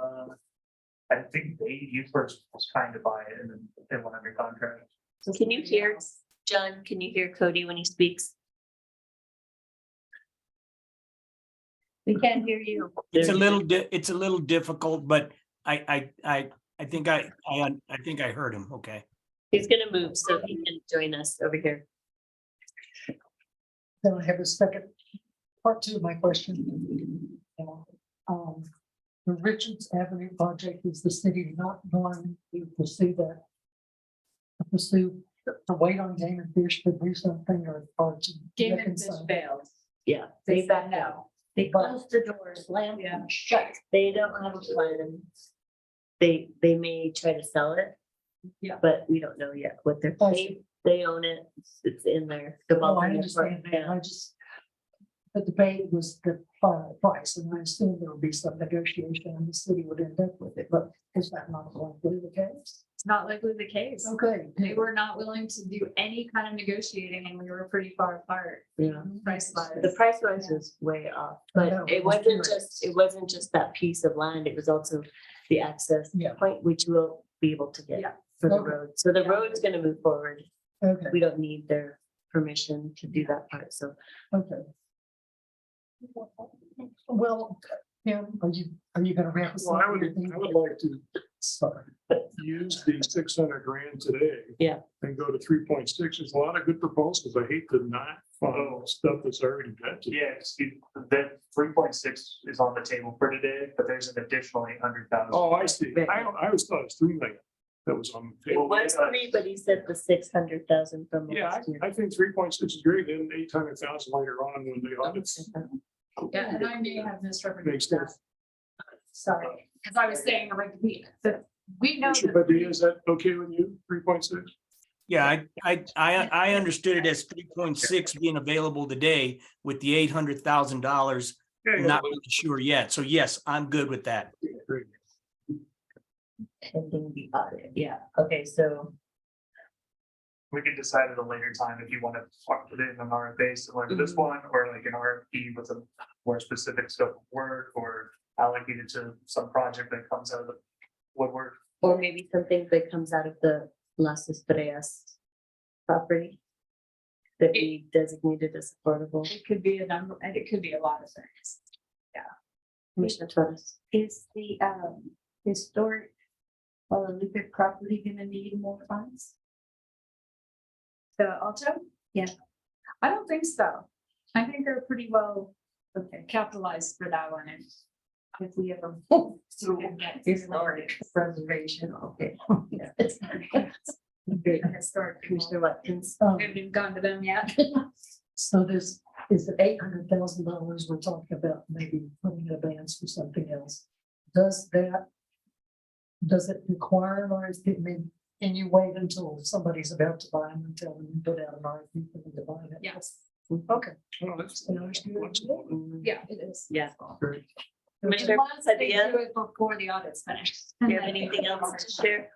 I think Youth Works was trying to buy it and then they went under contract. Can you hear, John, can you hear Cody when he speaks? We can't hear you. It's a little, it's a little difficult, but I think I heard him. Okay. He's gonna move so he can join us over here. Then I have a second, part two of my question. The Richards Avenue project, is the city not going to pursue that? To wait on Game and Fish to do something or to. Game and Fish failed. Yeah, They they said backed no. out. They closed the doors, slammed them shut. They don't have a plan. They may try to sell it. Yeah. But we don't know yet what they're, they own it, it's in there. The Oh, I development understand that. yeah. I just. The debate was the final price, and I assume there would be some negotiation and the city would end up with it, but is that not going to be the case? It's not likely the case. Okay. They were not willing to do any kind of negotiating and we were pretty far apart. Yeah. Price wise. The price wise is way off, but know, it I was wasn't just that piece of land, it was also the access Yeah. point, which we'll be able to get Yeah. for the Okay. road. So the road's gonna move forward. Okay, We don't need their permission to do that part, so. okay. Well, Kim, are you gonna wrap us Well, up? I would like to Sorry. use the 600 grand today. Yeah. And go to 3.6. There's a lot of good proposals. I hate to not follow stuff that's already vetted. Yes, that 3.6 is on the table for today, but there's an additional 800,000. Oh, I see. I always thought it was 3 million that was on the It table. was three, but he said the 600,000 from Yeah, last year. I think 3.6 is great, then 800,000 later on when the audits. Yeah, and I may have Makes misrepresented sense. that. Sorry, because I was saying like we know. Bishop, that- is that okay with you? 3.6? Yeah, I understood it as 3.6 being available today with the $800,000. Not really sure yet. So yes, I'm good with that. Great. Pending the audit, yeah, okay, so. We can decide at a later time if you want to put it in an RFA similar to this one, or like an RFP with a more specific scope of work, or allocate it to some project that comes out of the woodwork. Or maybe something that comes out of the Las Estrellas property. That we designated as affordable. It could be a number, and it could be a lot of things. Commissioner Torres. Is the historic Guadalupe property gonna need more funds? The Alto? Yeah. I don't think so. I think they're pretty well capitalized for that one. And if we ever. So historic preservation, okay. Yeah. Historic. Commissioner Watkins. We haven't even gone to them yet. So this is the $800,000 we're talking about, maybe putting in advance for something else. Does it require, or is it mean, can you wait until somebody's about to buy them and tell them to put out an RFP for them to buy it? Yes. Okay. Well, that's Yeah, it is. Yeah. great. Commissioner Unless they Padilla, do it before the audit's finished. do you have anything else to share?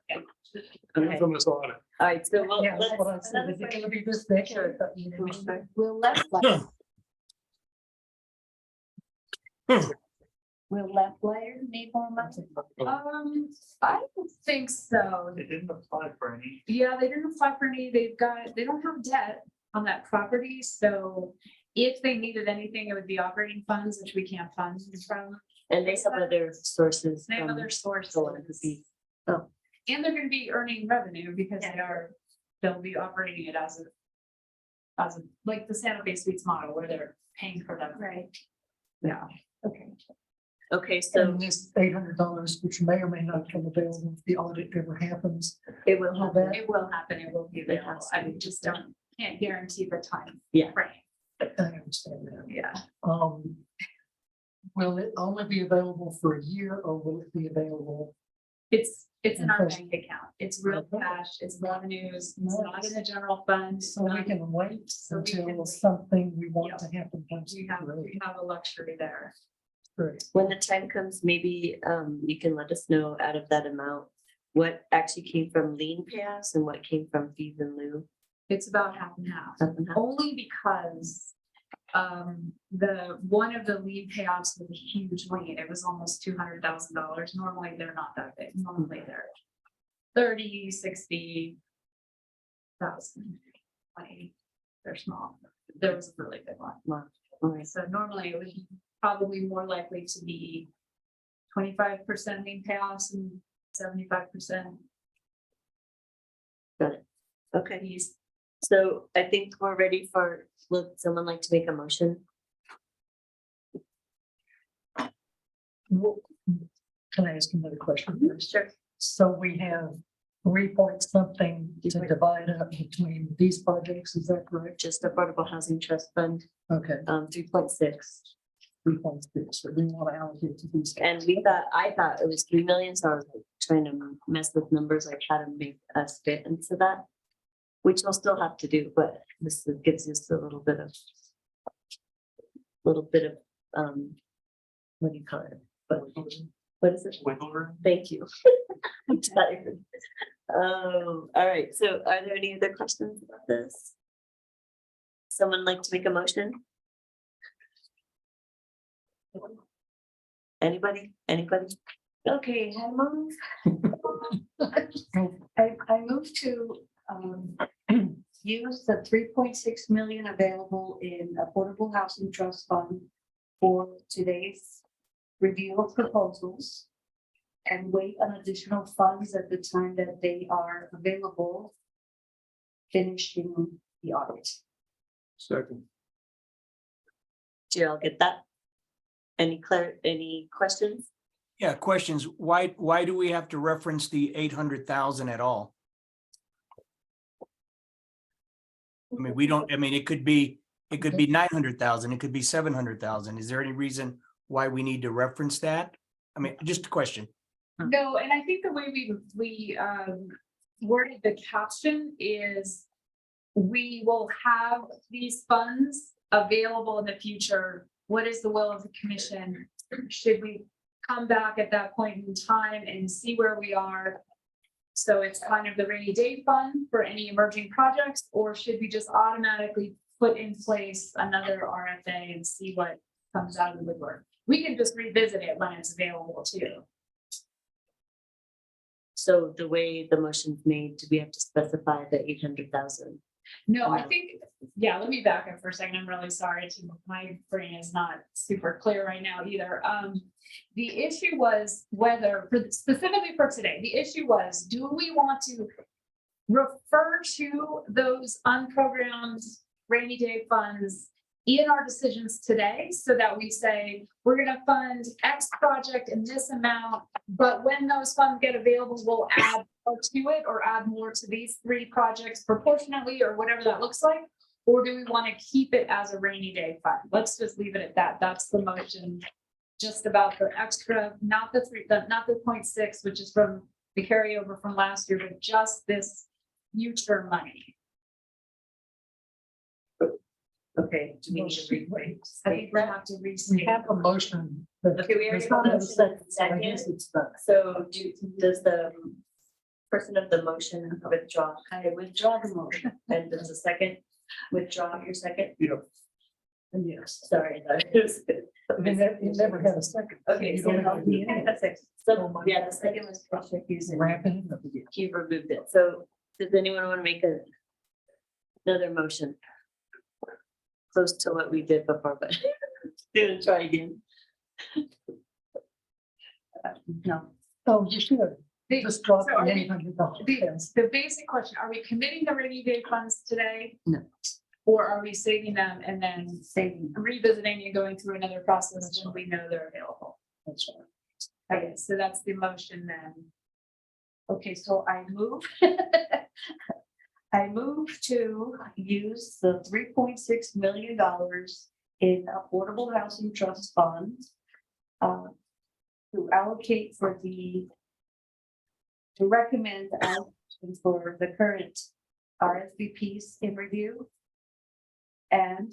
Okay, From this audit. all right, so we'll, Yeah, that's what I said. Is it gonna be this big? Sure. Commissioner? Will left. Will Laflair need more money? I don't think so. They didn't apply for any. Yeah, they didn't apply for any, they don't have debt on that property, so if they needed anything, it would be operating funds, which we can't fund from. and they have other sources. They have from other sources. philanthropy. Oh, And they're gonna be earning revenue because they'll be operating it as a, like the Santa Fe Suites model where they're paying for them. Right. Yeah. Okay. okay, so So this $800, which may or may not come available if the audit ever happens. it will How happen. bad? It will happen, it will be It available. has to I be. just can't guarantee the time. Yeah. Right, I understand that. yeah. Will it only be available for a year, or will it be available? It's in our Okay. bank account. It's real Okay. cash, it's revenues, it's not in the general fund. So we can wait So we until can- something we want Yeah. to happen. comes We have, through. we have a luxury there. Great. When the time comes, maybe you can let us know out of that amount, what actually came from lien payouts and what came from fees in lieu. It's about half and half. Half and half. Only because the one of the lead payoffs was a huge lien. It was almost $200,000. Normally, they're not that big. Normally, they're 30, 60,000. 20. They're small. There was a really big one. Wow. All right. So normally it would probably more likely to be 25% lien payoffs and 75%. Got it. Okay. So I think we're ready for, would someone like to make a motion? Can I ask another question first? Sure. So we have 3 something to divide up between these projects, is that correct? Just Affordable Housing Trust Fund, Okay, 3.6. 3.6 that we want to allocate to these. And I thought it was 3 million, so I was like trying to mess with numbers, like how to make us fit into that. Which we'll still have to do, but this gives us a little bit of. What do you call it? But what is it? Wiggle room. Thank you. I'm tired. All right, so are there any other questions about this? Someone like to make a motion? Anybody? Okay, I move. I move to use the 3.6 million available in Affordable Housing Trust Fund for today's review of proposals and wait on additional funds at the time that they are available, finishing the audit. Second. Do you all get that? Any questions? Yeah, questions. Why do we have to reference the 800,000 at all? I mean, it could be 900,000, it could be 700,000. Is there any reason why we need to reference that? I mean, just a question. No, and I think the way we worded the caption is we will have these funds available in the future. What is the will of the commission? Should we come back at that point in time and see where we are? So it's kind of the rainy day fund for any emerging projects, or should we just automatically put in place another RFA and see what comes out of the woodwork? We can just revisit it when it's available too. So the way the motion's made, do we have to specify the 800,000? No, I think, yeah, let me back up for a second. I'm really sorry. My brain is not super clear right now either. The issue was whether, specifically for today, the issue was, do we want to refer to those unprogrammed rainy day funds in our decisions today, so that we say, we're gonna fund X project in this amount, but when those funds get available, we'll add more to it or add more to these 3 projects proportionately, or whatever that looks like? Or do we want to keep it as a rainy day fund? Let's just leave it at that. That's the motion. Just about the extra, not the 0.6, which is from the carryover from last year, but just this future money. Okay, do we need to read? I think we have to restate. We have a motion. Okay, we already have a motion second. So does the person of the motion withdraw? I withdraw the motion. And does the second withdraw your second? Yep. Yes. Sorry. You never had a second. Okay, You so don't have the end. that's it. So, yeah, the second was Commissioner Hughes. Ramping up again. He removed it. So does anyone want to make another motion? Close to what we did before, but gonna try again. No. Oh, you should. Just drop So are the we- $800. The basic question, are we committing the rainy day funds today? No. Or are we saving them and then revisiting and going through another process when we know they're available? That's right. Okay, so that's the motion then. Okay, so I move. I move to use the $3.6 million in Affordable Housing Trust Fund to allocate to recommend allocation for the current RSVPs in review and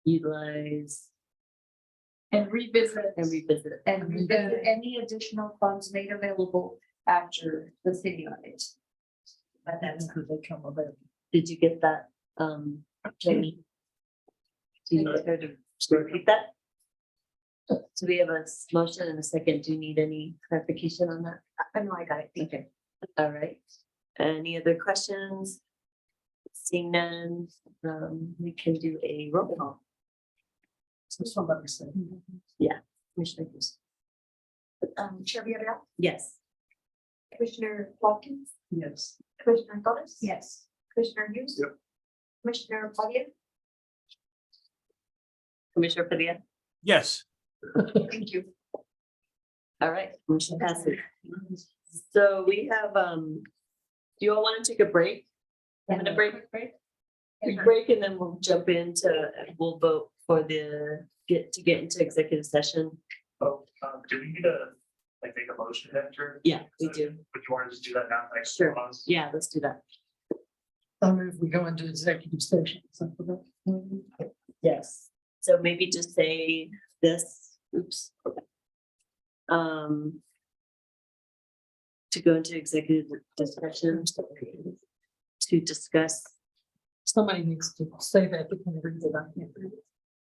Utilize And revisit. any additional funds made available after the city audit. But that's who they come available. Did you get that, Jamie? Do you need her to repeat that? So we have a motion and a second. Do you need any clarification on that? I know I got it. Okay. All right. Any other questions? Seeing none, we can do a roll call. So somebody said. Yeah, Commissioner Hughes. Chair Villarreal, Yes. Commissioner Watkins, Yes. Commissioner Torres. Yes. Commissioner Hughes. Yep. Commissioner Padilla. Commissioner Padilla. Yes. Thank you. All right, motion passes. So we have, do you all want to take a break? I'm gonna break. Quick break and then we'll jump into, we'll vote for the, to get into executive session? Oh, do we need to like make a motion to enter? Yeah, we do. Would you want to just do that now? Like, Sure. pause? Yeah, let's do that. I move we go into executive session. Yes, so maybe just say this, oops. To go into executive discussion to discuss. Somebody needs to say that, they can read it, I can't read it.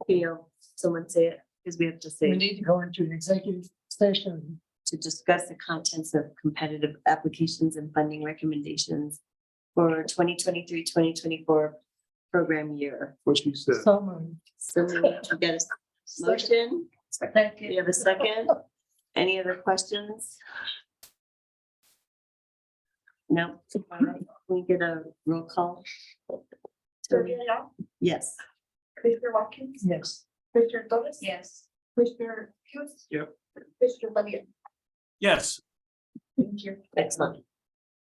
You know, someone say it, because we have to say. We need to go into an executive session. To discuss the contents of competitive applications and funding recommendations for 2023-2024 program year. What you said. So moved. So we get a motion. We have a second. Any other questions? No. All right. Can we get a roll call? Yes. Commissioner Watkins? Yes. Commissioner Thomas? Yes. Commissioner Hughes? Yep. Commissioner Padilla? Yes. Thank you. Excellent.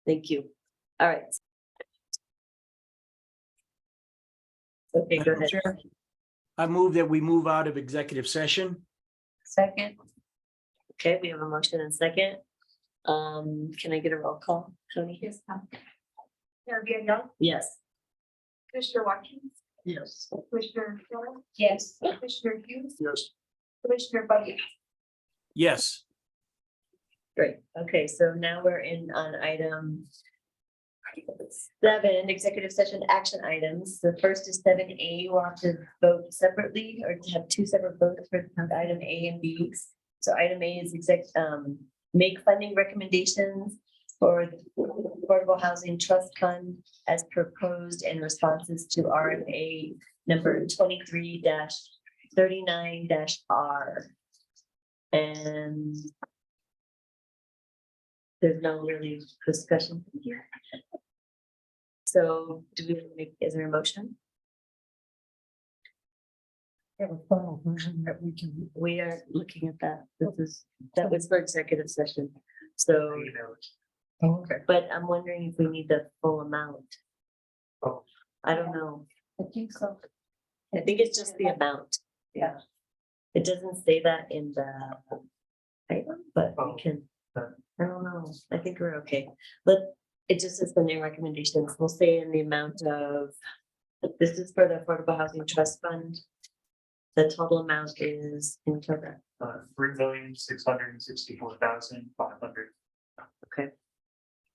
Thank you. All right. Okay, go ahead. I move that we move out of executive session. Second. Okay, we have a motion and second. Can I get a roll call, Tony? Yes. Mayor Villarreal? Yes. Commissioner Watkins? Yes. Commissioner Thomas? Yes. Commissioner Hughes? Yes. Commissioner Padilla? Yes. Great. Okay, so now we're in on item 7, executive session action items. The first is 7A. We'll have to vote separately or to have 2 separate votes for item A and B. So item A is make funding recommendations for the Affordable Housing Trust Fund as proposed in responses to RFA number 23-39-R. And there's no really discussion here. So do we make, is there a motion? Have a final version that we can. We are looking at that. That was for executive session. So, Oh, okay. but I'm wondering if we need the full amount. Oh. I don't know. I think so. I think it's just the amount. Yeah. It doesn't say that in the item, but we Oh. can, I don't know. I think we're okay. It just says funding recommendations. We'll say in the amount of, this is for the Affordable Housing Trust Fund. The total amount is in total. $3,664,500. Okay.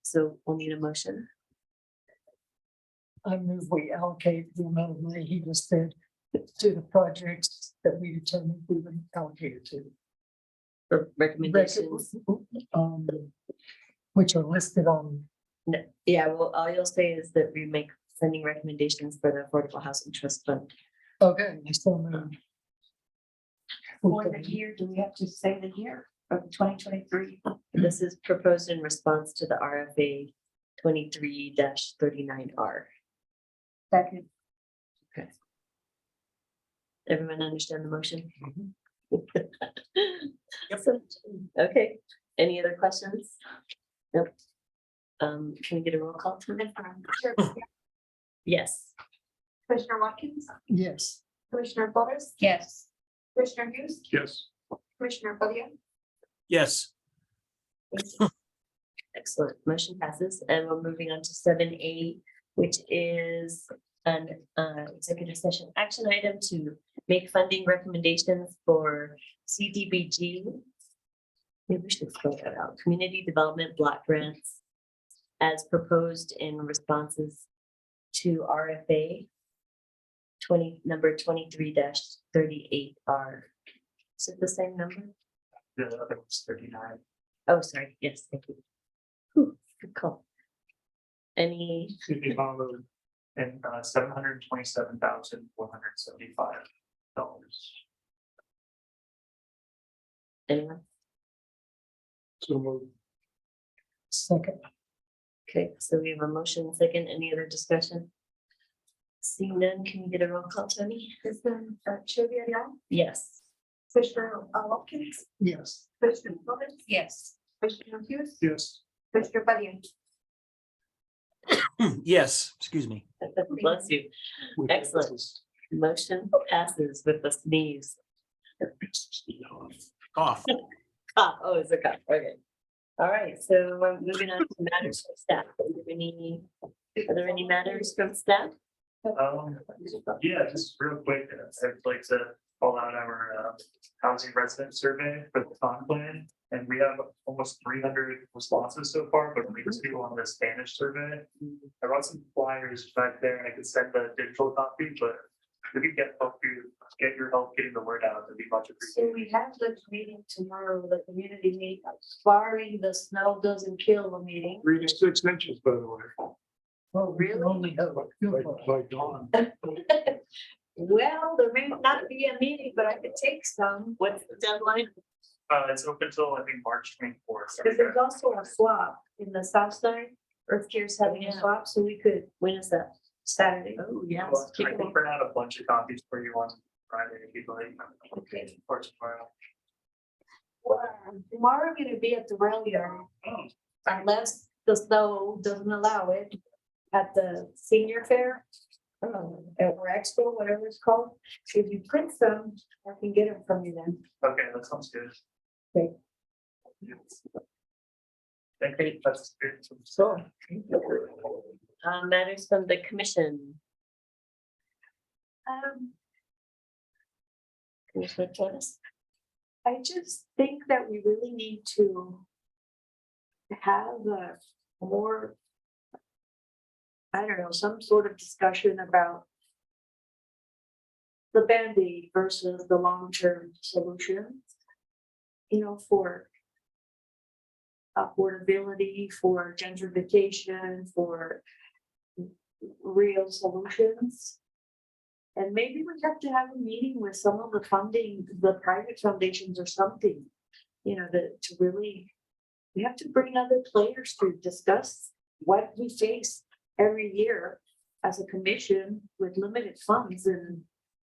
So we'll need a motion. I move we allocate the amount of money he just said to the projects that we determined we would allocate it to. For recommendations. Which are listed on. No, yeah, well, all you'll say is that we make sending recommendations for the Affordable Housing Trust Fund. Okay, I still move. For the year, do we have to say the year of 2023? This is proposed in response to the RFA 23-39R. Second. Okay. Everyone understand the motion? So, okay, any other questions? Nope. Can we get a roll call to it? Yes. Commissioner Watkins? Yes. Commissioner Flores? Yes. Commissioner Hughes? Yes. Commissioner Padilla? Yes. Excellent. Motion passes. And we're moving on to 7A, which is an executive session action item to make funding recommendations for CDBG. Maybe we should spell that out. Community Development Block Grants as proposed in responses to RFA number 23-38R. Is it the same number? The other one's 39. Oh, sorry. Yes, thank you. Whew, good call. Any, To the amount of and $727,175. anyone? So moved. Second. Okay, so we have a motion second. Any other discussion? Seeing none, can you get a roll call, Tony? Yes. Commissioner Watkins? Yes. Commissioner Flores? Yes. Commissioner Hughes? Yes. Commissioner Padilla? Yes, excuse me. Bless you. Excellent. Motion passes with a sneeze. Cough. Cough, oh, it's a cough, okay. All right, so we're moving on to matters from staff. Are there any matters from staff? Yeah, just real quick, I'd like to call out our housing resident survey for the con plan. And we have almost 300 responses so far, but only two on the Spanish survey. I brought some flyers back there and I could send a digital copy, but if you get your help getting the word out, it'd be much So appreciated. we have this meeting tomorrow, the community meeting, barring the snow doesn't kill the meeting. 3 to 6 inches, by the way. Oh, really? Only by dawn. Well, there may not be a meeting, but I could take some. What's the deadline? It's open till I think March 24th. Because there's also a swap in the south side. Earth Care's having a swap, so we could. When is that? Saturday. Oh, yes. Well, I can print out a bunch of copies for you on Friday if you'd like. Okay. Or tomorrow. Well, tomorrow I'm gonna be at the rail yard. Unless the snow doesn't allow it at the senior fair. Or expo, whatever it's called. If you print some, I can get them from you then. Okay, that sounds good. Okay. Thank you. That's good. Cool. Matters from the commission. Commissioner Torres? I just think that we really need to have a more, I don't know, some sort of discussion about the Band-Aid versus the long-term solutions. You know, for affordability, for gentrification, for real solutions. And maybe we have to have a meeting with some of the funding, the private foundations or something, you know, to really, we have to bring other players to discuss what we face every year as a commission with limited funds and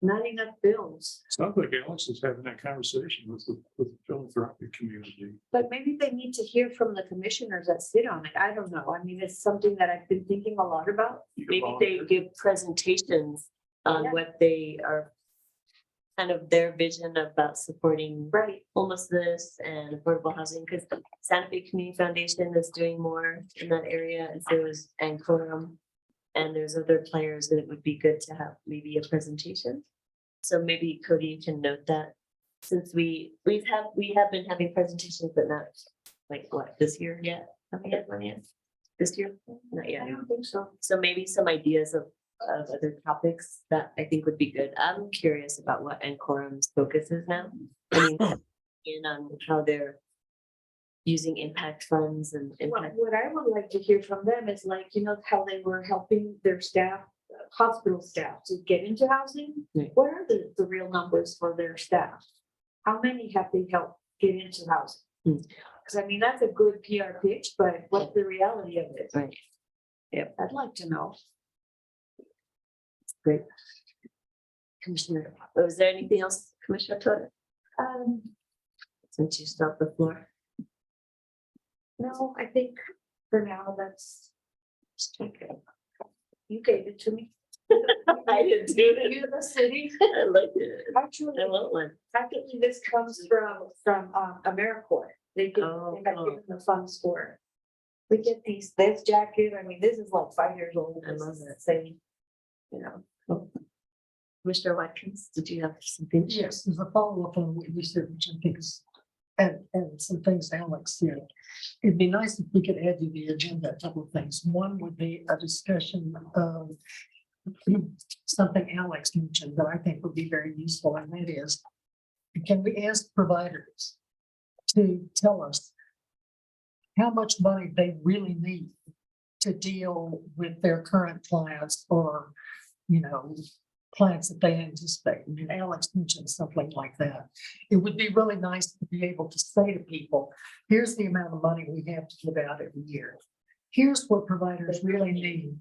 not enough bills. Sounds like Alex is having that conversation with the philanthropic community. But maybe they need to hear from the commissioners that sit on it. I don't know. I mean, it's something that I've been thinking a lot about. Maybe they give presentations on Yeah. what they are. Kind of their vision about supporting Right. homelessness and affordable housing, because Santa Fe Community Foundation is doing more in that area, and so is Ancorum. And there's other players that it would be good to have maybe a presentation. So maybe Cody, you can note that, since we have been having presentations, but not like what, this year yet? Have we had one yet? This year? Not yet. I don't think so. So maybe some ideas of other topics that I think would be good. I'm curious about what Ancorum's focus is now. I mean, in on how they're using impact funds and impact. What I would like to hear from them is like, you know, how they were helping their staff, hospital staff to get into housing. Right. What are the real numbers for their staff? How many have they helped get into housing? Hmm. Because I mean, that's a good PR pitch, but what's the reality of it? Right. Yep. I'd like to know. Great. Commissioner, was there anything else, Commissioner Todd? Since you stopped the floor. No, I think for now, that's. Okay. You gave it to me. I didn't do it. You're the city. I like it. Actually, I want one. actually, this comes from AmeriCorps. They get, Oh, they got given the funds for it. We get this jacket, I mean, this is like 5 years old. I love This it. is Saying, you know. Commissioner Watkins, did you have something? Yes, there's a follow-up on what you said, which I think is, and some things Alex said. It'd be nice if we could add to the agenda a couple of things. One would be a discussion of something Alex mentioned that I think would be very useful, and that is, can we ask providers to tell us how much money they really need to deal with their current clients or, you know, clients that they anticipate. I mean, Alex mentioned something like that. It would be really nice to be able to say to people, here's the amount of money we have to give out every year. Here's what providers really need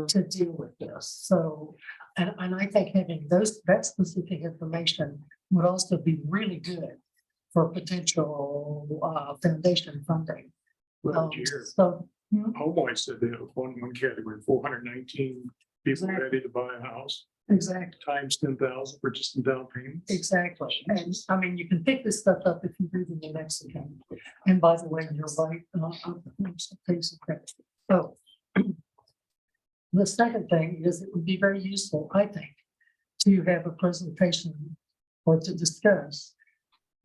to deal with this. So, and I think having that specific information would also be really good for potential foundation funding. Last year, So Homeboy said they have one category, 419 People ready to buy a house, Exactly. times 10,000 for just a down payment. Exactly. And I mean, you can pick this stuff up if you read the New Mexican. And by the way, you're right. So the second thing is it would be very useful, I think, to have a presentation or to discuss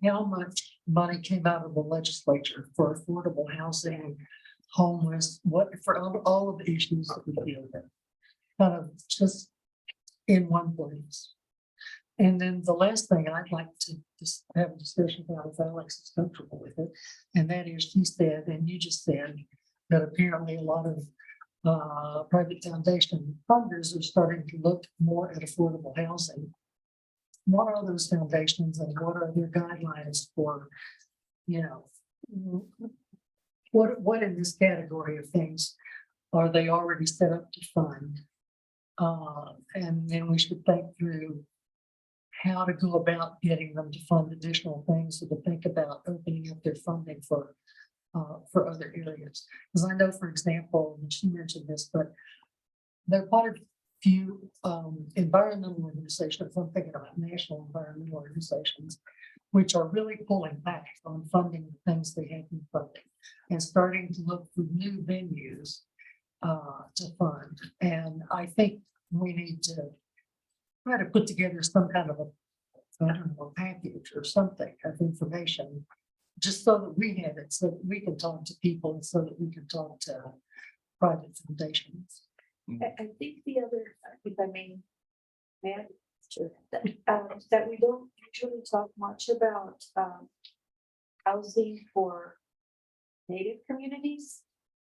how much money came out of the legislature for affordable housing, homeless, what, for all of the issues that we deal with. Kind of just in one place. And then the last thing I'd like to just have a discussion about, if Alex is comfortable with it, and that is, she said, and you just said, that apparently a lot of private foundation funders are starting to look more at affordable housing. What are those foundations and what are their guidelines for, you know, what in this category of things are they already set up to fund? And then we should think through how to go about getting them to fund additional things, or to think about opening up their funding for other areas. Because I know, for example, and she mentioned this, but there are quite a few environmental organizations, I'm thinking about national environmental organizations, which are really pulling back on funding the things they have been funding and starting to look for new venues to fund. And I think we need to try to put together some kind of a, I don't know, package or something of information, just so that we have it, so that we can talk to people, and so that we can talk to private foundations. I think the other, if I may, that we don't usually talk much about housing for Native communities.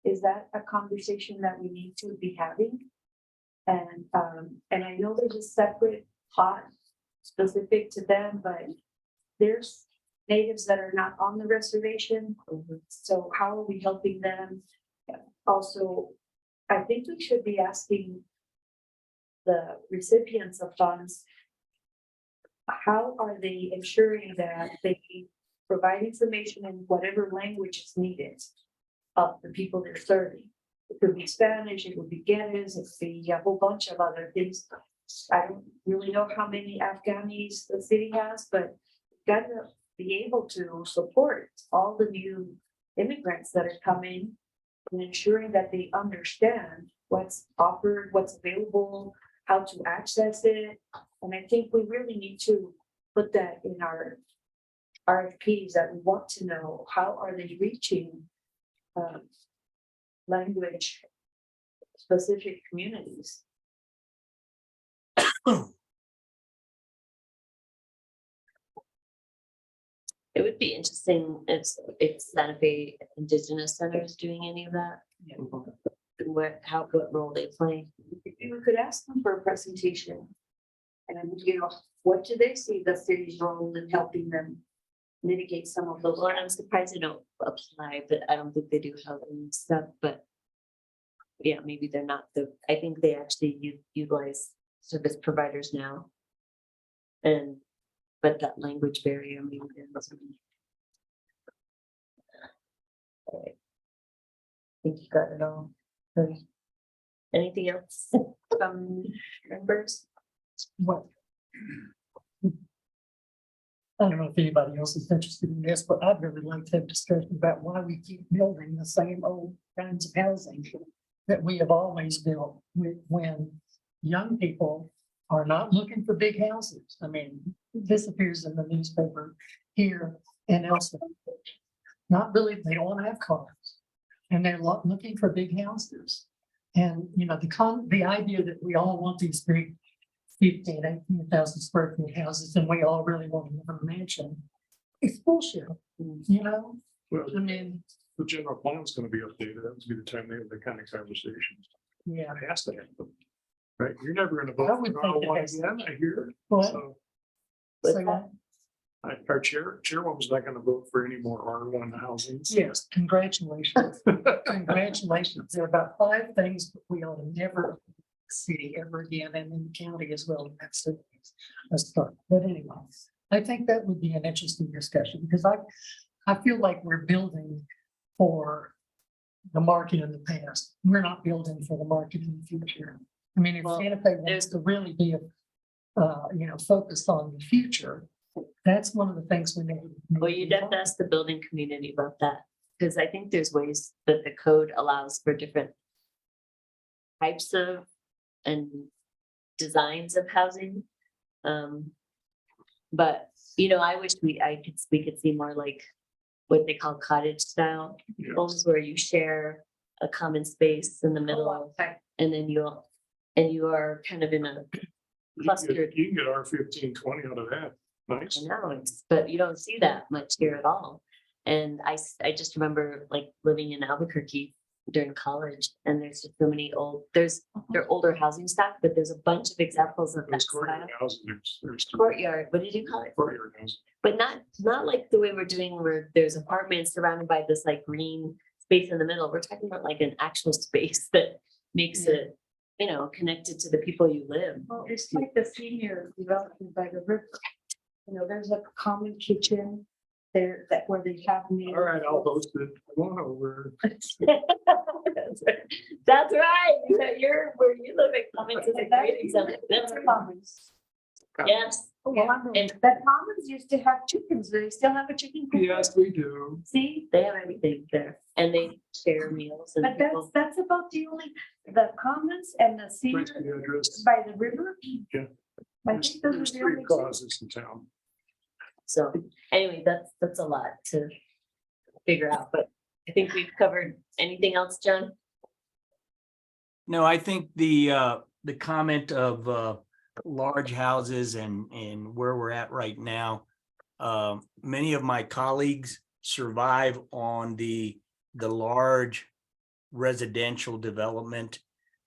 Is that a conversation that we need to be having? And I know there's a separate pot specific to them, but there's natives that are not on the reservation. So how are we helping them? Also, I think we should be asking the recipients of funds, how are they ensuring that they provide information in whatever language is needed of the people they're serving? It could be Spanish, it would be Guedes, it could be a whole bunch of other things. I don't really know how many Afghanis the city has, but gotta be able to support all the new immigrants that are coming and ensuring that they understand what's offered, what's available, how to access it. And I think we really need to put that in our RFPs, that we want to know how are they reaching language specific communities. It would be interesting if Santa Fe Indigenous Center is doing any of that. What role they play. We could ask them for a presentation. And what do they see the city's role in helping them mitigate some of those? Well, I'm surprised they don't apply, but I don't think they do housing stuff, but yeah, maybe they're not I think they actually utilize service providers now. But that language barrier, maybe there doesn't. All right. I think you got it all. Anything else from members? What? I don't know if anybody else is interested in this, but I'd really like to have discussion about why we keep building the same old kinds of housing that we have always built when young people are not looking for big houses. I mean, this appears in the newspaper here and elsewhere. Not really, they don't want to have cars. And they're looking for big houses. And, you know, the idea that we all want these big 15, 18,000 square foot houses, and we all really want to live in a mansion, it's bullshit, you know? Well, I mean, the general plan is going to be updated. That would be the time they have the kind of conversations. yeah. It has to happen. Right? You're never going to I vote would for think it one has to. again, I hear. What? So Say what? our chairwoman's not going to vote for any more R1 housing. Yes, congratulations. Congratulations. There are about 5 things that we ought to never see ever again, and in the county as well. That's a start. But anyway, I think that would be an interesting discussion, because I feel like we're building for the market in the past. We're not building for the market in the future. I mean, if Santa Fe wants to really be, focused on the future, that's one of the things we need. Well, you'd have to ask the building community about that, because I think there's ways that the code allows for different types of and designs of housing. But, I wish we could see more like what they call cottage style homes where you share a common space in the middle, and then you are kind of in a clustered. You can get R1520 out of that. Nice. I know, but you don't see that much here at all. And I just remember like living in Albuquerque during college, and there's just so many they're older housing stock, but there's a bunch of examples of that There's courtyard style. housing. There's Courtyard, what did you call it? courtyard housing. But not like the way we're doing where there's apartments surrounded by this like green space in the middle. We're talking about like an actual space that makes it, connected to the people you live. Well, it's like the senior development by the river. There's a common kitchen there where they have meals. All right, I'll host it. Come on over. That's right. You're where you live in Commons is a great example. That's right. Commons. Yes. Well, I mean, that Commons used to have chickens. Do they still have a chicken coop? Yes, we do. See, they have everything there, and they share meals and But people. that's about the Commons and the senior Where's the address? by the river. Yeah. I There's think those are there's the three only two. causes in town. So anyway, that's a lot to figure out, but I think we've covered. Anything else, John? No, I think the comment of large houses and where we're at right now. Many of my colleagues survive on the large residential development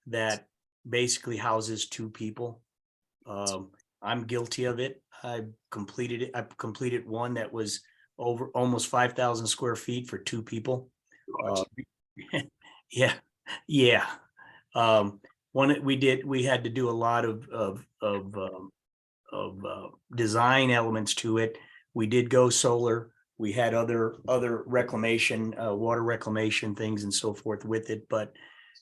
that basically houses two people. I'm guilty of it. I've completed one that was over almost 5,000 square feet for two people. Yeah. We had to do a lot of design elements to it. We did go solar. We had other reclamation, water reclamation things and so forth with it, but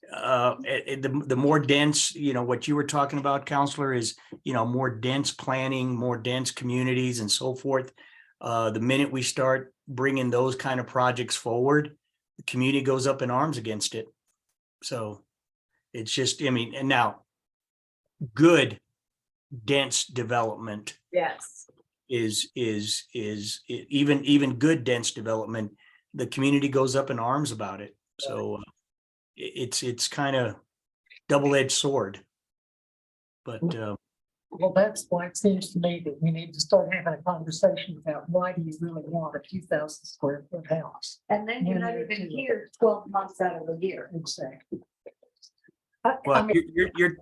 the more dense, what you were talking about, Counselor, is, more dense planning, more dense communities and so forth. The minute we start bringing those kind of projects forward, the community goes up in arms against it. So it's just, and now good dense development Yes. is even good dense development, the community goes up in arms about it. So it's kind of double-edged sword. But Well, that's why it seems to me that we need to start having a conversation about why do you really want a 2,000 square foot house? And then you're not even here 12 months out of the year. Exactly. well,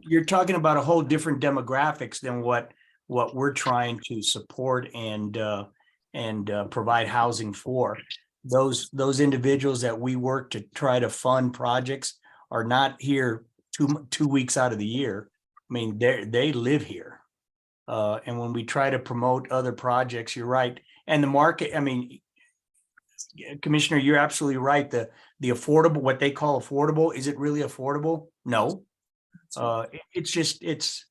you're talking about a whole different demographics than what we're trying to support and provide housing for. Those individuals that we work to try to fund projects are not here 2 weeks out of the year. I mean, they live here. And when we try to promote other projects, you're right. And the market, Commissioner, you're absolutely right. The affordable, what they call affordable, is it really affordable? No. It's just, it's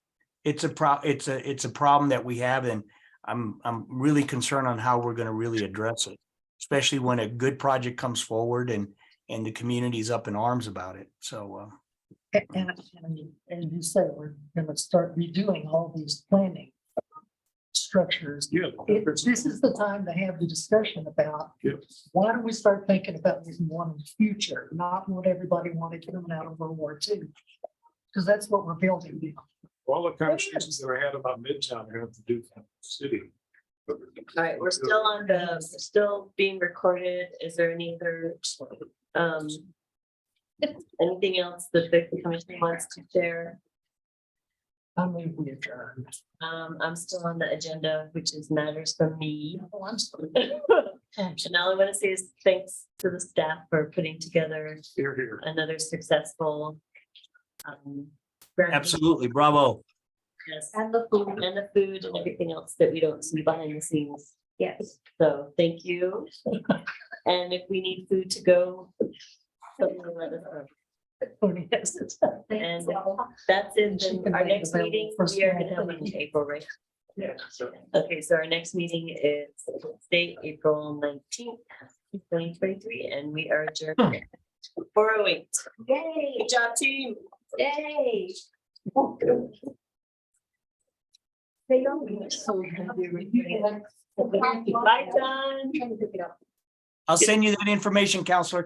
a problem that we have, and I'm really concerned on how we're going to really address it, especially when a good project comes forward and the community's up in arms about it. So, And as you said, we're gonna start redoing all these planning structures. Yeah. This is the time to have the discussion about, why don't we start thinking about this one in the future, not what everybody wanted coming out of World War II? Because that's what we're building now. All the conversations that I had about Midtown have to do with the city. All right, we're still being recorded. Is there any other, anything else that the commission wants to share? I mean, we adjourned. I'm still on the agenda, which is matters from me. Oh, I'm sorry. And all I want to say is thanks to the staff for putting together Here. another successful. grant. absolutely, bravo. Yes, and the food and everything else that we don't see behind the scenes. Yes, so thank you. And if we need food to go, something let us know. Oh, yes. And that's in our next meeting. We are gonna have it in April, right? Yeah, so. Okay, so our next meeting is Wednesday, April 19th, 2023, and we are adjourned. 4:08. Yay, good job, team. Yay. Bye, John. I'll send you that information, Counselor.